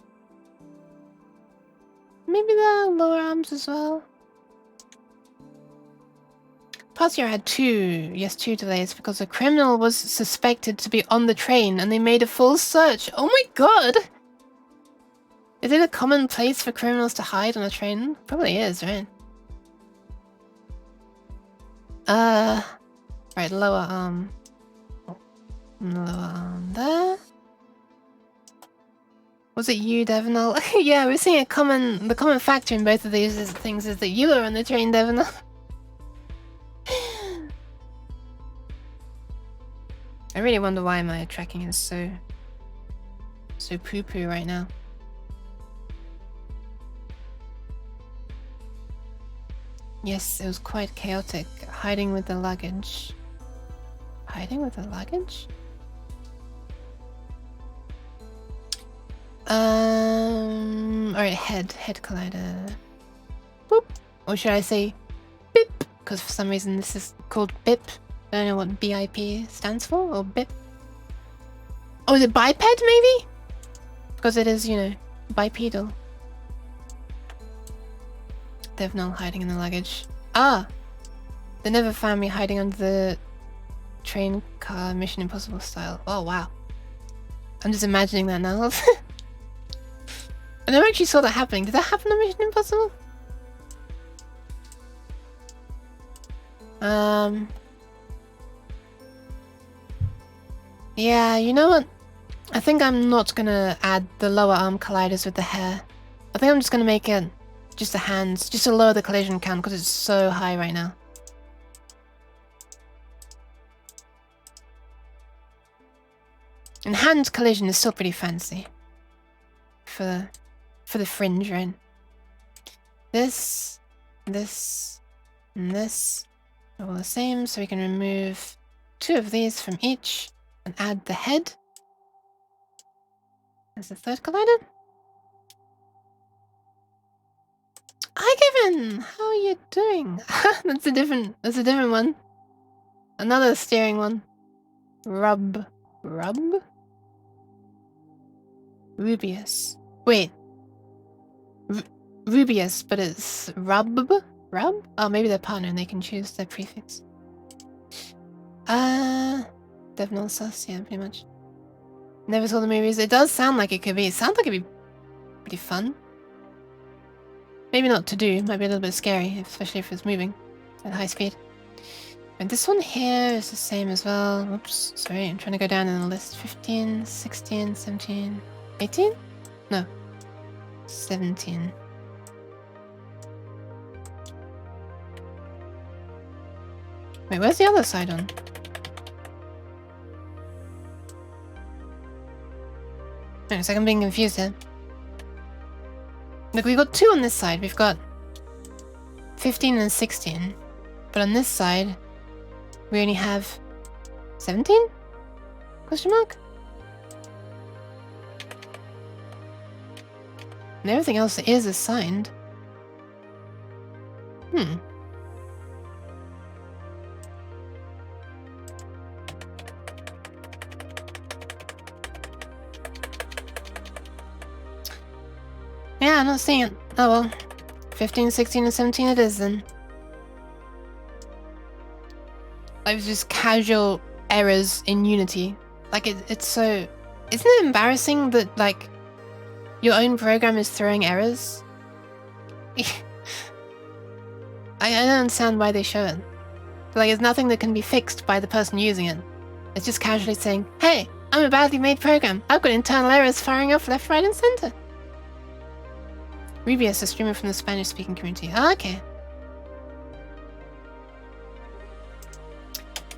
Maybe the lower arms as well. Past year I had two delays because a criminal was suspected to be on the train and they made a full search. Oh my god! Is it a common place for criminals to hide on a train? Probably is, right? Right, lower arm. Lower arm there. Was it you, Devinal? Yeah, we're seeing the common factor in both of these things is that you were on the train, Devinal. I really wonder why my tracking is so poo-poo right now. Yes, it was quite chaotic. Hiding with the luggage. Hiding with the luggage? Alright, head collider. Boop. Or should I say bip? Because for some reason this is called bip. I don't know what BIP stands for, or bip. Oh, is it biped maybe? Because it is, you know, bipedal. They've no hiding in the luggage. Ah! They never found me hiding under the train car Mission Impossible style. Oh, wow. I'm just imagining that now. I never actually saw that happening. Did that happen on Mission Impossible? Yeah, you know what? I think I'm not gonna add the lower arm colliders with the hair. I think I'm just gonna make it just the hands, just to lower the collision count because it's so high right now. And hand collision is still pretty fancy. For the fringe, right? This, and this are all the same, so we can remove 2 of these from each and add the head. There's the third collider. Hi Kevin! How are you doing? That's a different one. Another steering one. Rub. Rubius. Wait. Rubius, but it's Rub? Rub? Oh, maybe they're partner and they can choose their prefix. Definitely sus, yeah, pretty much. Never saw the movies. It does sound like it could be. It sounds like it'd be pretty fun. Maybe not to do. Might be a little bit scary, especially if it's moving at high speed. And this one here is the same as well. Oops, sorry. I'm trying to go down in the list. 15, 16, 17, 18? No. 17. Wait, where's the other side on? Wait a second, I'm being confused here. Look, we've got 2 on this side. We've got 15 and 16. But on this side, we only have 17? Question mark? And everything else is assigned. Yeah, I'm not seeing it. Oh well. 15, 16, and 17 it is then. Like just casual errors in Unity. Like it's so... Isn't it embarrassing that like your own program is throwing errors? I don't understand why they show it. Like it's nothing that can be fixed by the person using it. It's just casually saying, hey, I'm a badly made program. I've got internal errors firing off left, right, and center. Rubius, a streamer from the Spanish-speaking community. Ah, okay.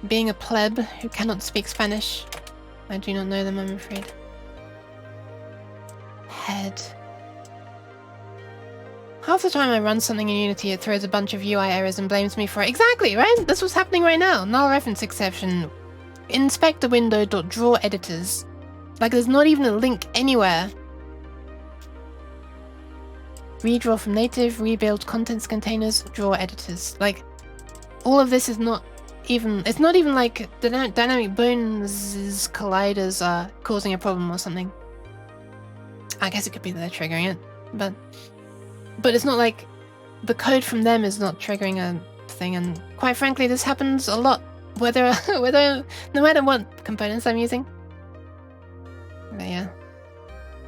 Being a pleb who cannot speak Spanish. I do not know them, I'm afraid. Head. Half the time I run something in Unity, it throws a bunch of UI errors and blames me for it. Exactly, right? That's what's happening right now. Null reference exception. Inspect the window. Draw editors. Like there's not even a link anywhere. Redraw from native, rebuild contents containers, draw editors. Like, all of this is not even... It's not even like the dynamic bones colliders are causing a problem or something. I guess it could be that they're triggering it, but it's not like the code from them is not triggering a thing, and quite frankly, this happens a lot, whether no matter what components I'm using. But yeah.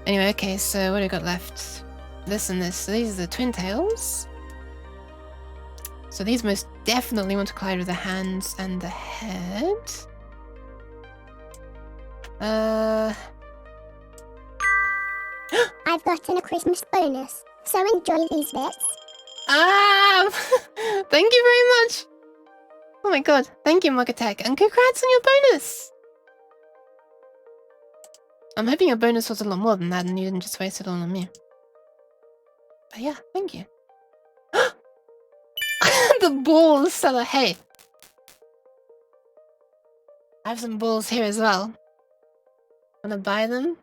Anyway, okay, so what do we got left? This and this. So these are the twin tails. So these most definitely want to collide with the hands and the head. I've gotten a Christmas bonus, so enjoy these bits. Ah! Thank you very much! Oh my god, thank you, Mugatek, and congrats on your bonus! I'm hoping your bonus was a lot more than that and you didn't just waste it all on me. But yeah, thank you. The balls seller, hey! I have some balls here as well. Wanna buy them?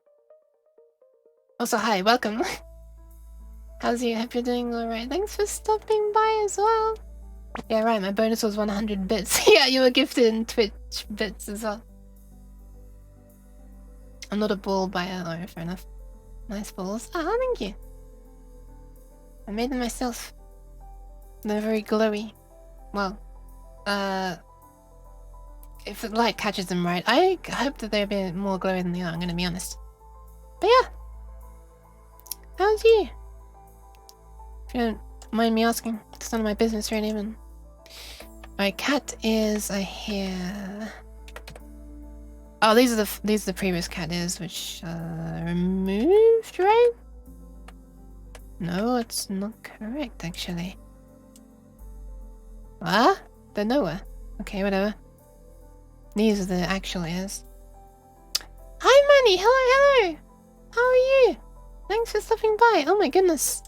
Also, hi, welcome. How's you? Hope you're doing alright. Thanks for stopping by as well. Yeah, right, my bonus was 100 bits. Yeah, you were gifted in Twitch bits as well. I'm not a ball buyer. Oh, fair enough. Nice balls. Ah, thank you. I made them myself. They're very glowy. Well, if the light catches them right, I hope that they're a bit more glowy than they are, I'm gonna be honest. But yeah. How's you? If you don't mind me asking, it's none of my business really, but... My cat is here. Oh, these are the previous cat ears, which removed, right? No, it's not correct actually. Ah, they're nowhere. Okay, whatever. These are the actual ears. Hi, Manny. Hello. How are you? Thanks for stopping by. Oh my goodness.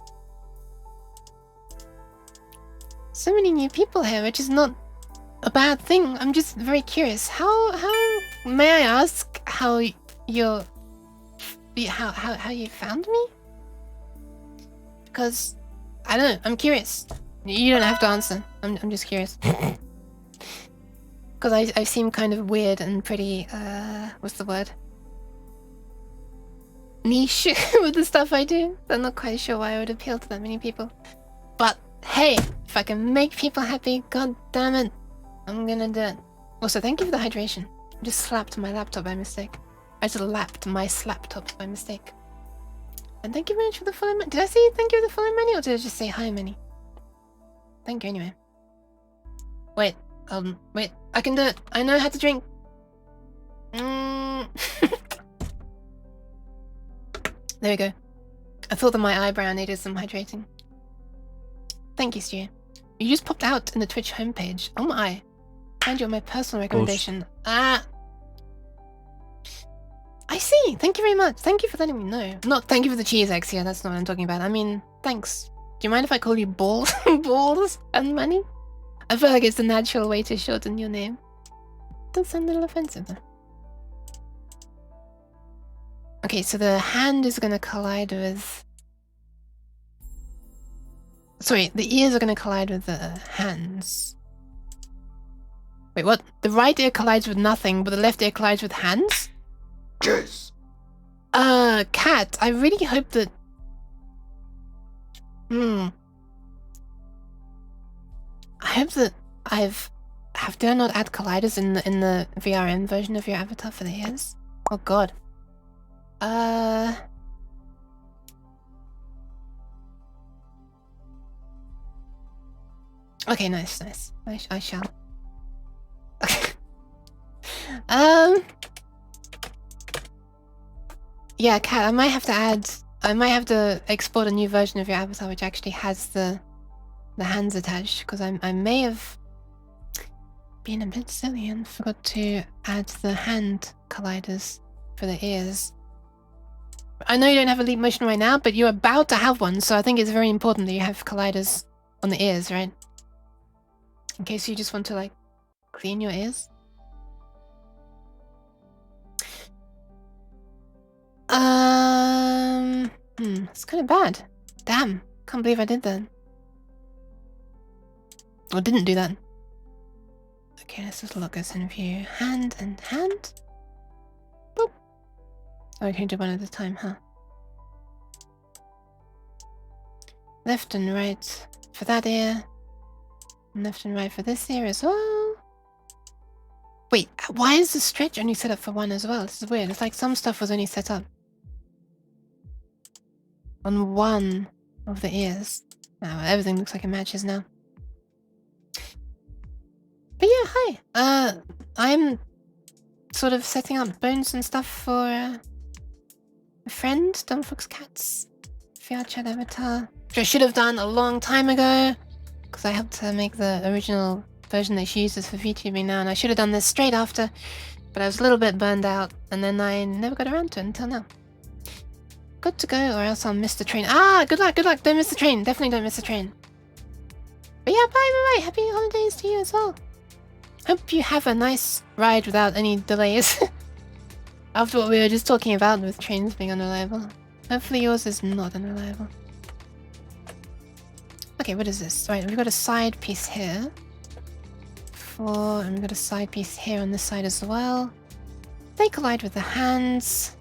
So many new people here, which is not a bad thing. I'm just very curious. How may I ask how you found me? Because I don't know. I'm curious. You don't have to answer. I'm just curious. Because I seem kind of weird and pretty what's the word? niche with the stuff I do. I'm not quite sure why I would appeal to that many people. But hey, if I can make people happy, god damn it, I'm gonna do it. Also, thank you for the hydration. I just slapped my laptop by mistake. I just lapped my slaptop by mistake. And thank you very much for the follow money. Did I say thank you for the follow money, or did I just say hi money? Thank you anyway. Wait, wait, I can do it. I know how to drink. There we go. I thought that my eyebrow needed some hydrating. Thank you, Stu. You just popped out in the Twitch homepage. Oh my. Find you on my personal recommendation. Ah. I see. Thank you very much. Thank you for letting me know. Not thank you for the cheese, Exia. That's not what I'm talking about. I mean, thanks. Do you mind if I call you Balls? Balls and Money? I feel like it's the natural way to shorten your name. Does sound a little offensive though. Okay, so the hand is gonna collide with... Sorry, the ears are gonna collide with the hands. Wait, what? The right ear collides with nothing, but the left ear collides with hands? Yes. Cat, I really hope that... I hope that do I not add colliders in the VRM version of your avatar for the ears? Oh god. Okay, nice. I shall. Okay. Yeah, Kat, I might have to export a new version of your avatar which actually has the hands attached, because I may have been a bit silly and forgot to add the hand colliders for the ears. I know you don't have a leap motion right now, but you're about to have one, so I think it's very important that you have colliders on the ears, right? In case you just want to, like, clean your ears. It's kind of bad. Damn, can't believe I did that. Or didn't do that. Okay, let's just look us in view. Hand and hand. Boop. Oh, I can do one at a time, huh? Left and right for that ear. And left and right for this ear as well. Wait, why is the stretch only set up for one as well? This is weird. It's like some stuff was only set up on one of the ears. Now everything looks like it matches now. But yeah, hi. I'm sort of setting up bones and stuff for a friend, Dumb Fox Cats VRChat avatar, which I should have done a long time ago, because I helped her make the original version that she uses for VTubing now, and I should have done this straight after, but I was a little bit burned out, and then I never got around to it until now. Good to go, or else I'll miss the train. Ah, good luck, don't miss the train. Definitely don't miss the train. But yeah, bye. Happy holidays to you as well. Hope you have a nice ride without any delays. After what we were just talking about with trains being unreliable. Hopefully yours is not unreliable. Okay, what is this? Right, we've got a side piece here. And we've got a side piece here on this side as well. They collide with the hands.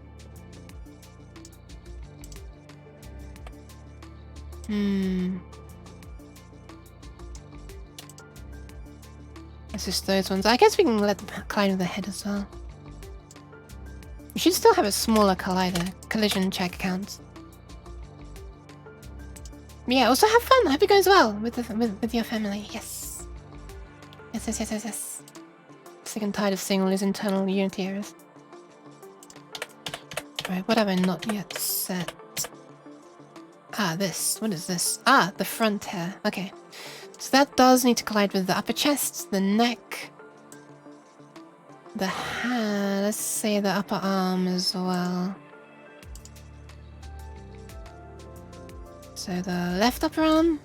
It's just those ones. I guess we can let them collide with the head as well. We should still have a smaller collider. Collision check counts. Yeah, also have fun. I hope it goes well with your family. Yes. Yes. Sick and tired of seeing all these internal Unity errors. Right, what have I not yet set? Ah, this. What is this? Ah, the front hair. Okay. So that does need to collide with the upper chest, the neck, the hand, let's say the upper arm as well. So the left upper arm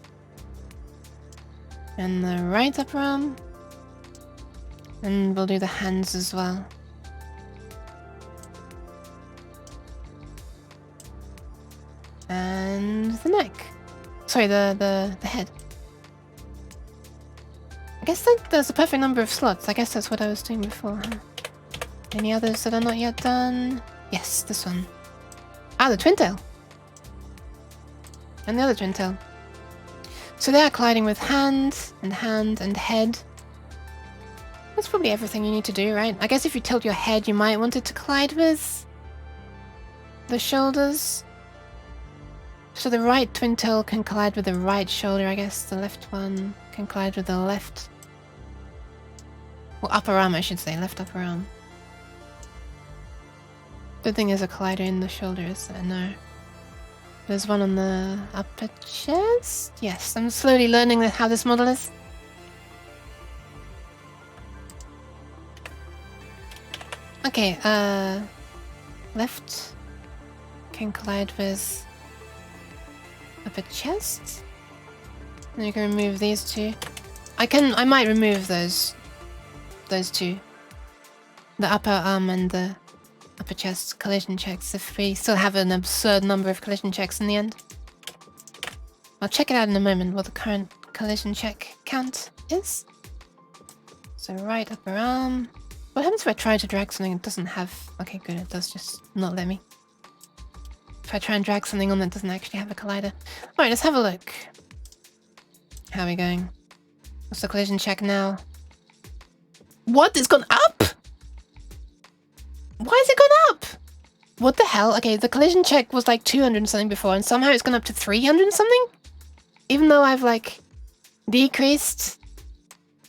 and the right upper arm, and we'll do the hands as well. And the neck. Sorry, the head. I guess there's a perfect number of slots. I guess that's what I was doing before, huh? Any others that are not yet done? Yes, this one. Ah, the twin tail. And the other twin tail. So they are colliding with hand and head. That's probably everything you need to do, right? I guess if you tilt your head, you might want it to collide with the shoulders. So the right twin tail can collide with the right shoulder, I guess. The left one can collide with the left... Well, upper arm, I should say. Left upper arm. Good thing there's a collider in the shoulders. No. There's one on the upper chest? Yes, I'm slowly learning how this model is. Okay, left can collide with upper chest. And you can remove these two. I might remove those two. The upper arm and the upper chest collision checks if we still have an absurd number of collision checks in the end. I'll check it out in a moment what the current collision check count is. So right upper arm. What happens if I try to drag something it doesn't have... Okay, good, it does just not let me. If I try and drag something on that doesn't actually have a collider. Alright, let's have a look. How are we going? What's the collision check now? What? It's gone up? Why has it gone up? What the hell? Okay, the collision check was like 200 and something before, and somehow it's gone up to 300 and something? Even though I've like decreased...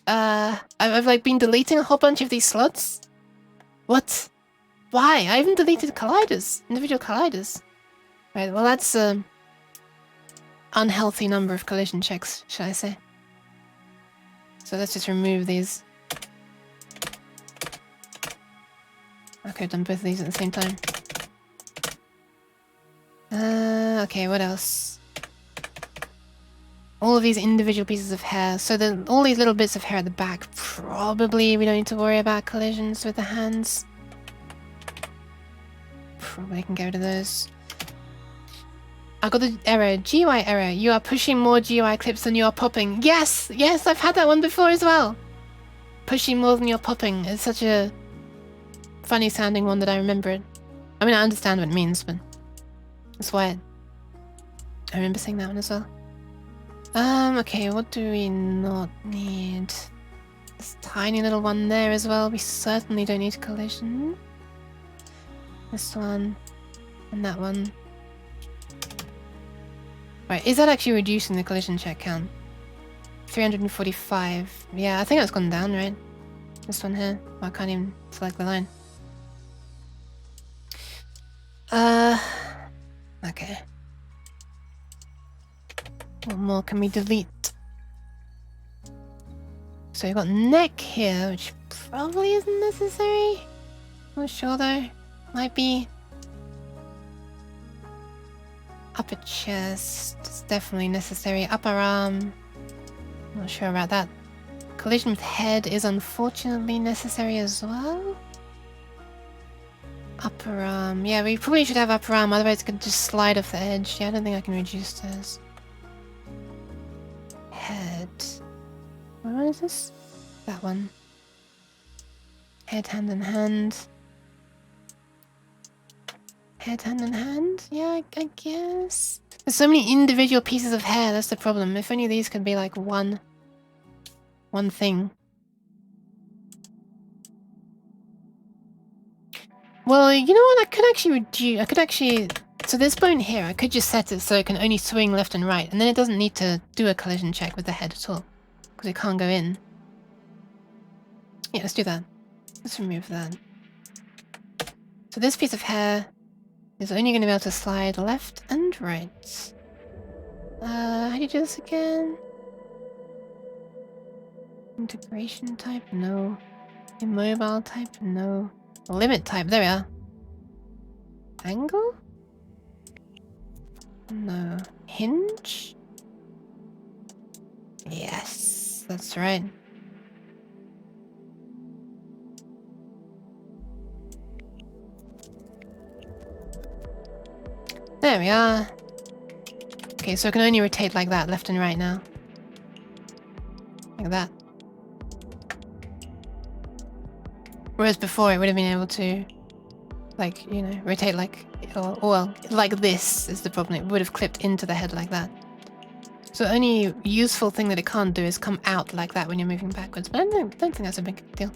I've like been deleting a whole bunch of these slots. What? Why? I even deleted colliders, individual colliders. Right, well that's an unhealthy number of collision checks, shall I say. So let's just remove these. I could have done both of these at the same time. Okay, what else? All of these individual pieces of hair. So all these little bits of hair at the back, probably we don't need to worry about collisions with the hands. Probably can get rid of those. I got the error. GUI error. You are pushing more GUI clips than you are popping. Yes! Yes, I've had that one before as well. Pushing more than you're popping. It's such a funny sounding one that I remember it. I mean, I understand what it means, but that's why I remember saying that one as well. Okay, what do we not need? This tiny little one there as well. We certainly don't need collision. This one. And that one. Right, is that actually reducing the collision check count? 345. Yeah, I think that's gone down, right? This one here. Oh, I can't even select the line. Okay. What more can we delete? So we've got neck here, which probably isn't necessary. Not sure though. Might be. Upper chest. It's definitely necessary. Upper arm. Not sure about that. Collision with head is unfortunately necessary as well. Upper arm. Yeah, we probably should have upper arm, otherwise it could just slide off the edge. Yeah, I don't think I can reduce this. Head. What one is this? That one. Head, hand in hand. Head, hand in hand? Yeah, I guess. There's so many individual pieces of hair, that's the problem. If only these could be like one thing. Well, you know what? I could actually reduce... I could actually... So this bone here, I could just set it so it can only swing left and right. And then it doesn't need to do a collision check with the head at all. Because it can't go in. Yeah, let's do that. Let's remove that. So this piece of hair is only going to be able to slide left and right. How do you do this again? Integration type? No. Immobile type? No. Limit type, there we are. Angle? No. Hinge? Yes, that's right. There we are. Okay, so it can only rotate like that, left and right now. Like that. Whereas before it would have been able to Like, you know, rotate like... Or, well, like this is the problem. It would have clipped into the head like that. So the only useful thing that it can't do is come out like that when you're moving backwards. But I don't think that's a big deal.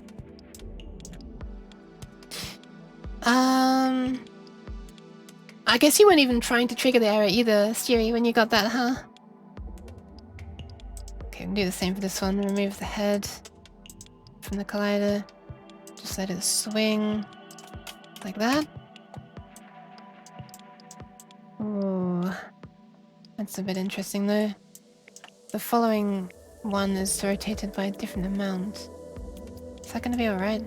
I guess you weren't even trying to trigger the error either, Stewie, when you got that, huh? Okay, we'll do the same for this one. Remove the head from the collider. Just let it swing like that. Ooh, that's a bit interesting though. The following one is rotated by a different amount. Is that gonna be alright?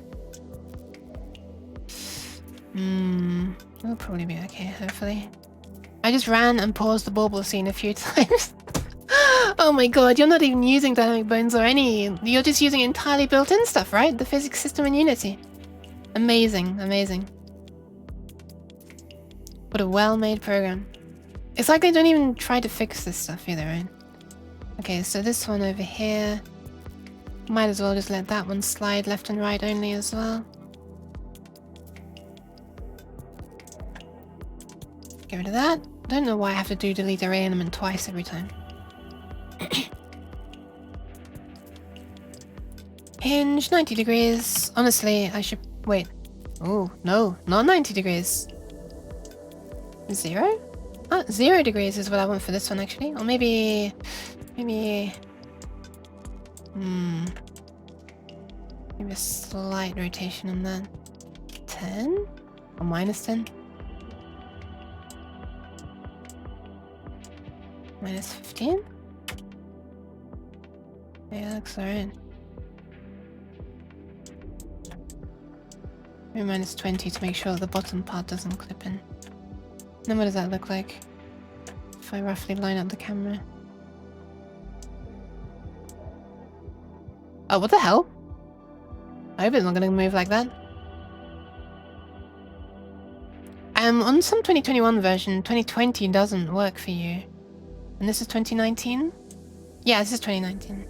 It'll probably be okay, hopefully. I just ran and paused the bauble scene a few times. Oh my god, you're not even using dynamic bones or any... You're just using entirely built-in stuff, right? The physics system in Unity. Amazing, amazing. What a well-made program. It's like they don't even try to fix this stuff either, right? Okay, so this one over here... Might as well just let that one slide left and right only as well. Get rid of that. Don't know why I have to do delete array element twice every time. Hinge, 90 degrees. Honestly, I should... Wait. Oh, no. Not 90 degrees. 0? 0 degrees is what I want for this one, actually. Or maybe... Maybe a slight rotation on that. 10? Or minus 10? Minus 15? Yeah, that looks alright. Maybe minus 20 to make sure the bottom part doesn't clip in. Then what does that look like? If I roughly line up the camera. Oh, what the hell? I hope it's not gonna move like that. On some 2021 version, 2020 doesn't work for you. And this is 2019? Yeah, this is 2019.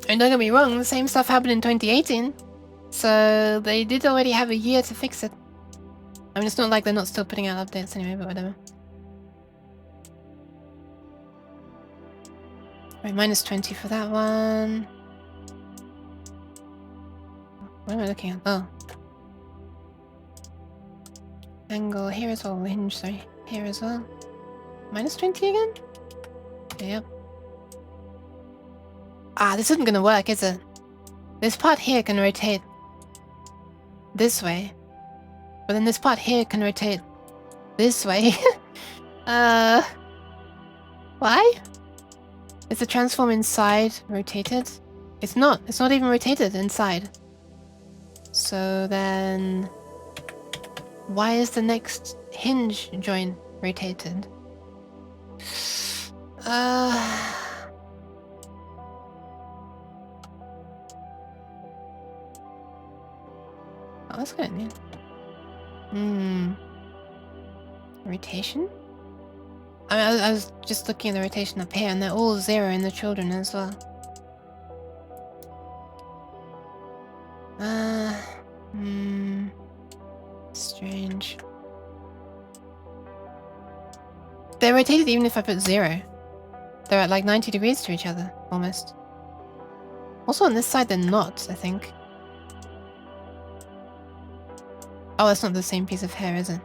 And don't get me wrong, the same stuff happened in 2018. So they did already have a year to fix it. I mean, it's not like they're not still putting out updates anyway, but whatever. Right, minus 20 for that one. What am I looking at? Oh. Angle here as well. Hinge, sorry. Here as well. Minus 20 again? Yep. Ah, this isn't gonna work, is it? This part here can rotate this way. But then this part here can rotate this way. Why? Is the transform inside rotated? It's not. It's not even rotated inside. So then... Why is the next hinge joint rotated? Oh, that's kind of neat. Rotation? I was just looking at the rotation up here, and they're all 0 in the children as well. Strange. They're rotated even if I put 0. They're at like 90 degrees to each other, almost. Also on this side they're not, I think. Oh, that's not the same piece of hair, is it?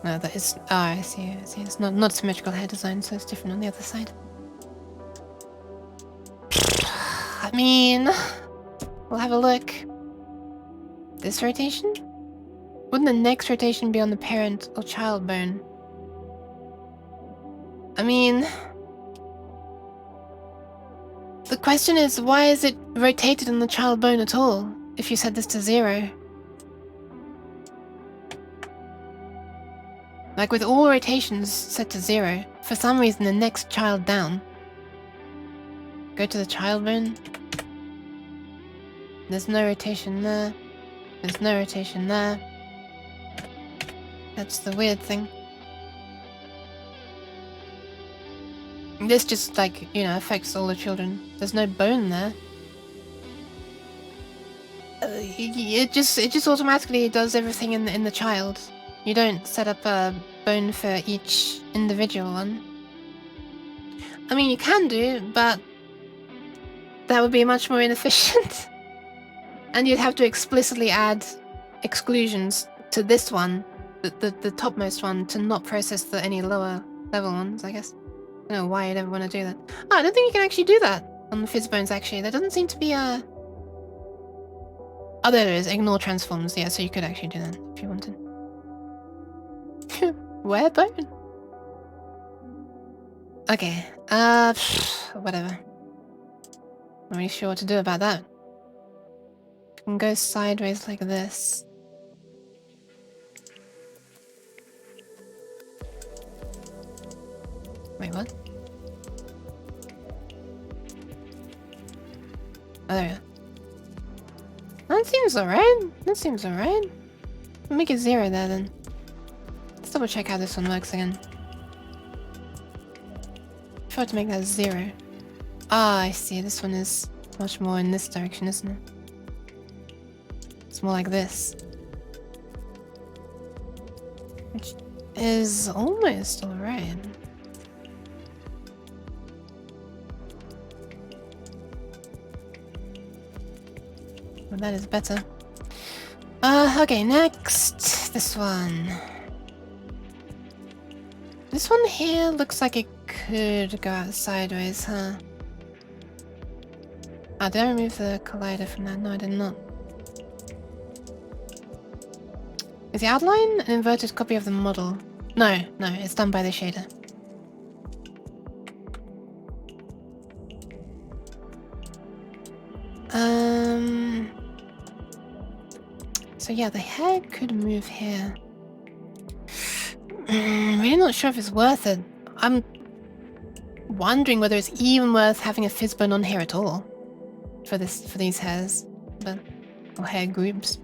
No, that is... Oh, I see, I see. It's not symmetrical hair design, so it's different on the other side. I mean... We'll have a look. This rotation? Wouldn't the next rotation be on the parent or child bone? I mean... The question is, why is it rotated on the child bone at all, if you set this to 0? Like with all rotations set to 0, for some reason the next child down. Go to the child bone. There's no rotation there. There's no rotation there. That's the weird thing. This just, like, you know, affects all the children. There's no bone there. it just automatically does everything in the child. You don't set up a bone for each individual one. I mean, you can do, but that would be much more inefficient. And you'd have to explicitly add exclusions to this one, the topmost one, to not process any lower level ones, I guess. I don't know why you'd ever want to do that. Oh, I don't think you can actually do that on the fizz bones, actually. There doesn't seem to be a... Oh, there it is. Ignore transforms. Yeah, so you could actually do that if you wanted. Where bone? Okay. Whatever. Not really sure what to do about that. You can go sideways like this. Wait, what? Oh, there we go. That seems alright. That seems alright. We'll make it 0 there then. Let's double check how this one works again. Try to make that 0. Ah, I see. This one is much more in this direction, isn't it? It's more like this. Which is almost alright. But that is better. Okay, next. This one. This one here looks like it could go out sideways, huh? Ah, did I remove the collider from that? No, I did not. Is the outline an inverted copy of the model? No, it's done by the shader. So yeah, the hair could move here. Really not sure if it's worth it. I'm wondering whether it's even worth having a fizz bone on here at all for these hairs, or hair groups.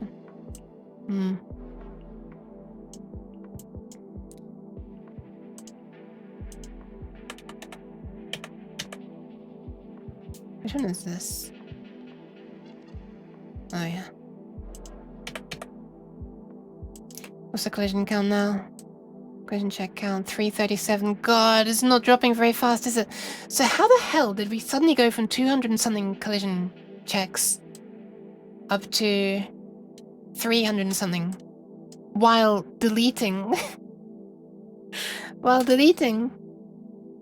Which one is this? Oh yeah. What's the collision count now? Collision check count 337. God, it's not dropping very fast, is it? So how the hell did we suddenly go from 200 and something collision checks up to 300 and something while deleting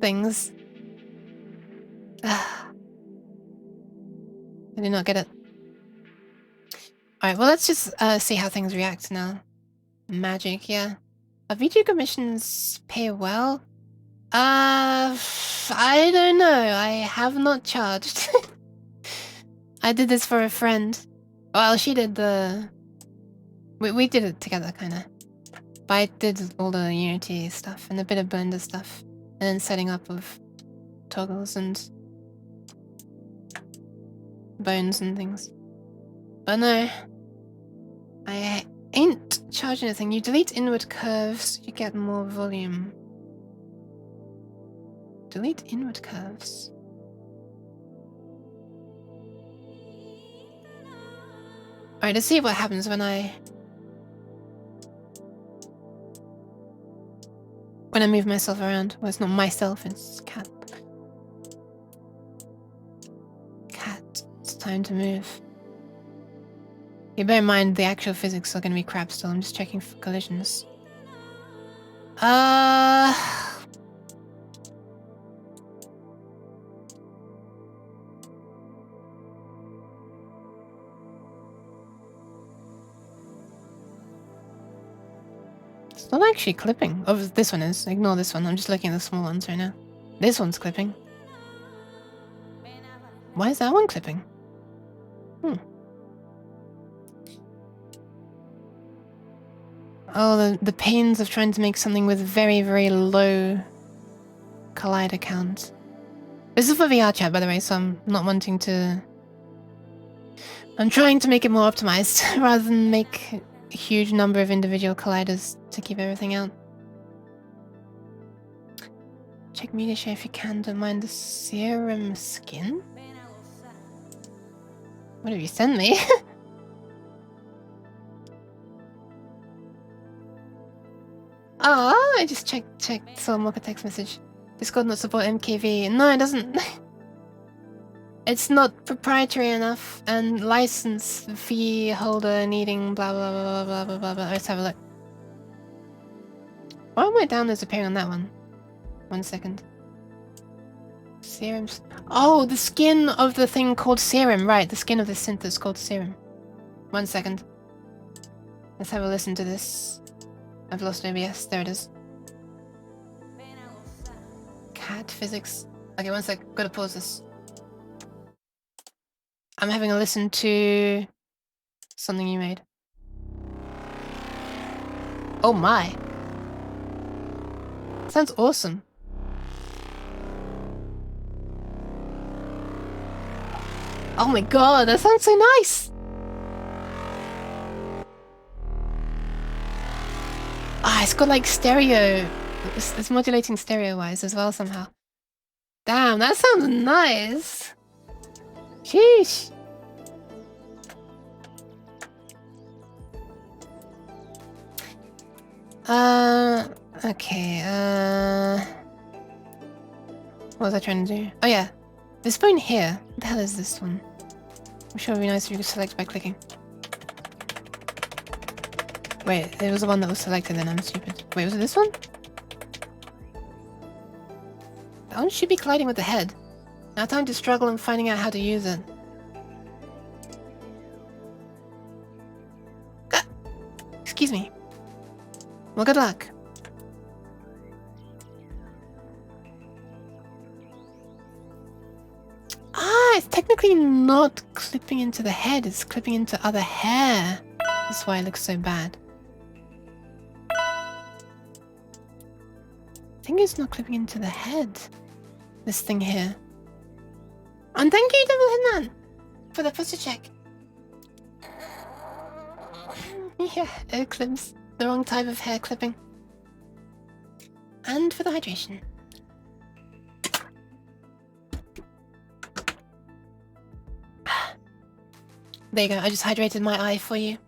things? I did not get it. Alright, well let's just see how things react now. Magic, yeah. VTuber missions pay well? I don't know. I have not charged. I did this for a friend. Well, she did the... We did it together, kinda. But I did all the Unity stuff and a bit of Blender stuff. And then setting up of toggles and... bones and things. But no. I ain't charging anything. You delete inward curves, you get more volume. Delete inward curves. Alright, let's see what happens when I move myself around. Well, it's not myself, it's Cat. Cat, it's time to move. You bear in mind the actual physics are going to be crap still. I'm just checking for collisions. It's not actually clipping. Oh, this one is. Ignore this one. I'm just looking at the small ones right now. This one's clipping. Why is that one clipping? Oh, the pains of trying to make something with very, very low collider count. This is for VRChat, by the way, so I'm not wanting to... I'm trying to make it more optimized, rather than make a huge number of individual colliders to keep everything out. Check media share if you can, don't mind the serum skin. What have you sent me? Oh, I just checked some Mocha text message. Discord not support MKV. No, it doesn't. It's not proprietary enough and license fee holder needing blah blah blah blah blah blah blah. Let's have a look. Why are my downloads appearing on that one? 1 second. Serums. Oh, the skin of the thing called serum. Right, the skin of the synth is called serum. 1 second. Let's have a listen to this. I've lost OBS. There it is. Cat physics. Okay, 1 sec. Gotta pause this. I'm having a listen to something you made. Oh my. Sounds awesome. Oh my god, that sounds so nice! Ah, it's got like stereo. It's modulating stereo-wise as well somehow. Damn, that sounds nice! Sheesh! Okay, what was I trying to do? Oh yeah, this phone here. What the hell is this one? I'm sure it'd be nice if you could select by clicking. Wait, it was the one that was selected then, I'm stupid. Wait, was it this one? That one should be colliding with the head. Now time to struggle and finding out how to use it. Ah! Excuse me. Well, good luck. Ah, it's technically not clipping into the head, it's clipping into other hair. That's why it looks so bad. I think it's not clipping into the head. This thing here. And thank you, Double Hitman, for the pussy check. Yeah, it clips. The wrong type of hair clipping. And for the hydration. There you go, I just hydrated my eye for you.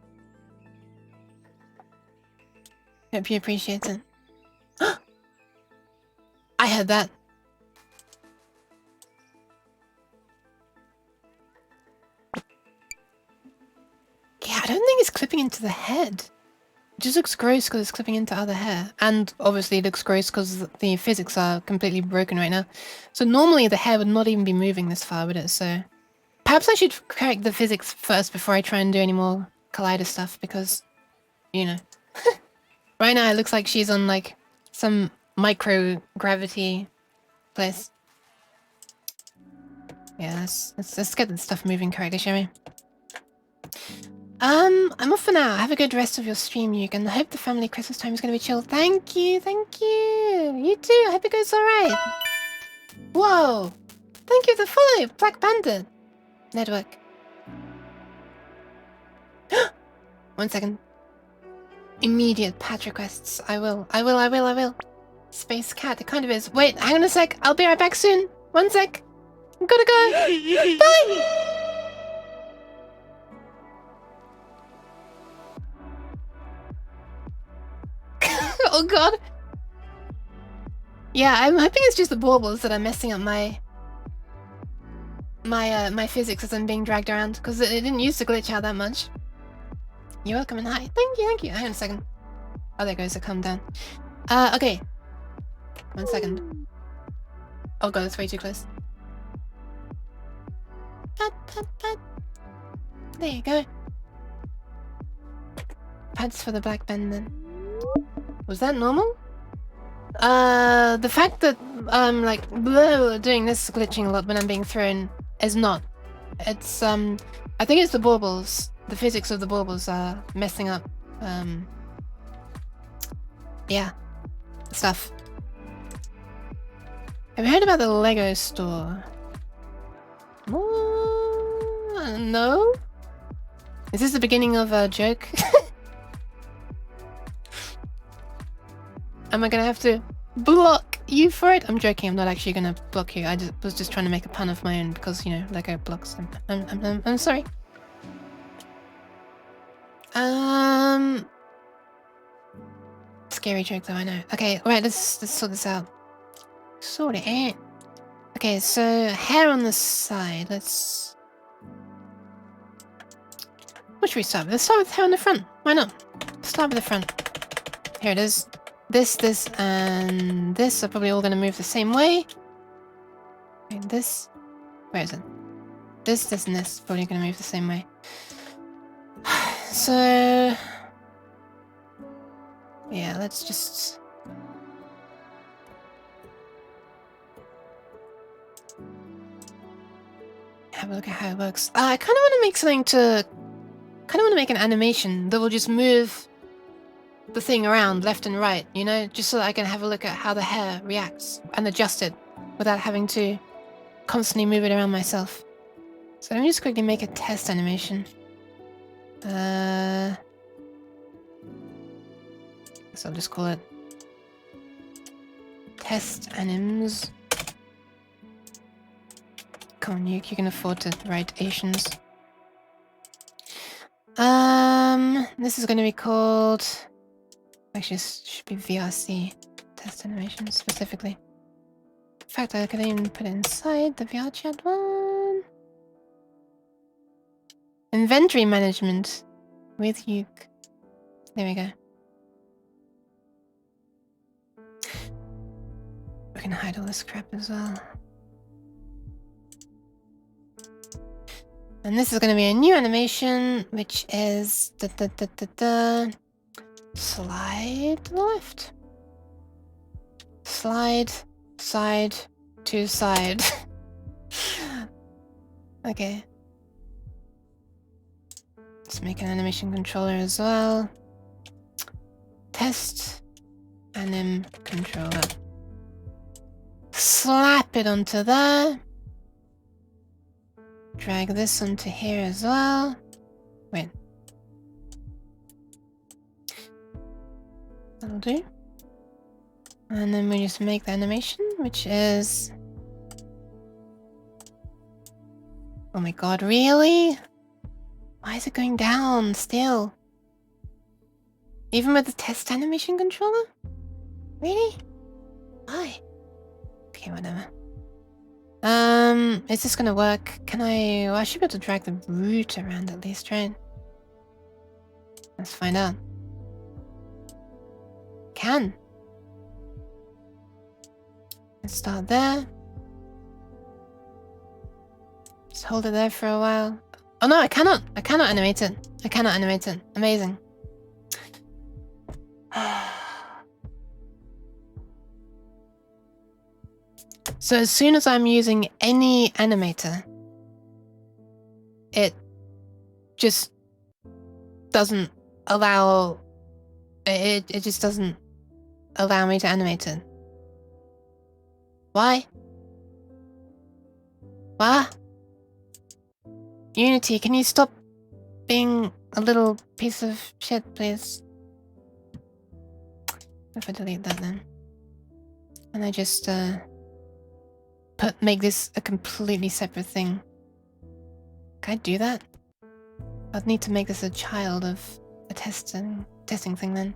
Hope you appreciate it. I heard that. Yeah, I don't think it's clipping into the head. It just looks gross because it's clipping into other hair. And obviously it looks gross because the physics are completely broken right now. So normally the hair would not even be moving this far, would it? So perhaps I should correct the physics first before I try and do any more Collider stuff because, you know. Right now it looks like she's on like some microgravity place. Yeah, let's get the stuff moving correctly, shall we? I'm off for now. Have a good rest of your stream, Yuke, and I hope the family Christmas time is going to be chill. Thank you, thank you. You too. I hope it goes alright. Whoa. Thank you for the follow, Black Panther Network. 1 second. Immediate patch requests. I will. Space Cat, it kind of is. Wait, hang on a sec. I'll be right back soon. 1 sec. I'm gotta go. Bye. Oh god. Yeah, I'm hoping it's just the baubles that are messing up my physics as I'm being dragged around, because it didn't used to glitch out that much. You're welcome and hi. Thank you. Hang on a second. Oh, there goes. I calmed down. Okay. 1 second. Oh god, that's way too close. Pat. There you go. Pads for the black band then. Was that normal? The fact that I'm like doing this glitching a lot when I'm being thrown is not. It's I think it's the baubles. The physics of the baubles are messing up. Yeah, stuff. Have you heard about the Lego store? No? Is this the beginning of a joke? Am I gonna have to block you for it? I'm joking, I'm not actually gonna block you. I was just trying to make a pun of my own because, you know, Lego blocks. I'm sorry. Scary joke though, I know. Okay, right, let's sort this out. Sort it out. Okay, so hair on the side. Let's... What should we start with? Let's start with hair on the front. Why not? Start with the front. Here it is. This, and this are probably all going to move the same way. Okay, this... Where is it? This, and this are probably going to move the same way. So... Yeah, let's just... have a look at how it works. I kind of want to make something to... kind of want to make an animation that will just move the thing around left and right, you know? Just so that I can have a look at how the hair reacts and adjust it without having to constantly move it around myself. So let me just quickly make a test animation. So I'll just call it test anims. Come on, you can afford to write Asians. This is going to be called... Actually, this should be VRC test animation specifically. In fact, I could even put it inside the VRChat one. Inventory management with Uke. There we go. We can hide all this crap as well. And this is going to be a new animation, which is slide to the left. Slide, side to side. Okay. Let's make an animation controller as well. Test anim controller. Slap it onto there. Drag this onto here as well. Wait. That'll do. And then we just make the animation, which is... Oh my god, really? Why is it going down still? Even with the test animation controller? Really? Why? Okay, whatever. Is this gonna work? Can I... Well, I should be able to drag the root around at least, right? Let's find out. Can. Let's start there. Just hold it there for a while. Oh no, I cannot! I cannot animate it. I cannot animate it. Amazing. So as soon as I'm using any animator, it just doesn't allow... It just doesn't allow me to animate it. Why? What? Unity, can you stop being a little piece of shit, please? If I delete that then. And I just, make this a completely separate thing. Can I do that? I'd need to make this a child of a testing thing then.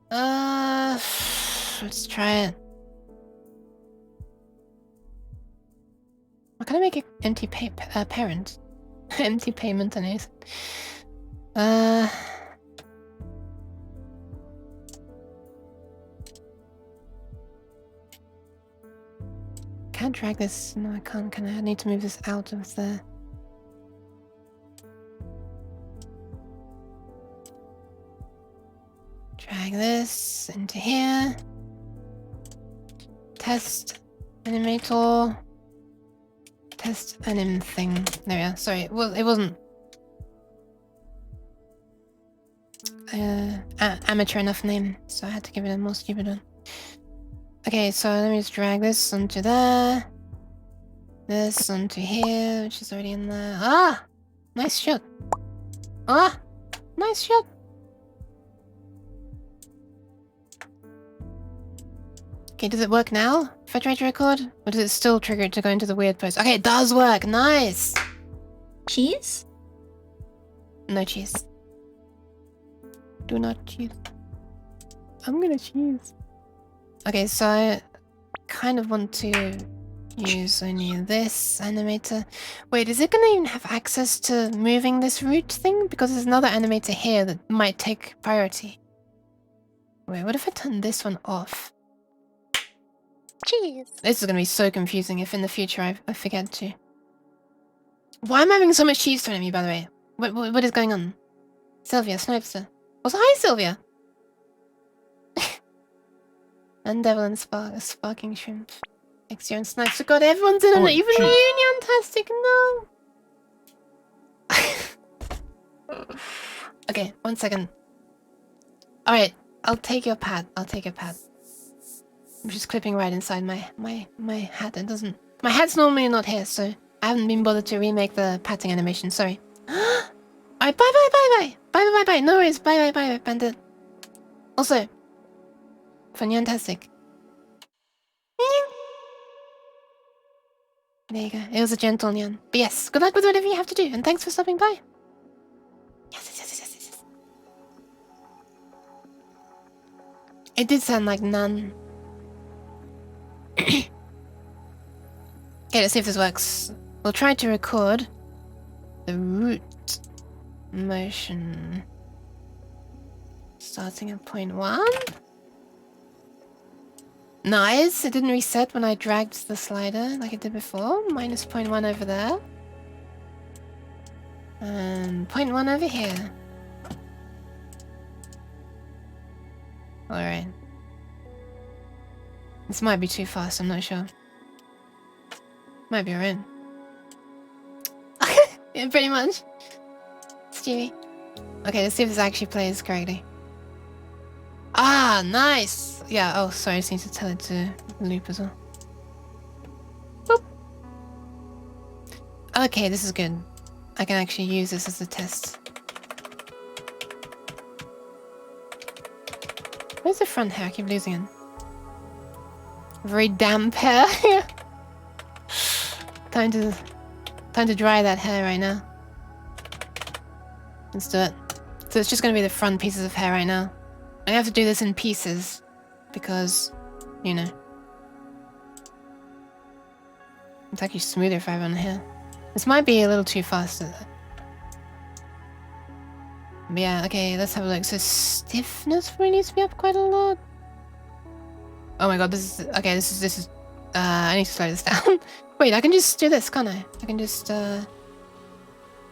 Let's try it. Why can't I make an empty parent? Empty payment and anything. Can't drag this. No, I can't. Can I? I need to move this out of the... Drag this into here. Test animator. Test anim thing. There we are. Sorry, well, it wasn't amateur enough name, so I had to give it a more stupid one. Okay, so let me just drag this onto there. This onto here, which is already in there. Ah! Nice shot. Ah! Nice shot. Okay, does it work now if I try to record? Or does it still trigger it to go into the weird pose? Okay, it does work. Nice. Cheese? No cheese. Do not cheese. I'm gonna choose. Okay, so I kind of want to use only this animator. Wait, is it gonna even have access to moving this root thing? Because there's another animator here that might take priority. Wait, what if I turn this one off? Cheese. This is gonna be so confusing if in the future I forget to. Why am I having so much cheese thrown at me, by the way? What is going on? Sylvia, Snipester. Also, hi, Sylvia! And Devil and Sparking Shrimp. Exio and Snipester. God, everyone's in on it. Even Union-tastic, no! Okay, 1 second. Alright, I'll take your pad. I'll take your pad. I'm just clipping right inside my hat. It doesn't... My hat's normally not here, so I haven't been bothered to remake the patting animation. Sorry. Alright, bye. No worries. Bye, Bandit. Also, fantastic. There you go. It was a gentle Nyan. But yes, good luck with whatever you have to do, and thanks for stopping by. Yes. It did sound like none. Okay, let's see if this works. We'll try to record the root motion. Starting at 0.1. Nice, it didn't reset when I dragged the slider like it did before. Minus 0.1 over there. And 0.1 over here. Alright. This might be too fast, I'm not sure. Might be alright. Yeah, pretty much. Stewie. Okay, let's see if this actually plays correctly. Ah, nice! Yeah, oh, sorry, I just need to tell it to loop as well. Boop. Okay, this is good. I can actually use this as a test. Where's the front hair? I keep losing it. Very damp hair. Time to dry that hair right now. Let's do it. So it's just gonna be the front pieces of hair right now. I have to do this in pieces because, you know, it's actually smoother if I run here. This might be a little too fast. But yeah, okay, let's have a look. So stiffness probably needs to be up quite a lot. Oh my god, this is okay. This is. I need to slow this down. Wait, I can just do this, can't I? I can just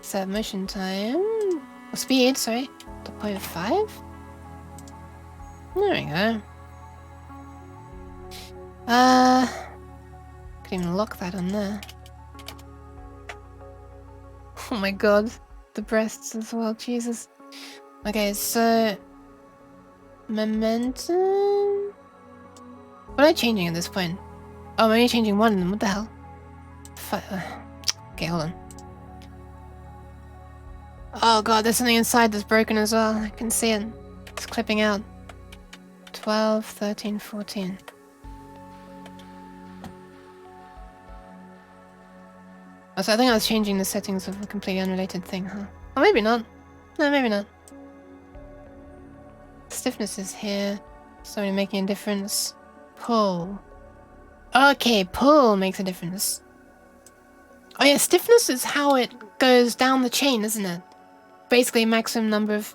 set motion time or speed. Sorry, to 0.5. There we go. Could even lock that on there. Oh my god, the breasts as well. Jesus. Okay, so momentum. What am I changing at this point? Oh, I'm only changing one of them. What the hell? Okay, hold on. Oh god, there's something inside that's broken as well. I can see it. It's clipping out. 12, 13, 14. Oh, so I think I was changing the settings of a completely unrelated thing, huh? Or maybe not. No, maybe not. Stiffness is here. It's only making a difference. Pull. Okay, pull makes a difference. Oh yeah, stiffness is how it goes down the chain, isn't it? Basically, maximum number of...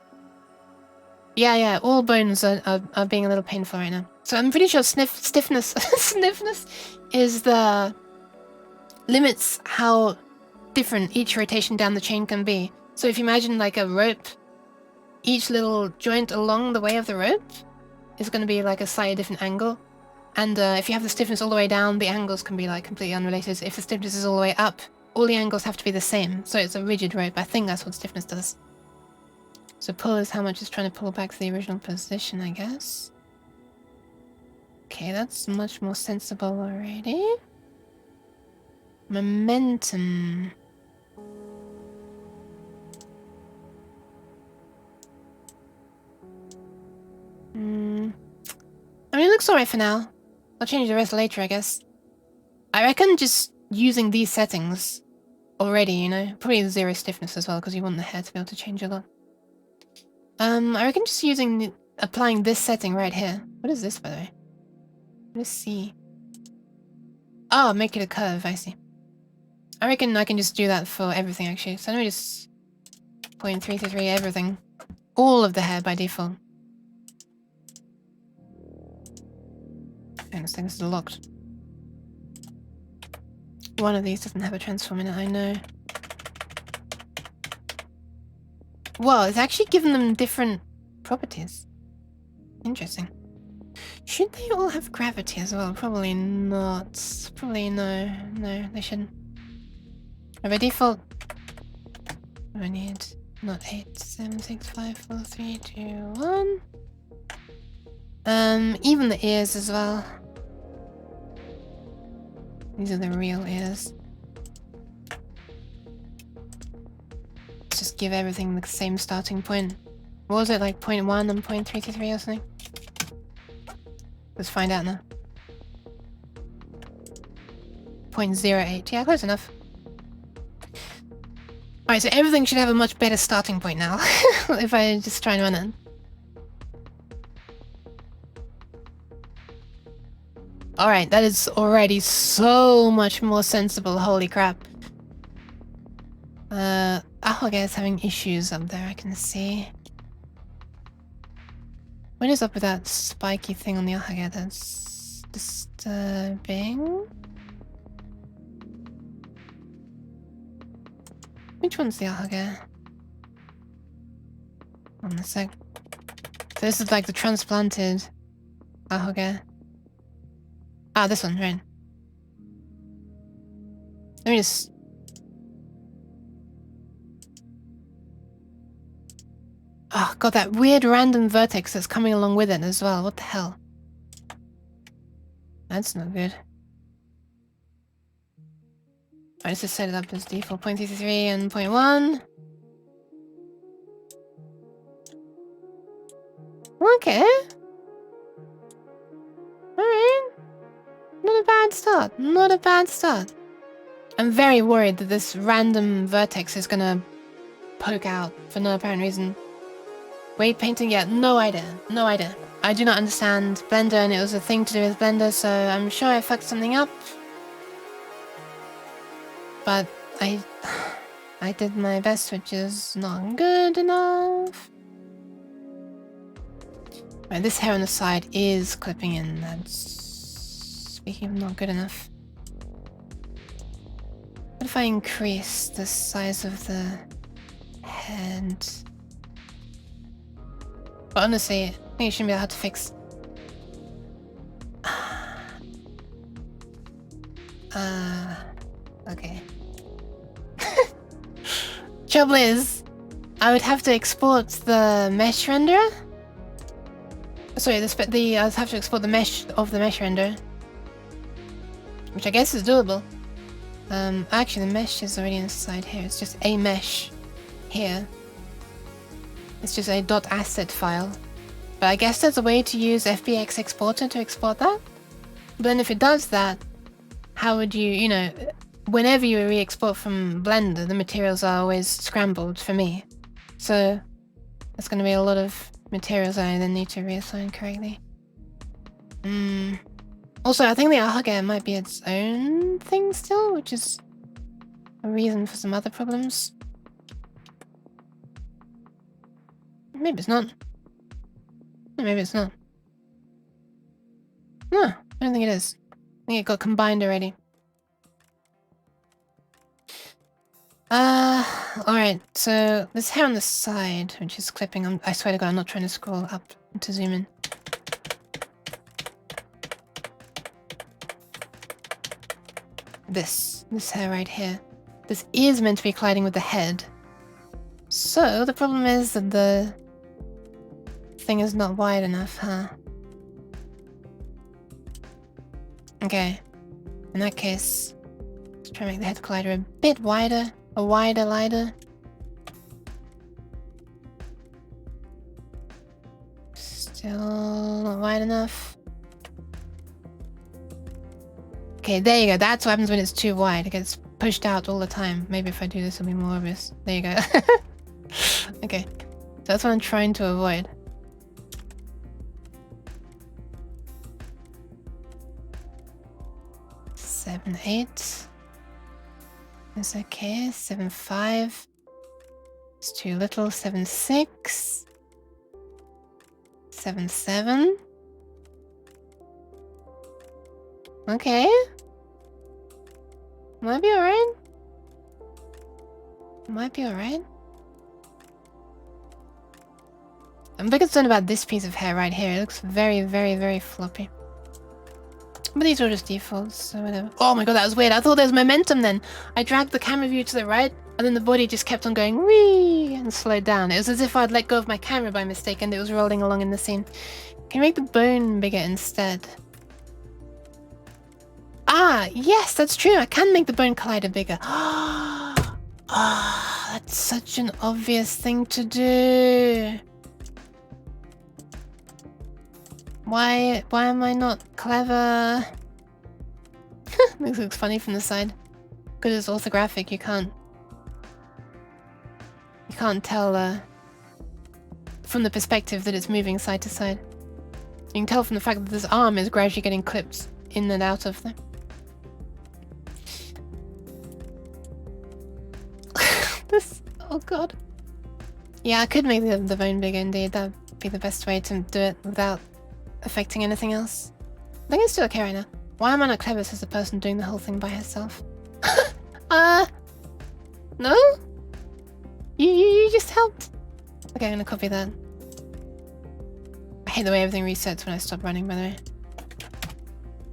Yeah, all bones are being a little painful right now. So I'm pretty sure stiffness is the... limits how different each rotation down the chain can be. So if you imagine like a rope, each little joint along the way of the rope is going to be like a slightly different angle. And if you have the stiffness all the way down, the angles can be like completely unrelated. If the stiffness is all the way up, all the angles have to be the same. So it's a rigid rope. I think that's what stiffness does. So pull is how much it's trying to pull back to the original position, I guess. Okay, that's much more sensible already. Momentum. I mean, it looks alright for now. I'll change the rest later, I guess. I reckon just using these settings already, you know, probably zero stiffness as well, because you want the hair to be able to change a lot. I reckon just using applying this setting right here. What is this, by the way? What is C? Oh, make it a curve, I see. I reckon I can just do that for everything, actually. So let me just 0.333 everything. All of the hair by default. And this thing is locked. One of these doesn't have a transform in it, I know. Well, it's actually given them different properties. Interesting. Should they all have gravity as well? Probably not. Probably no. No, they shouldn't. By default, I need not 8, 7, 6, 5, 4, 3, 2, 1. Even the ears as well. These are the real ears. Let's just give everything the same starting point. What was it, like 0.1 and 0.333 or something? Let's find out now. 0.08. Yeah, close enough. Alright, so everything should have a much better starting point now. If I just try and run it. Alright, that is already so much more sensible, holy crap. Ahoga is having issues up there, I can see. What is up with that spiky thing on the Ahoga? That's disturbing. Which one's the Ahoga? One sec. So this is like the transplanted Ahoga. Ah, this one, right. Let me just... Oh, got that weird random vertex that's coming along with it as well. What the hell? That's not good. Alright, let's just set it up as default 0.33 and 0.1. Okay. Alright. Not a bad start. Not a bad start. I'm very worried that this random vertex is gonna poke out for no apparent reason. Weight painting? Yeah, no idea. No idea. I do not understand Blender, and it was a thing to do with Blender, so I'm sure I fucked something up. But I did my best, which is not good enough. Right, this hair on the side is clipping in. That's, speaking of not good enough. What if I increase the size of the head? But honestly, I think you shouldn't be able to fix. Okay. Trouble is, I would have to export the mesh renderer. Sorry, I would have to export the mesh of the mesh renderer, which I guess is doable. Actually, the mesh is already inside here. It's just a mesh here. It's just a .asset file. But I guess there's a way to use FBX exporter to export that. But then if it does that, how would you know, whenever you re-export from Blender, the materials are always scrambled for me. So that's going to be a lot of materials I then need to reassign correctly. Also, I think the Ahoga might be its own thing still, which is a reason for some other problems. Maybe it's not. Maybe it's not. No, I don't think it is. I think it got combined already. Alright, so this hair on the side, which is clipping, I swear to God, I'm not trying to scroll up to zoom in. This hair right here. This is meant to be colliding with the head. So, the problem is that the thing is not wide enough, huh? Okay. In that case, let's try to make the head collider a bit wider. A wider lighter. Still not wide enough. Okay, there you go. That's what happens when it's too wide. It gets pushed out all the time. Maybe if I do this, it'll be more obvious. There you go. Okay. So that's what I'm trying to avoid. 7.8. It's okay. 7.5. It's too little. 7.6. 7.7. Okay. Might be alright. Might be alright. I'm a bit concerned about this piece of hair right here. It looks very, very, very floppy. But these are just defaults, so whatever. Oh my god, that was weird. I thought there was momentum then. I dragged the camera view to the right, and then the body just kept on going wee and slowed down. It was as if I'd let go of my camera by mistake and it was rolling along in the scene. Can you make the bone bigger instead? Ah, yes, that's true. I can make the bone collider bigger. Ah, that's such an obvious thing to do. Why am I not clever? This looks funny from the side. Because it's orthographic, you can't tell from the perspective that it's moving side to side. You can tell from the fact that this arm is gradually getting clipped in and out of them. This, oh god. Yeah, I could make the bone bigger indeed. That would be the best way to do it without affecting anything else. I think it's still okay right now. Why am I not clever, says the person doing the whole thing by herself? No? You just helped. Okay, I'm gonna copy that. I hate the way everything resets when I stop running, by the way.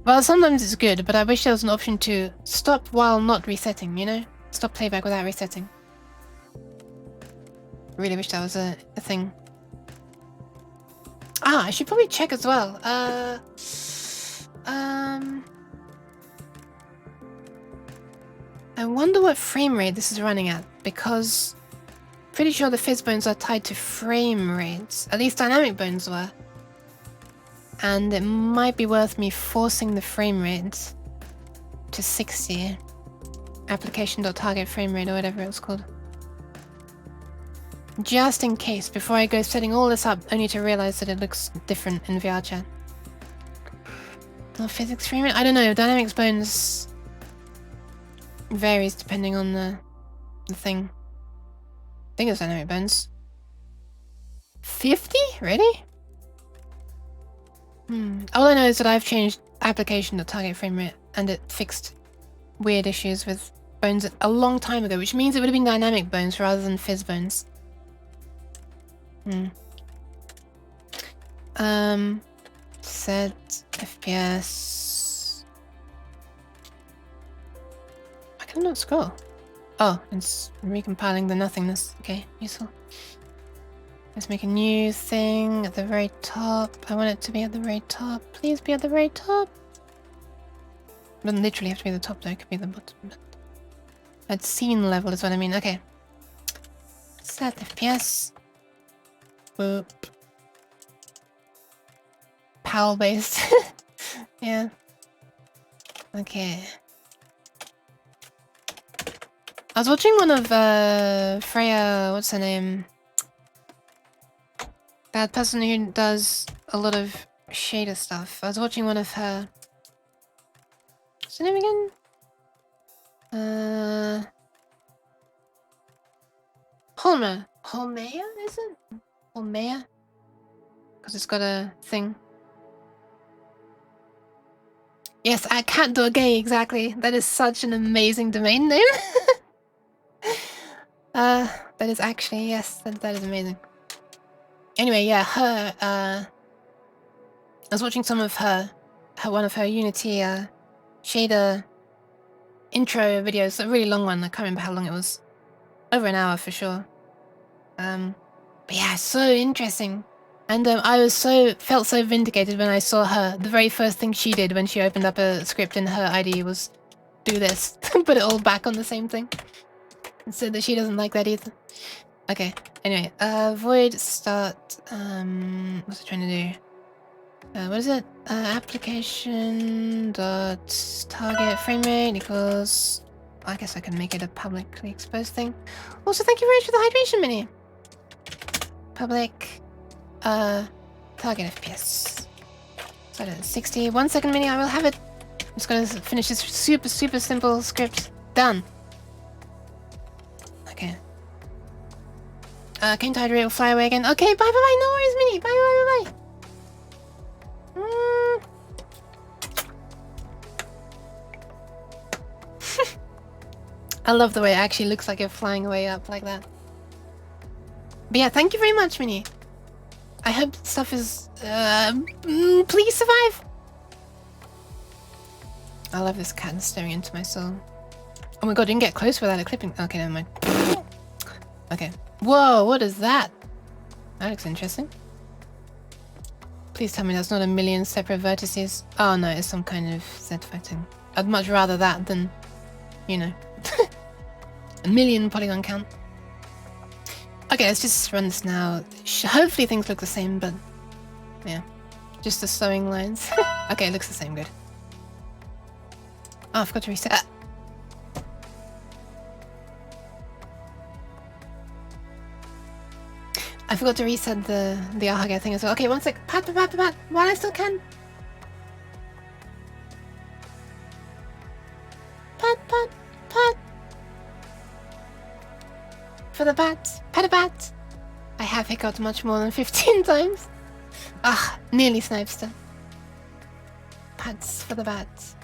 Well, sometimes it's good, but I wish there was an option to stop while not resetting, you know? Stop playback without resetting. Really wish that was a thing. Ah, I should probably check as well. I wonder what frame rate this is running at, because pretty sure the fizz bones are tied to frame rates. At least dynamic bones were. And it might be worth me forcing the frame rate to 60. Application.target frame rate or whatever it was called. Just in case, before I go setting all this up, only to realize that it looks different in VRChat. Oh, physics frame rate? I don't know, dynamics bones varies depending on the thing. I think it's dynamic bones. 50? Really? All I know is that I've changed application.target frame rate and it fixed weird issues with bones a long time ago, which means it would have been dynamic bones rather than fizz bones. Set FPS. I cannot scroll. Oh, it's recompiling the nothingness. Okay, useful. Let's make a new thing at the very top. I want it to be at the very top. Please be at the very top. It doesn't literally have to be the top though, it could be the bottom. But at scene level is what I mean. Okay. Set FPS. Boop. PAL based. Yeah. Okay. I was watching one of Freya, what's her name? That person who does a lot of shader stuff. I was watching one of her... What's her name again? Holmer. Holmeya, is it? Holmeya? Because it's got a thing. Yes, at Kaat.gay, exactly. That is such an amazing domain name. That is actually, yes, that is amazing. Anyway, yeah, her, I was watching some of one of her Unity, shader intro videos, a really long one, I can't remember how long it was. Over an hour for sure. But yeah, so interesting. And I felt so vindicated when I saw her. The very first thing she did when she opened up a script in her IDE was do this. Put it all back on the same thing. And said that she doesn't like that either. Okay, anyway, void start, what's it trying to do? What is it? Application dot target frame rate equals... I guess I can make it a publicly exposed thing. Also, thank you very much for the hydration mini. Public, target FPS. So that's 60. 1 second mini, I will have it just gonna finish this super simple script. Done. Okay. Came to hydrate, will fly away again. Okay, bye. No worries, Minnie. Bye. I love the way it actually looks like you're flying away up like that. But yeah, thank you very much, Minnie. I hope stuff is... please survive! I love this cat staring into my soul. Oh my god, didn't get close without it clipping. Okay, never mind. Okay. Whoa, what is that? That looks interesting. Please tell me that's not a million separate vertices. Oh no, it's some kind of Z-5 thing. I'd much rather that than, you know, a million polygon count. Okay, let's just run this now. Hopefully things look the same, but yeah. Just the sewing lines. Okay, it looks the same, good. Oh, I forgot to reset. I forgot to reset the aha thing as well. Okay, one sec. Pat, while I still can. Pat. For the bat. Pat a bat. I have hiccuped much more than 15 times. Ah, nearly Snipester. Pats for the bats.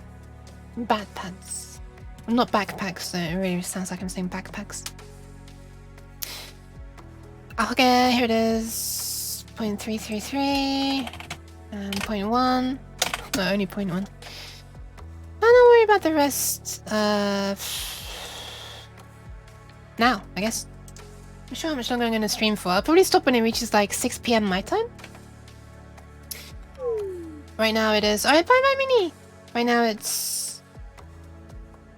Bat pats. Not backpacks, though. It really sounds like I'm saying backpacks. Okay, here it is. 0.333. And 0.1. No, only 0.1. Don't worry about the rest. Now, I guess. I'm not sure how much longer I'm going to stream for. I'll probably stop when it reaches like 6 PM my time. Right now it is... Alright, bye, Minnie! Right now it's...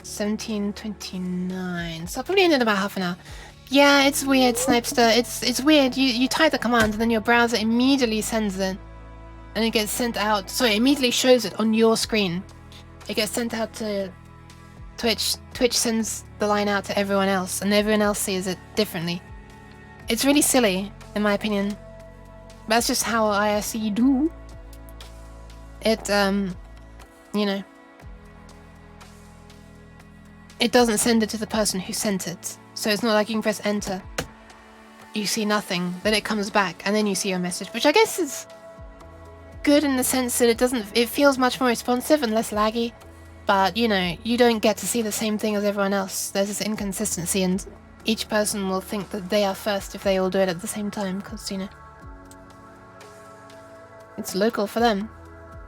17:29. So I'll probably end in about half an hour. Yeah, it's weird, Snipester. It's weird. You type the command and then your browser immediately sends it. And it gets sent out... Sorry, it immediately shows it on your screen. It gets sent out to Twitch. Twitch sends the line out to everyone else. And everyone else sees it differently. It's really silly, in my opinion. That's just how IRC do. It, you know... It doesn't send it to the person who sent it. So it's not like you can press enter. You see nothing, then it comes back, and then you see your message, which I guess is good in the sense that it feels much more responsive and less laggy. But, you know, you don't get to see the same thing as everyone else. There's this inconsistency, and each person will think that they are first if they all do it at the same time, because, you know, it's local for them.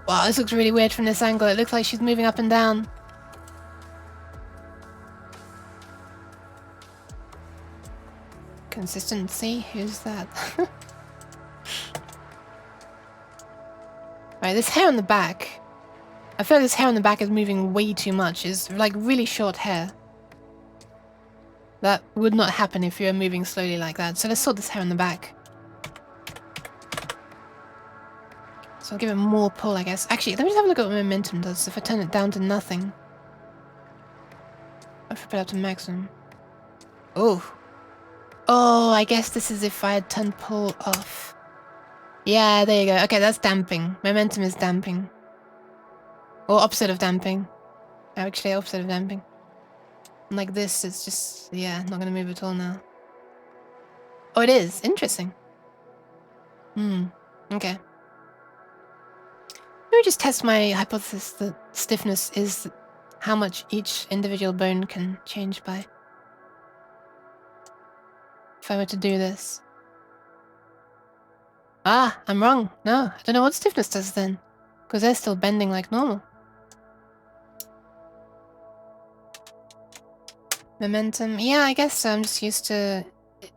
Wow, this looks really weird from this angle. It looks like she's moving up and down. Consistency? Who's that? Right, this hair on the back. I feel like this hair on the back is moving way too much. It's like really short hair. That would not happen if you were moving slowly like that. So let's sort this hair on the back. So I'll give it more pull, I guess. Actually, let me just have a look at what momentum does. If I turn it down to nothing. If I put it up to maximum. Oh. Oh, I guess this is if I had turned pull off. Yeah, there you go. Okay, that's damping. Momentum is damping. Or opposite of damping. Actually, opposite of damping. Like this, it's just... Yeah, not gonna move at all now. Oh, it is. Interesting. Okay. Let me just test my hypothesis that stiffness is how much each individual bone can change by. If I were to do this. Ah, I'm wrong. No, I don't know what stiffness does then. Because they're still bending like normal. Momentum. Yeah, I guess so. I'm just used to it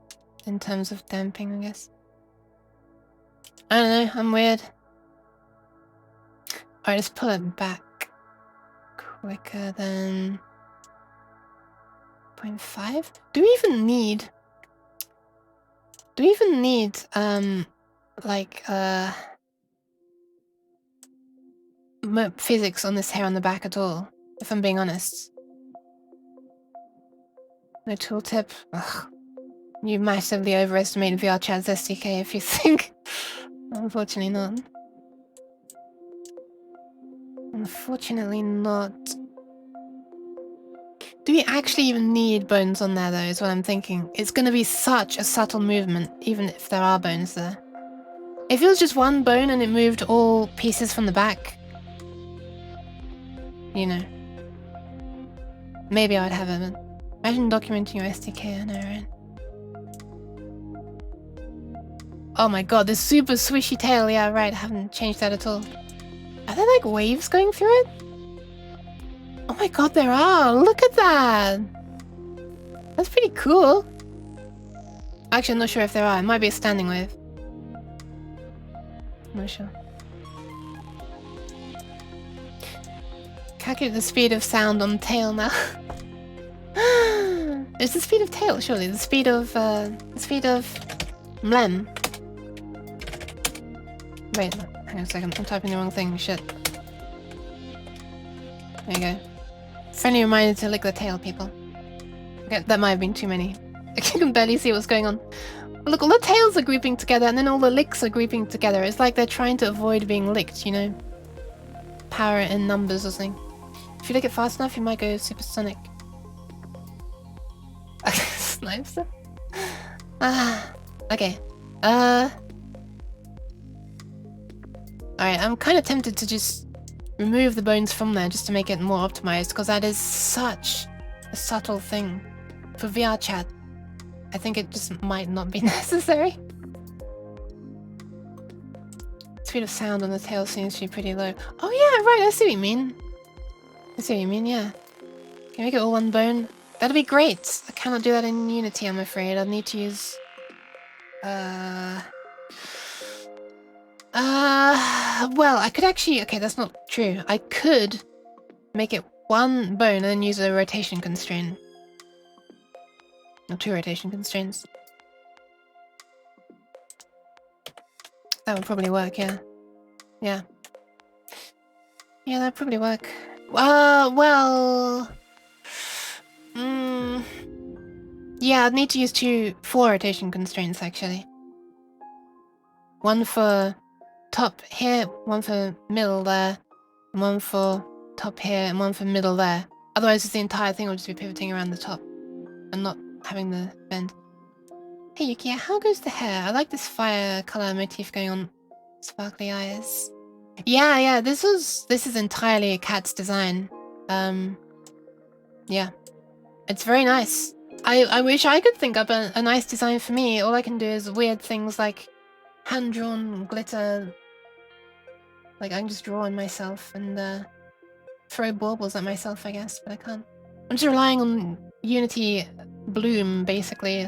in terms of damping, I guess. I don't know. I'm weird. Alright, let's pull it back quicker than 0.5. Do we even need like physics on this hair on the back at all, if I'm being honest? No tooltip. Ugh. You massively overestimated VRChat's SDK if you think. Unfortunately not. Unfortunately not. Do we actually even need bones on there though, is what I'm thinking. It's gonna be such a subtle movement, even if there are bones there. If it was just one bone and it moved all pieces from the back, you know, maybe I would have it. Imagine documenting your SDK, I know, right? Oh my god, this super swishy tail, yeah, right, I haven't changed that at all. Are there like waves going through it? Oh my god, there are! Look at that! That's pretty cool. Actually, I'm not sure if there are. It might be a standing wave. I'm not sure. Calculate the speed of sound on tail now. It's the speed of tail, surely. The speed of mlem. Wait, hang on a second. I'm typing the wrong thing. Shit. There you go. Friendly reminder to lick the tail, people. Okay, that might have been too many. I can barely see what's going on. Look, all the tails are grouping together and then all the licks are grouping together. It's like they're trying to avoid being licked, you know? Power in numbers or something. If you lick it fast enough, you might go supersonic. Snipes. Okay. Alright, I'm kind of tempted to just remove the bones from there just to make it more optimized, because that is such a subtle thing. For VRChat, I think it just might not be necessary. Speed of sound on the tail seems to be pretty low. Oh yeah, right, I see what you mean. I see what you mean, yeah. Can you make it all one bone? That'd be great. I cannot do that in Unity, I'm afraid. I'd need to use... well, I could actually... Okay, that's not true. I could make it one bone and then use a rotation constraint. Or two rotation constraints. That would probably work, yeah. Yeah. Yeah, that'd probably work. Well... yeah, I'd need to use four rotation constraints, actually. One for top here, one for middle there, and one for top here, and one for middle there. Otherwise, the entire thing will just be pivoting around the top and not having the bend. Hey Yuki, how goes the hair? I like this fire color motif going on sparkly eyes. Yeah, this is entirely Kaat's design. Yeah. It's very nice. I wish I could think up a nice design for me. All I can do is weird things like hand-drawn glitter. Like, I can just draw on myself and throw baubles at myself, I guess, but I can't. I'm just relying on Unity Bloom, basically,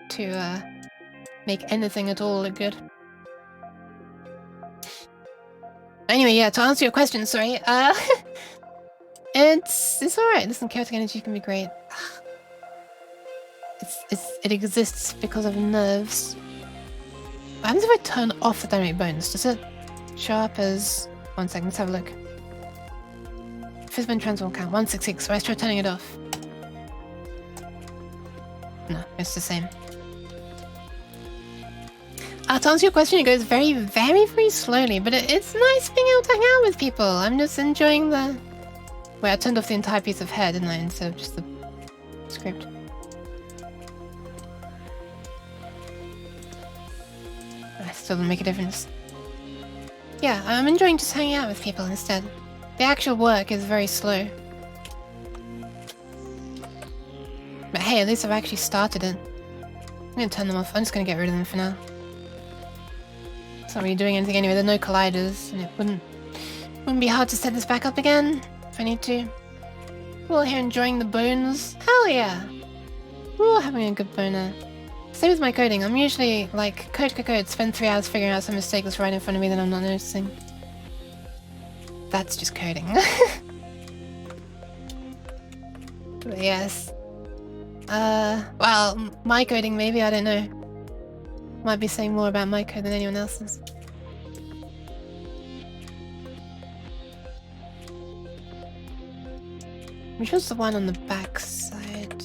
to make anything at all look good. Anyway, yeah, to answer your question, sorry, it's alright. Listen, chaotic energy can be great. It exists because of nerves. What happens if I turn off the dynamic bones? Does it show up as... One second, let's have a look. Fifth bone transform count, 166. Let's try turning it off. No, it's the same. To answer your question, it goes very, very, very slowly, but it's nice being able to hang out with people. I'm just enjoying the... Wait, I turned off the entire piece of hair, didn't I, instead of just the script. That still doesn't make a difference. Yeah, I'm enjoying just hanging out with people instead. The actual work is very slow. But hey, at least I've actually started it. I'm gonna turn them off. I'm just gonna get rid of them for now. It's not really doing anything anyway. There are no colliders, and it wouldn't be hard to set this back up again if I need to. We're all here enjoying the bones. Hell yeah! We're all having a good boner. Same with my coding. I'm usually like code, spend 3 hours figuring out some mistake that's right in front of me that I'm not noticing. That's just coding. But yes. Well, my coding maybe, I don't know. Might be saying more about my code than anyone else's. Which was the one on the back side?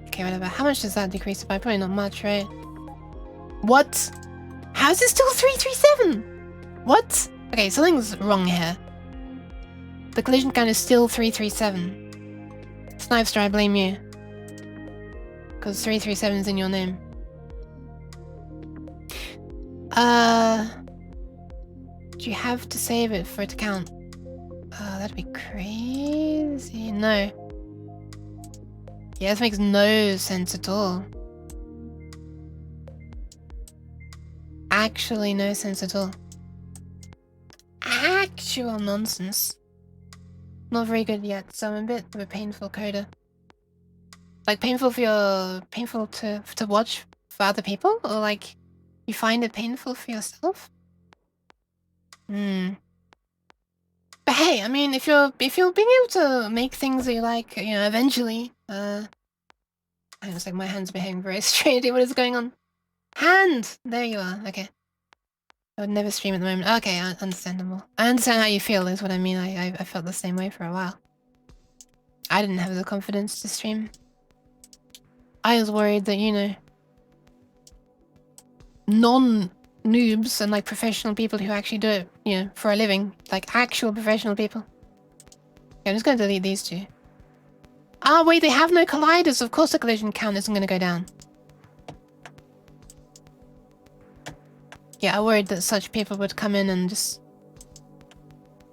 Okay, whatever. How much does that decrease by? Probably not much, right? What? How is it still 337? What? Okay, something's wrong here. The collision count is still 337. Snipester, I blame you. Because 337 is in your name. Do you have to save it for it to count? That'd be crazy. No. Yeah, this makes no sense at all. Actually, no sense at all. Actual nonsense. Not very good yet, so I'm a bit of a painful coder. Like painful to watch for other people, or like you find it painful for yourself? But hey, I mean, if you're being able to make things that you like, you know, eventually, it's like my hand's behaving very strangely. What is going on? Hand! There you are. Okay. I would never stream at the moment. Okay, understandable. I understand how you feel, is what I mean. I felt the same way for a while. I didn't have the confidence to stream. I was worried that, you know, non-noobs and like professional people who actually do it, you know, for a living, like actual professional people. Yeah, I'm just going to delete these two. Ah, wait, they have no colliders. Of course the collision count isn't going to go down. Yeah, I worried that such people would come in and just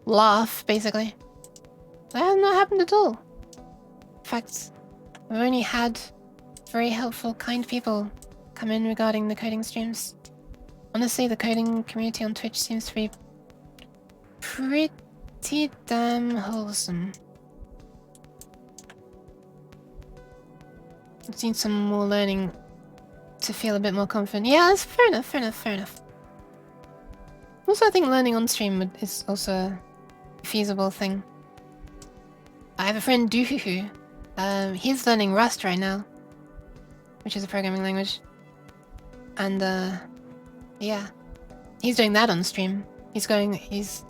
laugh, basically. That has not happened at all. In fact, we've only had very helpful, kind people come in regarding the coding streams. Honestly, the coding community on Twitch seems to be pretty damn wholesome. I've seen some more learning to feel a bit more confident. Yeah, that's fair enough, fair enough, fair enough. Also, I think learning on stream is also a feasible thing. I have a friend, Duhuhu. He's learning Rust right now, which is a programming language. And, yeah. He's doing that on stream. He's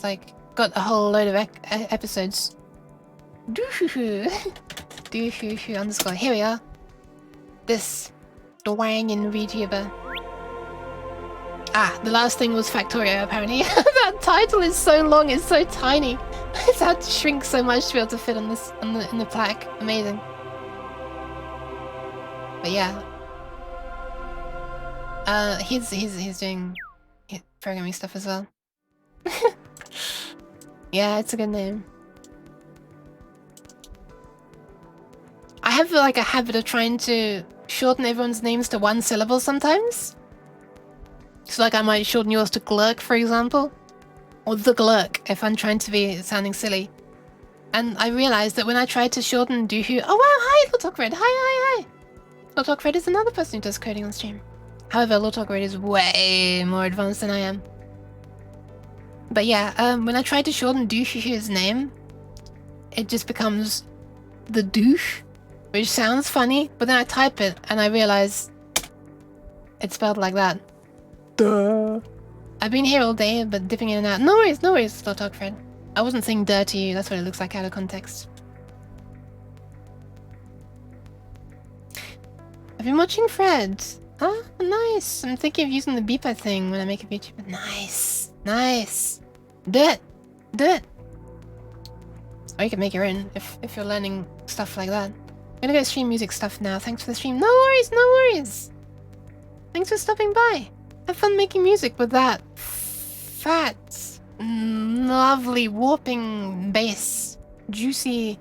like, got a whole load of episodes. Duhuhu. Duhuhu underscore. Here we are. This Dwangin VTuber. Ah, the last thing was Factorio, apparently. That title is so long, it's so tiny. It's had to shrink so much to be able to fit on this in the plaque. Amazing. But yeah. He's doing programming stuff as well. Yeah, it's a good name. I have like a habit of trying to shorten everyone's names to one syllable sometimes. So like I might shorten yours to Glurk, for example. Or the Glurk, if I'm trying to be sounding silly. And I realized that when I tried to shorten Duhu... Oh wow, hi Lotokred, hi. Lotokred is another person who does coding on stream. However, Lotokred is way more advanced than I am. But yeah, when I tried to shorten Duhu's name, it just becomes the douche, which sounds funny, but then I type it and I realize it's spelled like that. Duh. I've been here all day, but dipping in and out. No worries, Lotokred. I wasn't saying duh to you, that's what it looks like out of context. I've been watching Fred. Ah, nice. I'm thinking of using the beeper thing when I make a VTuber. Nice. Do it. Or you can make your own if you're learning stuff like that. I'm gonna go stream music stuff now. Thanks for the stream. No worries. Thanks for stopping by. Have fun making music with that fat, lovely, warping bass. Juicy,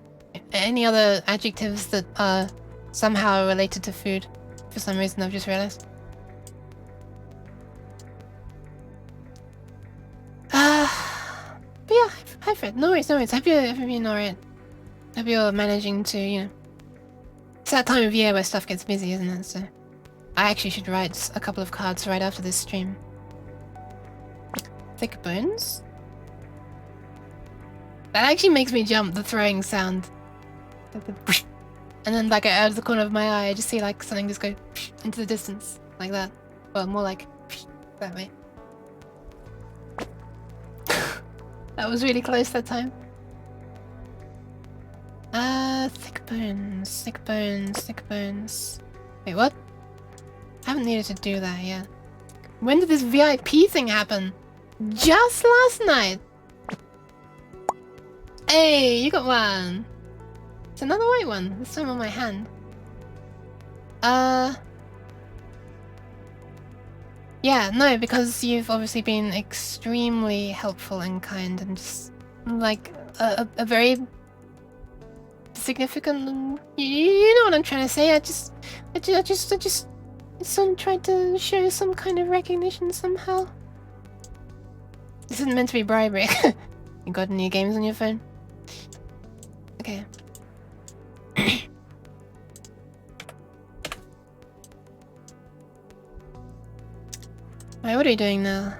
any other adjectives that are somehow related to food. For some reason, I've just realized. But yeah, hi Fred. No worries. Hope you're being alright. Hope you're managing to, you know... It's that time of year where stuff gets busy, isn't it? So... I actually should write a couple of cards right after this stream. Thick bones? That actually makes me jump, the throwing sound. And then like out of the corner of my eye, I just see like something just go into the distance. Like that. Well, more like that way. That was really close that time. Thick bones. Wait, what? I haven't needed to do that yet. When did this VIP thing happen? Just last night. Hey, you got one. It's another white one. This time on my hand. Yeah, no, because you've obviously been extremely helpful and kind and just like a very significant. You know what I'm trying to say. I just tried to show some kind of recognition somehow. This isn't meant to be bribery. You got new games on your phone? Okay. Right, what are we doing now?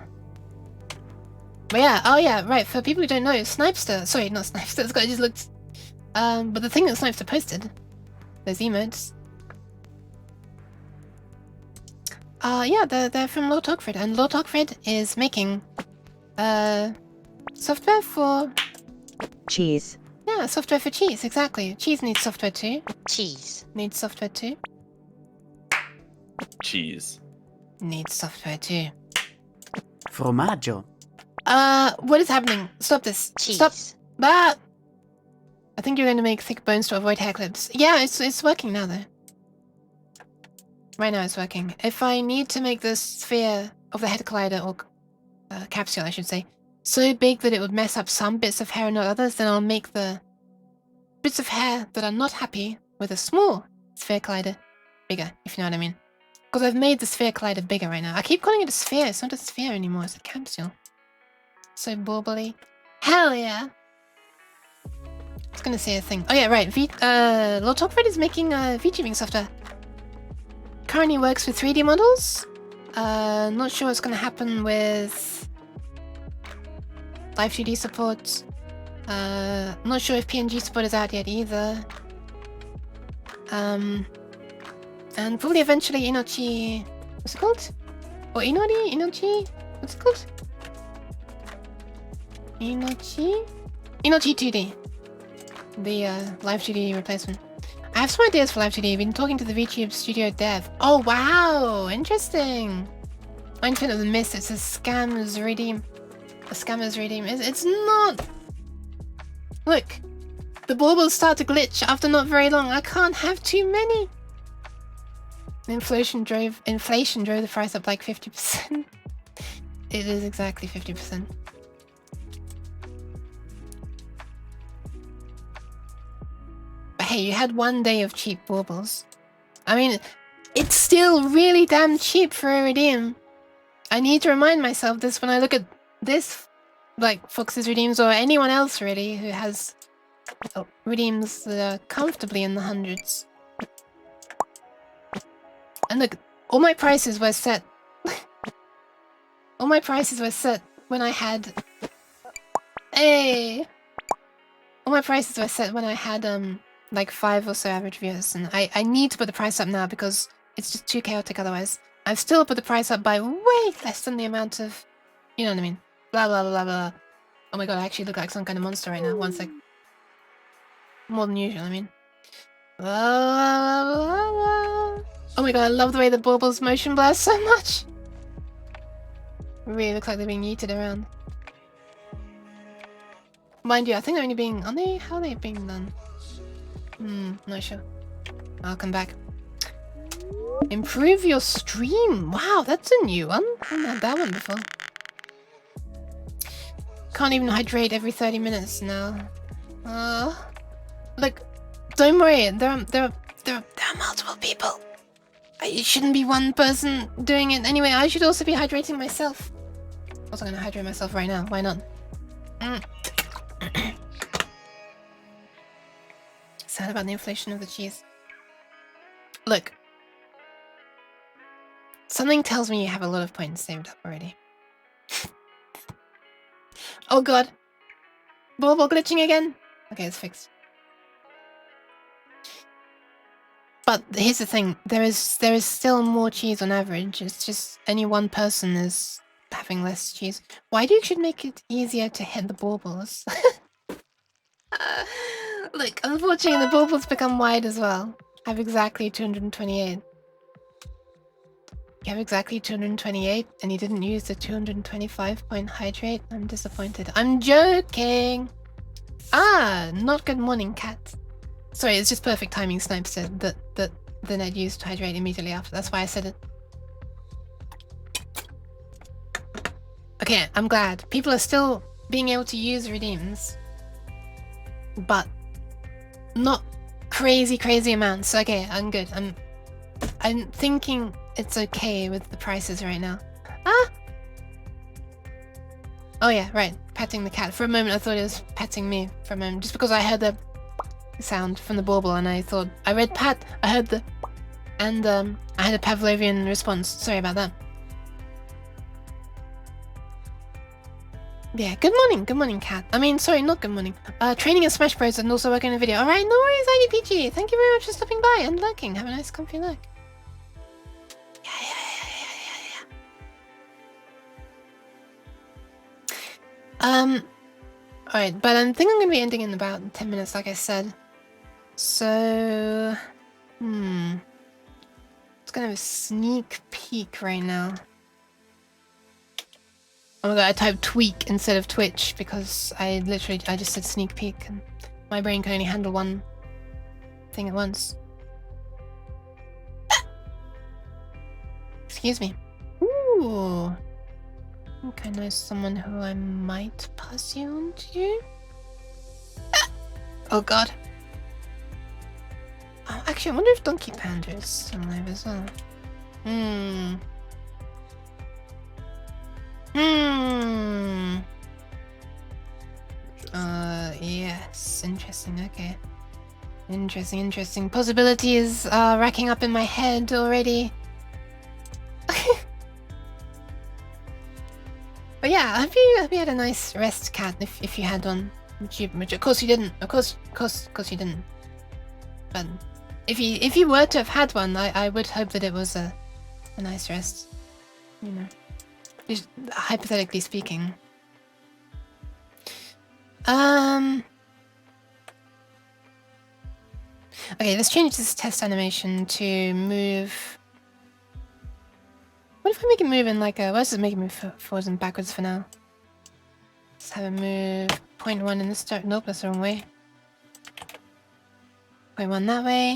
But yeah, oh yeah, right, for people who don't know, Snipester, sorry, not Snipester, this guy just looked... but the thing that Snipester posted, those emotes... yeah, they're from Lord Hogfred, and Lord Hogfred is making... software for... Cheese. Yeah, software for cheese, exactly. Cheese needs software too. Cheese. Needs software too. Cheese. Needs software too. Formaggio. What is happening? Stop this. Cheese. Stop. Bah! I think you're going to make thick bones to avoid hair clips. Yeah, it's working now though. Right now it's working. If I need to make the sphere of the head collider, or capsule I should say, so big that it would mess up some bits of hair and not others, then I'll make the bits of hair that are not happy with a small sphere collider bigger, if you know what I mean. Because I've made the sphere collider bigger right now. I keep calling it a sphere. It's not a sphere anymore. It's a capsule. So bauble-y. Hell yeah! I was gonna say a thing. Oh yeah, right. Lord Hogfred is making VTubing software. Currently works with 3D models. Not sure what's gonna happen with Live 2D support. Not sure if PNG support is out yet either. And probably eventually Inochi... What's it called? Or Inori? Inochi? What's it called? Inochi 2D. The Live 2D replacement. I have some ideas for Live 2D. I've been talking to the VTube studio dev. Oh wow! Interesting! Fine Print of the Mist, it's a scammer's redeem. A scammer's redeem. It's not... Look! The baubles start to glitch after not very long. I can't have too many! Inflation drove the price up like 50%. It is exactly 50%. But hey, you had one day of cheap baubles. I mean, it's still really damn cheap for a redeem. I need to remind myself this when I look at this, like Fox's redeems or anyone else really who has redeems that are comfortably in the hundreds. And look, all my prices were set. All my prices were set when I had... Hey! All my prices were set when I had, like 5 or so average viewers. And I need to put the price up now because it's just too chaotic otherwise. I've still put the price up by way less than the amount of... You know what I mean? Blah, blah, blah, blah. Oh my god, I actually look like some kind of monster right now. One sec. More than usual, I mean. Blah, blah, blah, blah. Oh my god, I love the way the baubles motion blur so much. It really looks like they're being yeeted around. Mind you, I think they're only being... Are they? How are they being done? Not sure. I'll come back. Improve your stream. Wow, that's a new one. I haven't had that one before. Can't even hydrate every 30 minutes now. Look, don't worry. There are multiple people. It shouldn't be one person doing it. Anyway, I should also be hydrating myself. Also gonna hydrate myself right now. Why not? Sad about the inflation of the cheese. Look. Something tells me you have a lot of points saved up already. Oh god. Bauble glitching again? Okay, it's fixed. But here's the thing, there is still more cheese on average. It's just any one person is having less cheese. Why do you should make it easier to hit the baubles? Look, unfortunately the baubles become wide as well. I have exactly 228. You have exactly 228 and you didn't use the 225 point hydrate? I'm disappointed. I'm joking! Ah, not good morning, Cat. Sorry, it's just perfect timing, Snipe said that the net used to hydrate immediately after. That's why I said it. Okay, I'm glad. People are still being able to use redeems. But not crazy amounts. Okay, I'm good. I'm thinking it's okay with the prices right now. Ah! Oh yeah, right. Petting the cat. For a moment I thought it was petting me. For a moment. Just because I heard the sound from the bauble and I thought... I read pat, I heard the... And I had a Pavlovian response. Sorry about that. Yeah, good morning, Cat. I mean, sorry, not good morning. Training in Smash Bros and also working on a video. Alright, no worries, IDPG. Thank you very much for stopping by and lurking. Have a nice comfy look. Alright, but I think I'm gonna be ending in about 10 minutes, like I said. So... It's gonna have a sneak peek right now. Oh my god, I typed tweak instead of Twitch because I just said sneak peek and my brain can only handle one thing at once. Excuse me. Ooh. I think I know someone who I might pass you on to. Oh god. Oh, actually, I wonder if Donkey Panda is still alive as well. Yes. Interesting, okay. Interesting. Possibilities are racking up in my head already. But yeah, I hope you had a nice rest, Cat, if you had one. Which of course you didn't. Of course you didn't. But if you were to have had one, I would hope that it was a nice rest. You know. Just hypothetically speaking. Okay, let's change this test animation to move. What if I make it move in like a... Let's just make it move forwards and backwards for now. Let's have it move 0.1 in this direction. Nope, that's the wrong way. 0.1 that way.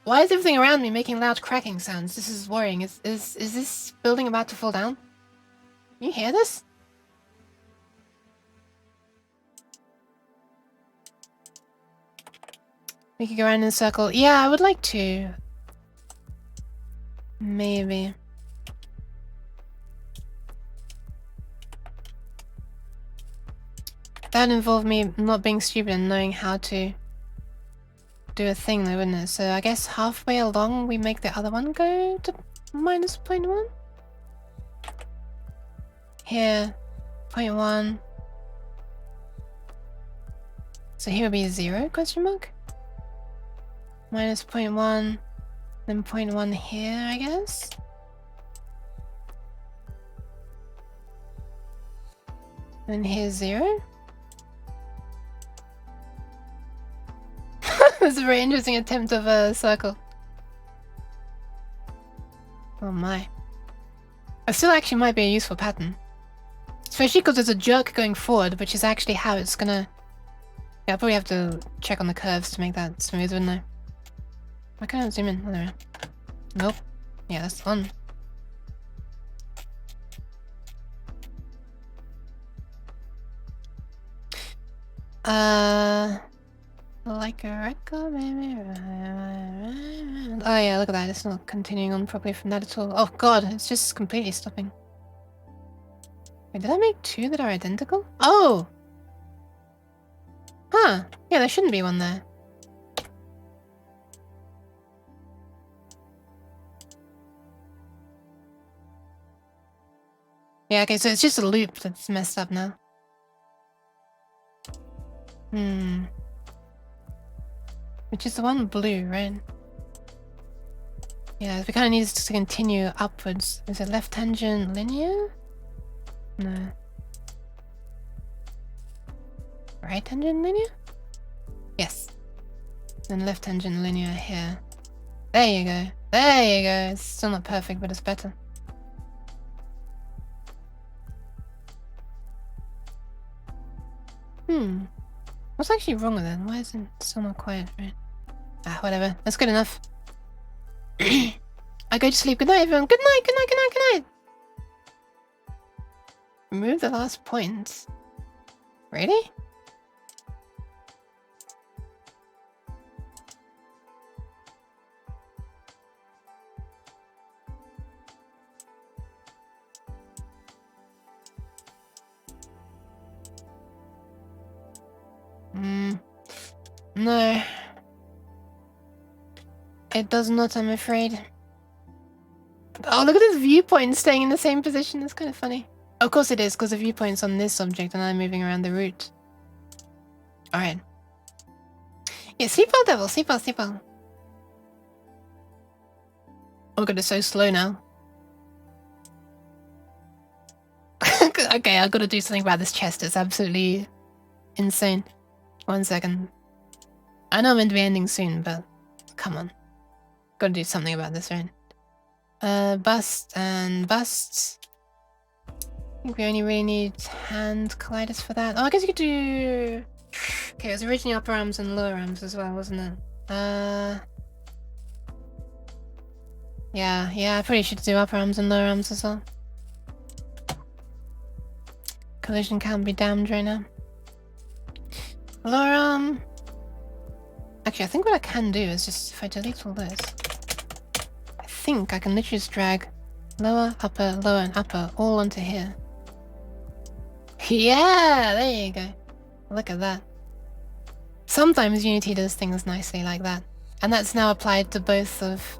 Why is everything around me making loud cracking sounds? This is worrying. Is this building about to fall down? Can you hear this? We could go around in a circle. Yeah, I would like to. Maybe. That would involve me not being stupid and knowing how to do a thing though, wouldn't it? So I guess halfway along we make the other one go to minus 0.1. Here, 0.1. So here would be 0, question mark? Minus 0.1, then 0.1 here, I guess? And here's 0? That's a very interesting attempt of a circle. Oh my. It still actually might be a useful pattern. Especially because there's a jerk going forward, which is actually how it's gonna... Yeah, I'll probably have to check on the curves to make that smooth, wouldn't I? Why can't I zoom in? Oh, there we are. Nope. Yeah, that's the one. Like a record, maybe. Oh yeah, look at that. It's not continuing on properly from that at all. Oh god, it's just completely stopping. Wait, did I make 2 that are identical? Oh! Huh. Yeah, there shouldn't be one there. Yeah, okay, so it's just a loop that's messed up now. Which is the one blue, right? Yeah, we kind of need this to continue upwards. Is it left tangent linear? No. Right tangent linear? Yes. Then left tangent linear here. There you go. There you go. It's still not perfect, but it's better. What's actually wrong with it? Why isn't it still not quiet, right? Ah, whatever. That's good enough. I go to sleep. Good night, everyone. Good night, good night, good night, good night. Remove the last point. Really? No. It does not, I'm afraid. Oh, look at this viewpoint staying in the same position. That's kind of funny. Of course it is, because the viewpoint's on this object and I'm moving around the root. Alright. Yeah, sleep well, devil. Sleep well, sleep well. Oh god, it's so slow now. Okay, I've got to do something about this chest. It's absolutely insane. 1 second. I know I'm meant to be ending soon, but come on. Gotta do something about this, right? Bust and bust. I think we only really need hand colliders for that. Oh, I guess you could do... Okay, it was originally upper arms and lower arms as well, wasn't it? Yeah, I probably should do upper arms and lower arms as well. Collision can't be damned right now. Lower arm... Actually, I think what I can do is just, if I delete all this, I think I can literally just drag lower, and upper all onto here. Yeah, there you go. Look at that. Sometimes Unity does things nicely like that. And that's now applied to both of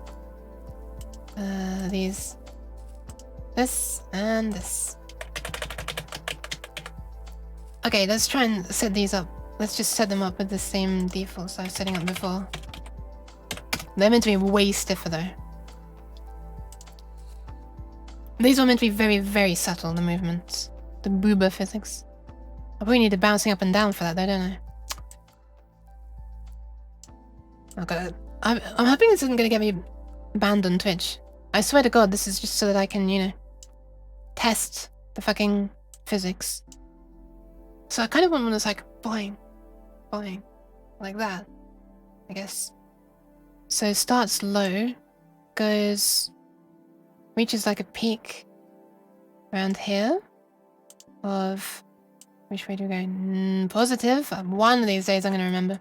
these. This and this. Okay, let's try and set these up. Let's just set them up with the same defaults I was setting up before. They're meant to be way stiffer though. These are meant to be very, very subtle, the movements. The boober physics. I probably need the bouncing up and down for that though, don't I? Oh god. I'm hoping this isn't gonna get me banned on Twitch. I swear to god, this is just so that I can, you know, test the fucking physics. So I kind of want one that's like boing, boing, like that, I guess. So starts low, goes, reaches like a peak around here of, which way do we go? Positive. One of these days I'm going to remember.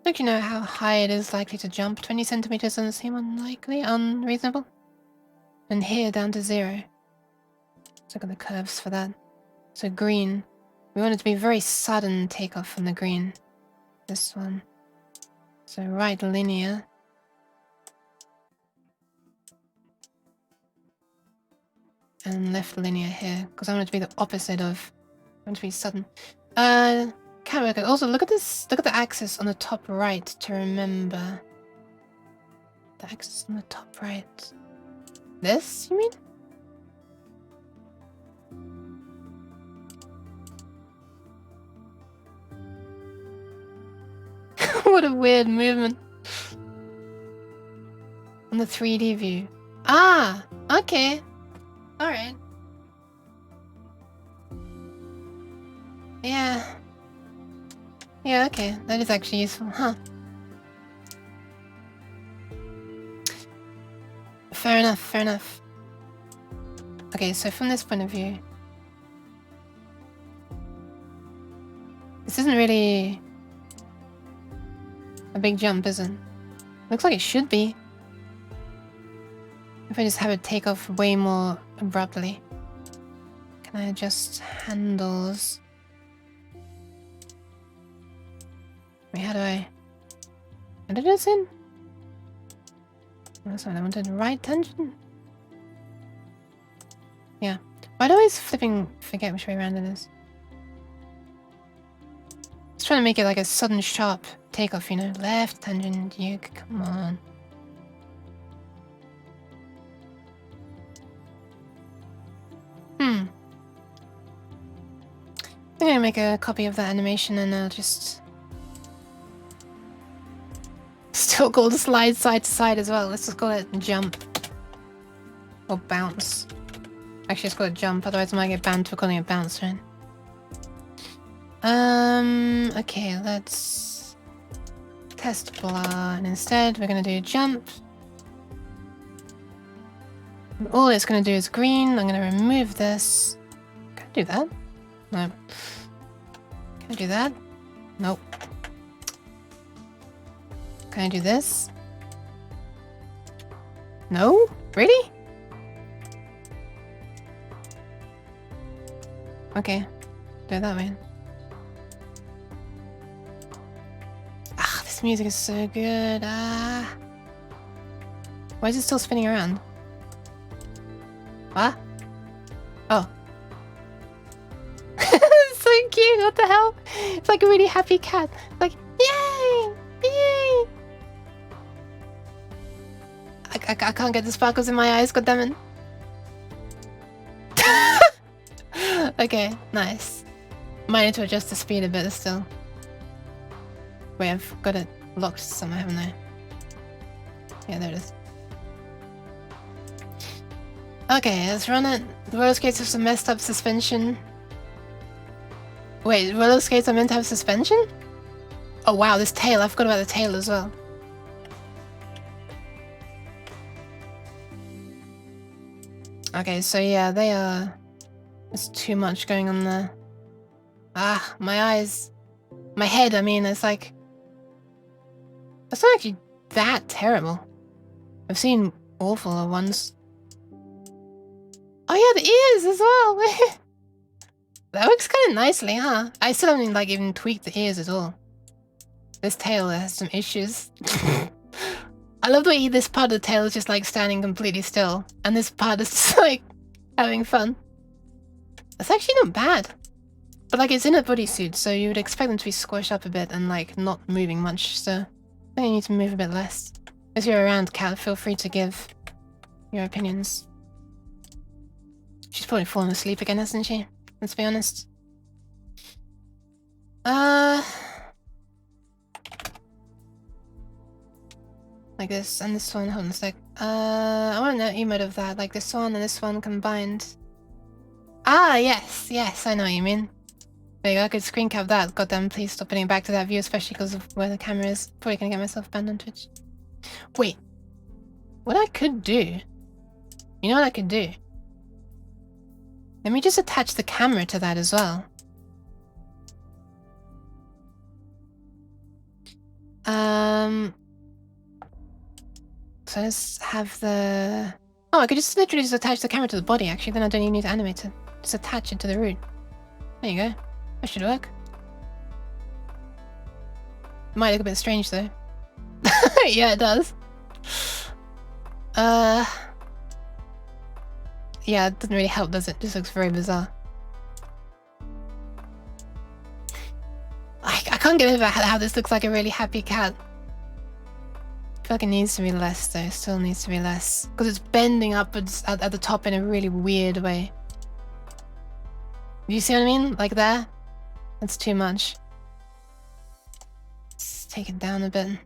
Don't you know how high it is likely to jump? 20 centimeters doesn't seem unlikely, unreasonable. And here down to 0. Let's look at the curves for that. So green. We want it to be very sudden takeoff from the green. This one. So right linear. And left linear here. Because I want it to be the opposite of... I want it to be sudden. Can't work it. Also, look at this. Look at the axis on the top right to remember. The axis on the top right. This, you mean? What a weird movement. On the 3D view. Ah, okay. Alright. Yeah. Yeah, okay. That is actually useful, huh? Fair enough, fair enough. Okay, so from this point of view... This isn't really... a big jump, is it? Looks like it should be. If I just have it take off way more abruptly. Can I adjust handles? Wait, how do I... What did this in? That's what I wanted. Right tangent? Yeah. Why do I always flipping forget which way around it is? Just trying to make it like a sudden sharp takeoff, you know? Left tangent, you come on. I'm gonna make a copy of that animation and I'll just Still called slide side to side as well. Let's just call it jump. Or bounce. Actually, let's call it jump, otherwise I might get banned for calling it bounce, right? Okay, let's test blah, and instead we're gonna do jump. And all it's gonna do is green. I'm gonna remove this. Can I do that? No. Can I do that? Nope. Can I do this? No? Really? Okay. Do it that way. Ah, this music is so good. Ah. Why is it still spinning around? What? Oh. It's so cute. What the hell? It's like a really happy cat. It's like, yay! Yay! I can't get the sparkles in my eyes, goddammit. Okay, nice. Might need to adjust the speed a bit still. Wait, I've got it locked somewhere, haven't I? Yeah, there it is. Okay, let's run it. The roller skates have some messed up suspension. Wait, roller skates are meant to have suspension? Oh wow, this tail. I forgot about the tail as well. Okay, so yeah, they are... There's too much going on there. Ah, my eyes. My head, I mean, it's like... That's not actually that terrible. I've seen awful ones. Oh yeah, the ears as well! That works kind of nicely, huh? I still haven't like even tweaked the ears at all. This tail has some issues. I love the way this part of the tail is just like standing completely still. And this part is just like having fun. That's actually not bad. But like it's in a bodysuit, so you would expect them to be squished up a bit and like not moving much, so I think you need to move a bit less. If you're around, Kaat, feel free to give your opinions. She's probably fallen asleep again, hasn't she? Let's be honest. Like this, and this one, hold on a sec. I want an emote of that, like this one and this one combined. Ah, yes, yes, I know what you mean. There you go, I could screen cap that. Goddamn, please stop putting it back to that view, especially because of where the camera is. Probably gonna get myself banned on Twitch. Wait. What I could do... You know what I could do? Let me just attach the camera to that as well. So let's have the... Oh, I could just literally just attach the camera to the body, actually. Then I don't even need to animate it. Just attach it to the root. There you go. That should work. Might look a bit strange, though. Yeah, it does. Yeah, it doesn't really help, does it? It just looks very bizarre. I can't get over how this looks like a really happy cat. I feel like it needs to be less, though. It still needs to be less. Because it's bending upwards at the top in a really weird way. You see what I mean? Like there? That's too much. Let's take it down a bit.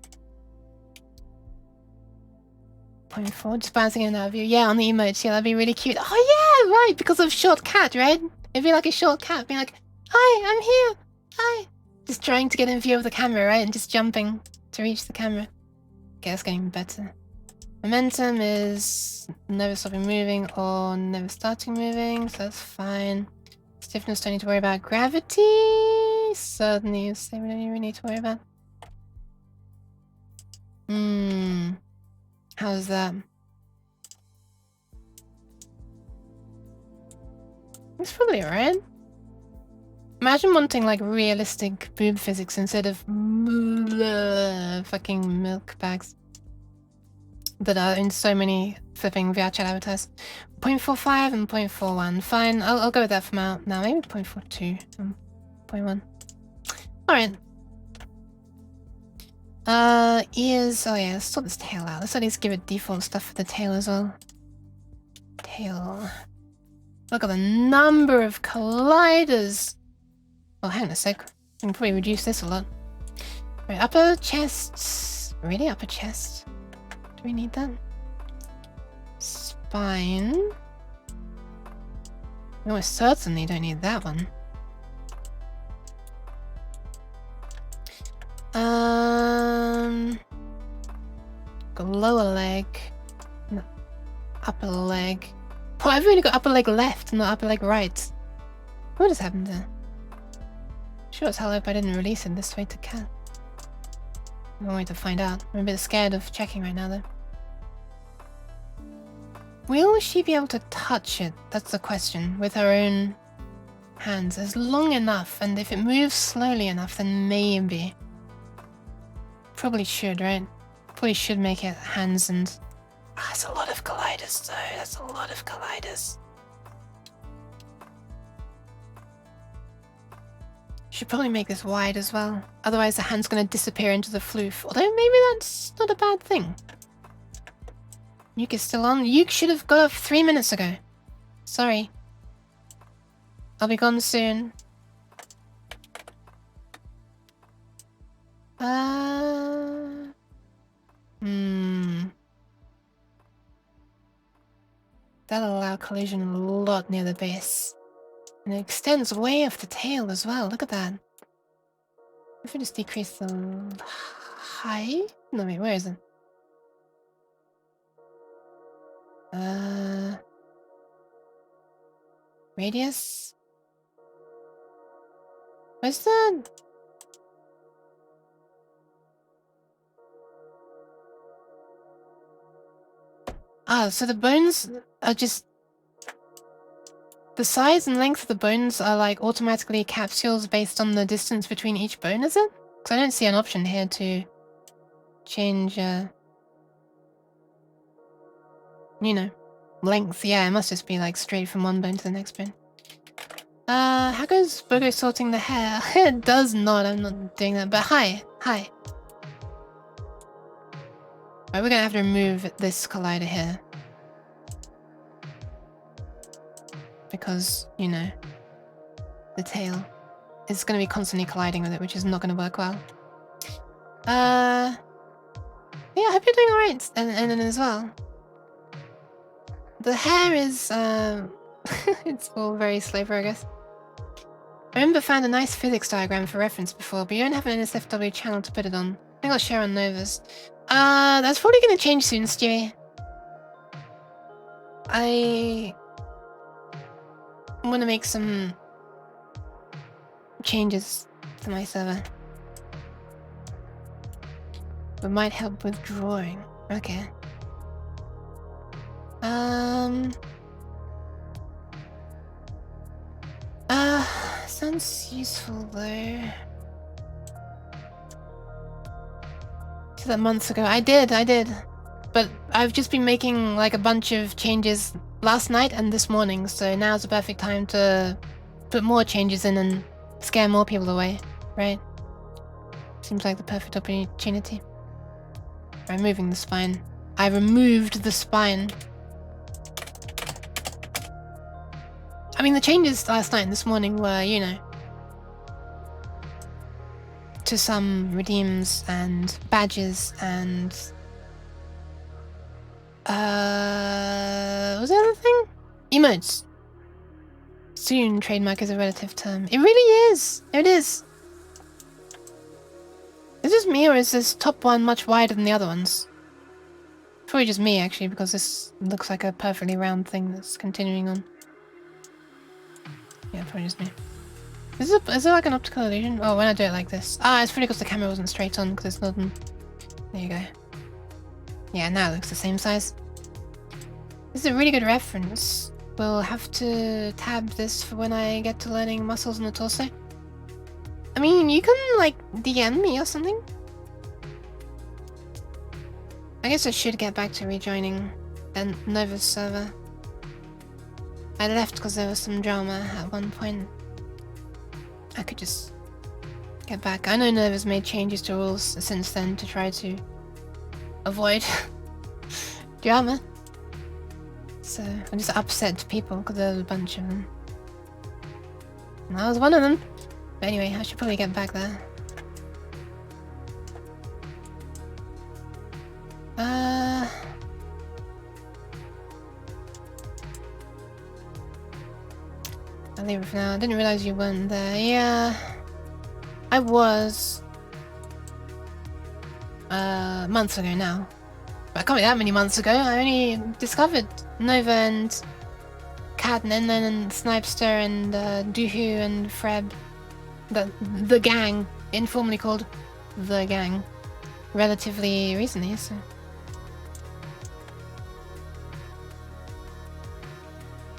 0.4, just bouncing in and out of view. Yeah, on the emotes, yeah, that'd be really cute. Oh yeah, right, because of short cat, right? It'd be like a short cat being like, hi, I'm here, hi. Just trying to get in view of the camera, right? And just jumping to reach the camera. Okay, that's getting better. Momentum is never stopping moving or never starting moving, so that's fine. Stiffness, don't need to worry about. Gravity, certainly, same, we don't even need to worry about. How's that? It's probably alright. Imagine wanting like realistic boob physics instead of fucking milk bags that are in so many flipping VRChat avatars. 0.45 and 0.41. Fine, I'll go with that for now. Maybe 0.42 and 0.1. Alright. Ears. Oh yeah, let's sort this tail out. Let's at least give it default stuff for the tail as well. Tail. Look at the number of colliders. Oh, hang on a sec. I can probably reduce this a lot. Right, upper chest. Really? Upper chest? Do we need that? Spine? No, I certainly don't need that one. Got lower leg. No, upper leg. Oh, I've only got upper leg left, not upper leg right. What has happened there? Sure as hell hope I didn't release it this way to Kaat. I'm going to find out. I'm a bit scared of checking right now though. Will she be able to touch it? That's the question. With her own hands. It's long enough, and if it moves slowly enough, then maybe. Probably should, right? Probably should make it hands and... Ah, that's a lot of colliders though. That's a lot of colliders. Should probably make this wide as well. Otherwise the hand's gonna disappear into the floof. Although maybe that's not a bad thing. Nuke is still on. Nuke should have got off 3 minutes ago. Sorry. I'll be gone soon. That'll allow collision a lot near the base. And it extends way off the tail as well. Look at that. If we just decrease the height? No, wait, where is it? Radius? Where's that? Ah, so the bones are just... The size and length of the bones are like automatically capsules based on the distance between each bone, is it? Because I don't see an option here to change, you know, length. Yeah, it must just be like straight from one bone to the next bone. How goes Bogo sorting the hair? It does not, I'm not doing that, but hi. Right, we're gonna have to remove this collider here. Because, you know, the tail is gonna be constantly colliding with it, which is not gonna work well. Yeah, I hope you're doing alright, and then as well. The hair is, it's all very slow progress. I remember found a nice physics diagram for reference before, but you don't have an NSFW channel to put it on. I think I'll share on Nova's. That's probably gonna change soon, Stewie. I want to make some changes to my server. But might help with drawing. Okay. Sounds useful though. To that months ago. I did. But I've just been making like a bunch of changes last night and this morning, so now's the perfect time to put more changes in and scare more people away, right? Seems like the perfect opportunity. Removing the spine. I removed the spine. I mean, the changes last night and this morning were, you know, to some redeems and badges and... was there another thing? Emotes. Soon, trademark is a relative term. It really is! It is! Is this me or is this top one much wider than the other ones? Probably just me, actually, because this looks like a perfectly round thing that's continuing on. Yeah, probably just me. Is it like an optical illusion? Oh, when I do it like this. Ah, it's probably because the camera wasn't straight on, because it's not... There you go. Yeah, now it looks the same size. This is a really good reference. We'll have to tab this for when I get to learning muscles in the torso. I mean, you can, like, DM me or something. I guess I should get back to rejoining the Nova's server. I left because there was some drama at one point. I could just get back. I know Nova's made changes to rules since then to try to avoid drama. So I'm just upset people because there's a bunch of them. And I was one of them. But anyway, I should probably get back there. I'll leave it for now. I didn't realize you weren't there. Yeah, I was. Months ago now. But it can't be that many months ago. I only discovered Nova and Kaat and Enlen and Snipester and Doohoo and Freb. The gang, informally called the gang, relatively recently, so.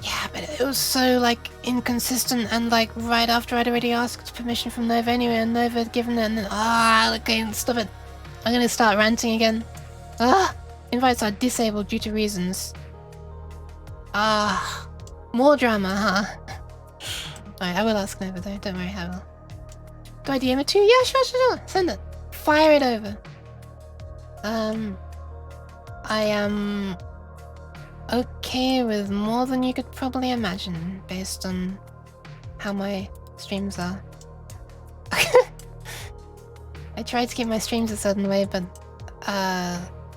Yeah, but it was so, like, inconsistent and, like, right after I'd already asked permission from Nova anyway, and Nova had given it, and then, okay, stop it. I'm gonna start ranting again. Invites are disabled due to reasons. More drama, huh? Alright, I will ask Nova though, don't worry, I will. Do I DM it too? Yeah, sure. Send it. Fire it over. I am okay with more than you could probably imagine, based on how my streams are. I try to keep my streams a certain way, but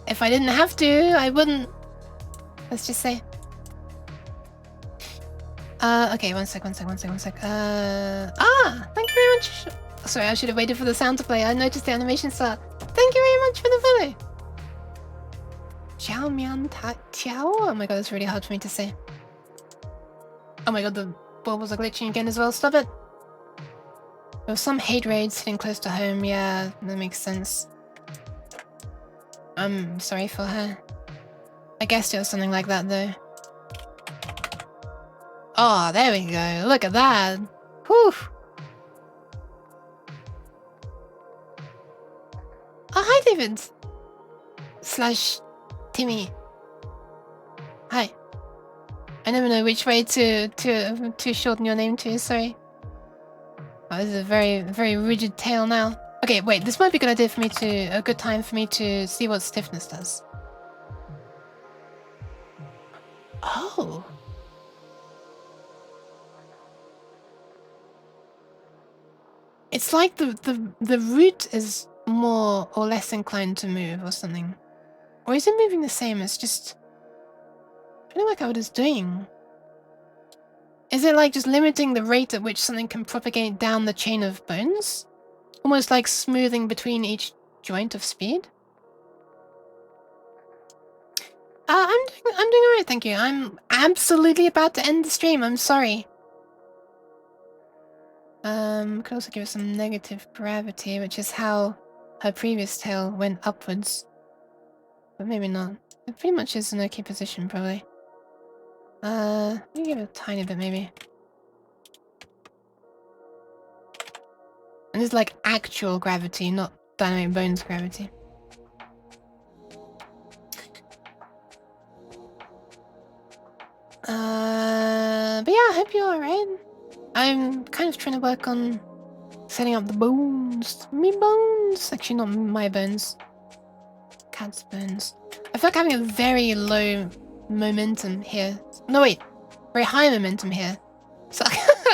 if I didn't have to, I wouldn't. Let's just say. Okay, one sec. Thank you very much. Sorry, I should have waited for the sound to play. I noticed the animation start. Thank you very much for the follow. Xiao Mian Tiao? Oh my god, that's really hard for me to say. Oh my god, the baubles are glitching again as well. Stop it. There was some hate raids sitting close to home. Yeah, that makes sense. I'm sorry for her. I guessed it was something like that though. Oh, there we go. Look at that. Whew. Oh, hi, David. Slash Timmy. Hi. I never know which way to shorten your name to. Sorry. Oh, this is a very, very rigid tail now. Okay, wait. This might be a good idea for me to a good time for me to see what stiffness does. Oh. It's like the root is more or less inclined to move or something. Or is it moving the same? It's just... I don't work out what it's doing. Is it like just limiting the rate at which something can propagate down the chain of bones? Almost like smoothing between each joint of speed? I'm doing alright, thank you. I'm absolutely about to end the stream, I'm sorry. Could also give it some negative gravity, which is how her previous tail went upwards. But maybe not. It pretty much is an okay position, probably. Let me give it a tiny bit, maybe. And this is like actual gravity, not dynamic bones gravity. But yeah, I hope you're alright. I'm kind of trying to work on setting up the bones. Me bones! Actually, not my bones. Cat's bones. I feel like having a very low momentum here. No, wait. Very high momentum here. So,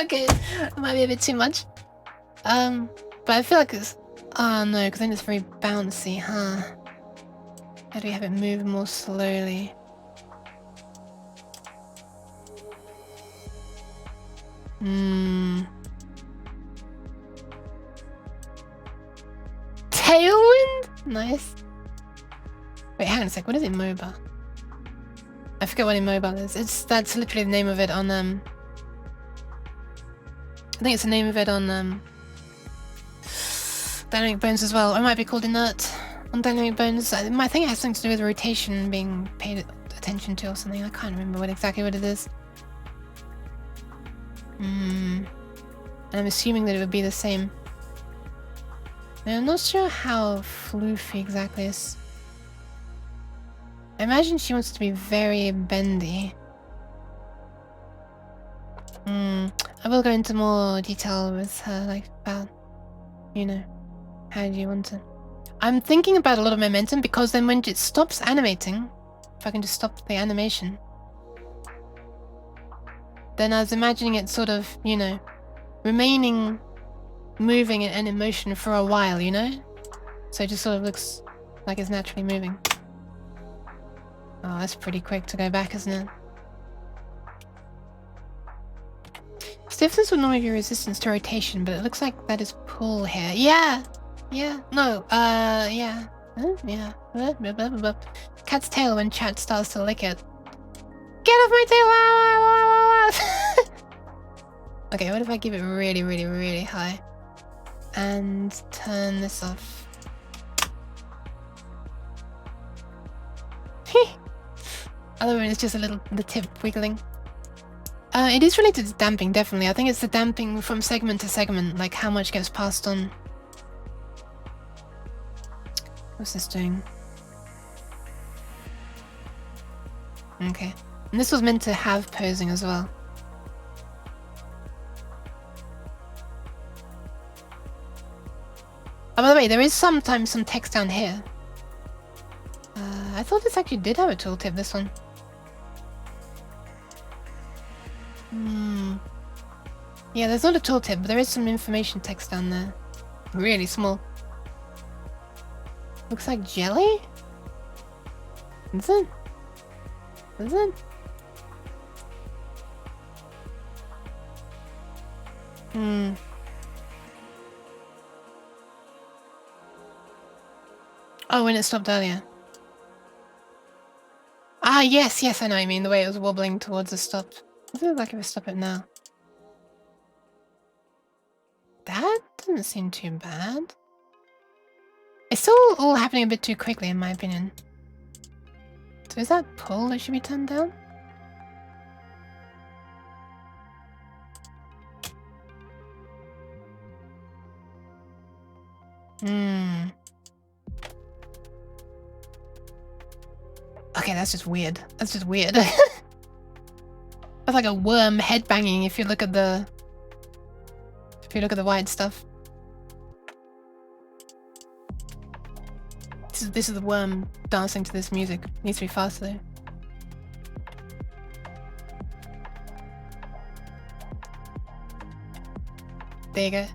okay, it might be a bit too much. But I feel like it's... Oh no, because then it's very bouncy, huh? How do we have it move more slowly? Tailwind? Nice. Wait, hang on a sec. What is immobile? I forget what immobile is. That's literally the name of it on I think it's the name of it on Dynamic Bones as well. Or it might be called inert on Dynamic Bones. I think it has something to do with rotation being paid attention to or something. I can't remember exactly what it is. And I'm assuming that it would be the same. Now, I'm not sure how floofy exactly is. I imagine she wants to be very bendy. I will go into more detail with her, like, about, you know, how do you want to... I'm thinking about a lot of momentum because then when it stops animating, if I can just stop the animation, then I was imagining it sort of, you know, remaining moving and in motion for a while, you know? So it just sort of looks like it's naturally moving. Oh, that's pretty quick to go back, isn't it? Stiffness would normally be resistance to rotation, but it looks like that is pull here. Yeah! Yeah. No, yeah. Huh? Yeah. Blah, blah, blah, blah. Cat's tail when chat starts to lick it. Get off my tail! Okay, what if I give it really, really, really high? And turn this off. Other one is just a little, the tip wiggling. It is related to damping, definitely. I think it's the damping from segment to segment, like how much gets passed on. What's this doing? Okay. And this was meant to have posing as well. Oh, by the way, there is sometimes some text down here. I thought this actually did have a tooltip, this one. Yeah, there's not a tooltip, but there is some information text down there. Really small. Looks like jelly? Is it? Is it? Oh, when it stopped earlier. Ah, yes, I know what you mean. The way it was wobbling towards the stop. It looks like if I stop it now. That doesn't seem too bad. It's still all happening a bit too quickly, in my opinion. So is that pull that should be turned down? Okay, that's just weird. That's just weird. That's like a worm headbanging if you look at the... If you look at the white stuff. This is the worm dancing to this music. It needs to be faster though. There you go.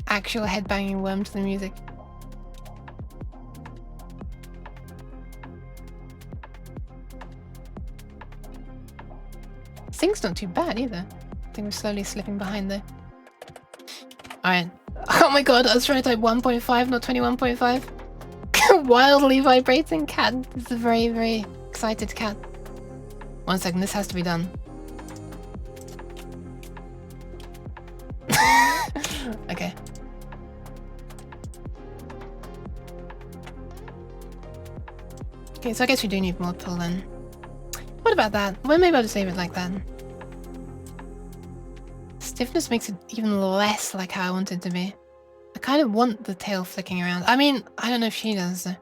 Actual headbanging worm to the music. This thing's not too bad either. I think we're slowly slipping behind though. Alright. Oh my god, I was trying to type 1.5, not 21.5. Wildly vibrating cat. This is a very, very excited cat. 1 second, this has to be done. Okay. Okay, so I guess we do need more pull then. What about that? Well, maybe I'll just leave it like that. Stiffness makes it even less like how I want it to be. I kind of want the tail flicking around. I mean, I don't know if she does though.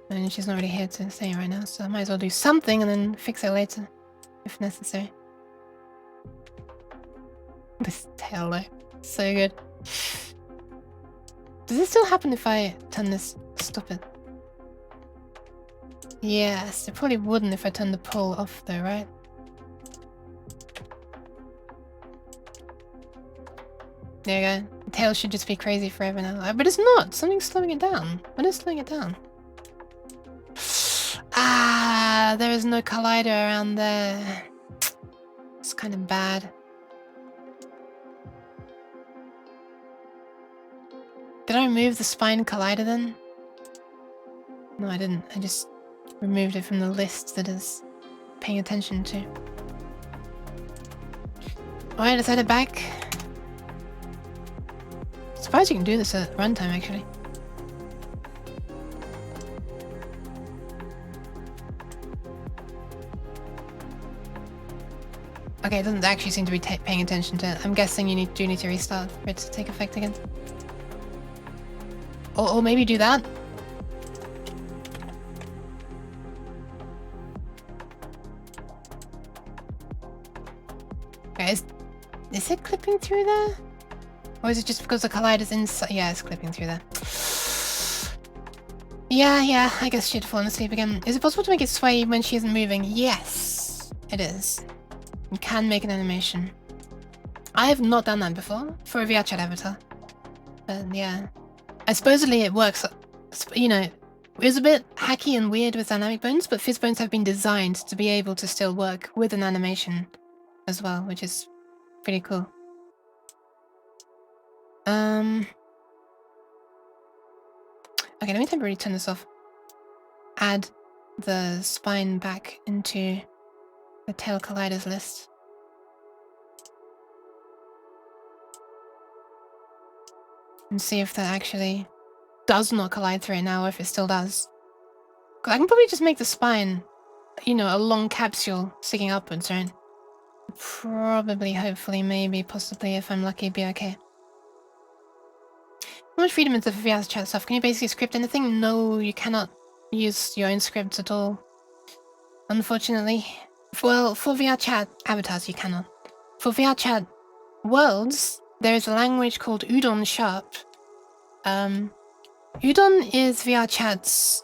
I mean, she's not really here to say it right now, so I might as well do something and then fix it later, if necessary. This tail though, so good. Does this still happen if I turn this, stop it? Yes, it probably wouldn't if I turn the pull off though, right? There you go. The tail should just be crazy forever now. But it's not! Something's slowing it down. What is slowing it down? Ah, there is no collider around there. It's kind of bad. Did I remove the spine collider then? No, I didn't. I just removed it from the list that is paying attention to. Alright, let's head it back. Surprised you can do this at runtime actually. Okay, it doesn't actually seem to be paying attention to it. I'm guessing you do need to restart for it to take effect again. Or maybe do that. Okay, is it clipping through there? Or is it just because the collider's inside? Yeah, it's clipping through there. Yeah, I guess she'd fallen asleep again. Is it possible to make it sway when she isn't moving? Yes, it is. You can make an animation. I have not done that before for a VRChat avatar. But yeah. Supposedly it works, you know, It was a bit hacky and weird with dynamic bones, but fizz bones have been designed to be able to still work with an animation as well, which is pretty cool. Okay, let me temporarily turn this off. Add the spine back into the tail colliders list. And see if that actually does not collide through it now, or if it still does. Because I can probably just make the spine, you know, a long capsule sticking upwards, right? Probably, hopefully, maybe, possibly, if I'm lucky, be okay. How much freedom is the VRChat stuff? Can you basically script anything? No, you cannot use your own scripts at all. Unfortunately. Well, for VRChat avatars, you cannot. For VRChat worlds, there is a language called Udon Sharp. Udon is VRChat's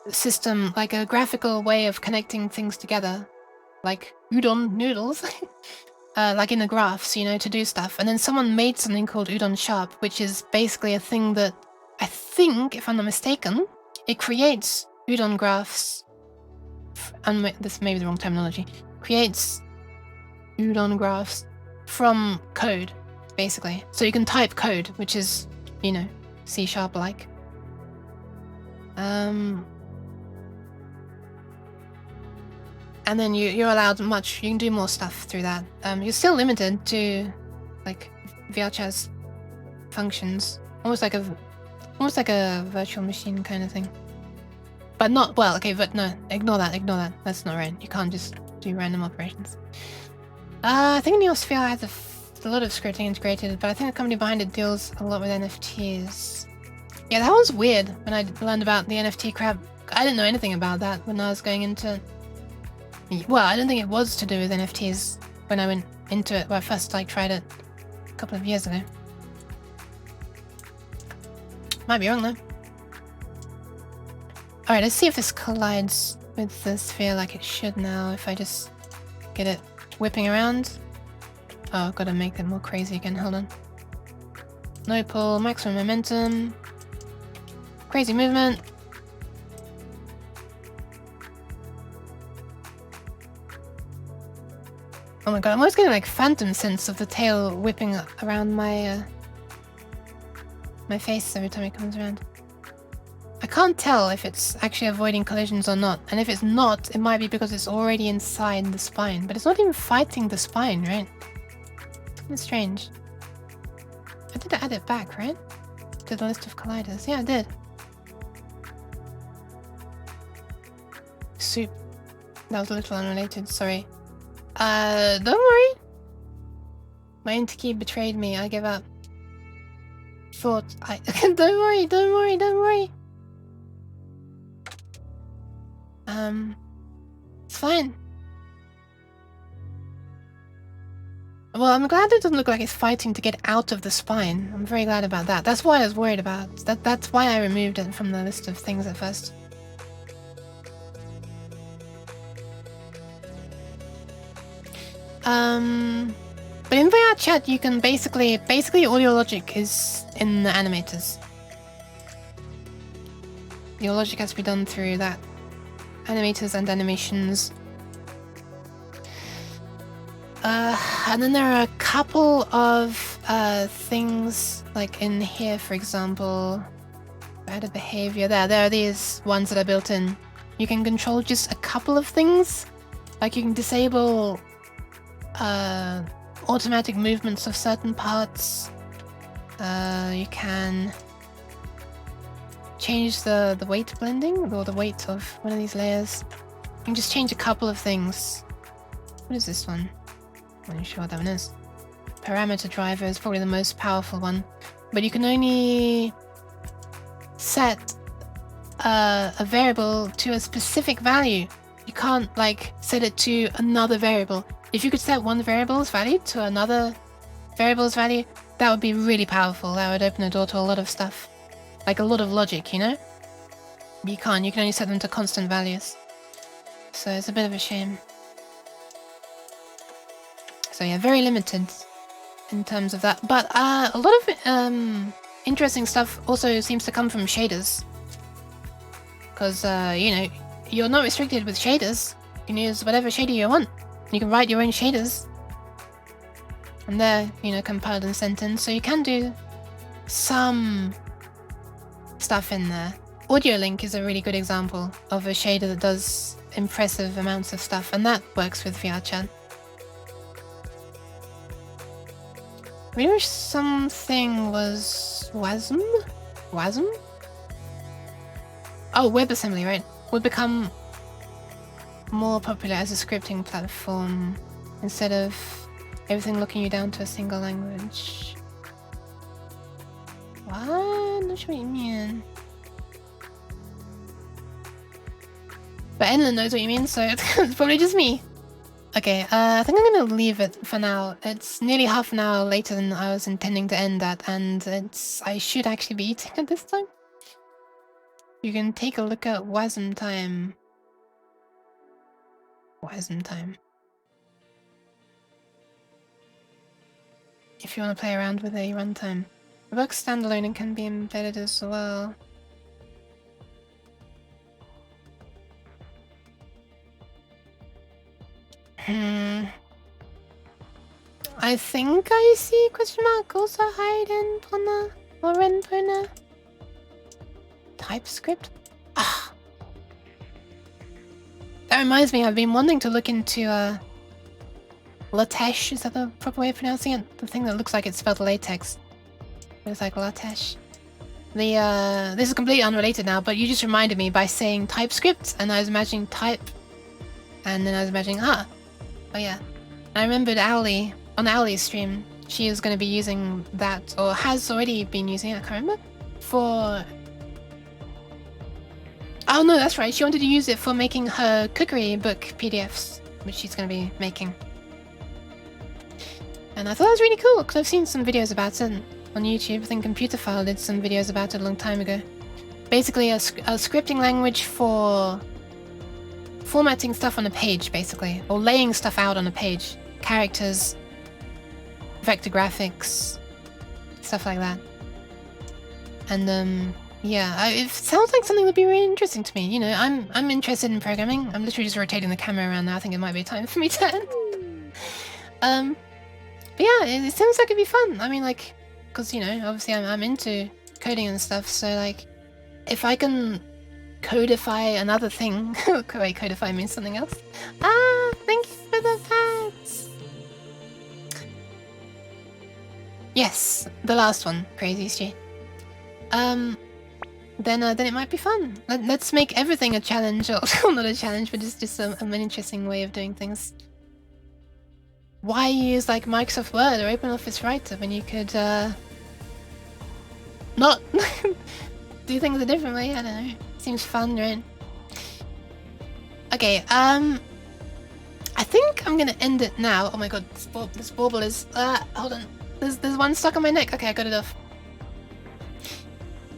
system, like a graphical way of connecting things together. Like udon noodles. Like in the graphs, you know, to do stuff. And then someone made something called Udon Sharp, which is basically a thing that, I think, if I'm not mistaken, it creates udon graphs. And this may be the wrong terminology. Creates udon graphs from code, basically. So you can type code, which is, you know, C# like. And then you're allowed much. You can do more stuff through that. You're still limited to, like, VRChat's functions, almost like a virtual machine kind of thing. But not well. Okay, but no, ignore that. Ignore that. That's not right. You can't just do random operations. I think Neosphere has a lot of scripting integrated, but I think the company behind it deals a lot with NFTs. Yeah, that was weird when I learned about the NFT crap. I didn't know anything about that when I was going into. Well, I don't think it was to do with NFTs when I went into it. When I first tried it a couple of years ago. Might be wrong though. All right, let's see if this collides with the sphere like it should now. If I just get it whipping around. Oh, I've got to make it more crazy again. Hold on. No pull, maximum momentum, crazy movement. Oh my god, I'm always getting like phantom sense of the tail whipping around my my face every time it comes around. I can't tell if it's actually avoiding collisions or not, and if it's not, it might be because it's already inside the spine, but it's not even fighting the spine, right? It's kind of strange. I did add it back, right? To the list of colliders. Yeah, I did. Soup. That was a little unrelated, sorry. Don't worry. My Intiki betrayed me. I give up. Thought I... Don't worry, don't worry, don't worry. It's fine. Well, I'm glad it doesn't look like it's fighting to get out of the spine. I'm very glad about that. That's why I was worried about. That's why I removed it from the list of things at first. But in VRChat you can basically all your logic is in the animators. Your logic has to be done through that. Animators and animations. And then there are a couple of things, like in here, for example, add a behavior. There are these ones that are built in. You can control just a couple of things. Like you can disable automatic movements of certain parts. You can change the weight blending, or the weight of one of these layers. You can just change a couple of things. What is this one? I'm not sure what that one is. Parameter driver is probably the most powerful one, but you can only set a variable to a specific value. You can't like set it to another variable. If you could set one variable's value to another variable's value, that would be really powerful. That would open the door to a lot of stuff, like a lot of logic, you know? You can't. You can only set them to constant values, so it's a bit of a shame. So yeah, very limited in terms of that. But a lot of interesting stuff also seems to come from shaders. Because, you know, you're not restricted with shaders. You can use whatever shader you want. You can write your own shaders. And they're, you know, compiled in sentence, so you can do some stuff in there. Audio Link is a really good example of a shader that does impressive amounts of stuff, and that works with VRChat. I really wish something was WASM? WASM? Oh, WebAssembly, right? Would become more popular as a scripting platform instead of everything looking you down to a single language. What? I'm not sure what you mean. But Enlin knows what you mean, so it's probably just me. Okay, I think I'm gonna leave it for now. It's nearly half an hour later than I was intending to end at, and I should actually be eating at this time. You can take a look at WASM time. WASM time. If you want to play around with a runtime. It works standalone and can be embedded as well. I think I see question mark also hide in Pona or Renpona. TypeScript? Ah. That reminds me, I've been wanting to look into LaTeX, is that the proper way of pronouncing it? The thing that looks like it's spelled latex. It's like LaTeX. This is completely unrelated now, but you just reminded me by saying TypeScript, and I was imagining type, and then I was imagining, oh yeah. I remembered Owly, on Owly's stream, she is going to be using that, or has already been using it, I can't remember, for... Oh no, that's right, she wanted to use it for making her cookery book PDFs, which she's going to be making. And I thought that was really cool, because I've seen some videos about it on YouTube. I think Computerphile did some videos about it a long time ago. Basically a scripting language for formatting stuff on a page, basically. Or laying stuff out on a page. Characters, vector graphics, stuff like that. And yeah, it sounds like something that would be really interesting to me. You know, I'm interested in programming. I'm literally just rotating the camera around now. I think it might be time for me to end. But yeah, it seems like it'd be fun. I mean, like, because, you know, obviously I'm into coding and stuff, so, like, if I can codify another thing... Wait, codify means something else? Ah, thank you for the pets! Yes, the last one, Crazy Stu. Then it might be fun. Let's make everything a challenge, or not a challenge, but just an interesting way of doing things. Why use like Microsoft Word or OpenOffice Writer when you could not do things a different way? I don't know. Seems fun, right? Okay, I think I'm gonna end it now. Oh my god, this bauble is hold on. There's one stuck on my neck. Okay, I got it off.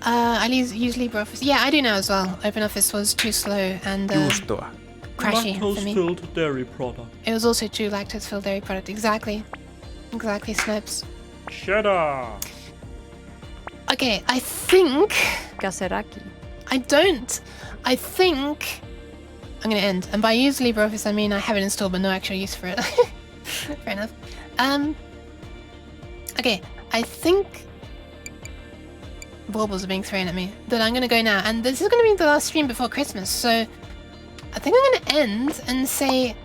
I use LibreOffice. Yeah, I do now as well. OpenOffice was too slow and crashy for me. Lactose-filled dairy product. It was also too lactose-filled dairy product. Exactly, Snopes. Cheddar. Okay, I think Kaseraki. I think I'm gonna end. And by use LibreOffice, I mean I have it installed but no actual use for it. Fair enough. Okay, I think baubles are being thrown at me. That I'm gonna go now, and this is gonna be the last stream before Christmas, so I think I'm gonna end and say...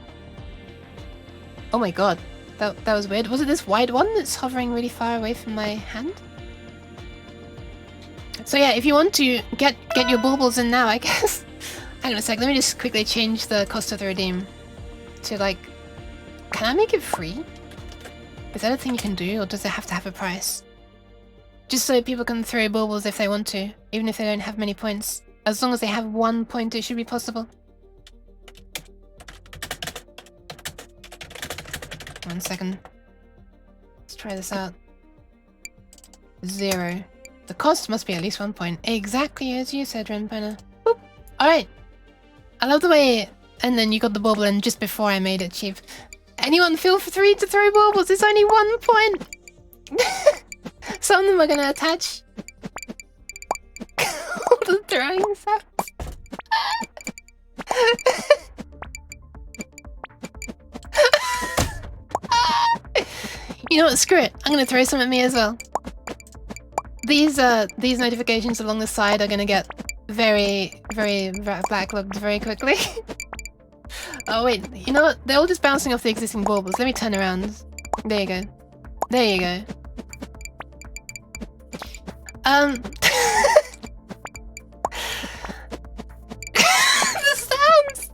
Oh my god, that was weird. Was it this wide one that's hovering really far away from my hand? So yeah, if you want to get your baubles in now, I guess. Hang on a sec, let me just quickly change the cost of the redeem to like... Can I make it free? Is that a thing you can do, or does it have to have a price? Just so people can throw baubles if they want to, even if they don't have many points. As long as they have 1 point, it should be possible. 1 second. Let's try this out. 0. The cost must be at least 1 point. Exactly as you said, Renpona. Boop. Alright. I love the way... And then you got the bauble in just before I made it cheap. Anyone feel free to throw baubles, it's only 1 point! Some of them are gonna attach. All the throwing sounds. You know what? Screw it. I'm gonna throw some at me as well. These notifications along the side are gonna get very backlogged very quickly. Oh wait, you know what? They're all just bouncing off the existing baubles. Let me turn around. There you go. There you go. The sounds!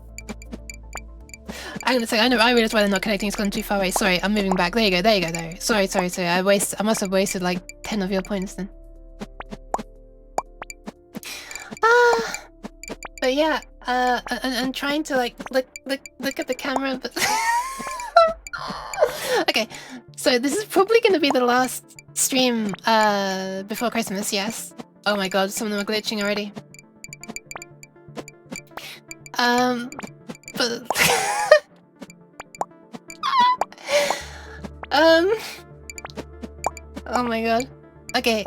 I'm gonna say, I realized why they're not connecting, it's gone too far away. Sorry, I'm moving back. There you go, there you go, there. Sorry. I must have wasted like 10 of your points then. But yeah, I'm trying to like look at the camera, but okay. So this is probably gonna be the last stream before Christmas, yes. Oh my god, some of them are glitching already. But oh my god. Okay,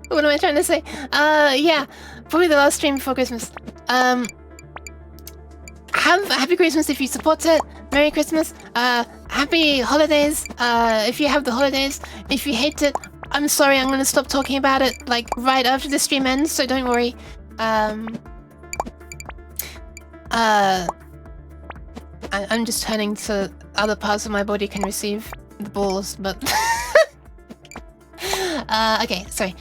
what am I trying to say? Yeah, probably the last stream before Christmas. Have a happy Christmas if you support it. Merry Christmas. Happy holidays. If you have the holidays. If you hate it, I'm sorry. I'm gonna stop talking about it like right after the stream ends. So don't worry. I'm just turning so other parts of my body can receive the balls, but okay, sorry.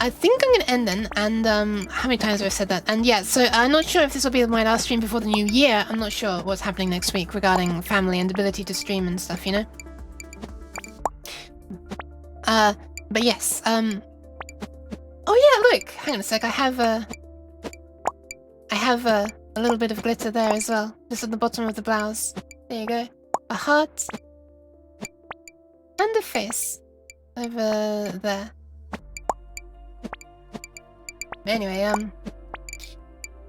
I think I'm gonna end then, and how many times have I said that? And yeah, so I'm not sure if this will be my last stream before the new year. I'm not sure what's happening next week regarding family and ability to stream and stuff, you know? But yes, oh yeah, look, hang on a sec, I have a little bit of glitter there as well, just at the bottom of the blouse. There you go. A heart. And a face. Over there. Anyway,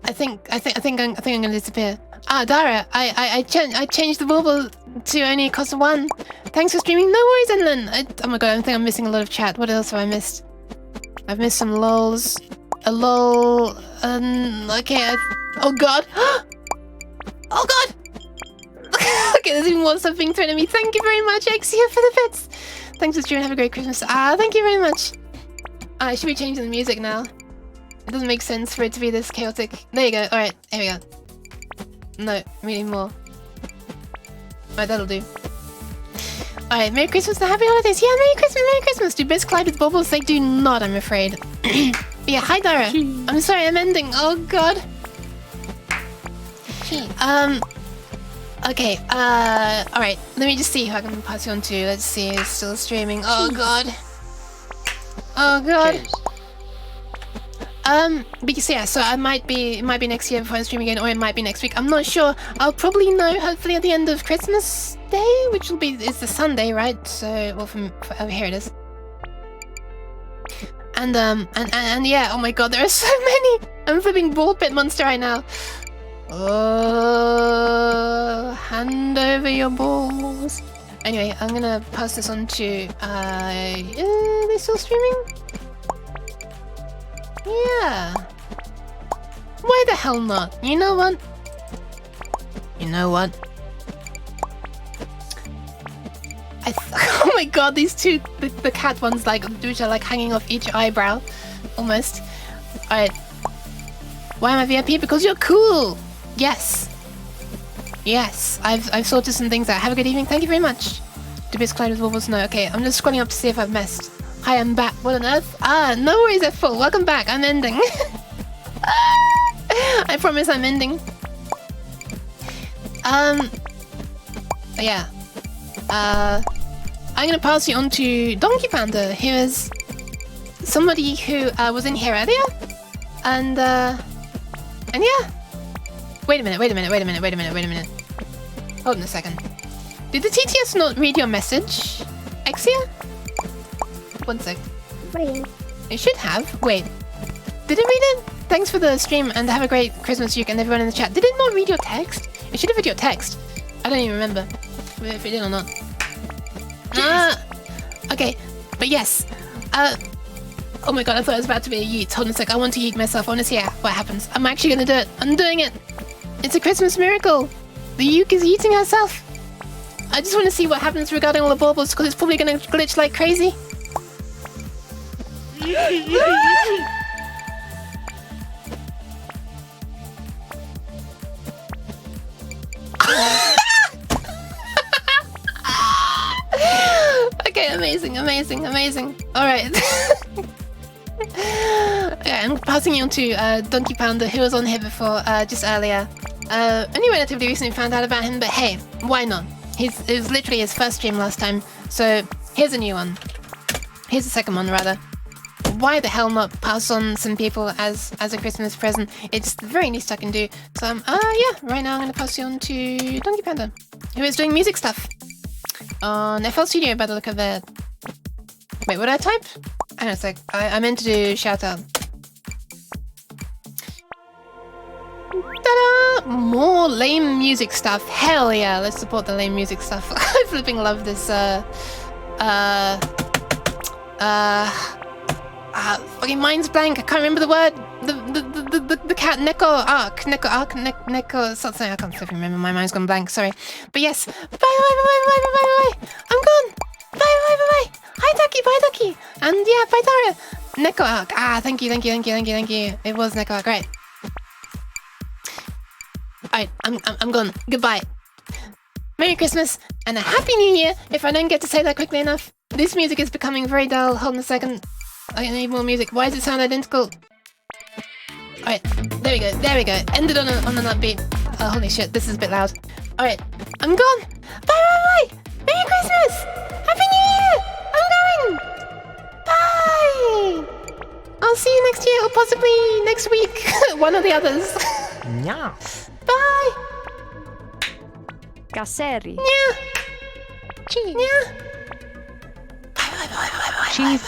I think I'm gonna disappear. Ah, Dara, I changed the bauble to only cost 1. Thanks for streaming. No worries, Enlin. Oh my god, I think I'm missing a lot of chat. What else have I missed? I've missed some lols. A lol. Okay. Oh god. Oh god. Okay, there's even more stuff being thrown at me. Thank you very much, Exia, for the bits. Thanks for streaming. Have a great Christmas. Thank you very much. I should be changing the music now. It doesn't make sense for it to be this chaotic. There you go. Alright, here we go. No, we need more. Alright, that'll do. Alright, Merry Christmas and Happy Holidays. Yeah, Merry Christmas, Merry Christmas. Do bits collide with baubles? They do not, I'm afraid. Yeah, hi Dara. I'm sorry, I'm ending. Oh god. Okay, alright. Let me just see who I can pass you on to. Let's see, it's still streaming. Oh god. Oh god. Because yeah, so it might be next year before I stream again, or it might be next week. I'm not sure. I'll probably know hopefully at the end of Christmas Day, which will be it's the Sunday, right? So well, from over here it is. And yeah, oh my god, there are so many. I'm flipping ball pit monster right now. Oh, hand over your balls. Anyway, I'm gonna pass this on to are they still streaming? Yeah. Why the hell not? You know what? You know what? Oh my god, these two, the cat ones, like, which are like hanging off each eyebrow, almost. Alright. Why am I VIP? Because you're cool. Yes. Yes. I've sorted some things out. Have a good evening. Thank you very much. Do bits collide with baubles? No. Okay, I'm just scrolling up to see if I've messed. Hi, I'm back. What on earth? No worries at all. Welcome back. I'm ending. I promise I'm ending. Yeah. I'm gonna pass you on to Donkey Panda, who is somebody who was in here earlier, and yeah. Wait a minute. Hold on a second. Did the TTS not read your message, Exia? 1 sec. Brilliant. It should have. Wait. Did it read it? Thanks for the stream and have a great Christmas, Duke, and everyone in the chat. Did it not read your text? It should have read your text. I don't even remember if it did or not. Okay. But yes. Oh my god, I thought it was about to be a yeet. Hold on a sec, I want to yeet myself. I want to see what happens. I'm actually gonna do it. I'm doing it. It's a Christmas miracle. The uke is yeeting herself. I just want to see what happens regarding all the baubles, because it's probably gonna glitch like crazy. Okay, amazing. Alright. Okay, I'm passing you on to Donkey Panda, who was on here before, just earlier. Only relatively recently found out about him, but hey, why not? It was literally his first stream last time, so here's a new one. Here's the second one, rather. Why the hell not pass on some people as a Christmas present? It's the very least I can do. So yeah, right now I'm gonna pass you on to Donkey Panda, who is doing music stuff on FL Studio by the look of it. Wait, what did I type? Hang on a sec. I meant to do shout out. Ta-da! More lame music stuff. Hell yeah, let's support the lame music stuff. I flipping love this fucking mind's blank. I can't remember the word. The cat neko something. I can't flipping remember. My mind's gone blank. Sorry, but yes. Bye. I'm gone. Bye. Hi Ducky. And yeah, bye Daria. Neko arc. Thank you. It was Neko arc. Right. Alright, I'm gone. Goodbye. Merry Christmas and a Happy New Year. If I don't get to say that quickly enough, this music is becoming very dull. Hold on a second. I need more music. Why does it sound identical? Alright, there we go. Ended on an upbeat. Holy shit, this is a bit loud. Alright, I'm gone. Bye. Merry Christmas. Happy New Year. I'm going. Bye. I'll see you next year or possibly next week. One or the others. Yeah. Bye. Casseri. Yeah. Cheese. Bye. Cheese.